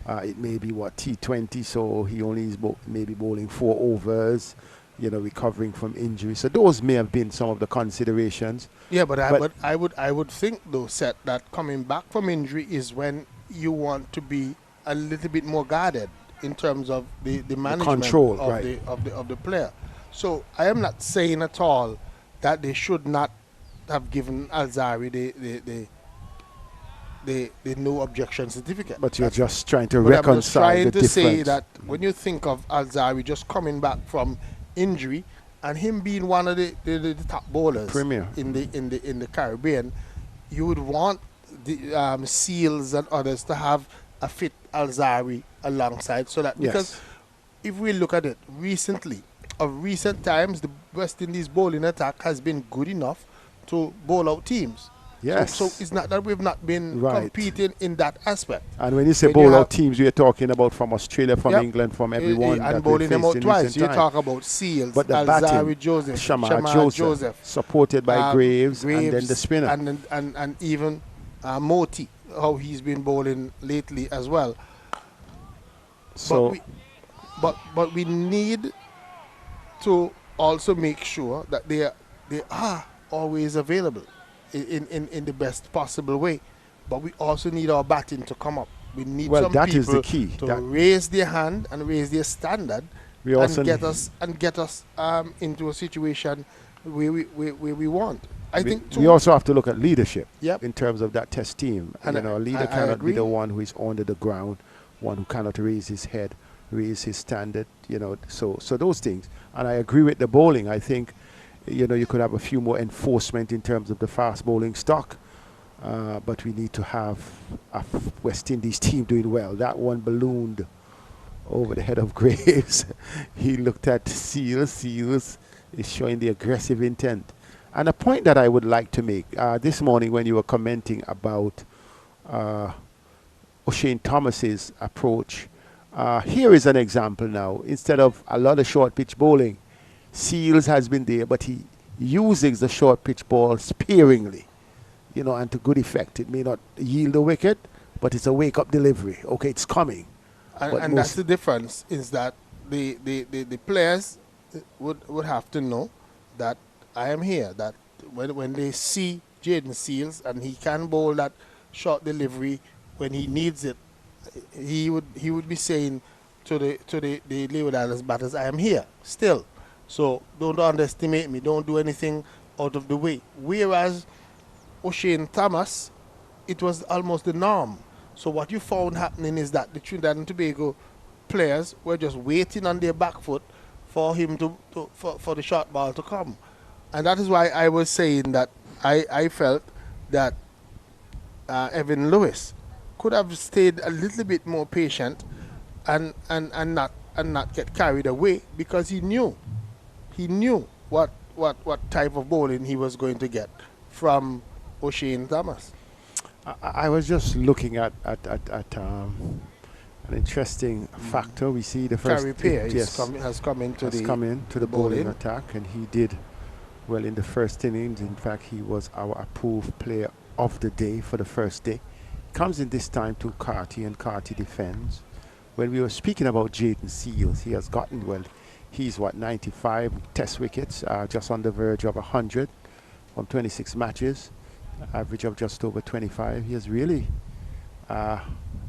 It may be T20, so he only is maybe bowling 4 overs. Recovering from injury. So those may have been some of the considerations. Yeah, but I would think though, Seth, that coming back from injury is when you want to be a little bit more guarded in terms of the management control, of the player. So I am not saying at all that they should not have given Alzari the no objection certificate. But you're just trying to reconcile I'm just trying the to difference. say that when you think of Alzari just coming back from injury and him being one of the top bowlers Premier in the Caribbean, you would want the Seals and others to have a fit Alzari alongside, so that because if we look at it recent times, the West Indies bowling attack has been good enough to bowl out teams. Yes. So it's not that we've not been competing in that aspect. And when you say bowl out teams, we're talking about from Australia, from England, from everyone. And bowling them out twice. You talk about Seals, but the Alzari Joseph, Shamar Joseph, supported by Graves, and then the spinner. And even Moti, how he's been bowling lately as well. So, but we need to also make sure that they are always available in the best possible way. But we also need our batting to come up. We need some that people is the key. to raise their hand and raise their standard and get us into a situation where we want. I think we also have to look at leadership Yep. in terms of that test team. And a leader I cannot agree. be the one who is under the ground, one who cannot raise his head, raise his standard. So those things. And I agree with the bowling. I think you could have a few more enforcement in terms of the fast bowling stock, but we need to have a West Indies team doing well. That one ballooned over the head of Graves. He looked at Seals. Seals is showing the aggressive intent. And a point that I would like to make, this morning when you were commenting about O'Shane Thomas's approach, here is an example now. Instead of a lot of short pitch bowling, Seals has been there, but he uses the short pitch ball sparingly, and to good effect. It may not yield a wicket, but it's a wake-up delivery. Okay, it's coming. And that's the difference, is that the players would have to know that I am here, that when they see Jaden Seals and he can bowl that short delivery when he needs it, he would be saying to the Leeward Islands batters, I am here still. So don't underestimate me. Don't do anything out of the way. Whereas O'Shane Thomas, it was almost the norm. So what you found happening is that the Trinidad and Tobago players were just waiting on their back foot for him for the short ball to come. And that is why I was saying that I felt that Evan Lewis could have stayed a little bit more patient and not get carried away, because he knew what type of bowling he was going to get from O'Shane Thomas. I was just looking at an interesting factor. We see the first Gary Pear has come into the bowling attack, and he did well in the first innings. In fact, he was our approved player of the day for the first day. Comes in this time to Carty, and Carty defends. When we were speaking about Jayden Seals, he has gotten well. He's 95 test wickets, just on the verge of 100 from 26 matches, average of just over 25. He has really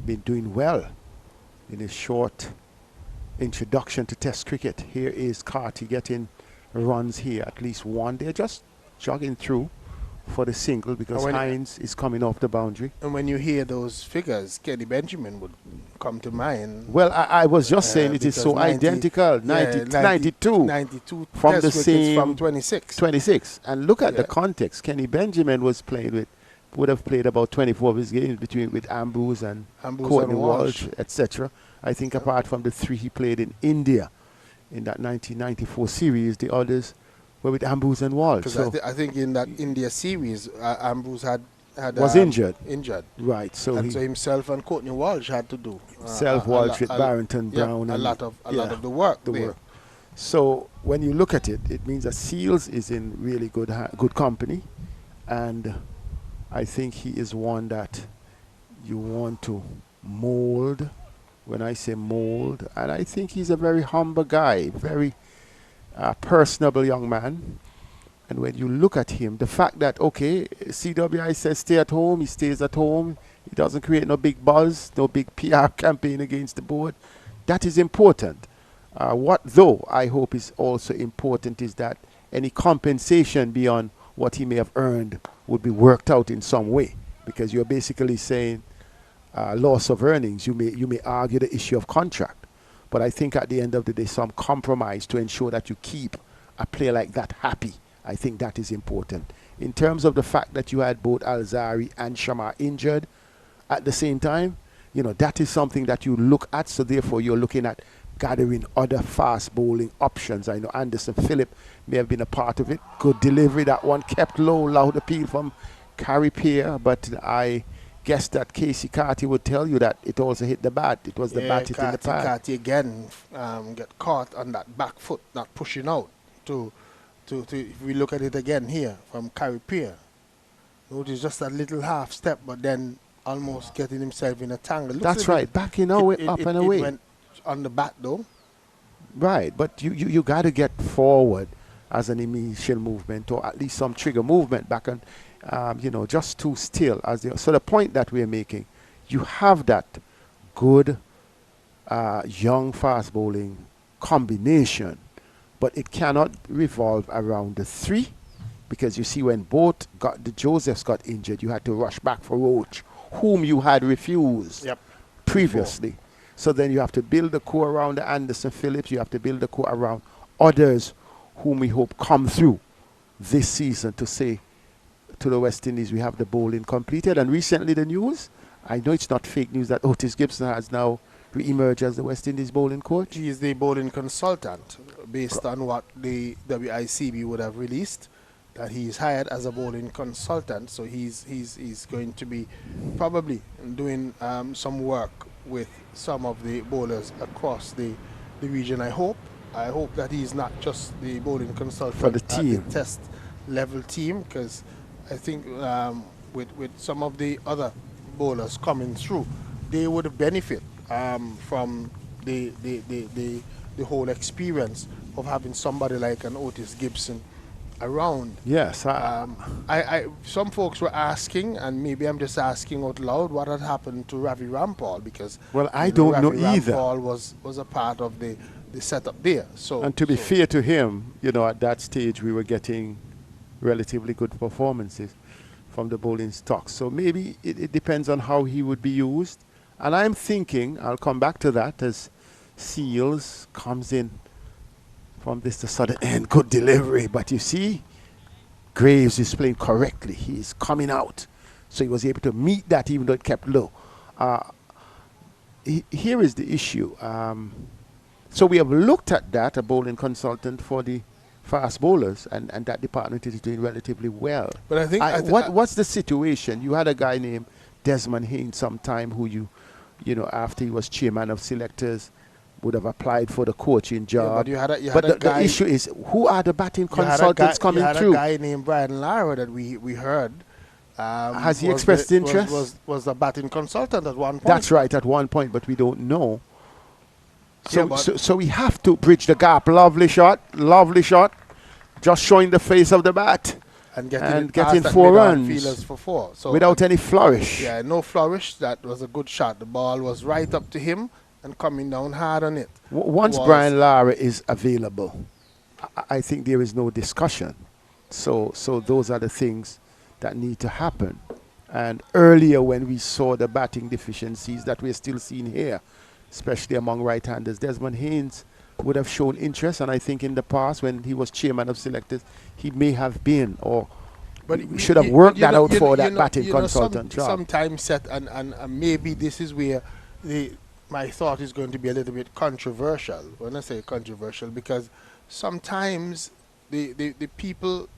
been doing well in his short introduction to test cricket. Here is Carty getting runs here, at least one. They're just jogging through for the single because Hines is coming off the boundary. And when you hear those figures, Kenny Benjamin would come to mind. Well, I was just saying it is so identical. 92 from the same from 26. 26. And look at the context. Kenny Benjamin would have played about 24 of his games with Ambrose and Courtney Walsh, etc. I think apart from the 3 he played in India in that 1994 series, the others were with Ambrose and Walsh. Because I think in that India series, Ambrose was injured. Right. So himself and Courtney Walsh had to do Walsh with Barrington Brown a lot of the work. So when you look at it, it means that Seals is in really good company, and I think he is one that you want to mold. When I say mold, and I think he's a very humble guy, very personable young man. And when you look at him, the fact that, okay, CWI says stay at home, he stays at home, he doesn't create no big buzz, no big PR campaign against the board, that is important. What, though, I hope is also important is that any compensation beyond what he may have earned would be worked out in some way, because you're basically saying loss of earnings. You may argue the issue of contract, but I think at the end of the day, some compromise to ensure that you keep a player like that happy. I think that is important. In terms of the fact that you had both Alzari and Shamar injured at the same time, that is something that you look at. So therefore, you're looking at gathering other fast bowling options. I know Anderson Phillip may have been a part of it. Good delivery, that one kept low, loud appeal from Gary Pear, but I guess that Casey Carty would tell you that it also hit the bat. It was the bat hit in the pad. Carty again get caught on that back foot, not pushing out. If we look at it again here from Gary Pear, notice just a little half step, but then almost getting himself in a tangle. That's right, backing away, up and away. It went on the bat though. Right, but you got to get forward as an initial movement, or at least some trigger movement back on. Just too still. So the point that we're making, you have that good young fast bowling combination, but it cannot revolve around the 3, because you see when both the Josephs got injured, you had to rush back for Roach, whom you had refused previously. So then you have to build the core around the Anderson Phillips. You have to build the core around others whom we hope come through this season to say to the West Indies, we have the bowling completed. And recently the news, I know it's not fake news, that Otis Gibson has now re-emerged as the West Indies bowling coach. He is the bowling consultant, based on what the WICB would have released, that he's hired as a bowling consultant. So he's going to be probably doing some work with some of the bowlers across the region. I hope that he's not just the bowling consultant for the team, the test level team, because I think with some of the other bowlers coming through, they would benefit from the whole experience of having somebody like an Otis Gibson around. Yes. Some folks were asking, and maybe I'm just asking out loud, what had happened to Ravi Rampal, because I don't know either. Rampal was a part of the setup there. So, and to be fair to him, at that stage we were getting relatively good performances from the bowling stock. So maybe it depends on how he would be used. And I'm thinking, I'll come back to that, as Seals comes in from this to sudden end, good delivery. But you see, Graves is playing correctly. He's coming out. So he was able to meet that even though it kept low. Here is the issue. So we have looked at that, a bowling consultant for the fast bowlers, and that department is doing relatively well. But I think what's the situation? You had a guy named Desmond Haynes sometime, who you know, after he was chairman of selectors, would have applied for the coaching job. but you had a but guy, the issue is, who are the batting consultants coming through? You had a guy named Brian Lara that we heard. Has he expressed interest? Was a batting consultant at one point. That's right, at one point, but we don't know. So we have to bridge the gap. Lovely shot. Just showing the face of the bat. And getting 4 runs. Feelers for 4. So without any flourish. Yeah, no flourish. That was a good shot. The ball was right up to him and coming down hard on it. Once Brian Lara is available, I think there is no discussion. So those are the things that need to happen. And earlier when we saw the batting deficiencies that we're still seeing here, especially among right-handers, Desmond Haynes would have shown interest, and I think in the past when he was chairman of selectors, he may have been, or we should have worked that out for that batting consultant job. Sometimes set, and maybe this is where my thought is going to be a little bit controversial. When I say controversial, because sometimes the people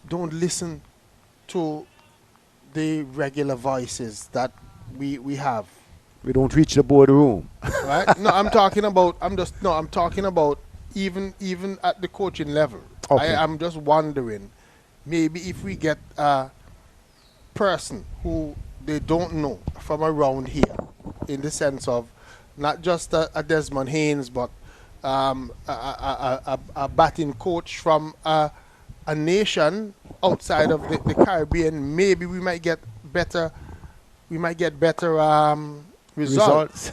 don't listen to the regular voices that we have. We don't reach the boardroom. Right? No, I'm talking about even at the coaching level. Okay. I'm just wondering, maybe if we get a person who they don't know from around here, in the sense of not just a Desmond Haynes, but a batting coach from a nation outside of the Caribbean, maybe we might get better. We might get better results.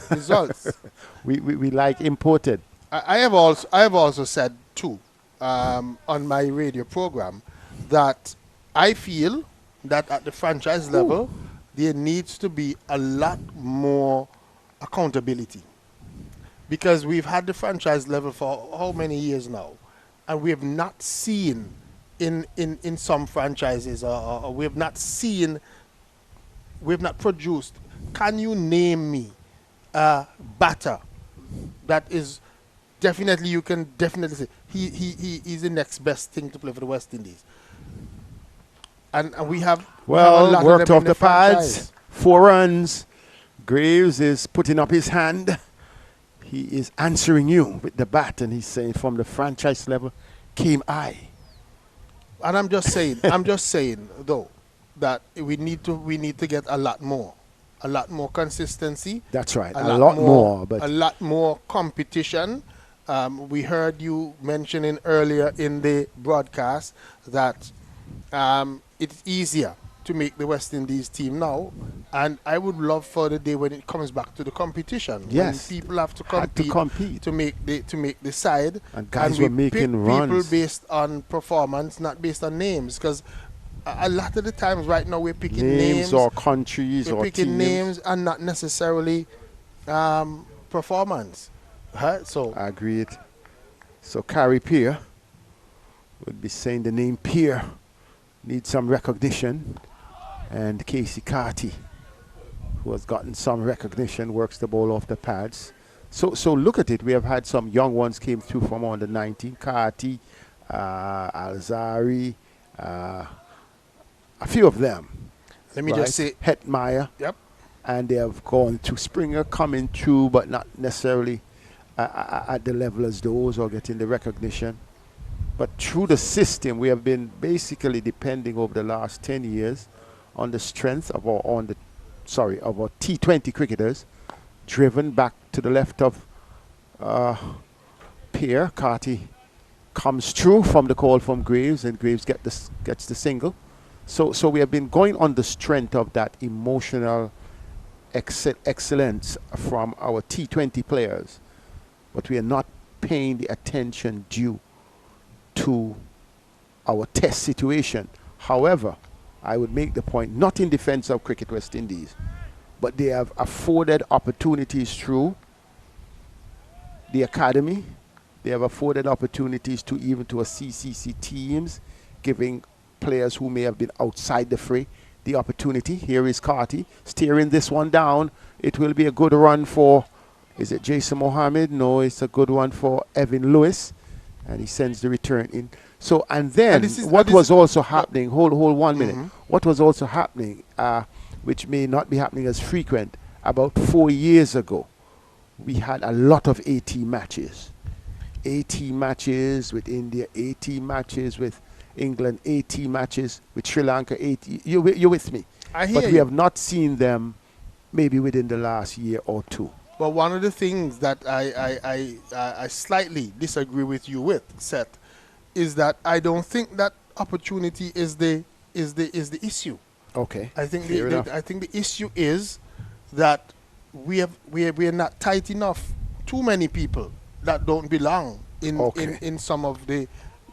we like imported. I have also said too on my radio program that I feel that at the franchise level there needs to be a lot more accountability, because we've had the franchise level for how many years now, and we have not seen in some franchises, or we have not produced. Can you name me a batter that is definitely, you can definitely say he is the next best thing to play for the West Indies? And we have worked off the pads, 4 runs. Graves is putting up his hand. He is answering you with the bat, and he's saying, from the franchise level came I. And I'm just saying though, that we need to get a lot more consistency. That's right, a lot more, but a lot more competition. We heard you mentioning earlier in the broadcast that it's easier to make the West Indies team now, and I would love for the day when it comes back to the competition. Yes, when people have to compete to make the side, and guys were making runs. People based on performance, not based on names, because a lot of the times right now we're picking names or countries, we're or picking teams. names and not necessarily performance. So I agree. So Carrie Peer would be saying the name Peer needs some recognition, and Casey Carty, who has gotten some recognition, works the ball off the pads. So look at it. We have had some young ones came through from under 19. Carty, Alzari, a few of them. Let me just say, Hetmeyer. Yep. And they have gone to Springer, coming through, but not necessarily at the level as those, or getting the recognition. But through the system, we have been basically depending over the last 10 years on the strength of our T20 cricketers, driven back to the left of Peer. Carty comes through from the call from Graves, and Graves gets the single. So we have been going on the strength of that emotional excellence from our T20 players, but we are not paying the attention due to our test situation. However, I would make the point, not in defense of Cricket West Indies, but they have afforded opportunities through the academy. They have afforded opportunities to even to a CCC teams, giving players who may have been outside the fray the opportunity. Here is Carty steering this one down. It will be a good run for, is it Jason Mohammed? No, it's a good one for Evan Lewis, and he sends the return in. So, and then what was also happening, hold 1 minute. what was also happening, which may not be happening as frequent, about 4 years ago, we had a lot of AT matches. AT matches with India, AT matches with England, AT matches with Sri Lanka, AT. You're with me. I hear But we you. have not seen them maybe within the last year or two. But one of the things that I slightly disagree with you with, Seth, is that I don't think that opportunity is the issue. Okay. I think Fair enough. I think the issue is that we are not tight enough. Too many people that don't belong in some of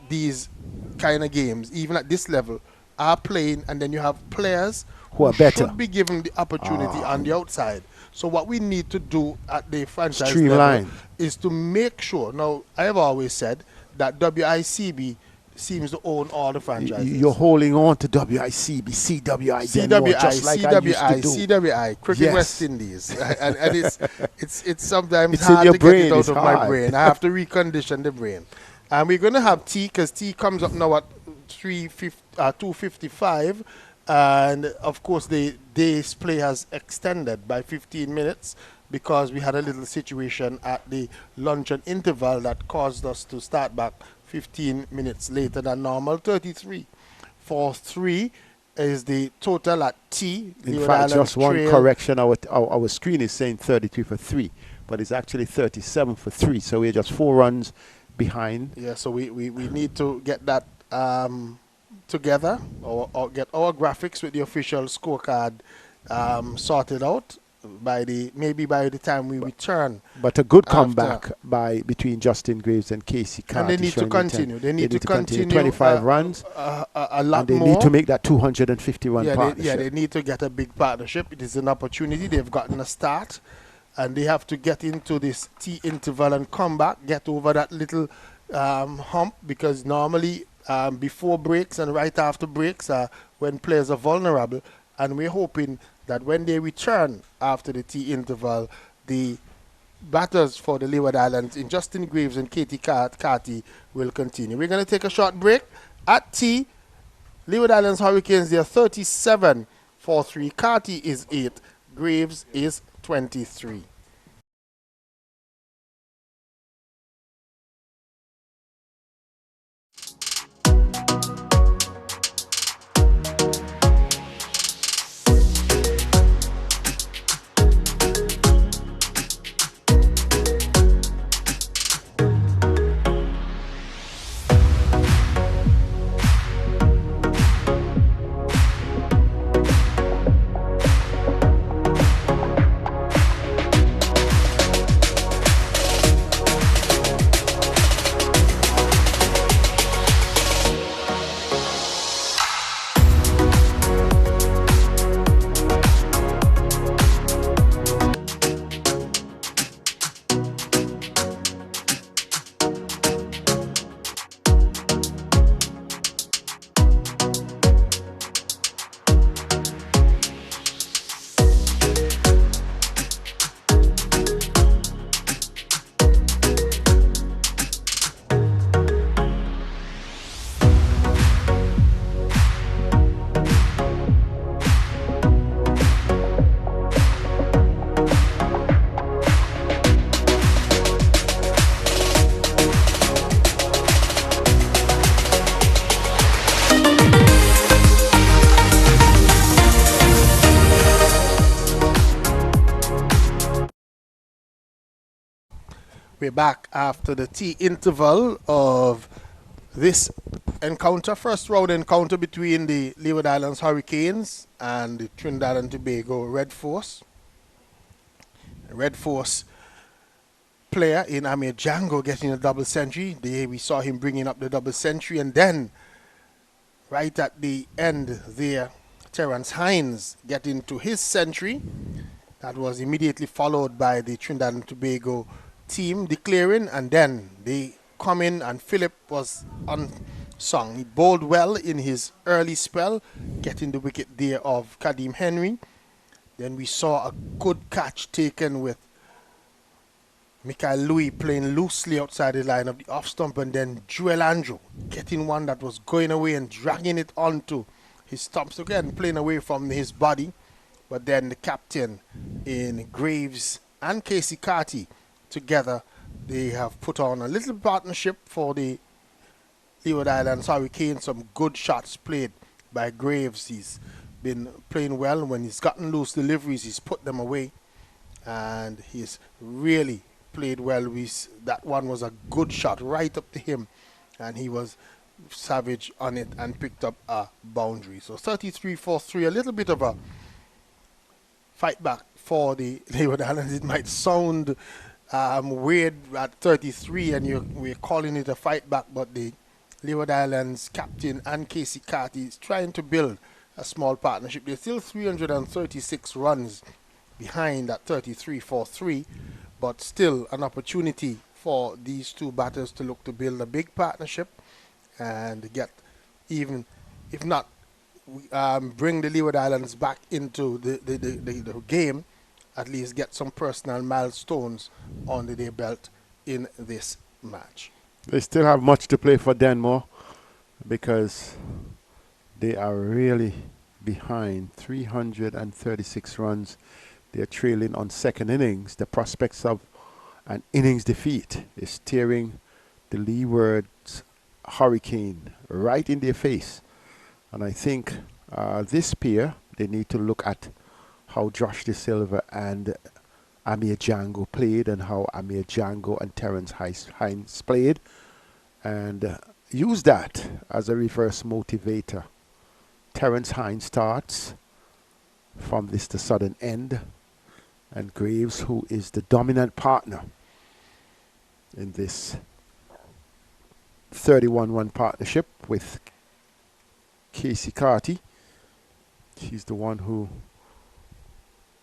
these kind of games, even at this level, are playing, and then you have players who are better, should be given the opportunity on the outside. So what we need to do at the franchise Streamline. level is to make sure. Now, I have always said that WICB seems to own all the franchises. You're holding on to WICB, CWI, then more, just like I used to do. CWI, Cricket Yes. West Indies, and it's sometimes It's in hard your to brain, get it out it's of my hard. brain. I have to recondition the brain. And we're going to have tea, because tea comes up now at 2:55, and of course the day's play has extended by 15 minutes because we had a little situation at the luncheon interval that caused us to start back 15 minutes later than normal. 33-for-3 is the total at tea. In Leeward fact, Islands just one trail. correction. Our screen is saying 33-for-3, but it's actually 37-for-3. So we're just 4 runs behind. Yeah, so we need to get that together, or get our graphics with the official scorecard sorted out maybe by the time we return. But a good after. comeback between Justin Graves and Casey Carty. And they need to showing continue. They need to continue 25 runs. A lot and they more. need to make that 250-run partnership. They need to get a big partnership. It is an opportunity. They've gotten a start, and they have to get into this tea interval and come back, get over that little hump, because normally before breaks and right after breaks are when players are vulnerable, and we're hoping that when they return after the tea interval, the batters for the Leeward Islands in Justin Graves and Katie Carty will continue. We're going to take a short break. At tea, Leeward Islands Hurricanes, they are 37-for-3. Carty is 8. Graves is 23. We're back after the tea interval of this encounter, first round encounter between the Leeward Islands Hurricanes and the Trinidad and Tobago Red Force. Red Force player in Amir Jangoo getting a double century. We saw him bringing up the double century, and then right at the end there, Terrence Hines getting to his century. That was immediately followed by the Trinidad and Tobago team declaring, and then they come in, and Philip was unsung. He bowled well in his early spell, getting the wicket there of Kadeem Henry. Then we saw a good catch taken with Michael Louis playing loosely outside the line of the off stump, and then Joel Andrew getting one that was going away and dragging it onto his stumps again, playing away from his body. But then the captain in Graves and Casey Carty together, they have put on a little partnership for the Leeward Islands Hurricanes. Some good shots played by Graves. He's been playing well. When he's gotten loose deliveries, he's put them away. And he's really played well. That one was a good shot right up to him. And he was savage on it and picked up a boundary. So 33-4-3, a little bit of a fight back for the Leeward Islands. It might sound weird at 33 and we're calling it a fight back, but the Leeward Islands captain and Casey Carty is trying to build a small partnership. They're still 336 runs behind at 33-4-3, but still an opportunity for these two batters to look to build a big partnership and get, even if not bring the Leeward Islands back into the game, at least get some personal milestones under their belt in this match. They still have much to play for Denmark because they are really behind 336 runs. They're trailing on second innings. The prospects of an innings defeat is staring the Leeward Hurricane right in their face. And I think this pair, they need to look at how Josh De Silva and Amir Jangoo played and how Amir Jangoo and Terence Hines played, and use that as a reverse motivator. Terence Hines starts from the southern end, and Graves, who is the dominant partner in this 31-1 partnership with Casey Carty. He's the one who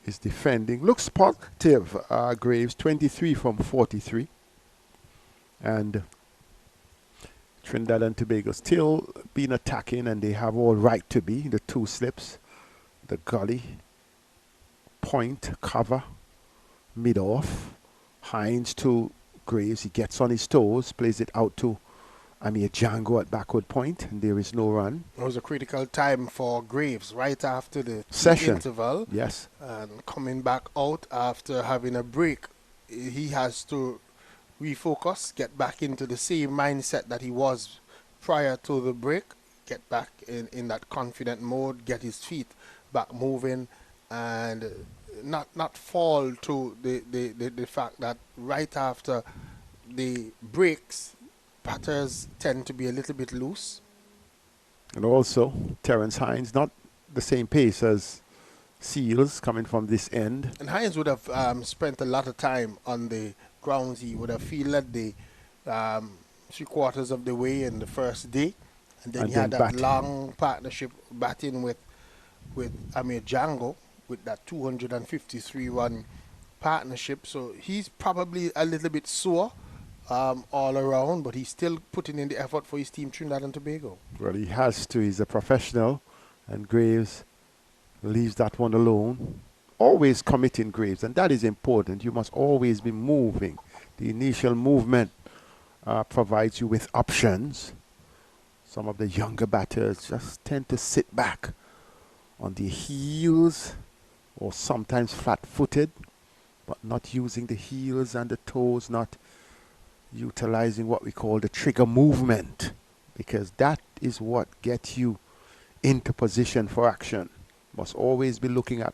is defending. Looks positive. Graves 23 from 43. And Trinidad and Tobago still been attacking, and they have all right to be. The two slips, the gully, point, cover, mid-off. Hines to Graves. He gets on his toes, plays it out to Amir Jangoo at backward point, and there is no run. It was a critical time for Graves right after the session interval. Yes. And coming back out after having a break, he has to refocus, get back into the same mindset that he was prior to the break, get back in that confident mode, get his feet back moving, and not fall to the fact that right after the breaks, batters tend to be a little bit loose. And also, Terence Hines, not the same pace as Seals coming from this end. And Hines would have spent a lot of time on the grounds. He would have fielded the 3/4 of the way in the first day. And then he had that long partnership batting with Amir Jangoo with that 253-run partnership. So he's probably a little bit sore all around, but he's still putting in the effort for his team, Trinidad and Tobago. Well, he has to. He's a professional, and Graves leaves that one alone. Always committing, Graves, and that is important. You must always be moving. The initial movement provides you with options. Some of the younger batters just tend to sit back on their heels or sometimes flat-footed, but not using the heels and the toes, not utilizing what we call the trigger movement, because that is what gets you into position for action. Must always be looking at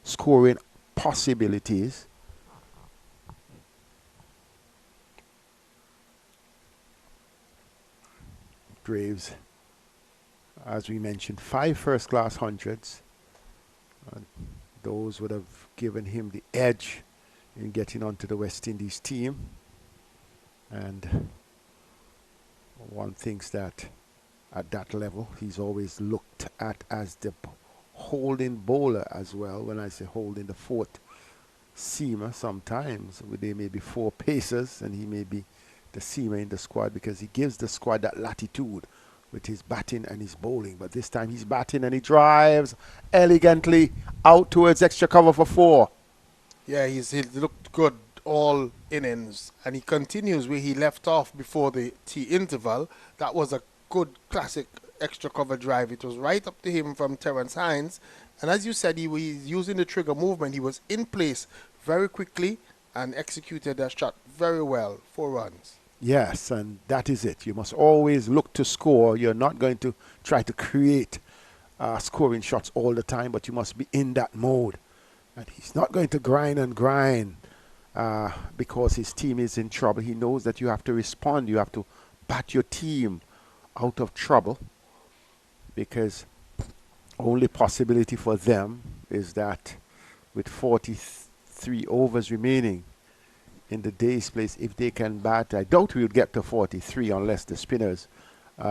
scoring possibilities. Graves, as we mentioned, 5 first-class hundreds. Those would have given him the edge in getting onto the West Indies team. And one thinks that at that level, he's always looked at as the holding bowler as well. When I say holding, the fourth seamer, sometimes there may be 4 pacers and he may be the seamer in the squad, because he gives the squad that latitude with his batting and his bowling. But this time he's batting and he drives elegantly out towards extra cover for 4. Yeah, he's looked good all innings, and he continues where he left off before the tea interval. That was a good classic extra cover drive. It was right up to him from Terence Hines. And as you said, he was using the trigger movement. He was in place very quickly and executed that shot very well. 4 runs. Yes, and that is it. You must always look to score. You're not going to try to create scoring shots all the time, but you must be in that mode. And he's not going to grind and grind because his team is in trouble. He knows that you have to respond. You have to bat your team out of trouble, because only possibility for them is that with 43 overs remaining in the day's place, if they can bat, I doubt we would get to 43 unless the spinners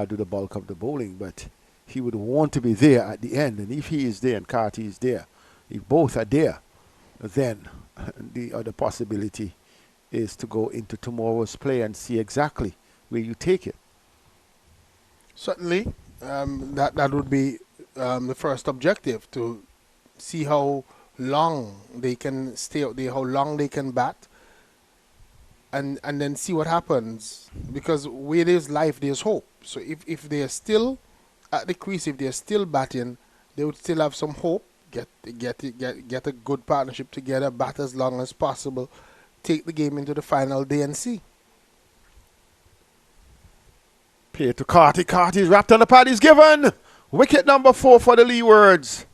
do the bulk of the bowling, but he would want to be there at the end. And if he is there and Carty is there, if both are there, then the other possibility is to go into tomorrow's play and see exactly where you take it. Certainly, that would be the first objective, to see how long they can stay out there, how long they can bat, and then see what happens. Because where there's life, there's hope. So if they're still at the crease, if they're still batting, they would still have some hope. Get a good partnership together, bat as long as possible, take the game into the final day and see. Play to Carty. Carty's wrapped on the pad. He's given. Wicket number 4 for the Leewards.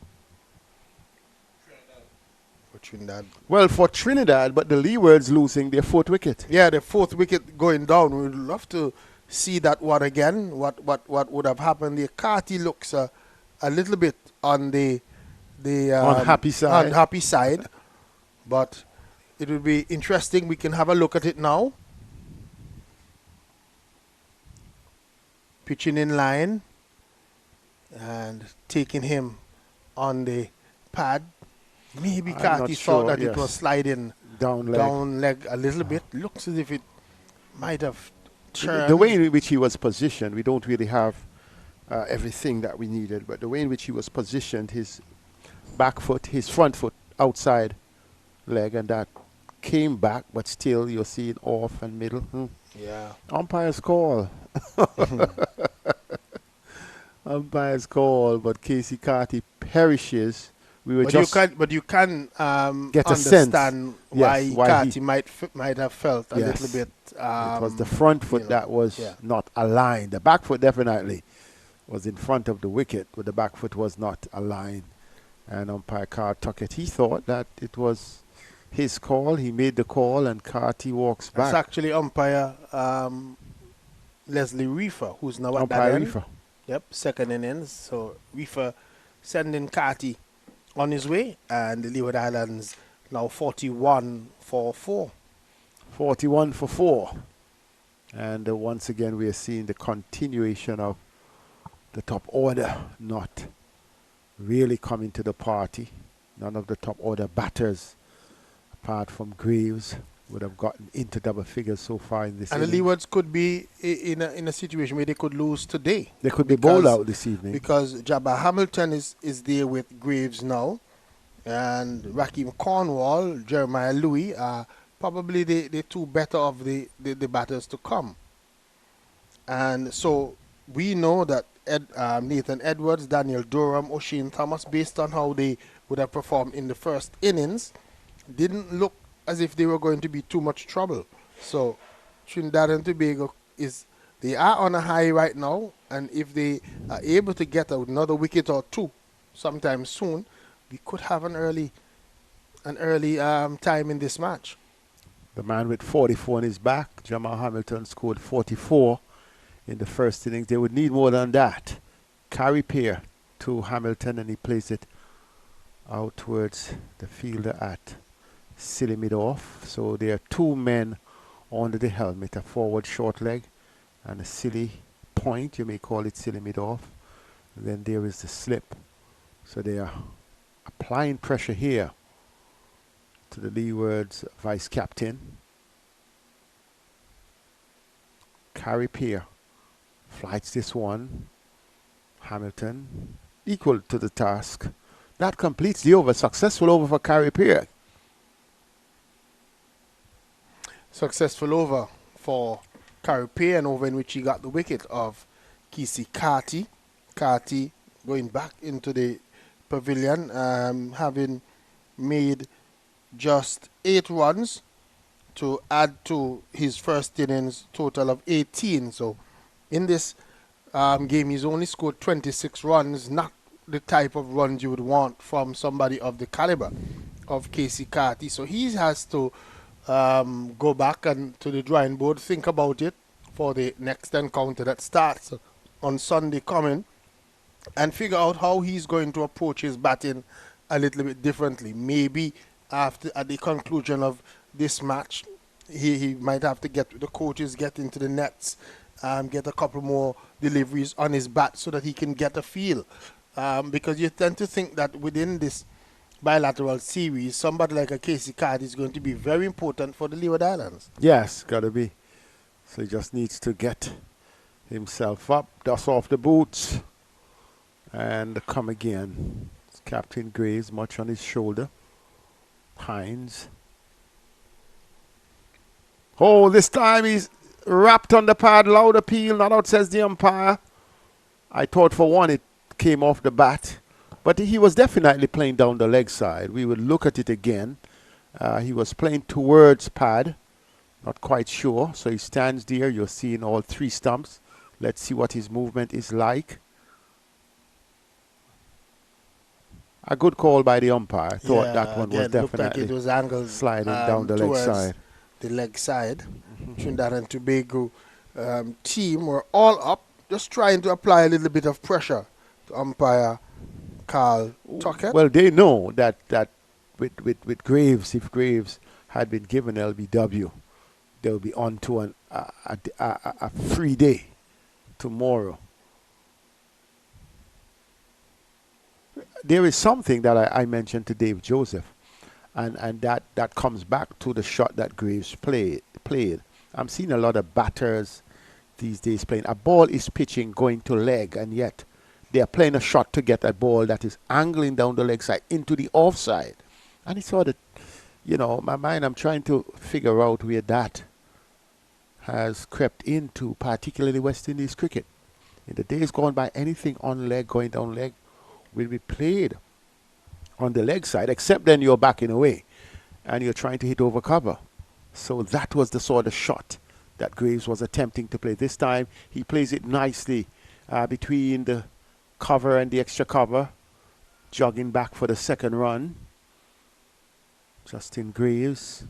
For Trinidad. Well, for Trinidad, but the Leewards losing their 4th wicket. Yeah, the 4th wicket going down. We'd love to see that one again. What would have happened there? Carty looks a little bit on the unhappy side, but it would be interesting. We can have a look at it now. Pitching in line and taking him on the pad. Maybe Carty thought that it was sliding down leg a little bit. Looks as if it might have turned. The way in which he was positioned, we don't really have everything that we needed, but the way in which he was positioned, his back foot, his front foot outside leg, and that came back, but still you're seeing off and middle. Yeah. Umpire's call. Umpire's call, but Casey Carty perishes. But you can get understand why Carty might have felt a little bit. It was the front foot that was not aligned. The back foot definitely was in front of the wicket, but the back foot was not aligned. And umpire Carl Tuckett, he thought that it was his call. He made the call, and Carty walks back. It's actually umpire Leslie Reefer, who's now at umpire that end. Reefer. Yep, 2nd innings. So Reefer sending Carty on his way, and the Leeward Islands now 41 for 4. 41 for 4. And once again, we are seeing the continuation of the top order not really coming to the party. None of the top order batters, apart from Graves, would have gotten into double figures so far in this inning. And the Leewards could be in a situation where they could lose today. They could be bowled out this evening. Because Jabba Hamilton is there with Graves now. And Raheem Cornwall, Jeremiah Louis are probably the two better of the batters to come. And so we know that Nathan Edwards, Daniel Durham, O'Shane Thomas, based on how they would have performed in the first innings, didn't look as if they were going to be too much trouble. So Trinidad and Tobago they are on a high right now, and if they are able to get another wicket or two sometime soon, we could have an early time in this match. The man with 44 on his back, Jamal Hamilton, scored 44 in the first innings. They would need more than that. Carry pair to Hamilton, and he plays it out towards the fielder at silly mid-off. So there are 2 men under the helmet, a forward short leg and a silly point. You may call it silly mid-off. Then there is the slip. So they are applying pressure here to the Leeward's vice captain. Carry pair flights this one. Hamilton equal to the task. That completes the over. Successful over for Carry pair. Successful over for Carey, an over in which he got the wicket of Casey Carty. Carty going back into the pavilion, having made just 8 runs to add to his first innings total of 18. So in this game, he's only scored 26 runs, not the type of runs you would want from somebody of the caliber of Casey Carty. So he has to go back and to the drawing board, think about it for the next encounter that starts on Sunday coming, and figure out how he's going to approach his batting a little bit differently. Maybe at the conclusion of this match, he might have to get with the coaches, get into the nets, get a couple more deliveries on his bat so that he can get a feel. Because you tend to think that within this bilateral series, somebody like a Casey Carty is going to be very important for the Leeward Islands. Yes, got to be. So he just needs to get himself up, dust off the boots, and come again. It's Captain Graves, much on his shoulder. Hines. Oh, this time he's wrapped on the pad, loud appeal, not out, says the umpire. I thought for one it came off the bat, but he was definitely playing down the leg side. We would look at it again. He was playing towards pad, not quite sure. So he stands there. You're seeing all 3 stumps. Let's see what his movement is like. A good call by the umpire. I thought that one was definitely looked like it was angled sliding down the leg side. The leg side. Trinidad and Tobago team were all up, just trying to apply a little bit of pressure to umpire Carl Tuckett. Well, they know that with Graves, if Graves had been given LBW, they'll be on to a free day tomorrow. There is something that I mentioned to Dave Joseph, and that comes back to the shot that Graves played. I'm seeing a lot of batters these days playing. A ball is pitching going to leg, and yet they are playing a shot to get a ball that is angling down the leg side into the offside. And it's sort of, my mind, I'm trying to figure out where that has crept into, particularly West Indies cricket. In the days gone by, anything on leg, going down leg, will be played on the leg side, except then you're backing away and you're trying to hit over cover. So that was the sort of shot that Graves was attempting to play. This time he plays it nicely between the cover and the extra cover, jogging back for the second run. Justin Graves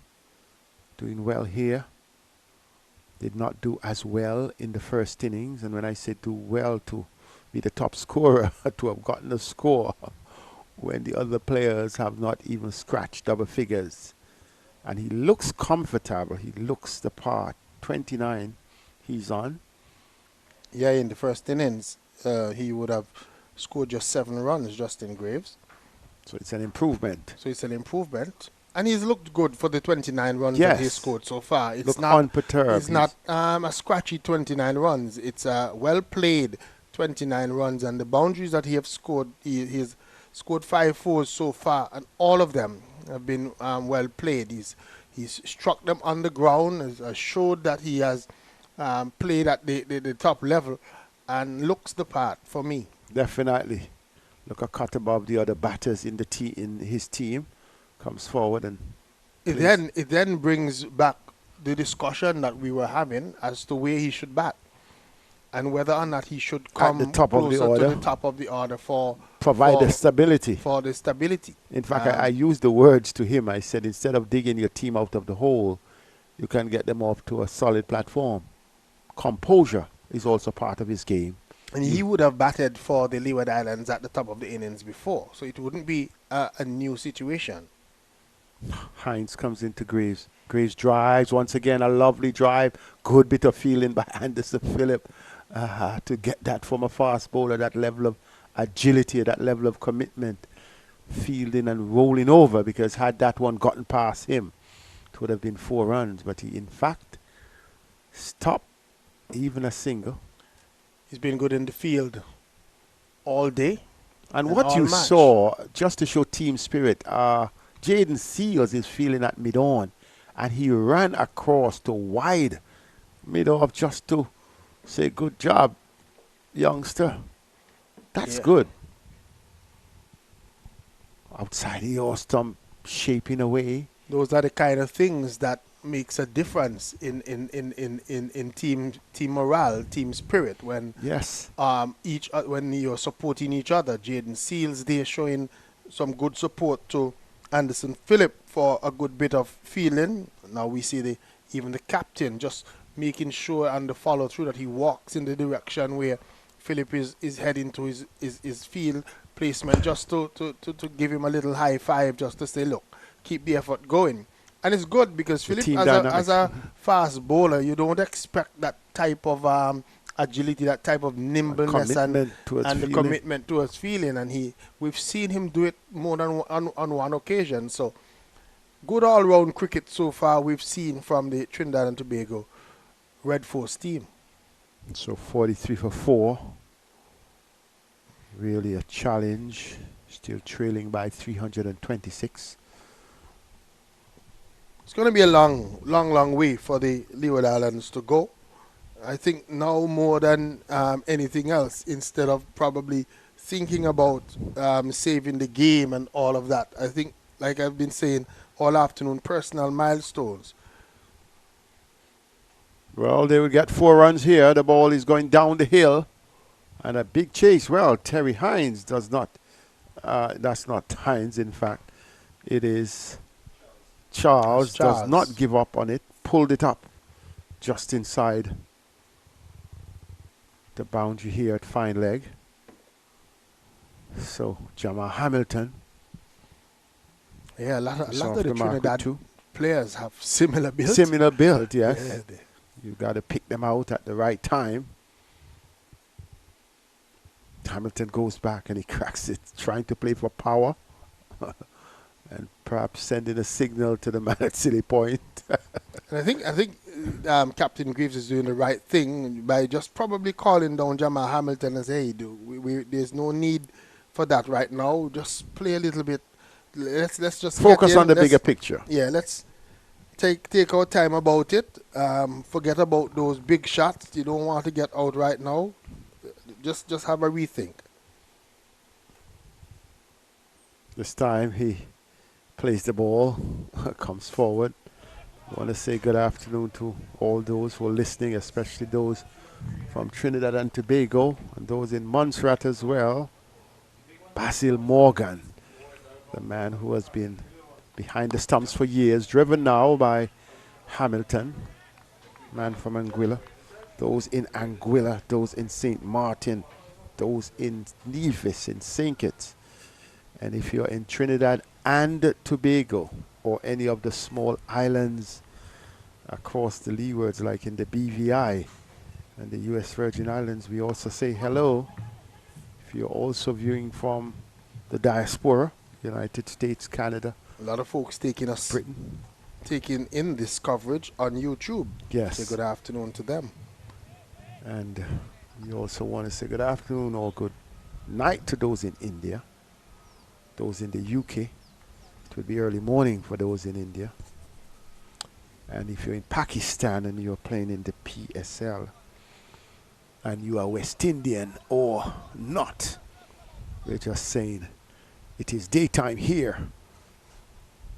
doing well here. Did not do as well in the first innings, and when I say do well, to be the top scorer, to have gotten a score when the other players have not even scratched double figures. And he looks comfortable. He looks the part. 29 he's on. Yeah, in the first innings, he would have scored just 7 runs, Justin Graves. So it's an improvement. And he's looked good for the 29 runs that he scored so far. It's not unperturbed. It's not a scratchy 29 runs. It's a well-played 29 runs. And the boundaries that he has scored, he's scored 5 fours so far, and all of them have been well played. He's struck them on the ground, has showed that he has played at the top level, and looks the part for me. Definitely. Look a cut above the other batters in his team. Comes forward and it then brings back the discussion that we were having as to where he should bat and whether or not he should come at the top of the order. to the top of the order provide the stability. For the stability. In fact, I used the words to him. I said, instead of digging your team out of the hole, you can get them off to a solid platform. Composure is also part of his game. And he would have batted for the Leeward Islands at the top of the innings before, so it wouldn't be a new situation. Hines comes into Graves. Graves drives once again, a lovely drive. Good bit of feeling by Anderson Phillip to get that from a fast bowler, that level of agility, that level of commitment, fielding and rolling over, because had that one gotten past him, it would have been 4 runs. But he, in fact, stopped even a single. He's been good in the field all day. And what you saw, just to show team spirit, Jaden Seals is feeling at mid-on, and he ran across to wide mid-off just to say, good job, youngster. That's good. Outside the off stump, shaping away. Those are the kind of things that makes a difference in team morale, team spirit when when you're supporting each other. Jaden Seals there showing some good support to Anderson Phillip for a good bit of feeling. Now we see even the captain just making sure and the follow through that he walks in the direction where Phillip is heading to his field placement, just to give him a little high five, just to say, look, keep the effort going. And it's good because Phillip, as a fast bowler, you don't expect that type of agility, that type of nimbleness and the commitment towards feeling. And we've seen him do it more than on one occasion. So good all-round cricket so far we've seen from the Trinidad and Tobago Red Force team. So 43 for 4. Really a challenge. Still trailing by 326. It's going to be a long way for the Leeward Islands to go. I think now more than anything else, instead of probably thinking about saving the game and all of that, I think, like I've been saying all afternoon, personal milestones. Well, they will get 4 runs here. The ball is going down the hill. And a big chase. Well, Terry Hines does not. That's not Hines, in fact. It is Charles. Does not give up on it. Pulled it up just inside the boundary here at fine leg. So, Jamal Hamilton. Yeah, a lot of the Trinidad players have similar build. Similar build, yes. Yeah, you got to pick them out at the right time. Hamilton goes back and he cracks it, trying to play for power. And perhaps sending a signal to the man at Silly Point. And I think Captain Greaves is doing the right thing by just probably calling down Jamal Hamilton and say, hey, there's no need for that right now. Just play a little bit. Let's just focus on the bigger picture. Yeah, let's take our time about it. Forget about those big shots. You don't want to get out right now. Just have a rethink. This time he plays the ball, comes forward. I want to say good afternoon to all those who are listening, especially those from Trinidad and Tobago and those in Montserrat as well. Basil Morgan, the man who has been behind the stumps for years, driven now by Hamilton, man from Anguilla. Those in Anguilla, those in St. Martin, those in Nevis, in St. Kitts. And if you're in Trinidad and Tobago or any of the small islands across the Leewards, like in the BVI and the U.S. Virgin Islands, we also say hello. If you're also viewing from the diaspora, United States, Canada. A lot of folks taking in this coverage on YouTube. Yes. Say good afternoon to them. And we also want to say good afternoon or good night to those in India, those in the UK. It will be early morning for those in India. And if you're in Pakistan and you're playing in the PSL and you are West Indian or not, we're just saying it is daytime here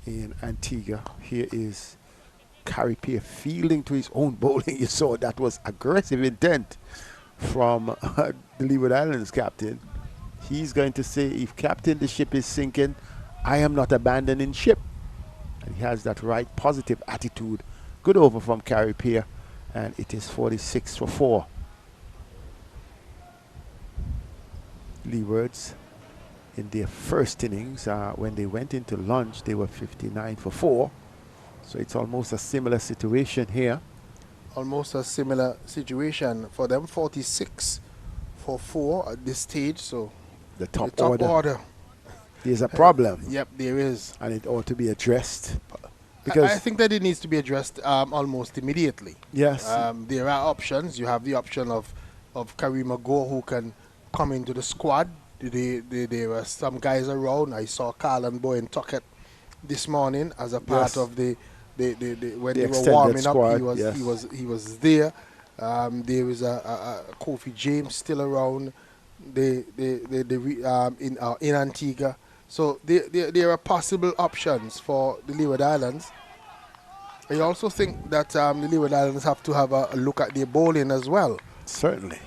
in Antigua. Here is Carripier fielding to his own bowling. You saw that was aggressive intent from the Leeward Islands captain. He's going to say, if captain, the ship is sinking, I am not abandoning ship. And he has that right positive attitude. Good over from Carripier, and it is 46 for 4. Leewards in their first innings, when they went into lunch, they were 59 for 4. So it's almost a similar situation here. Almost a similar situation for them, 46 for 4 at this stage. So the top order. There's a problem. Yep, there is. And it ought to be addressed. Because I think that it needs to be addressed almost immediately. Yes. There are options. You have the option of Karima Gore, who can come into the squad. There were some guys around. I saw Carlin Boy in Tuckett this morning as a part of when they were warming squad, up. He was there. There was a Kofi James still around. in Antigua. So there are possible options for the Leeward Islands. I also think that the Leeward Islands have to have a look at their bowling as well. Certainly.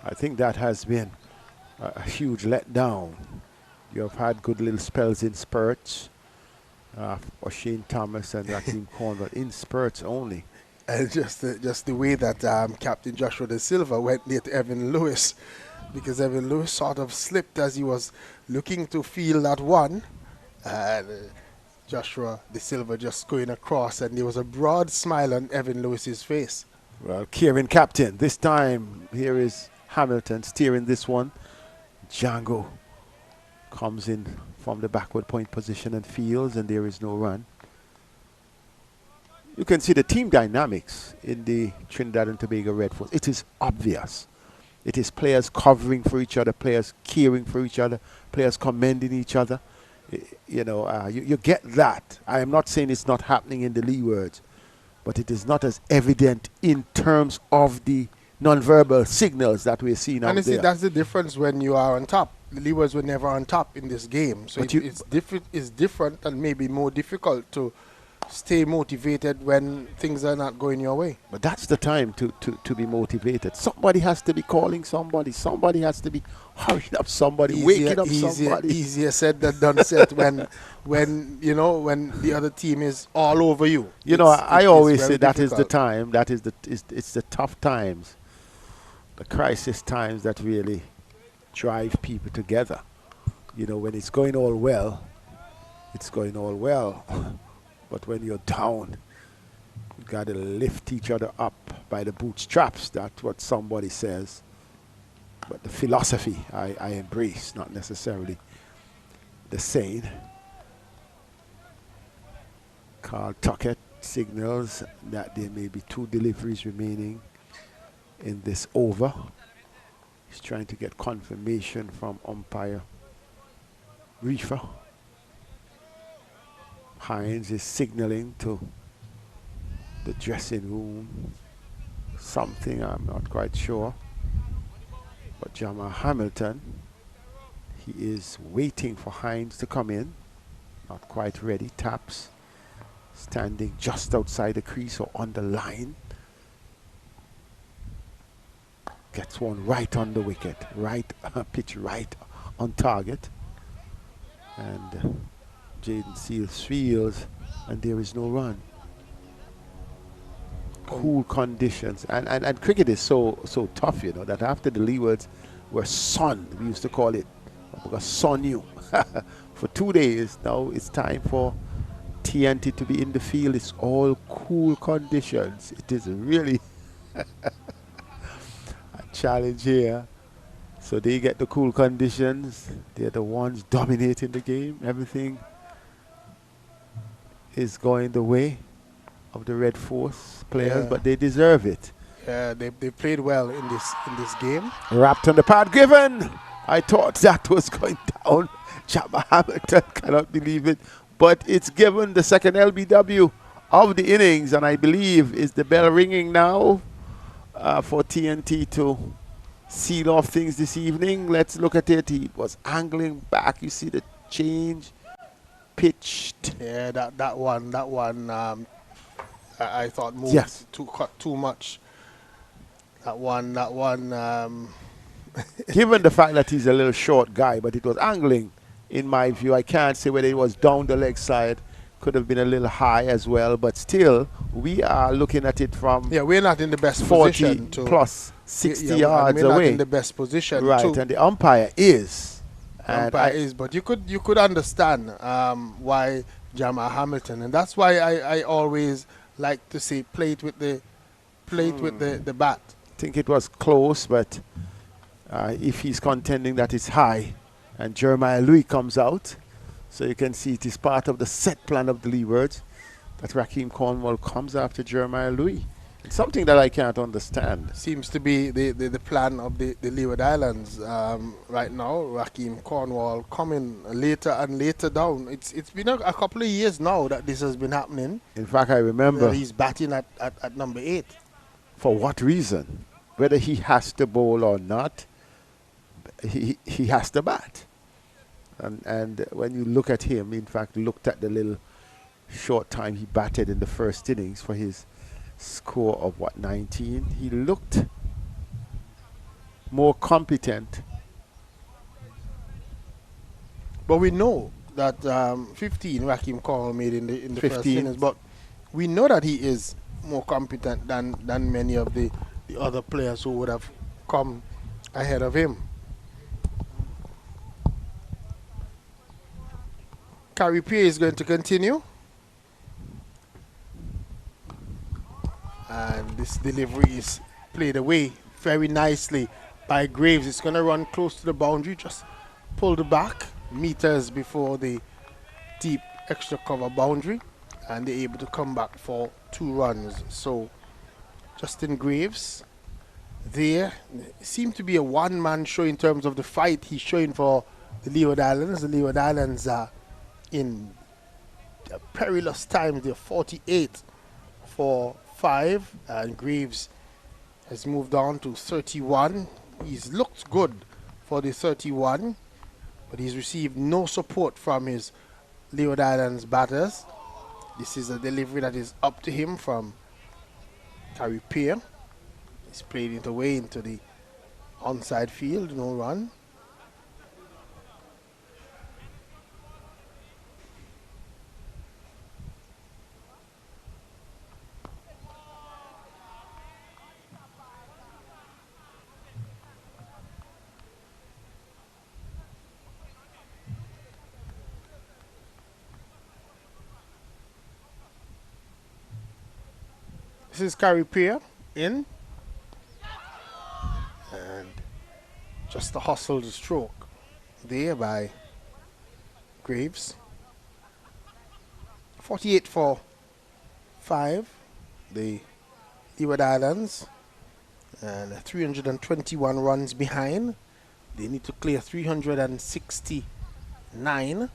I think that has been a huge letdown. You have had good little spells in spurts. O'Shane Thomas and Raheem Cornwall in spurts only. And just the way that Captain Joshua De Silva went near to Evan Lewis, because Evan Lewis sort of slipped as he was looking to feel that one. And Joshua De Silva just going across, and there was a broad smile on Evan Lewis's face. Well, Kieran captain. This time, here is Hamilton steering this one. Jangoo comes in from the backward point position and fields, and there is no run. You can see the team dynamics in the Trinidad and Tobago Red Force. It is obvious. It is players covering for each other, players caring for each other, players commending each other. You get that. I am not saying it's not happening in the Leewards, but it is not as evident in terms of the non-verbal signals that we're seeing out there. That's the difference when you are on top. The Leewards were never on top in this game. So it's different and maybe more difficult to stay motivated when things are not going your way. But that's the time to be motivated. Somebody has to be calling somebody. Somebody has to be hurrying up somebody, waking up somebody. Easier said than done said when the other team is all over you. I always say that is the time. It's the tough times, the crisis times that really drive people together. When it's going all well, it's going all well. But when you're down, you got to lift each other up by the bootstraps. That's what somebody says. But the philosophy I embrace, not necessarily the saying. Carl Tuckett signals that there may be 2 deliveries remaining in this over. He's trying to get confirmation from umpire Reefer. Hines is signaling to the dressing room something, I'm not quite sure. But Jamal Hamilton, he is waiting for Hines to come in. Not quite ready. Taps standing just outside the crease or on the line. Gets one right on the wicket. Pitch right on target. And Jaden Seals fields, and there is no run. Cool conditions, and cricket is so tough, that after the Leewards were sun, we used to call it, because sun you. For 2 days now, it's time for TNT to be in the field. It's all cool conditions. It is really a challenge here. So they get the cool conditions. They're the ones dominating the game. Everything is going the way of the Red Force players, but they deserve it. Yeah, they played well in this game. Wrapped on the pad, given. I thought that was going down. Jabba Hamilton cannot believe it, but it's given. The second LBW of the innings, and I believe is the bell ringing now for TNT to seal off things this evening. Let's look at it. He was angling back. You see the change. Pitched. Yeah, that one. I thought moved too much. That one. Given the fact that he's a little short guy, but it was angling, in my view. I can't say whether it was down the leg side. Could have been a little high as well, but still, we are looking at it from we're not in the best 40 position to plus 60 yards we're away. Not in the best position, right? And the umpire is. But you could understand why Jamal Hamilton, and that's why I always like to say play it with the bat. I think it was close, but if he's contending that it's high, and Jeremiah Louis comes out, so you can see it is part of the set plan of the Leewards that Raheem Cornwall comes after Jeremiah Louis. It's something that I can't understand. Seems to be the plan of the Leeward Islands right now. Raheem Cornwall coming later and later down. It's been a couple of years now that this has been happening. In fact, I remember he's batting at number 8. For what reason? Whether he has to bowl or not, he has to bat. And when you look at him, in fact, looked at the little short time he batted in the first innings for his score of 19, he looked more competent. But we know that 15 Rakim Call made in the first 15. innings, but we know that he is more competent than many of the other players who would have come ahead of him. Caripia is going to continue. And this delivery is played away very nicely by Graves. It's going to run close to the boundary, just pulled back meters before the deep extra cover boundary, and they're able to come back for 2 runs. So Justin Graves there seemed to be a one-man show in terms of the fight he's showing for the Leeward Islands. The Leeward Islands are in a perilous time. They're 48 for 5, and Graves has moved on to 31. He's looked good for the 31, but he's received no support from his Leeward Islands batters. This is a delivery that is up to him from Caripia. He's played it away into the onside field, no run. This is Caripia in. And just a hustled stroke there by Graves. 48 for 5, the Leeward Islands, and 321 runs behind. They need to clear 369.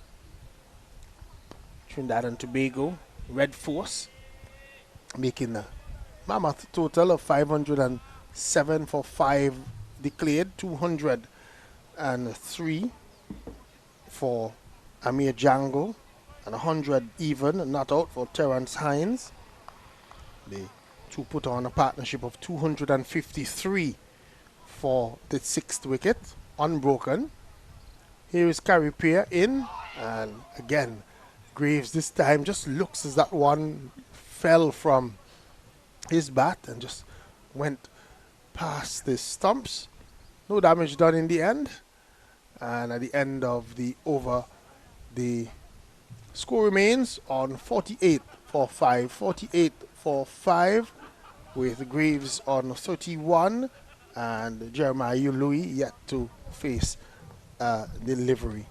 Trinidad and Tobago, Red Force, making a mammoth total of 507 for 5 declared, 203 for Amir Jangoo, and 100 even, not out for Terrence Hines. The two put on a partnership of 253 for the 6th wicket, unbroken. Here is Caripia in, and again, Graves this time just looks as that one fell from his bat and just went past the stumps. No damage done in the end. And at the end of the over, the score remains on 48 for 5. 48 for 5 with Graves on 31 and Jeremiah Louis yet to face delivery.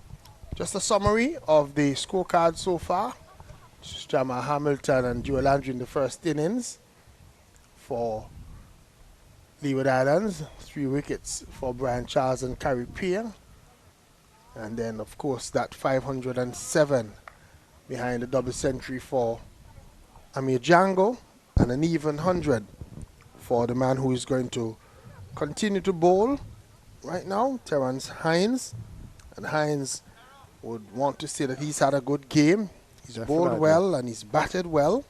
Just a summary of the scorecard so far. Jamal Hamilton and Joel Andrew in the first innings for Leeward Islands. 3 wickets for Brian Charles and Caripia. And then, of course, that 507 behind the double century for Amir Jangoo, and an even 100 for the man who is going to continue to bowl right now, Terrence Hines. And Hines would want to say that he's had a good game. He's bowled well and he's batted well.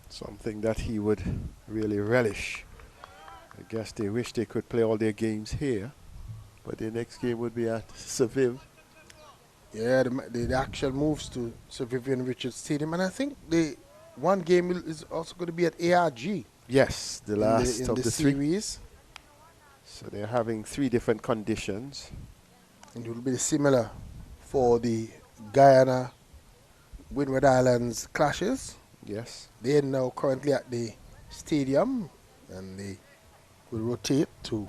Something that he would really relish. I guess they wish they could play all their games here, but their next game would be at Seviv. Yeah, the actual moves to Sir Vivian Richards Stadium, and I think the one game is also going to be at ARG. Yes, the last of the series. So they're having 3 different conditions. And it will be similar for the Guyana Windward Islands clashes. Yes. They're now currently at the stadium, and they will rotate to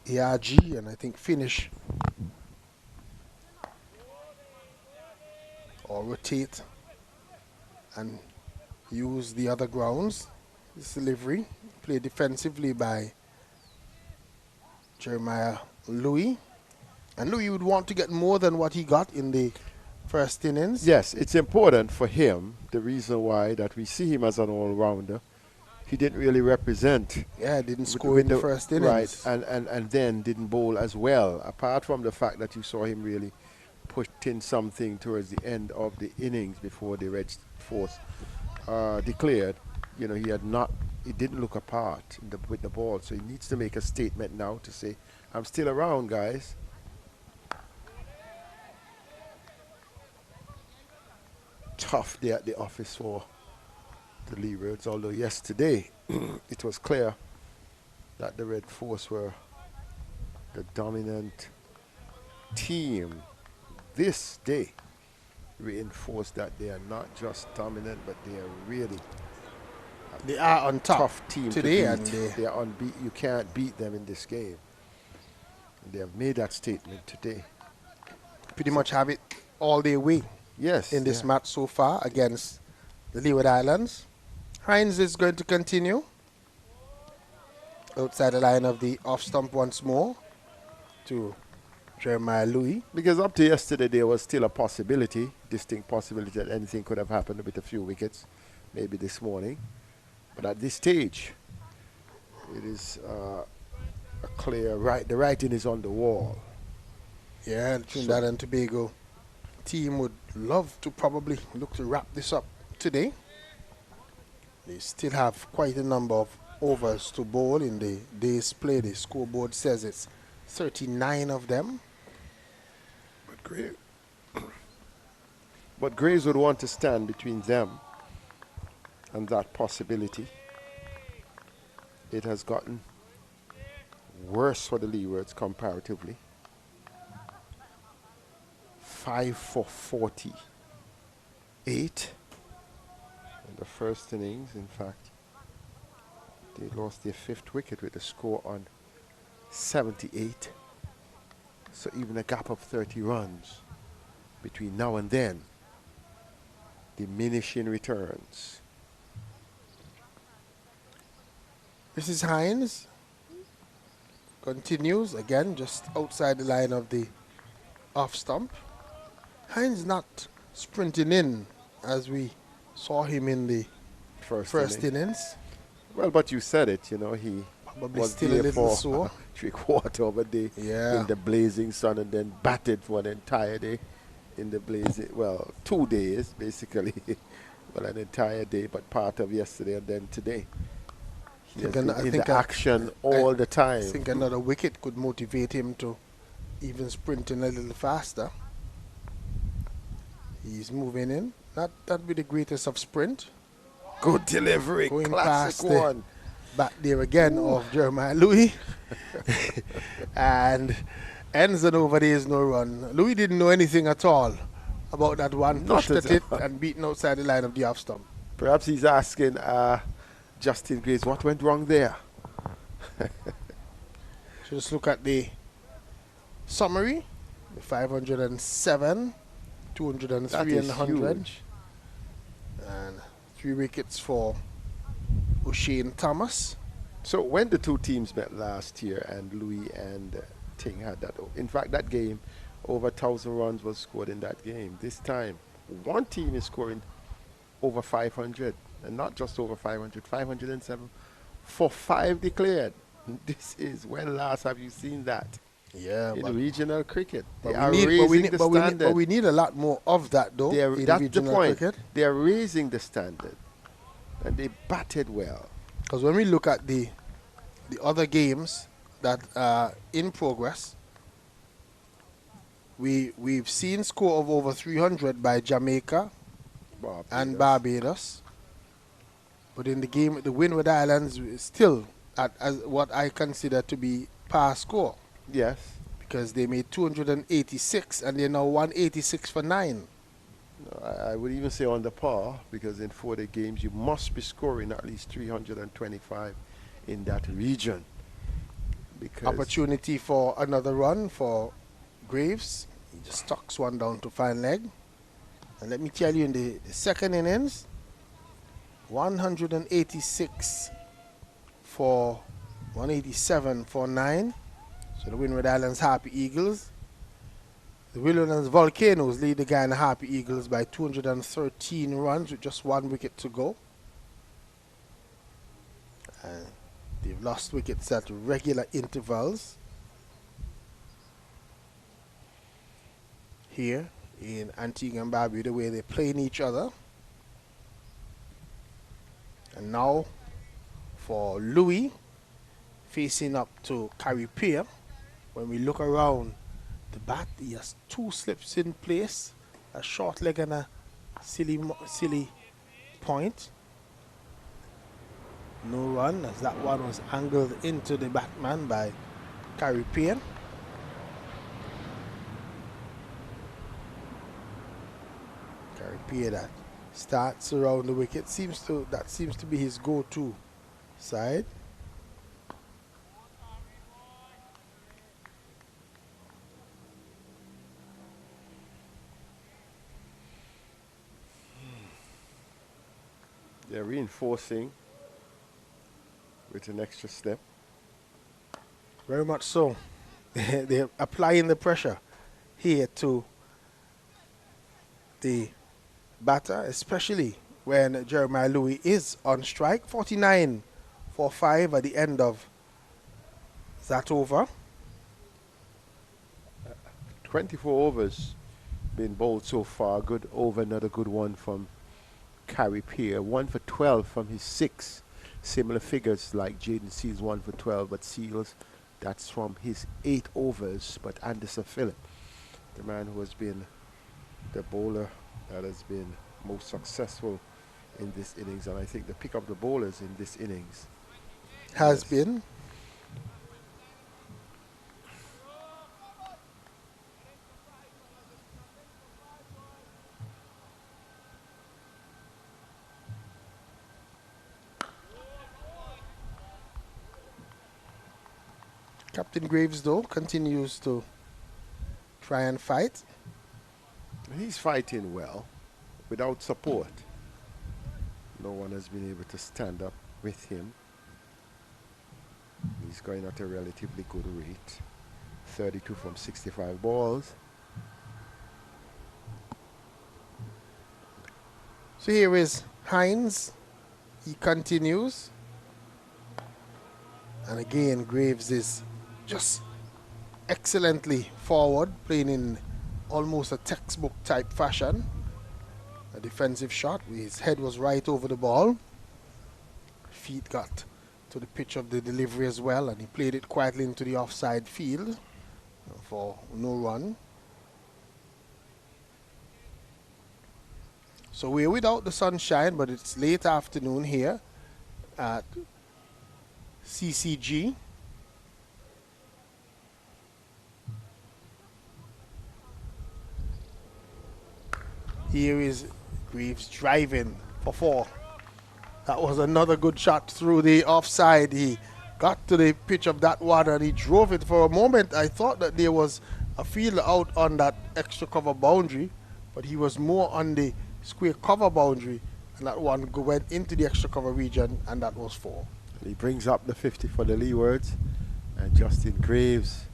ARG and I think finish or rotate and use the other grounds. This delivery played defensively by Jeremiah Louis. And Louis would want to get more than what he got in the first innings. Yes, it's important for him. The reason why that we see him as an all-rounder he didn't really represent. Yeah, didn't score in the first innings. Right, and then didn't bowl as well. Apart from the fact that you saw him really put in something towards the end of the innings before the red force declared, you know, he didn't look apart with the ball. So he needs to make a statement now to say, I'm still around, guys. Tough day at the office for the Leewards, although yesterday it was clear that the Red Force were the dominant team. This day reinforced that they are not just dominant, but they are really they are on top tough team today, to and beat. They are unbeaten. You can't beat them in this game. And they have made that statement today. Pretty much have it all their way. Yes. In this match so far against the Leeward Islands. Hines is going to continue outside the line of the off stump once more to Jeremiah Louis. Because up to yesterday there was still a possibility, distinct possibility that anything could have happened with a few wickets, maybe this morning. But at this stage, it is a clear right. The writing is on the wall. Yeah, Trinidad and Tobago team would love to probably look to wrap this up today. They still have quite a number of overs to bowl in the day's play. The scoreboard says it's 39 of them. But Graves would want to stand between them and that possibility. It has gotten worse for the Leewards comparatively. 5 for 48 in the first innings. In fact, they lost their 5th wicket with a score on 78. So even a gap of 30 runs between now and then. Diminishing returns. Mrs. Hines continues again just outside the line of the off stump. Hines not sprinting in as we saw him in the first innings. Well, but you said it, you know, he probably was still there a little for sore. 3/4 of a day in the blazing sun and then batted for an entire day in the blazing, well, 2 days basically. Well, an entire day, but part of yesterday and then today. He has been in the action all the time. I think another wicket could motivate him to even sprint in a little faster. He's moving in, not with the greatest of sprint. Good delivery, going classic past one. Back there again of Jeremiah Louis. And ends and over there is no run. Louis didn't know anything at all about that one. Pushed at it and beaten outside the line of the off stump. Perhaps he's asking Justin Graves, what went wrong there? Just look at the summary. The 507, 203 and 100. Huge. And 3 wickets for O'Shane Thomas. So when the two teams met last year and Louis and Ting had that, in fact that game, over 1,000 runs was scored in that game. This time, one team is scoring over 500, and not just over 500, 507 for 5 declared. This is, when last have you seen that? Yeah, in regional cricket. They but are we need, raising the standard. But we need a lot more of that, though. That's the point. Cricket. They are raising the standard, and they batted well. Because when we look at the other games that are in progress, we've seen score of over 300 by Jamaica and Barbados. But in the game with the Windies Islands, we're still at as what I consider to be par score. Yes. Because they made 286 and they're now 186 for 9. No, I would even say on the par, because in 40 games you must be scoring at least 325 in that region. Because opportunity for another run for Graves. He just tucks one down to fine leg. And let me tell you, in the second innings, 186 for 187 for 9. So the Windies Islands Happy Eagles. The Wilderness Volcanoes lead the Guyana Happy Eagles by 213 runs with just 1 wicket to go. They've lost wickets at regular intervals here in Antigua and Barbuda, the way they're playing each other. And now for Louis facing up to Caripia. When we look around the bat, he has 2 slips in place, a short leg and a silly point. No run, as that one was angled into the batman by Caripia. Caripia that starts around the wicket, that seems to be his go-to side. They're reinforcing with an extra step. Very much so. They're applying the pressure here to the batter, especially when Jeremiah Louis is on strike. 49 for 5 at the end of that over. 24 overs been bowled so far. Good over, another good one from Caripia. 1 for 12 from his 6. Similar figures like Jaden Seals, 1 for 12, but Seals, that's from his 8 overs. But Anderson Phillip, the man who has been the bowler that has been most successful in this innings, and I think the pick of the bowlers in this innings has been. Captain Graves, though, continues to try and fight. He's fighting well, without support. No one has been able to stand up with him. He's going at a relatively good rate. 32 from 65 balls. So here is Hines. He continues. And again, Graves is just excellently forward, playing in almost a textbook type fashion. A defensive shot, his head was right over the ball. Feet got to the pitch of the delivery as well, and he played it quietly into the offside field for no run. So we're without the sunshine, but it's late afternoon here at CCG. Here is Graves driving for 4. That was another good shot through the offside. He got to the pitch of that one and he drove it. For a moment, I thought that there was a fielder out on that extra cover boundary, but he was more on the square cover boundary, and that one went into the extra cover region, and that was 4. He brings up the 50 for the Leewards, and Justin Graves,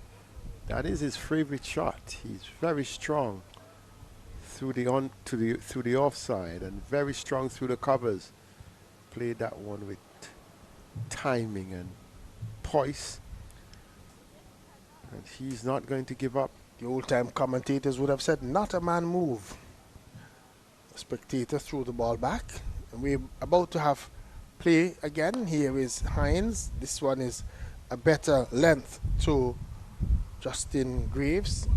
that is his favorite shot. He's very strong through the offside and very strong through the covers. Played that one with timing and poise, and he's not going to give up. The old-time commentators would have said, not a man move. The spectator threw the ball back, and we're about to have play again. Here is Hines. This one is a better length to Justin Graves.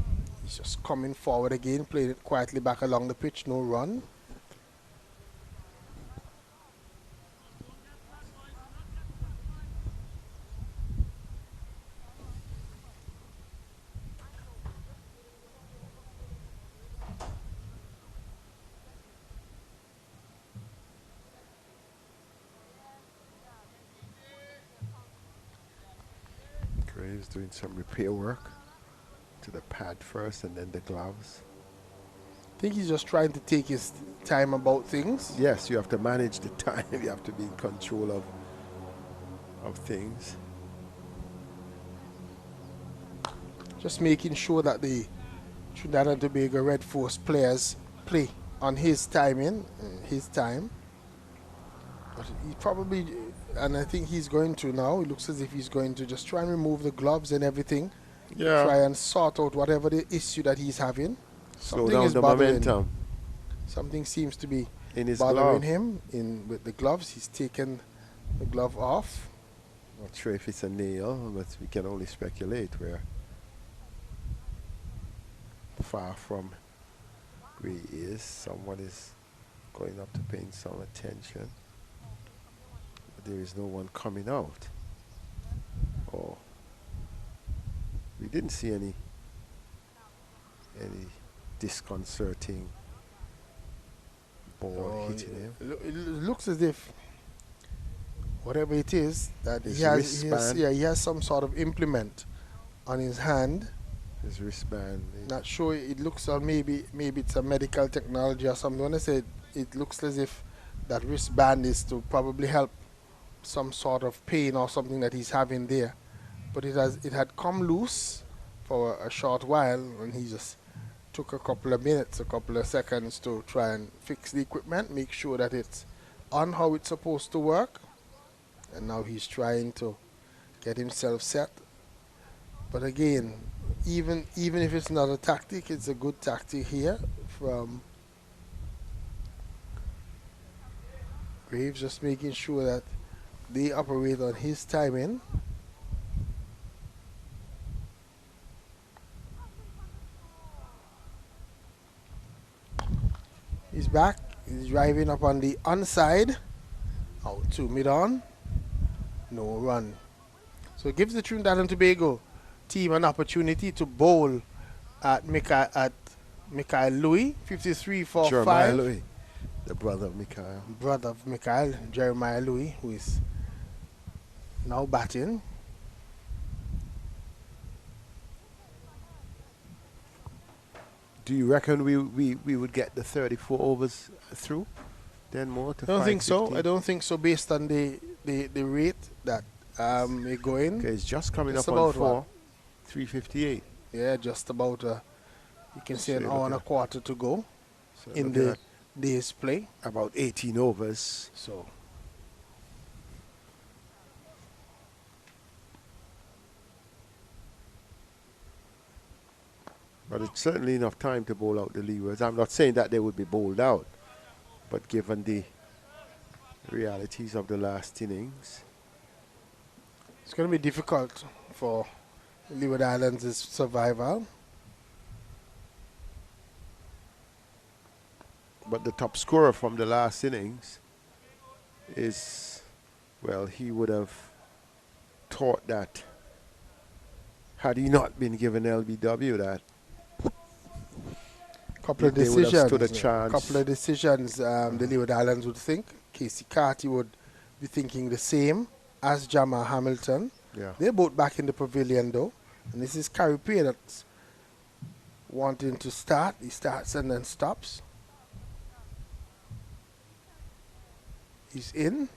He's just coming forward again, played it quietly back along the pitch, no run. Graves doing some repair work to the pad first and then the gloves. I think he's just trying to take his time about things. Yes, you have to manage the time. You have to be in control of things. Just making sure that the Trinidad and Tobago Red Force players play on his timing, his time. But he probably, and I think he's going to now, it looks as if he's going to just try and remove the gloves and everything. Yeah. Try and sort out whatever the issue that he's having. Slow down the momentum. Something seems to be in his bothering glove. him with the gloves. He's taken the glove off. Not sure if it's a nail, but we can only speculate. We're far from where he is. Someone is going up to paying some attention. But there is no one coming out. Oh, we didn't see any disconcerting ball hitting him. It looks as if whatever it is that His he has some sort of implement on his hand. His wristband. Not sure. It looks like maybe it's a medical technology or something. When I say it looks as if that wristband is to probably help some sort of pain or something that he's having there. But it had come loose for a short while, and he just took a couple of minutes, a couple of seconds to try and fix the equipment, make sure that it's on how it's supposed to work. And now he's trying to get himself set. But again, even if it's not a tactic, it's a good tactic here from Graves, just making sure that they operate on his timing. He's back. He's driving up on the onside. Out to mid-on. No run. So it gives the Trinidad and Tobago team an opportunity to bowl at Mikhail Louis, 53 for Jeremiah 5. Louis, the brother of Mikhail. Brother of Mikhail, Jeremiah Louis, who is now batting. Do you reckon we would get the 34 overs through? Then more to I don't think so. 5:15? I don't think so based on the rate that we're going. Okay, it's just coming Just up on about 4. what? 3:58. Yeah, just about you can say an hour and a quarter to go So in looking the at day's play. about 18 overs. So but it's certainly enough time to bowl out the Leewards. I'm not saying that they would be bowled out, but given the realities of the last innings, it's going to be difficult for Leeward Islands' survival. but the top scorer from the last innings is, well, he would have thought that had he not been given LBW, that Couple of they would have decisions. stood a chance. Couple of decisions. The Leeward Islands would think. Casey Carty would be thinking the same as Jamal Hamilton. Yeah. They're both back in the pavilion though, and this is Carey Pay that's wanting to start. He starts and then stops. He's in.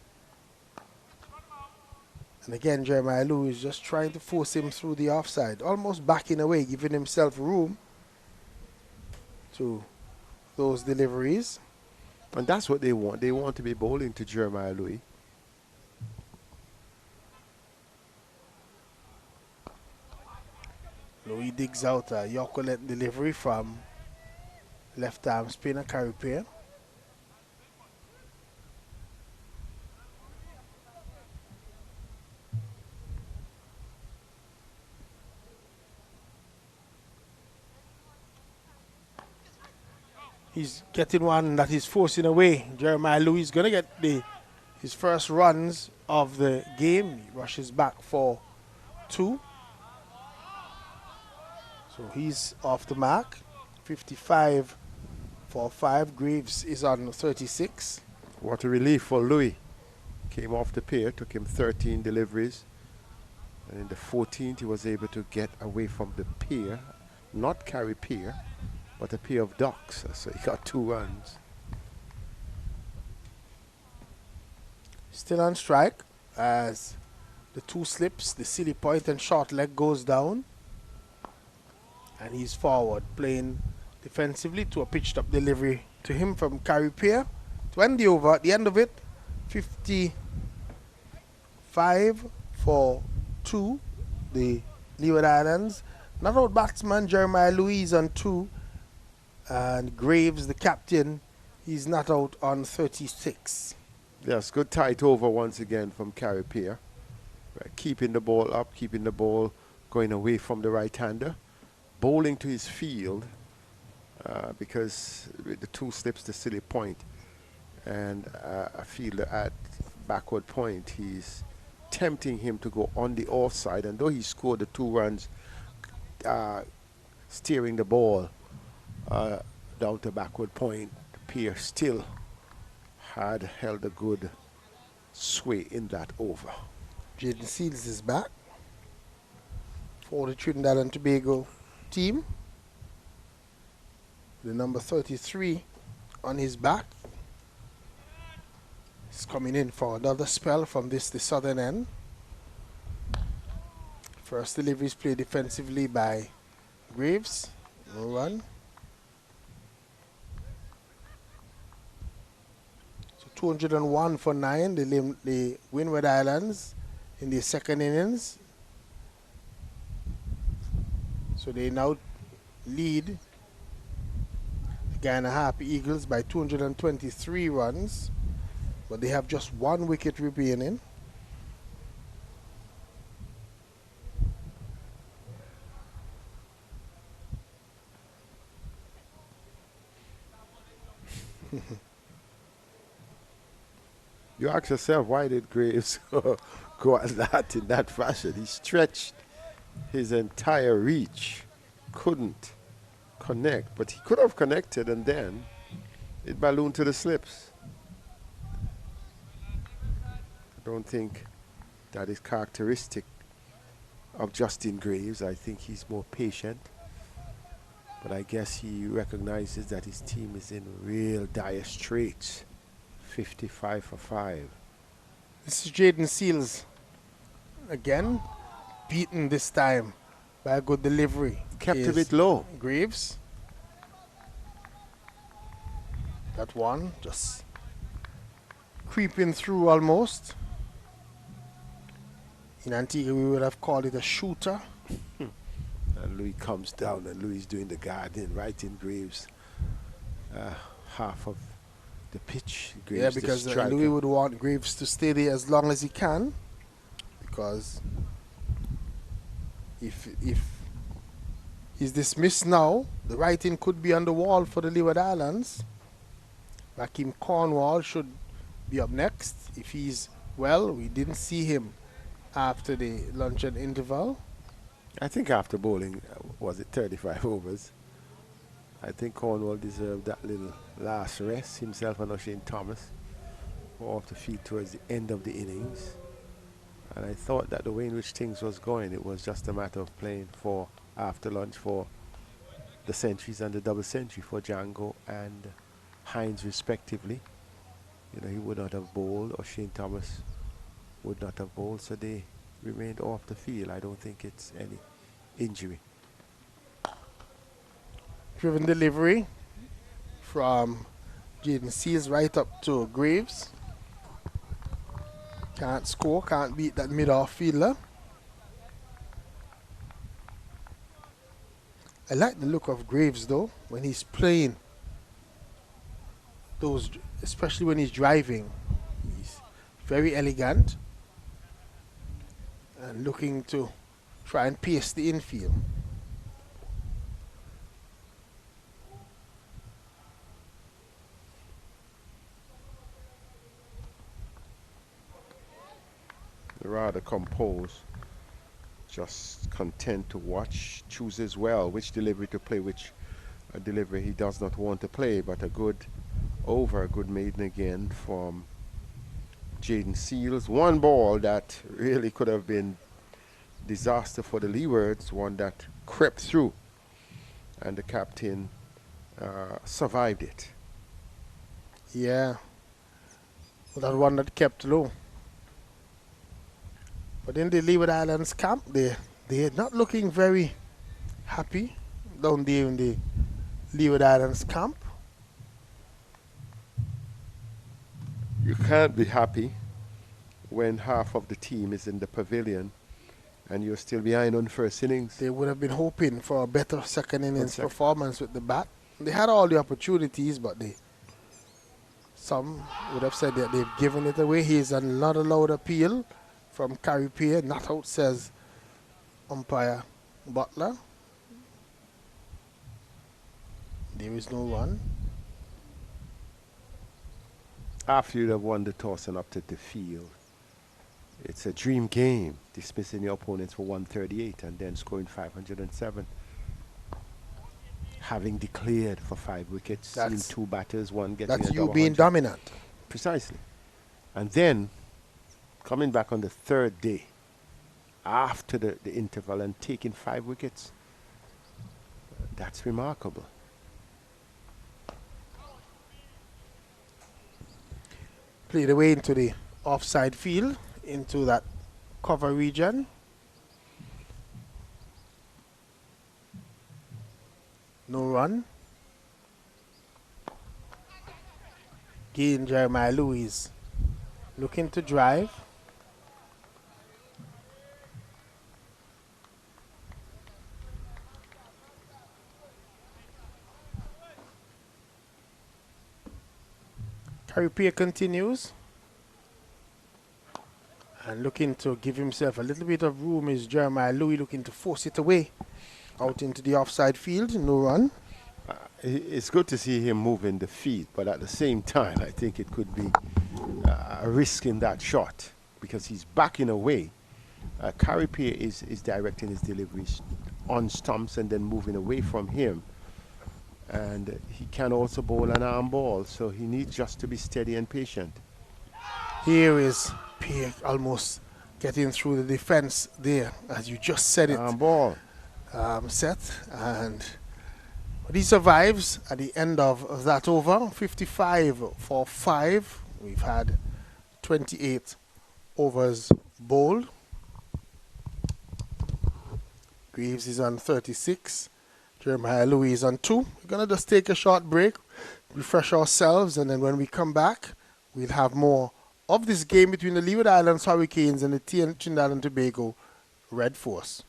And again, Jeremiah Lou is just trying to force him through the offside, almost backing away, giving himself room to those deliveries. And that's what they want. They want to be bowling to Jeremiah Louis. Louis digs out a Yorkolet delivery from left arm spinner Carey Pay. He's getting one that he's forcing away. Jeremiah Louis is going to get his first runs of the game. He rushes back for 2. So he's off the mark. 55 for 5. Graves is on 36. What a relief for Louis. Came off the pier, took him 13 deliveries. And in the 14th, he was able to get away from the pier. Not carry pier, but a pair of ducks. So he got 2 runs. Still on strike as the 2 slips, the silly point and short leg goes down. And he's forward, playing defensively to a pitched up delivery to him from Carey Pay to end the over. At the end of it, 55 for 2, the Leeward Islands. Not out batsman Jeremiah Louise on 2, and Graves, the captain, he's not out on 36. Yes, good tight over once again from Caribbean. Right, keeping the ball up, keeping the ball going away from the right-hander. Bowling to his field because with the 2 slips to silly point and a fielder at backward point, he's tempting him to go on the offside, and though he scored the 2 runs steering the ball down to backward point, Pierce still had held a good sway in that over. Jaden Seals is back for the Trinidad and Tobago team. The number 33 on his back. He's coming in for another spell from the southern end. First delivery is played defensively by Graves. No run. So 201 for 9, the Windward Islands in the second innings. So they now lead the Guyana Harp Eagles by 223 runs, but they have just 1 wicket remaining. You ask yourself, why did Graves go at that in that fashion? He stretched his entire reach, couldn't connect, but he could have connected, and then it ballooned to the slips. I don't think that is characteristic of Justin Graves. I think he's more patient, but I guess he recognizes that his team is in real dire straits. 55 for 5. This is Jaden Seals again, beaten this time by a good delivery. Kept a bit low. Graves. That one just creeping through almost. In Antigua we would have called it a shooter. And Louis comes down, and Louis is doing the guarding right in Graves' half of the pitch. Graves, yeah, because Louis would want Graves to stay there as long as he can, because if he's dismissed now, the writing could be on the wall for the Leeward Islands. Raheem Cornwall should be up next. If he's well, we didn't see him after the luncheon interval. I think after bowling, was it 35 overs? I think Cornwall deserved that little last rest, himself and O'Shane Thomas, off the field towards the end of the innings. And I thought that the way in which things was going, it was just a matter of playing for after lunch for the centuries and the double century for Jangoo and Hines respectively. You know, he would not have bowled, or Shane Thomas would not have bowled, so they remained off the field. I don't think it's any injury. Driven delivery from Jaden Seals right up to Graves. Can't score, can't beat that mid-off fielder. I like the look of Graves though, when he's playing those, especially when he's driving. He's very elegant and looking to try and pierce the infield. Rather composed, just content to watch, chooses well which delivery to play, which delivery he does not want to play, but a good over, a good maiden again from Jaden Seals. One ball that really could have been disaster for the Leewards, one that crept through, and the captain survived it. Yeah, that one that kept low. But in the Leeward Islands camp, they're not looking very happy down there in the Leeward Islands camp. you can't be happy when half of the team is in the pavilion and you're still behind on first innings. They would have been hoping for a better second innings performance with the bat. They had all the opportunities, but some would have said that they've given it away. Here's another loud appeal from Carripier. Not out, says umpire Butler. There is no run. After you'd have won the toss and opted the field, it's a dream game, dismissing your opponents for 138 and then scoring 507. Having declared for 5 wickets, seeing 2 batters, one getting That's a you double being 100. dominant. Precisely. And then coming back on the 3rd day after the interval and taking 5 wickets, that's remarkable. Played away into the offside field, into that cover region. No run. Again, Jeremiah Lewis looking to drive. Carripier continues. And looking to give himself a little bit of room is Jeremiah Louis, looking to force it away out into the offside field. No run. It's good to see him moving the feet, but at the same time, I think it could be a risk in that shot because he's backing away. Carripier is directing his deliveries on stumps and then moving away from him. And he can also bowl an arm ball, so he needs just to be steady and patient. Here is Pierre almost getting through the defense there, as you just said it. Arm ball. Set, but he survives at the end of that over. 55 for 5. We've had 28 overs bowled. Greaves is on 36. Jeremiah Louis is on 2. We're going to just take a short break, refresh ourselves, and then when we come back, we'll have more of this game between the Leeward Islands Hurricanes and the Trinidad and Tobago Red Force.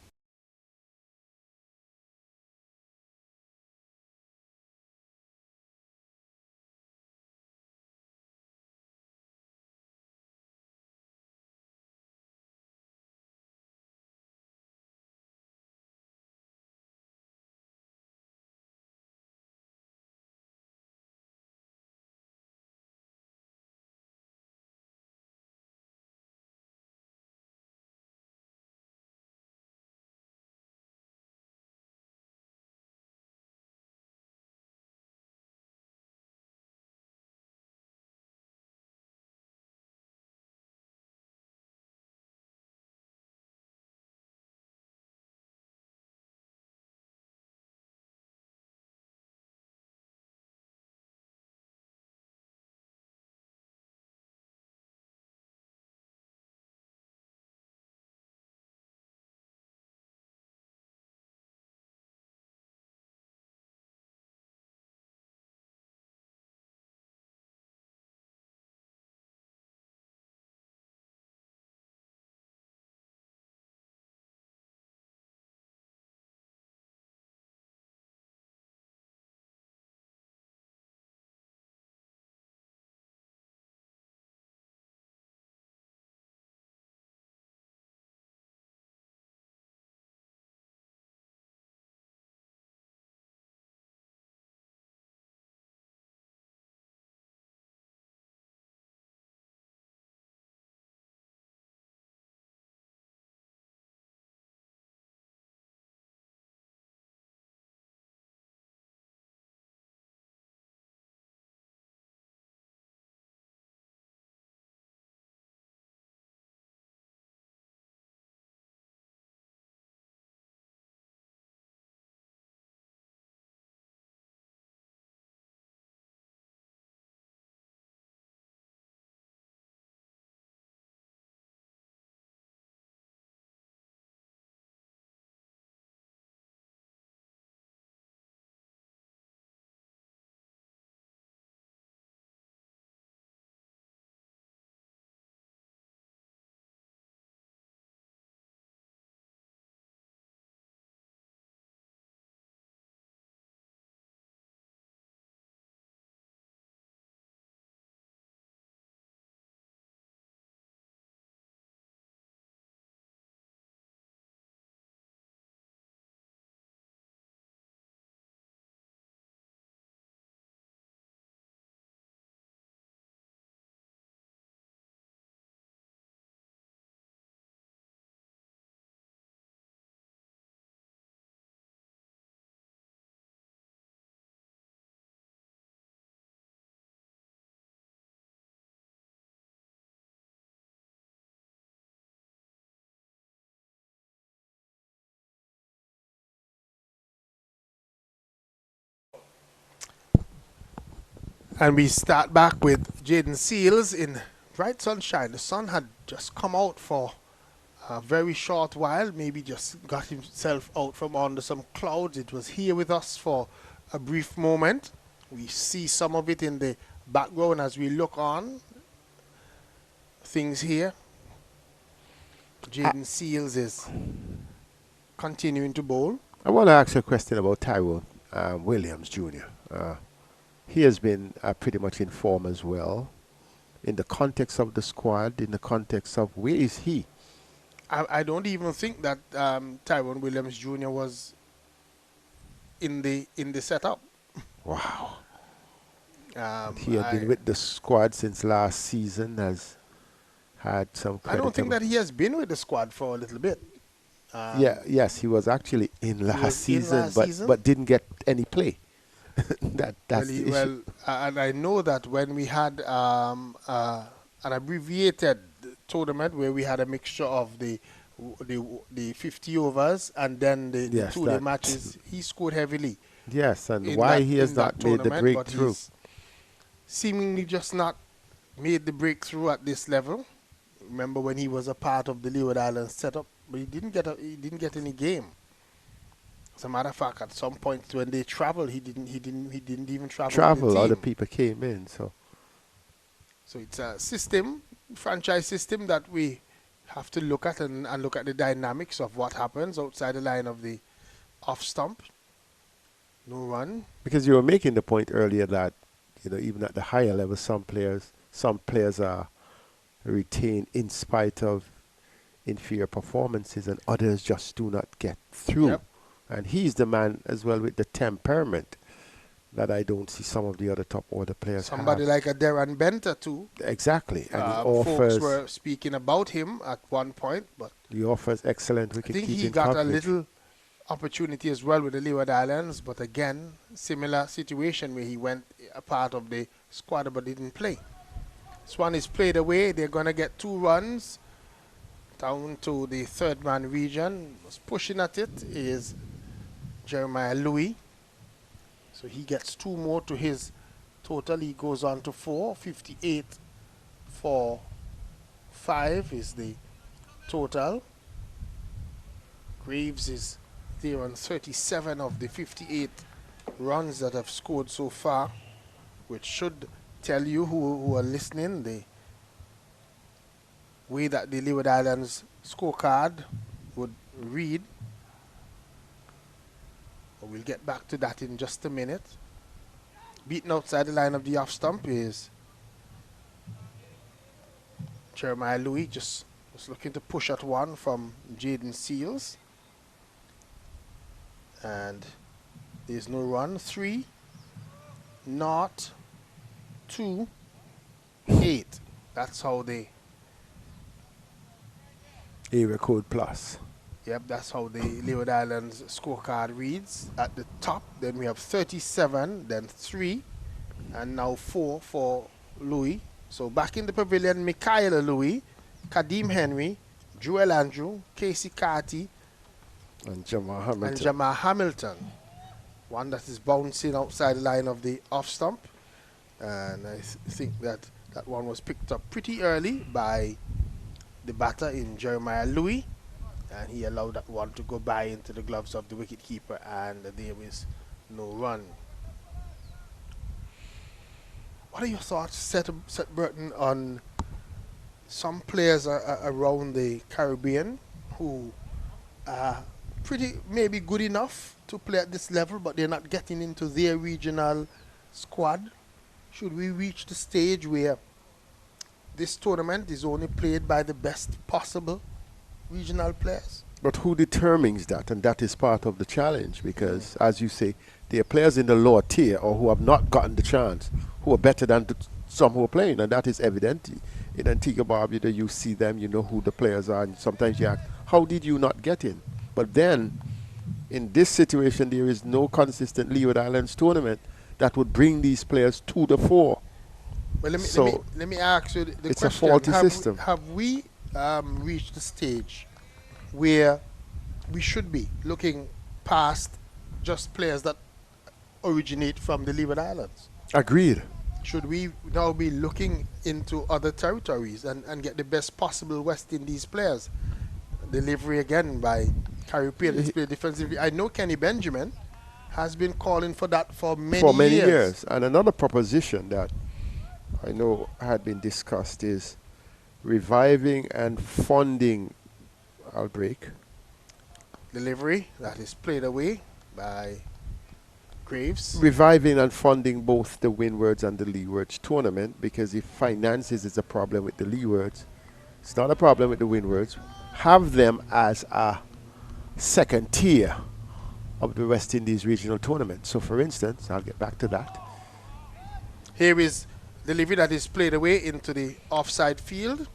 And we start back with Jaden Seals in bright sunshine. The sun had just come out for a very short while, maybe just got himself out from under some clouds. It was here with us for a brief moment. We see some of it in the background as we look on. Things here. Jaden Seals is continuing to bowl. I want to ask you a question about Tyrone Williams Jr. He has been pretty much in form as well. In the context of the squad, in the context of where is he? I don't even think that Tyrone Williams Jr. was in the setup. Wow. He had been with the squad since last season, has had some I don't think that he has been with the squad for a little bit. Yes, he was actually in last season, but didn't get any play. That's the issue. And I know that when we had an abbreviated tournament where we had a mixture of the 50 overs and then the 2-day matches, he scored heavily. Yes, and why he has not made the breakthrough? Seemingly just not made the breakthrough at this level. Remember when he was a part of the Leeward Islands setup, but he didn't get any game. As a matter of fact, at some point when they traveled, he didn't even travel. Other people came in, so it's a system, franchise system that we have to look at and look at the dynamics of what happens outside the line of the off stump. No run. Because you were making the point earlier that even at the higher level, some players are retained in spite of inferior performances, and others just do not get through. Yep. And he's the man as well with the temperament that I don't see some of the other top order players Somebody have. like a Darren Benter too. Exactly. And he offers, folks were speaking about him at one point, but he offers excellent wicket keeping. I think he got a little opportunity as well with the Leeward Islands, but again, similar situation where he went a part of the squad but didn't play. This one is played away. They're going to get 2 runs down to the third man region. Pushing at it is Jeremiah Louis. So he gets 2 more to his total. He goes on to 4. 58 for 5 is the total. Graves is there on 37 of the 58 runs that have scored so far, which should tell you who are listening the way that the Leeward Islands scorecard would read. But we'll get back to that in just a minute. Beaten outside the line of the off stump is Jeremiah Louis, just looking to push at one from Jaden Seals. And there's no run. 3, 0, 2, 8. That's how they area code plus. Yep, that's how the Leeward Islands scorecard reads. At the top, then we have 37, then 3, and now 4 for Louis. So back in the pavilion, Michaela Louis, Kadeem Henry, Joel Andrew, Casey Carty, and Jamal Hamilton. One that is bouncing outside the line of the off stump. And I think that one was picked up pretty early by the batter in Jeremiah Louis. And he allowed that one to go by into the gloves of the wicketkeeper, and there is no run. What are your thoughts, Seth Burton, on some players around the Caribbean who are pretty maybe good enough to play at this level, but they're not getting into their regional squad? Should we reach the stage where this tournament is only played by the best possible regional players? But who determines that? And that is part of the challenge, because as you say, there are players in the lower tier or who have not gotten the chance, who are better than some who are playing, and that is evident. In Antigua Barbuda, you see them, you know who the players are, and sometimes you ask, how did you not get in? But then, in this situation, there is no consistent Leeward Islands tournament that would bring these players to the fore. Well, let me ask you the question. It's a faulty system. Have we reached the stage where we should be looking past just players that originate from the Leeward Islands? Agreed. should we now be looking into other territories and get the best possible West Indies players? Delivery again by Caribbean. Let's play defensively. I know Kenny Benjamin has been calling for that for many years. And another proposition that I know had been discussed is reviving and funding Delivery that is played away by Graves. Reviving and funding both the Windwards and the Leewards tournament, because if finances is a problem with the Leewards, it's not a problem with the Windwards. Have them as a second tier of the West Indies regional tournament. So for instance, I'll get back to that. Here is delivery that is played away into the offside field,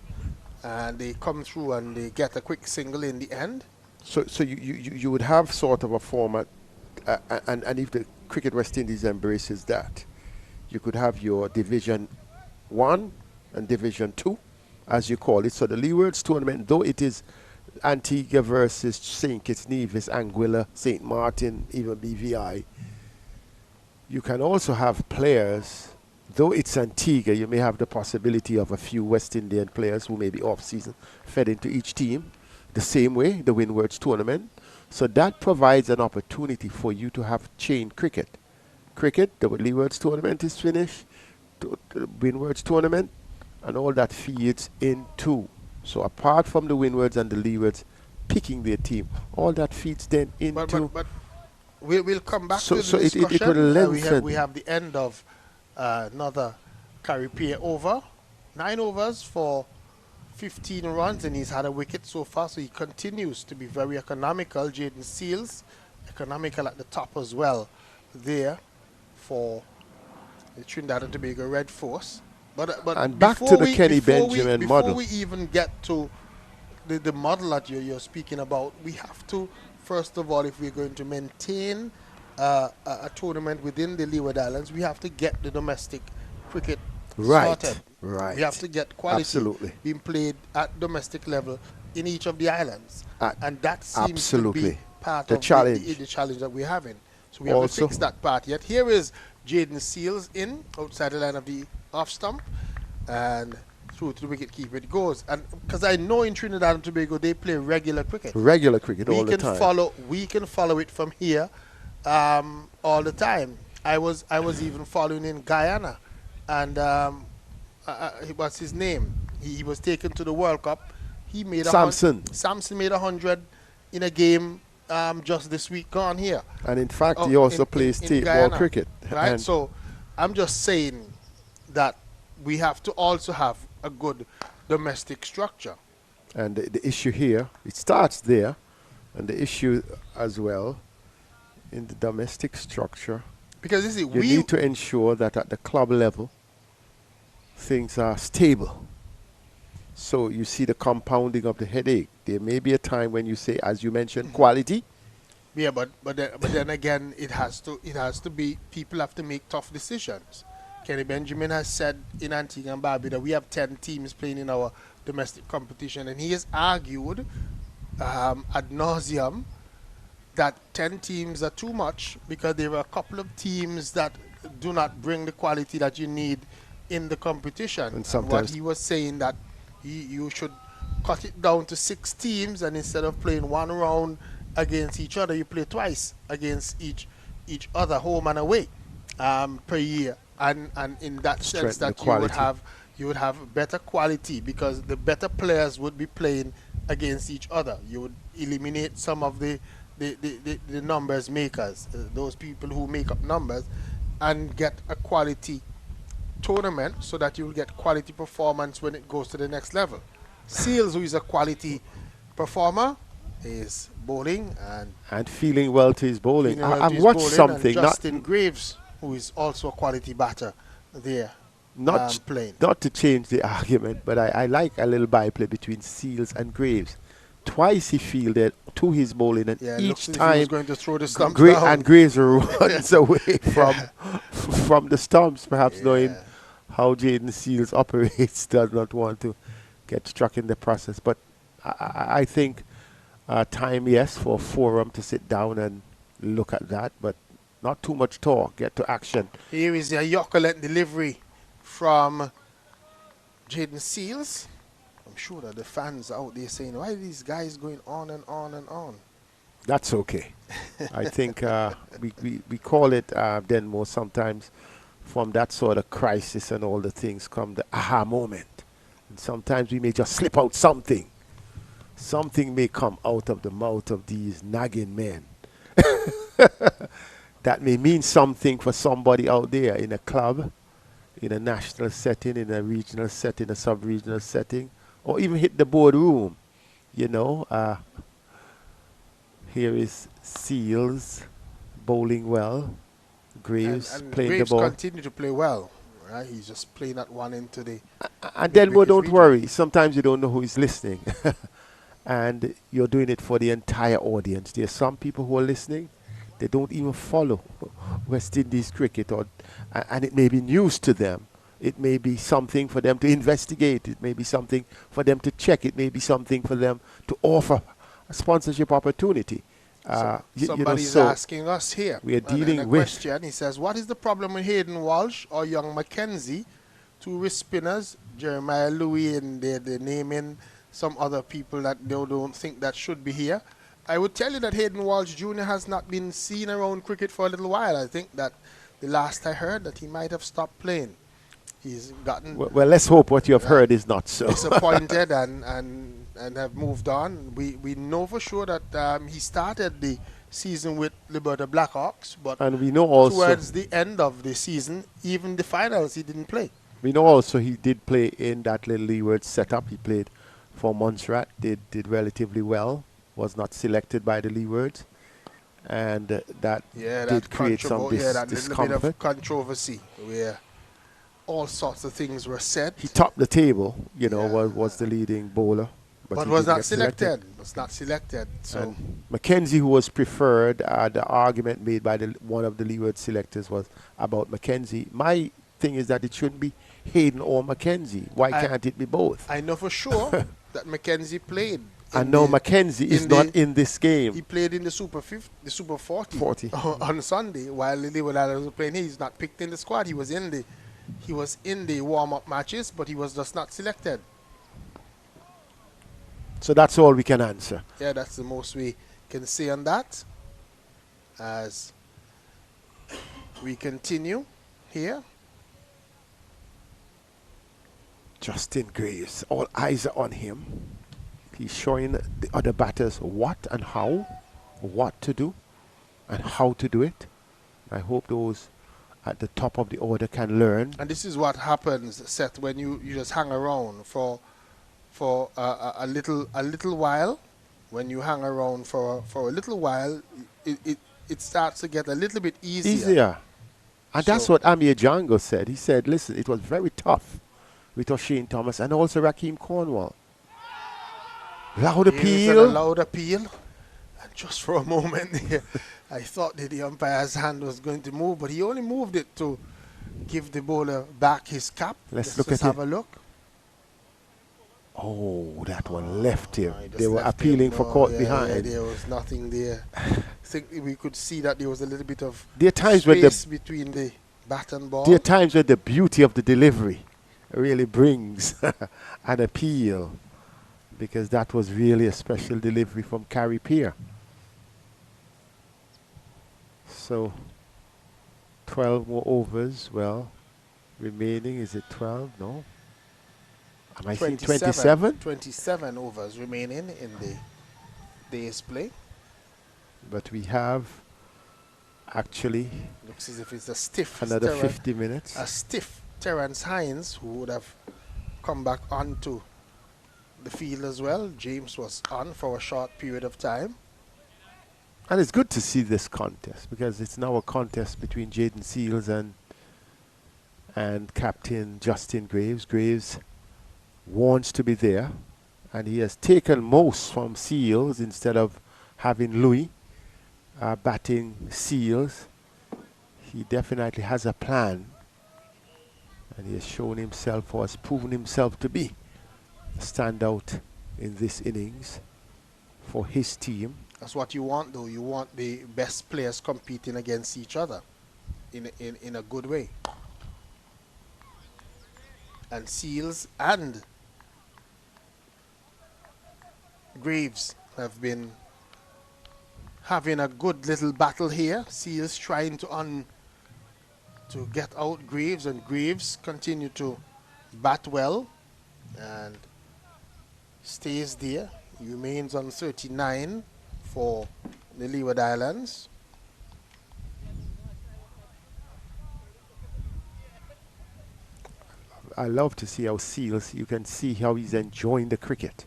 and they come through and they get a quick single in the end. So you would have sort of a format, and if the Cricket West Indies embraces that, you could have your Division 1 and Division 2, as you call it. So the Leewards tournament, though it is Antigua versus St. Kitts Nevis, Anguilla, St. Martin, even BVI, you can also have players, though it's Antigua, you may have the possibility of a few West Indian players who may be off-season fed into each team, the same way the Windwards tournament. So that provides an opportunity for you to have chain cricket. The Leewards tournament is finished, the Windwards tournament, and all that feeds into. So apart from the Windwards and the Leewards picking their team, all that feeds then into. But we'll come back to the so discussion. it will lengthen. We have the end of another Caribbean over. 9 overs for 15 runs, and he's had a wicket so far, so he continues to be very economical. Jaden Seals, economical at the top as well there for the Trinidad and Tobago Red Force. But and back to the Kenny Benjamin model. Before we even get to the model that you're speaking about, we have to, first of all, if we're going to maintain a tournament within the Leeward Islands, we have to get the domestic cricket sorted. Right. We have to get quality Absolutely. being played at domestic level in each of the islands. And that seems Absolutely. to be part The of challenge. the challenge that we're having. So we have to fix that part yet. Here is Jaden Seals in, outside the line of the off stump, and through to the wicket keeper it goes. And because I know in Trinidad and Tobago they play regular cricket. All the time. We can follow it from here all the time. I was even following in Guyana, and what's his name? He was taken to the World Cup. He made Samson made 100 in a game just this week gone here. And in fact, he also plays tape ball cricket. Right. And so I'm just saying that we have to also have a good domestic structure. And the issue here, it starts there, and the issue as well in the domestic structure, because you need to ensure that at the club level things are stable. So you see the compounding of the headache. There may be a time when you say, as you mentioned, quality. Yeah, but then again, it has to be, people have to make tough decisions. Kenny Benjamin has said in Antigua and Barbuda that we have 10 teams playing in our domestic competition, and he has argued ad nauseum that 10 teams are too much because there are a couple of teams that do not bring the quality that you need in the competition. And sometimes what he was saying that you should cut it down to 6 teams, and instead of playing one round against each other, you play twice against each other, home and away, per year. And in that sense, that you would have better quality, because the better players would be playing against each other. You would eliminate some of the numbers makers, those people who make up numbers, and get a quality tournament so that you will get quality performance when it goes to the next level. Seals, who is a quality performer, is bowling and feeling well to his bowling. I've watched something. Justin Graves, who is also a quality batter there, playing. Not to change the argument, but I like a little byplay between Seals and Graves. Twice he fielded to his bowling, and each time he was going to throw the stumps down. And Graves runs away from the stumps, perhaps knowing how Jaden Seals operates, does not want to get struck in the process. But I think time, yes, for a forum to sit down and look at that, but not too much talk, get to action. Here is a Yokolet delivery from Jaden Seals. I'm sure that the fans out there saying, why are these guys going on and on and on? That's okay. I think we call it then more sometimes from that sort of crisis and all the things come the aha moment. And sometimes we may just slip out something. Something may come out of the mouth of these nagging men. That may mean something for somebody out there in a club, in a national setting, in a regional setting, a sub-regional setting, or even hit the boardroom. You know, here is Seals bowling well. Graves and playing Graves the ball. continue to play well. Right? He's just playing that one into the... And then, well, don't worry. Sometimes you don't know who is listening. And you're doing it for the entire audience. There are some people who are listening. They don't even follow West Indies cricket, and it may be news to them. It may be something for them to investigate. It may be something for them to check. It may be something for them to offer a sponsorship opportunity. Somebody's asking us here. We are dealing a with question. He says, what is the problem with Hayden Walsh or young Mackenzie? Two wrist spinners, Jeremiah Louis, and they're naming some other people that they don't think that should be here. I would tell you that Hayden Walsh Jr. has not been seen around cricket for a little while. I think that the last I heard that he might have stopped playing. He's gotten... Well, let's hope what you have heard is not so. Disappointed and have moved on. We know for sure that he started the season with Liberta Blackhawks, but and we know also towards the end of the season, even the finals, he didn't play. We know also he did play in that little Leeward setup. He played for Montserrat, did relatively well. Was not selected by the Leewards, and that did create some that discomfort. little bit of controversy where all sorts of things were said. He topped the table, you know, was the leading bowler, but was not selected. Was not selected. So and Mackenzie, who was preferred, the argument made by one of the Leeward selectors was about Mackenzie. My thing is that it shouldn't be Hayden or Mackenzie. Why can't it be both? I know for sure that Mackenzie played. And no, Mackenzie is not in this game. He played in the Super 40 on Sunday while the Leeward Islands were playing. He's not picked in the squad. He was in the warm-up matches, but he was just not selected. So that's all we can answer. Yeah, that's the most we can say on that. As we continue here. Justin Graves, all eyes are on him. He's showing the other batters what and how, what to do, and how to do it. I hope those at the top of the order can learn. And this is what happens, Seth, when you just hang around for a little while. When you hang around for a little while, it starts to get a little bit easier. And that's what Amir Jangoo said. He said, listen, it was very tough with O'Shane Thomas and also Raheem Cornwall. Loud appeal. Loud appeal. And just for a moment there, I thought that the umpire's hand was going to move, but he only moved it to give the bowler back his cap. Let's have a look. Oh, that one left him. They were appealing for caught behind. Yeah, there was nothing there. I think we could see that there was a little bit of space between the bat and ball. There are times where the beauty of the delivery really brings an appeal, because that was really a special delivery from Carrie Peer. So 12 more overs. Well, remaining, is it 12? No. Am I saying 27? 27 overs remaining in the day's play. But we have actually looks as if it's a stiff another 50 minutes. A stiff Terence Hines, who would have come back onto the field as well. James was on for a short period of time. And it's good to see this contest, because it's now a contest between Jaden Seals and Captain Justin Graves. Graves wants to be there, and he has taken most from Seals instead of having Louis batting Seals. He definitely has a plan, and he has shown himself, or has proven himself to be a standout in this innings for his team. That's what you want, though. You want the best players competing against each other in a good way. And Seals and Graves have been having a good little battle here. Seals trying to get out Graves, and Graves continue to bat well and stays there. He remains on 39 for the Leeward Islands. I love to see how Seals, you can see how he's enjoying the cricket.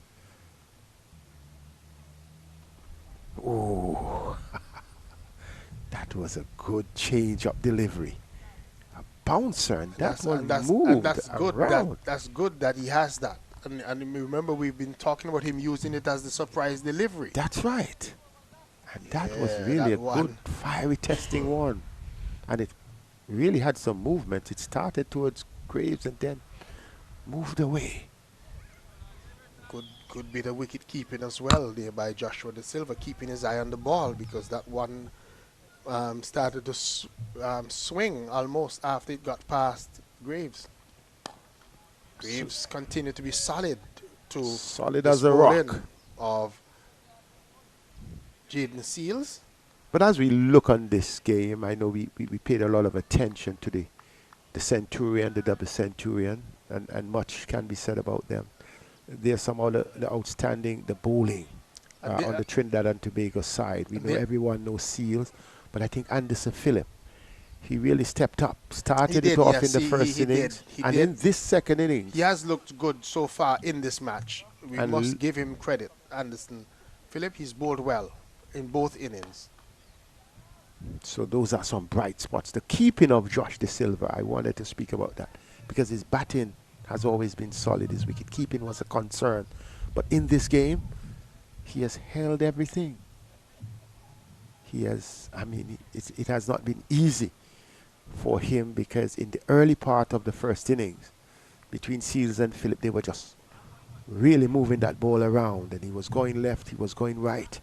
Oh, that was a good change up delivery. A bouncer, and that one moved and that's good. around. That's good that he has that. And remember, we've been talking about him using it as the surprise delivery. That's right. And that was really a good, fiery testing one. And it really had some movement. It started towards Graves and then moved away. Could be the wicket keeping as well there by Joshua De Silva, keeping his eye on the ball, because that one started to swing almost after it got past Graves. Graves continued to be solid as a rock of Jaden Seals. But as we look on this game, I know we paid a lot of attention to the Centurion, the double Centurion, and much can be said about them. There's some other the outstanding, the bowling on the Trinidad and Tobago side. We know everyone knows Seals, but I think Anderson Phillip, he really stepped up. Started it off in the first innings, and in this second innings, he has looked good so far in this match. We must give him credit. Anderson Phillip, he's bowled well in both innings. So those are some bright spots. The keeping of Josh De Silva, I wanted to speak about that, because his batting has always been solid. His wicket keeping was a concern. But in this game, he has held everything. He has, I mean, it has not been easy for him, because in the early part of the first innings, between Seals and Phillip, they were just really moving that ball around, and he was going left, he was going right,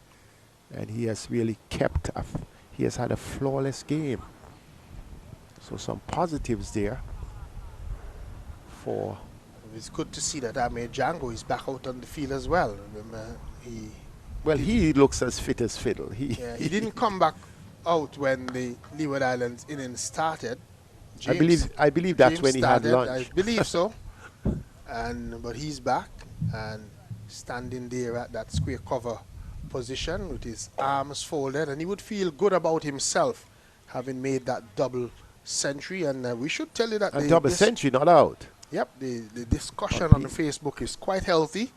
and he has really kept up. He has had a flawless game. So some positives there. It's good to see that Amir Jangoo is back out on the field as well. He looks as fit as fiddle. He didn't come back out when the Leeward Islands innings started. I believe that's when he had lunch. I believe so. But he's back and standing there at that square cover position with his arms folded, and he would feel good about himself having made that double century. And we should tell you that a double century, not out. Yep, the discussion on the Facebook is quite healthy,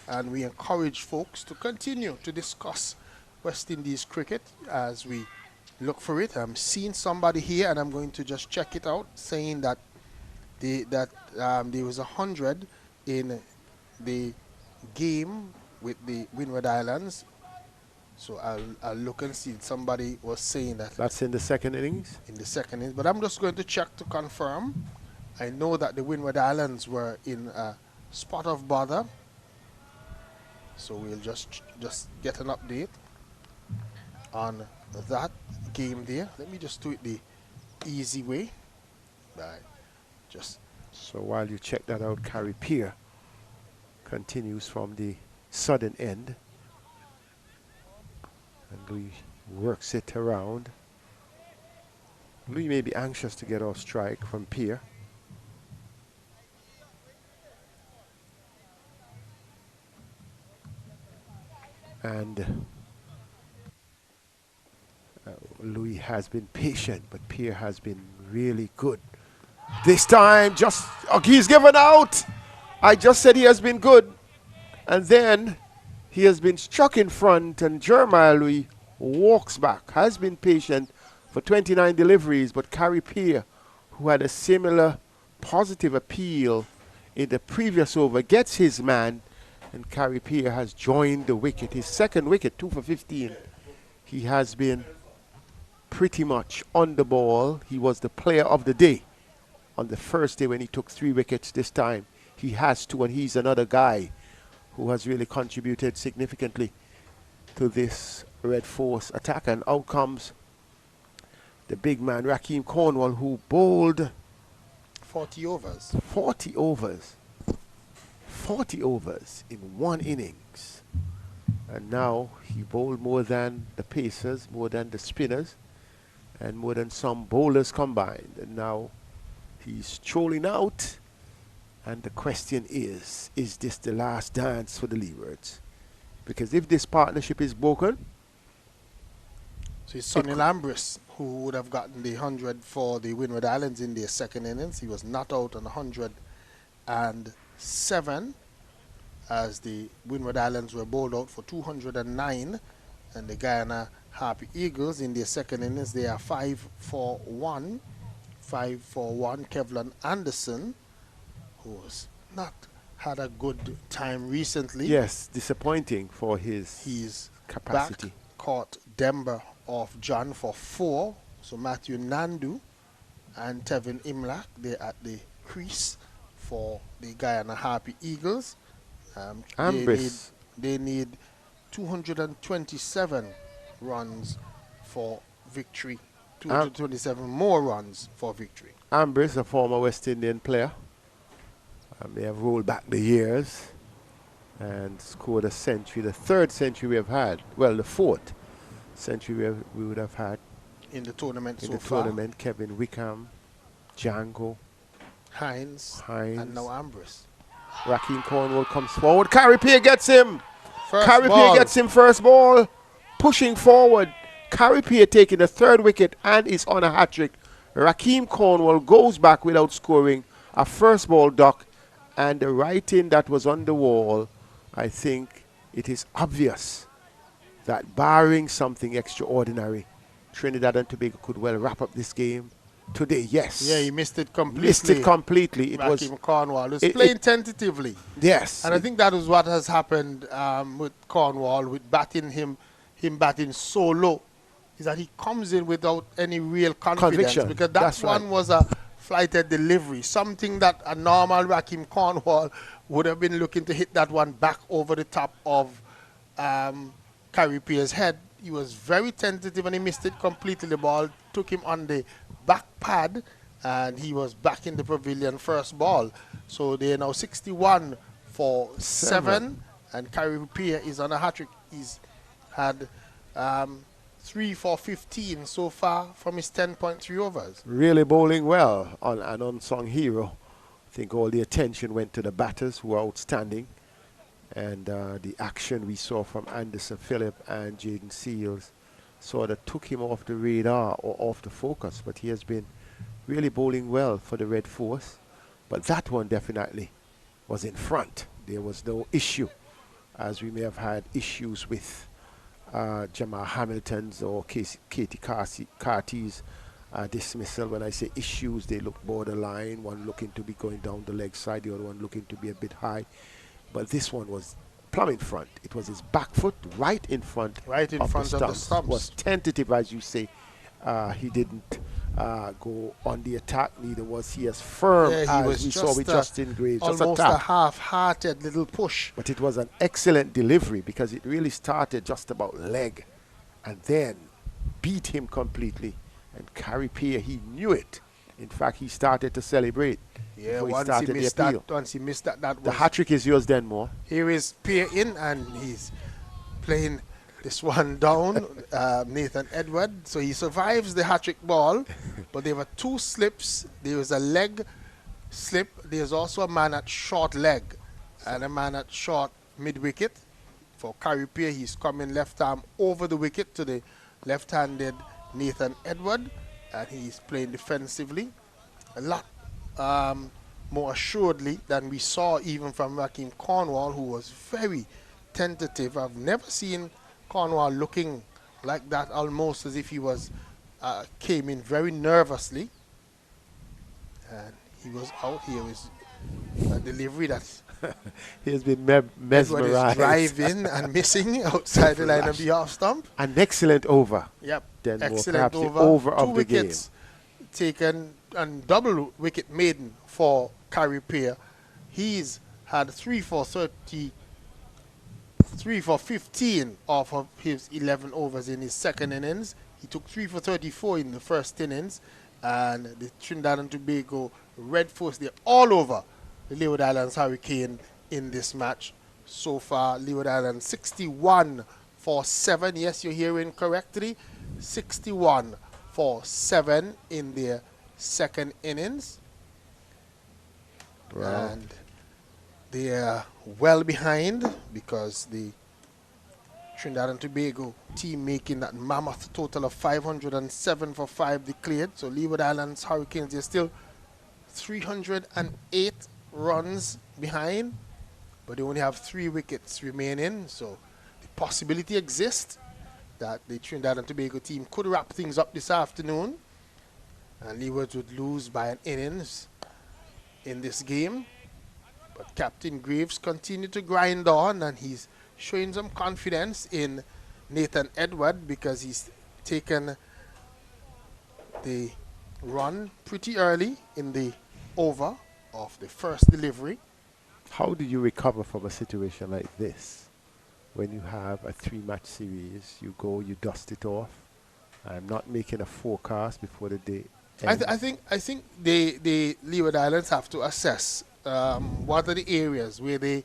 and we encourage folks to continue to discuss West Indies cricket as we look for it. I'm seeing somebody here, and I'm going to just check it out, saying that there was 100 in the game with the Windward Islands. So I'll look and see. Somebody was saying that. That's in the second innings? In the second innings. But I'm just going to check to confirm. I know that the Windward Islands were in a spot of bother. So we'll just get an update on that game there. Let me just do it the easy way. So while you check that out, Carrie Peer continues from the southern end. And Louis works it around. Louis may be anxious to get off strike from Peer. And Louis has been patient, but Peer has been really good. This time, he's given out. I just said he has been good. And then he has been struck in front, and Jeremiah Louis walks back, has been patient for 29 deliveries, but Carrie Peer, who had a similar positive appeal in the previous over, gets his man, and Carrie Peer has joined the wicket. His second wicket, 2 for 15. He has been pretty much on the ball. He was the player of the day on the first day when he took 3 wickets. This time he has 2, and he's another guy who has really contributed significantly to this Red Force attack. And out comes the big man, Rakeem Cornwall, who bowled 40 overs. 40 overs. 40 overs in one innings. And now he bowled more than the pacers, more than the spinners, and more than some bowlers combined. And now he's strolling out. And the question is this the last dance for the Leewards? Because if this partnership is broken... So it's Sonny Lambris who would have gotten the 100 for the Windward Islands in their second innings. He was not out on 107 as the Windward Islands were bowled out for 209. And the Guyana Happy Eagles in their second innings, they are 5 for 1. 5 for 1. Kevlin Anderson, who has not had a good time recently. Yes, disappointing for his capacity. Back caught Denver of John for 4. So Matthew Nandu and Tevin Imlach, they're at the crease for the Guyana Happy Eagles. They need 227 runs for victory. 227 more runs for victory. Ambrose, a former West Indian player, they have rolled back the years and scored a century, the third century we have had. Well, the fourth century we would have had in the tournament in so the far. tournament. Kevin Wickham, Jangoo, Hines, and now Ambrose. Rakeem Cornwall comes forward. Carripier gets him. Carripier gets him first ball. Pushing forward. Carripier taking the third wicket and is on a hat-trick. Rakeem Cornwall goes back without scoring a first ball duck, and the writing that was on the wall, I think it is obvious that barring something extraordinary, Trinidad and Tobago could well wrap up this game today. Yes. Yeah, he missed it completely. It was Rakeem Cornwall was playing tentatively. Yes. And I think that is what has happened with Cornwall, with him batting so low, is that he comes in without any real confidence. Because that one was a flighted delivery, something that a normal Rakeem Cornwall would have been looking to hit that one back over the top of Carripier's head. He was very tentative and he missed it completely. The ball took him on the back pad and he was back in the pavilion first ball. So they are now 61 for 7 and Carripier is on a hat-trick. He's had 3 for 15 so far from his 10.3 overs. Really bowling well on an unsung hero. I think all the attention went to the batters who are outstanding. And the action we saw from Anderson Phillip and Jaden Seals sort of took him off the radar or off the focus. But he has been really bowling well for the Red Force. But that one definitely was in front. There was no issue, as we may have had issues with Jamal Hamilton's or Katie Carty's dismissal. When I say issues, they look borderline. One looking to be going down the leg side, the other one looking to be a bit high. But this one was plumb in front. It was his back foot right in front of the stumps. Was tentative, as you say. He didn't go on the attack, neither was he as firm as we saw with Justin Graves. Almost a half-hearted little push. But it was an excellent delivery because it really started just about leg and then beat him completely. And Carripier, he knew it. In fact, he started to celebrate. Yeah, once he missed that, that was... The hat-trick is yours then, Moore. Here is Pierre in, and he's playing this one down, Nathan Edward. So he survives the hat-trick ball, but there were 2 slips. There was a leg slip. There's also a man at short leg and a man at short mid-wicket. For Carripier, he's coming left arm over the wicket to the left-handed Nathan Edward, and he's playing defensively a lot more assuredly than we saw even from Rakeem Cornwall, who was very tentative. I've never seen Cornwall looking like that, almost as if he was came in very nervously. And he was out. Here is a delivery that he has been mesmerized. Driving and missing outside the line of the off stump. An excellent over. Yep. Then excellent perhaps the over of the game. 2 wickets taken and double wicket maiden for Carripier. He's had 3 for 15 off of his 11 overs in his second innings. He took 3 for 34 in the first innings, and the Trinidad and Tobago Red Force, they're all over the Leeward Islands Hurricane in this match. So far, Leeward Islands 61 for 7. Yes, you're hearing correctly. 61 for 7 in their second innings. Wow. And they are well behind because the Trinidad and Tobago team making that mammoth total of 507 for 5 declared. So Leeward Islands Hurricanes, they're still 308 runs behind, but they only have 3 wickets remaining. So the possibility exists that the Trinidad and Tobago team could wrap things up this afternoon, and Leeward would lose by an innings in this game. But Captain Graves continued to grind on, and he's showing some confidence in Nathan Edward because he's taken the run pretty early in the over of the first delivery. How do you recover from a situation like this? When you have a 3-match series, you go, you dust it off. I'm not making a forecast before the day ends. I think the Leeward Islands have to assess what are the areas where they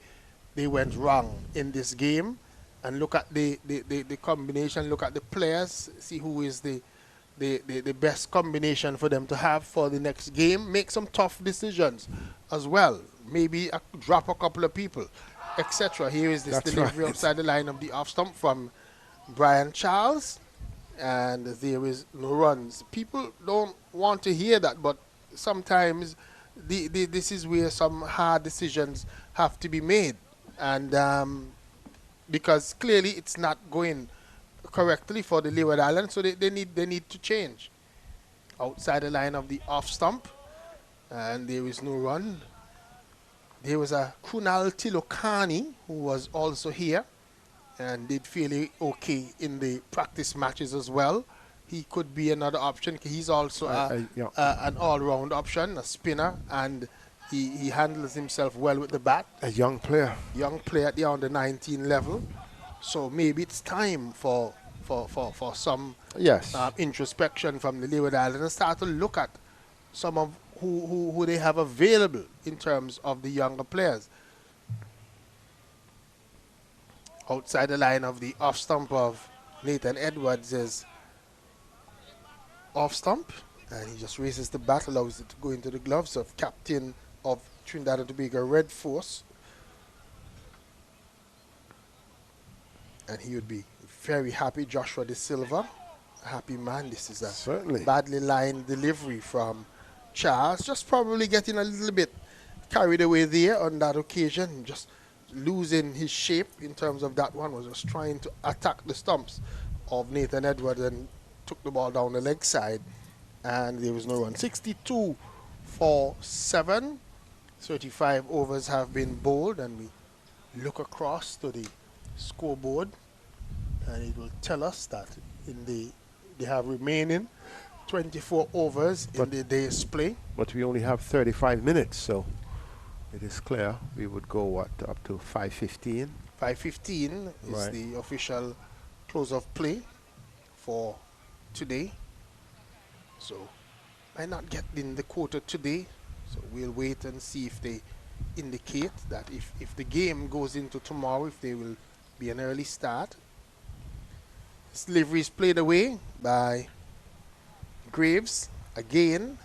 went wrong in this game, and look at the combination, look at the players, see who is the best combination for them to have for the next game. Make some tough decisions as well. Maybe drop a couple of people, etc. Here is this delivery outside the line of the off stump from Brian Charles, and there is no runs. People don't want to hear that, but sometimes this is where some hard decisions have to be made, and because clearly it's not going correctly for the Leeward Islands, so they need to change. Outside the line of the off stump, and there is no run. There was a Kunal Tilokani who was also here and did fairly okay in the practice matches as well. He could be another option. He's also an all-round option, a spinner, and he handles himself well with the bat. A young player. Young player at the under 19 level. So maybe it's time for some introspection from the Leeward Islands and start to look at some of who they have available in terms of the younger players. Outside the line of the off stump of Nathan Edwards is off stump, and he just raises the bat, allows it to go into the gloves of captain of Trinidad and Tobago Red Force. And he would be very happy. Joshua De Silva, a happy man. This is a badly lined delivery from Charles, just probably getting a little bit carried away there on that occasion, just losing his shape in terms of that one, was just trying to attack the stumps of Nathan Edwards and took the ball down the leg side, and there was no run. 62 for 7. 35 overs have been bowled, and we look across to the scoreboard, and it will tell us that they have remaining 24 overs in the day's play. But we only have 35 minutes, so it is clear we would go up to 5:15. 5:15 is the official close of play for today. So might not get in the quarter today, so we'll wait and see if they indicate that if the game goes into tomorrow, if there will be an early start. This delivery is played away by Graves. Again,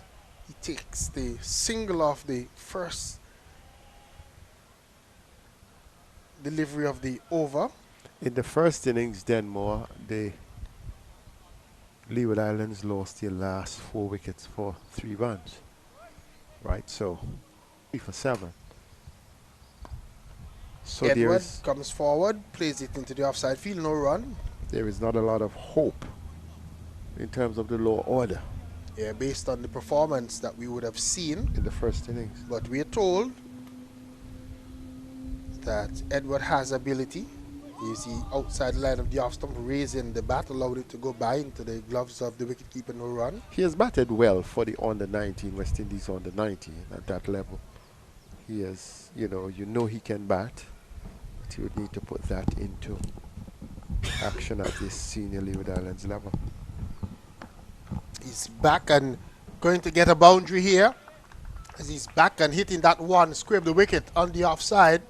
he takes the single off the first delivery of the over. In the first innings, Denmore, the Leeward Islands lost their last 4 wickets for 3 runs. Right, so 3 for 7. So Edward comes forward, plays it into the offside field, no run. There is not a lot of hope in terms of the lower order. Yeah, based on the performance that we would have seen in the first innings. But we are told that Edward has ability. Is he outside the line of the off stump, raising the bat, allowed it to go by into the gloves of the wicketkeeper, no run. He has batted well for the under 19, West Indies under 19 at that level. He has, you know he can bat, but he would need to put that into action at this senior Leeward Islands level. He's back, and going to get a boundary here as he's back and hitting that one, scraped the wicket on the offside,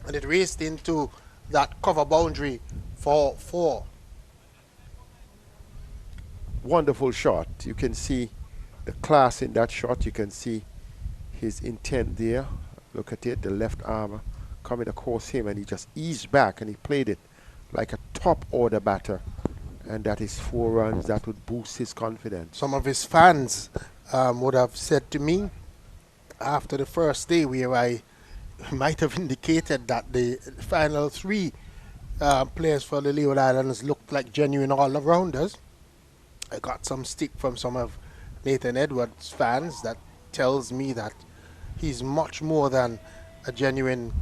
and it raced into that cover boundary for 4. Wonderful shot. You can see the class in that shot. You can see his intent there. Look at it, the left arm coming across him, and he just eased back and he played it like a top order batter, and that is 4 runs. That would boost his confidence. Some of his fans would have said to me after the first day, where I might have indicated that the final 3 players for the Leeward Islands looked like genuine all-rounders. I got some stick from some of Nathan Edwards' fans that tells me that he's much more than a genuine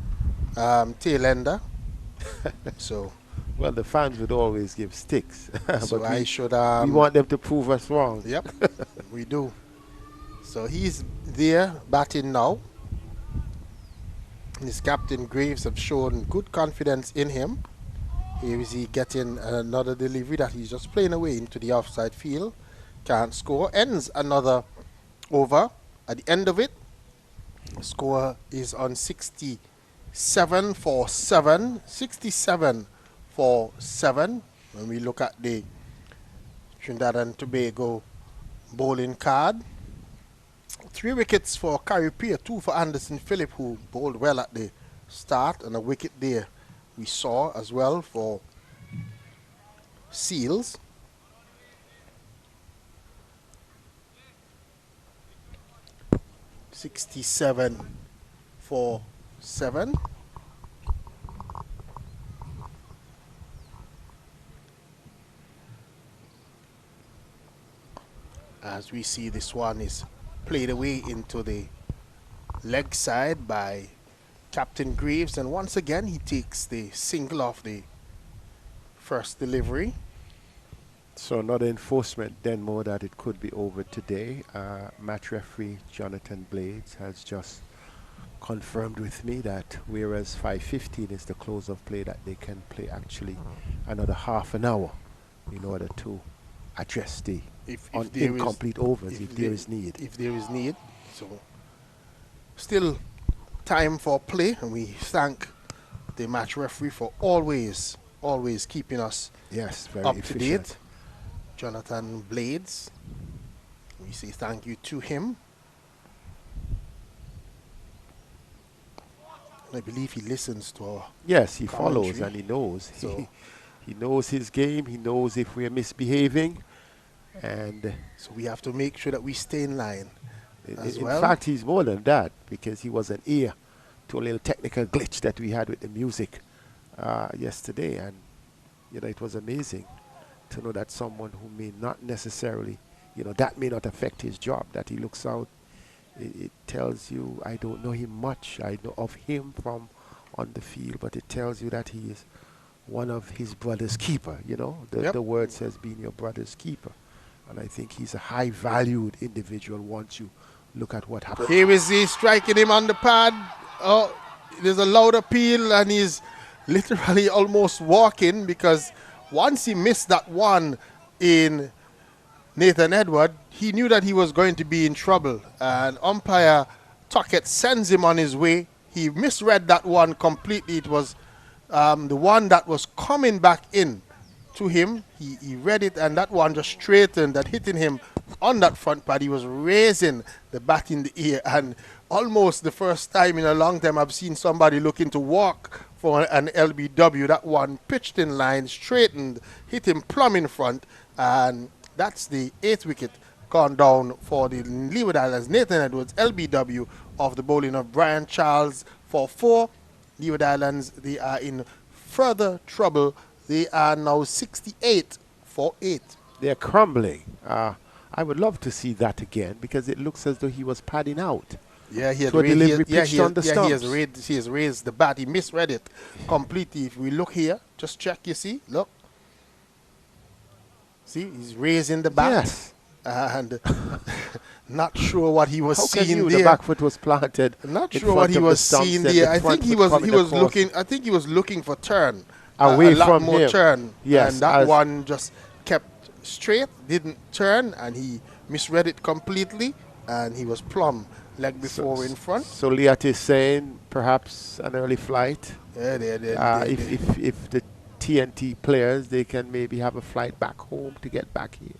tail-ender. So, well, the fans would always give sticks. So but I should. We want them to prove us wrong. Yep, we do. So he's there batting now. His captain Graves have shown good confidence in him. Here is he getting another delivery that he's just playing away into the offside field. Can't score. Ends another over. At the end of it, the score is on 67 for 7. 67 for 7. When we look at the Trinidad and Tobago bowling card, 3 wickets for Carey Peer, 2 for Anderson Phillip, who bowled well at the start, and a wicket there we saw as well for Seals. $67 for 7. As we see, this one is played away into the leg side by Captain Graves, and once again he takes the single off the first delivery. So another enforcement then more that it could be over today. Match referee Jonathan Blades has just confirmed with me that whereas 5:15 is the close of play, that they can play actually another half an hour in order to address the incomplete overs if there is need. If there is need. So still time for play, and we thank the match referee for always keeping us very up efficient. to date. Jonathan Blades, we say thank you to him. I believe he listens to our Yes, he commentary. follows and he knows. So he knows his game. He knows if we're misbehaving, and so we have to make sure that we stay in line. In fact, he's more than that, because he was an ear to a little technical glitch that we had with the music yesterday, and it was amazing to know that someone who may not necessarily, that may not affect his job, that he looks out. It tells you, I don't know him much. I know of him from on the field, but it tells you that he is one of his brother's keeper. The word says being your brother's keeper. And I think he's a high-valued individual once you look at what happened. Here is he striking him on the pad. Oh, there's a loud appeal, and he's literally almost walking, because once he missed that one in Nathan Edward, he knew that he was going to be in trouble. And umpire Tuckett sends him on his way. He misread that one completely. It was the one that was coming back in to him. He read it, and that one just straightened, that hitting him on that front pad. He was raising the bat in the air, and almost the first time in a long time I've seen somebody looking to walk for an LBW. That one pitched in line, straightened, hit him plumb in front, and that's the 8th wicket gone down for the Leeward Islands. Nathan Edwards, LBW, of the bowling of Brian Charles for 4. Leeward Islands, they are in further trouble. They are now 68 for 8. They're crumbling. I would love to see that again, because it looks as though he was padding out. Yeah, he has raised the bat. He misread it completely. If we look here, just check, you see, look. See, he's raising the bat. Yes. And not sure what he was How seeing can you? there. The back foot was planted. Not sure what he was seeing there. I think he was looking. I think he was looking for turn, away a lot from more him. turn. Yes, and that one just kept straight, didn't turn, and he misread it completely, and he was plumb leg before in front. So Liat is saying perhaps an early flight. Yeah, if the TNT players, they can maybe have a flight back home to get back here.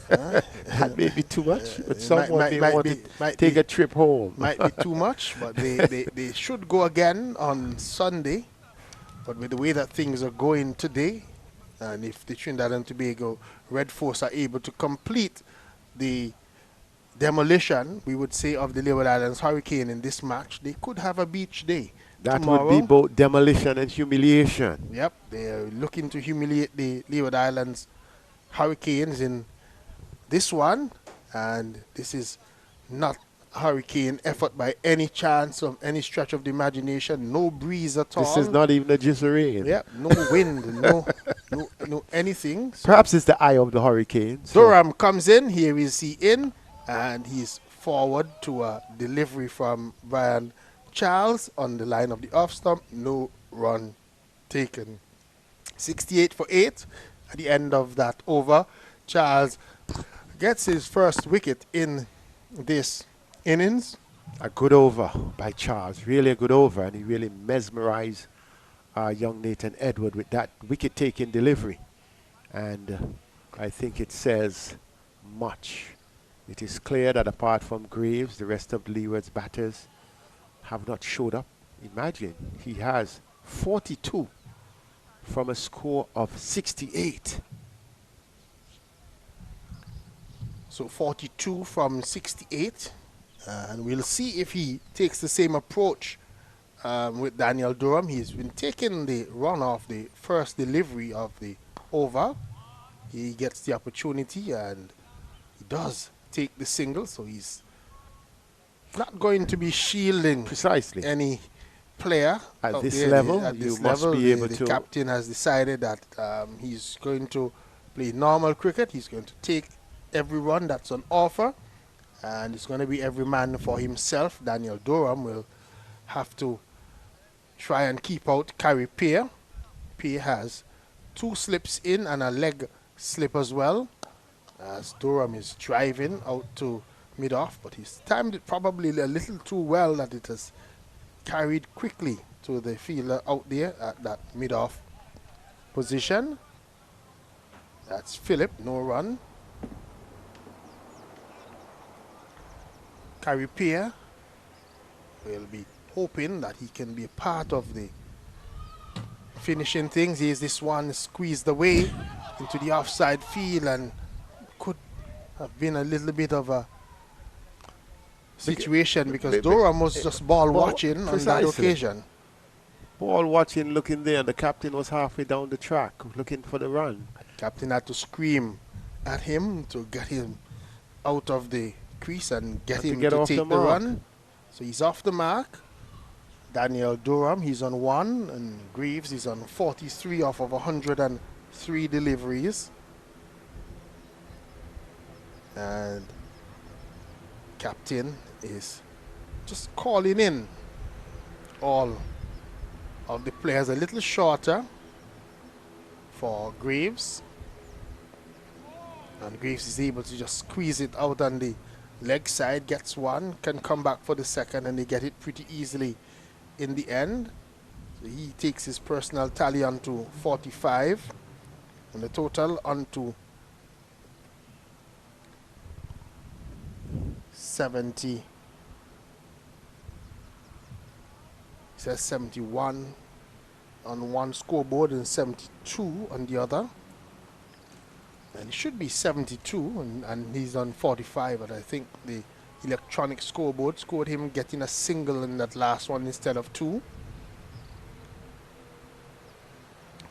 That may be too much, but someone may want to take a trip home. Might be too much, but they should go again on Sunday. But with the way that things are going today, and if the Trinidad and Tobago Red Force are able to complete the demolition, we would say, of the Leeward Islands Hurricane in this match, they could have a beach day. That tomorrow. would be both demolition and humiliation. Yep, they're looking to humiliate the Leeward Islands Hurricanes in this one, and this is not a hurricane effort by any chance of any stretch of the imagination. No breeze at all. This is not even a drizzle rain. Yep, no wind, no anything. So perhaps it's the eye of the hurricane. Durham comes in. Here is he in, and he's forward to a delivery from Brian Charles on the line of the off stump. No run taken. 68 for 8 at the end of that over. Charles gets his first wicket in this innings. A good over by Charles, really a good over, and he really mesmerized young Nathan Edward with that wicket-taking delivery. And I think it says much. It is clear that apart from Graves, the rest of Leeward's batters have not showed up. Imagine, he has 42 from a score of 68. So 42 from 68. And we'll see if he takes the same approach with Daniel Durham. He's been taking the run off the first delivery of the over. He gets the opportunity and he does take the single. So he's not going to be shielding precisely any player at this level. At this you must level, be able the to. captain has decided that he's going to play normal cricket. He's going to take every run that's on offer, and it's going to be every man for himself. Daniel Durham will have to try and keep out Carey Peer. Peer has 2 slips in and a leg slip as well, as Durham is driving out to mid-off, but he's timed it probably a little too well that it has carried quickly to the fielder out there at that mid-off position. That's Philip, no run. Carey Peer will be hoping that he can be a part of the finishing things. Here's this one squeezed away into the offside field, and could have been a little bit of a situation because Durham was just ball watching on that occasion. Ball watching, looking there, and the captain was halfway down the track looking for the run. Captain had to scream at him to get him out of the crease and get him to take the run. So he's off the mark. Daniel Durham, he's on 1, and Greaves is on 43 off of 103 deliveries. And captain is just calling in all of the players a little shorter for Graves. And Graves is able to just squeeze it out on the leg side, gets 1, can come back for the second, and they get it pretty easily in the end. So he takes his personal tally on to 45, and the total on to 70. He says 71 on one scoreboard and 72 on the other. And it should be 72, and he's on 45, but I think the electronic scoreboard scored him getting a single in that last one instead of 2.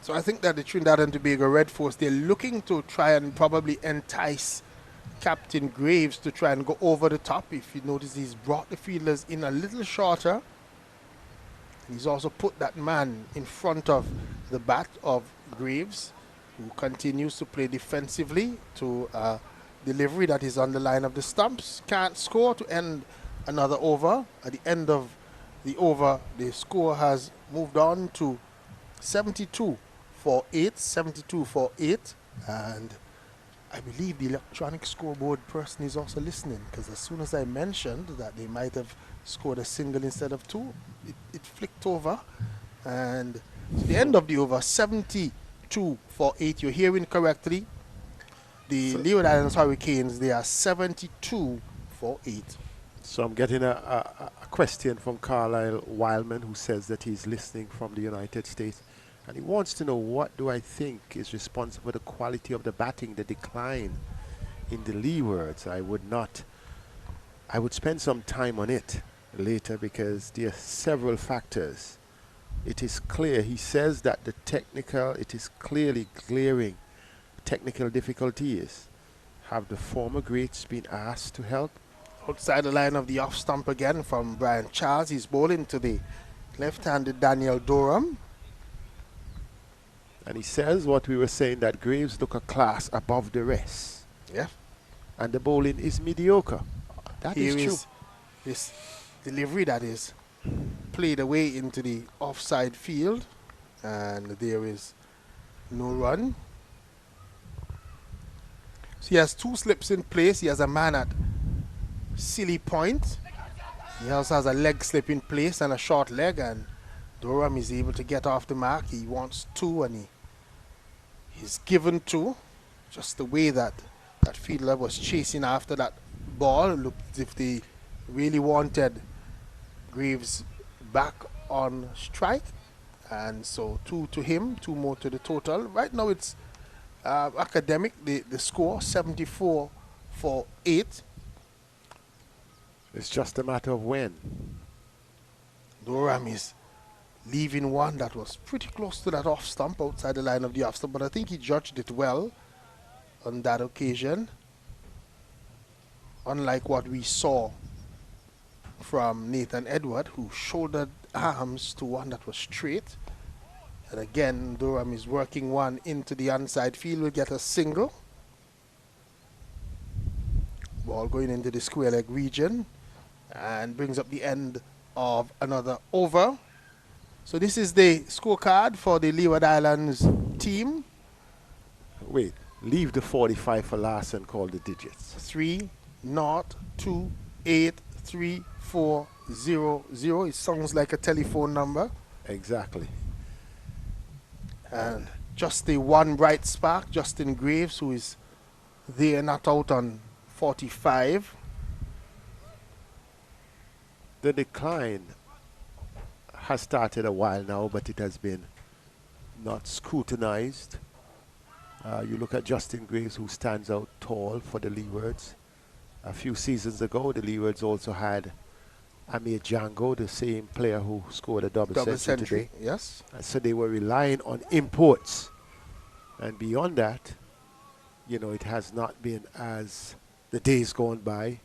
So I think that the Trinidad and Tobago Red Force, they're looking to try and probably entice Captain Graves to try and go over the top. If you notice, he's brought the fielders in a little shorter. He's also put that man in front of the bat of Graves, who continues to play defensively to delivery that is on the line of the stumps. Can't score to end another over. At the end of the over, the score has moved on to 72 for 8, 72 for 8, and I believe the electronic scoreboard person is also listening, because as soon as I mentioned that they might have scored a single instead of two, it flicked over. And to the end of the over, 72 for 8. You're hearing correctly. The Leeward Islands Hurricanes, they are 72 for 8. So I'm getting a question from Carlisle Wildman, who says that he's listening from the United States. And he wants to know, what do I think is responsible for the quality of the batting, the decline in the Leewards? I would spend some time on it later, because there are several factors. It is clear, he says that it is clearly glaring technical difficulties. Have the former greats been asked to help? Outside the line of the off stump again from Brian Charles. He's bowling to the left-handed Daniel Durham. And he says what we were saying, that Graves look a class above the rest. Yeah. And the bowling is mediocre. That Here is true. This delivery that is played away into the offside field. And there is no run. So he has two slips in place. He has a man at silly point. He also has a leg slip in place and a short leg, and Durham is able to get off the mark. He wants two, and he's given two. Just the way that fielder was chasing after that ball, looked as if they really wanted Graves back on strike. And so 2 to him, 2 more to the total. Right now it's academic, the score 74 for 8. It's just a matter of when. Durham is leaving one that was pretty close to that off stump, outside the line of the off stump, but I think he judged it well on that occasion. Unlike what we saw from Nathan Edward, who shouldered arms to one that was straight. And again, Durham is working one into the onside field, will get a single. Ball going into the square leg region and brings up the end of another over. So this is the scorecard for the Leeward Islands team. Wait, leave the 45 for last and call the digits. 3-0-2-8-3-4-0-0. It sounds like a telephone number. Exactly. And just the one bright spark, Justin Graves, who is there, not out on 45. The decline has started a while now, but it has been not scrutinized. You look at Justin Graves, who stands out tall for the Leewards. A few seasons ago, the Leewards also had Amir Jangoo, the same player who scored a double century today. Yes. So they were relying on imports. And beyond that, you know, it has not been as the days gone by,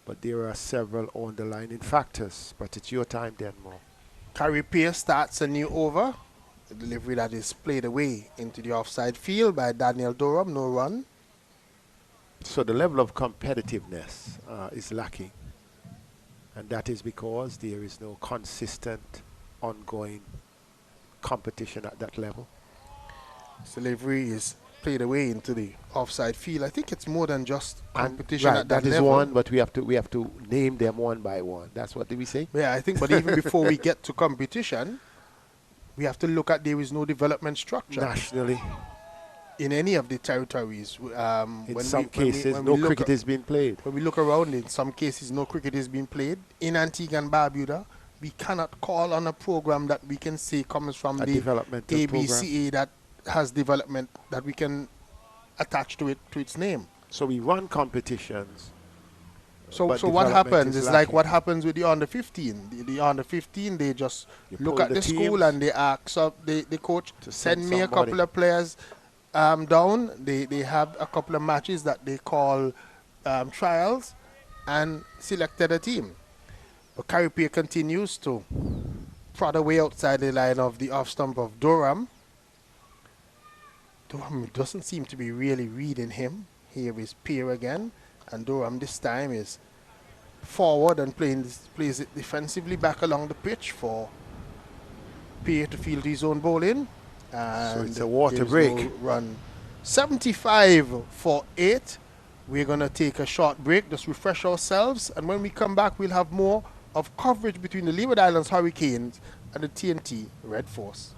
but there are several underlying factors. But it's your time, Denmore. Carey Pierce starts a new over. The delivery that is played away into the offside field by Daniel Durham, no run. So the level of competitiveness is lacking. And that is because there is no consistent, ongoing competition at that level. This delivery is played away into the offside field. I think it's more than just competition at that level. That is one, but we have to name them one by one. That's what did we say? Yeah, I think, but even before we get to competition, we have to look at there is no development structure. Nationally. In any of the territories. In some cases, no cricket is being played. When we look around, in some cases, no cricket is being played. In Antigua and Barbuda, we cannot call on a program that we can say comes from the ABCA that has development that we can attach to it, to its name. So we run competitions. So what happens is like what happens with the under 15. The under 15, they just look at the school and they ask the coach to send me a couple of players down. They have a couple of matches that they call trials and selected a team. But Carey Pierce continues to prod away outside the line of the off stump of Durham. Durham doesn't seem to be really reading him. Here is Pierre again, and Durham this time is forward and plays it defensively back along the pitch for Pierre to field his own bowling. And so it's a water break. no run 75 for 8. We're going to take a short break, just refresh ourselves, and when we come back, we'll have more of coverage between the Leeward Islands Hurricanes and the TNT Red Force.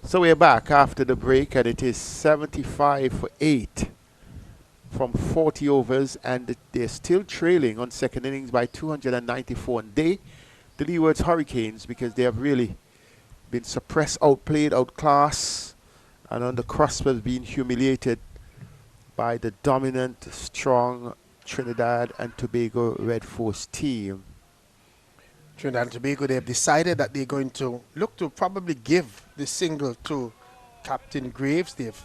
So we're back after the break, and it is 75 for 8 from 40 overs, and they're still trailing on second innings by 294. And the Leeward Hurricanes, because they have really been suppressed, outplayed, outclassed, and on the cusp of being humiliated by the dominant, strong Trinidad and Tobago Red Force team. Trinidad and Tobago, they have decided that they're going to look to probably give the single to Captain Graves. They've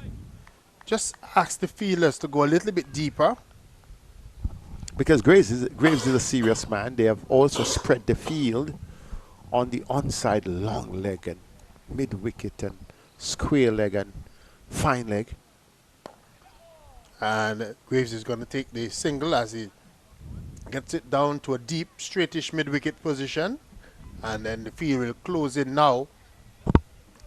just asked the fielders to go a little bit deeper. Because Graves is a serious man. They have also spread the field on the onside long leg and mid-wicket and square leg and fine leg. And Graves is going to take the single as he gets it down to a deep, straightish mid-wicket position. And then the field will close in now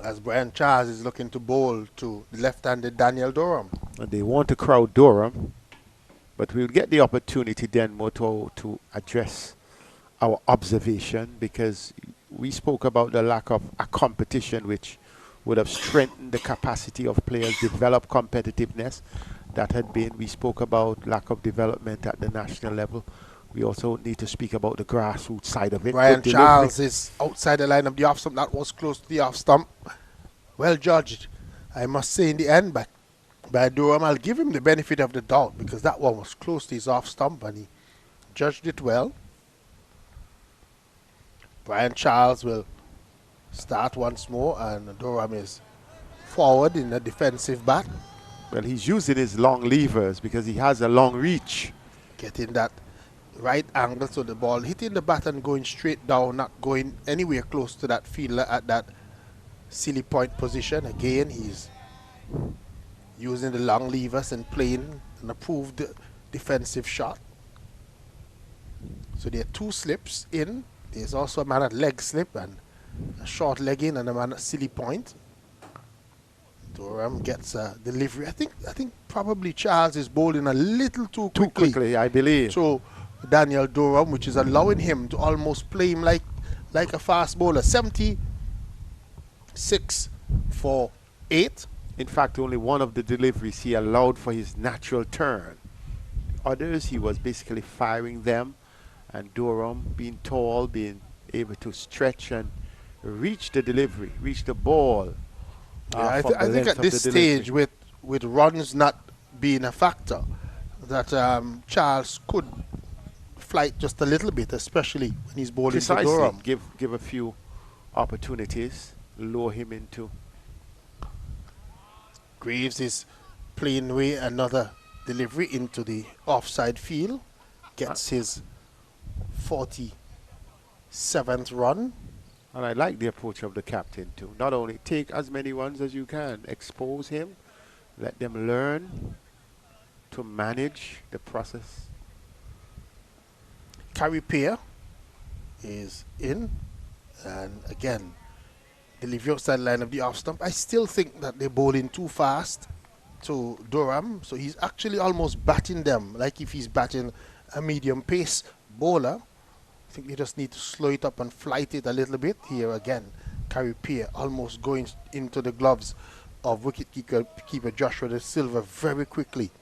as Brian Charles is looking to bowl to the left-handed Daniel Durham. And they want to crowd Durham, but we'll get the opportunity then more to address our observation, because we spoke about the lack of a competition which would have strengthened the capacity of players, develop competitiveness. That had been, we spoke about lack of development at the national level. We also need to speak about the grassroots side of it. Brian Charles is outside the line of the off stump. That was close to the off stump. Well judged, I must say, in the end, but by Durham. I'll give him the benefit of the doubt because that one was close to his off stump and he judged it well. Brian Charles will start once more, and Durham is forward in a defensive bat. Well, he's using his long levers because he has a long reach. Getting that right angle so the ball hitting the bat and going straight down, not going anywhere close to that fielder at that silly point position. Again, he's using the long levers and playing an approved defensive shot. So there are two slips in. There's also a man at leg slip and a short leg in and a man at silly point. Durham gets a delivery. I think probably Charles is bowling a little too quickly. Too quickly, I believe. So Daniel Durham, which is allowing him to almost play him like like a fast bowler. 76 for 8. In fact, only one of the deliveries he allowed for his natural turn. Others, he was basically firing them, and Durham, being tall, being able to stretch and reach the delivery, reach the ball. I think at this stage, with runs not being a factor, that Charles could flight just a little bit, especially when he's bowling to Durham. Give a few opportunities, lure him into. Graves is playing away another delivery into the offside field. Gets his 47th run. And I like the approach of the captain too. Not only take as many runs as you can, expose him, let them learn to manage the process. Carry pair is in, and again, delivery outside line of the off stump. I still think that they're bowling too fast to Durham, so he's actually almost batting them like if he's batting a medium pace bowler. I think they just need to slow it up and flight it a little bit. Here again, Carry pair almost going into the gloves of wicketkeeper Joshua De Silva very quickly.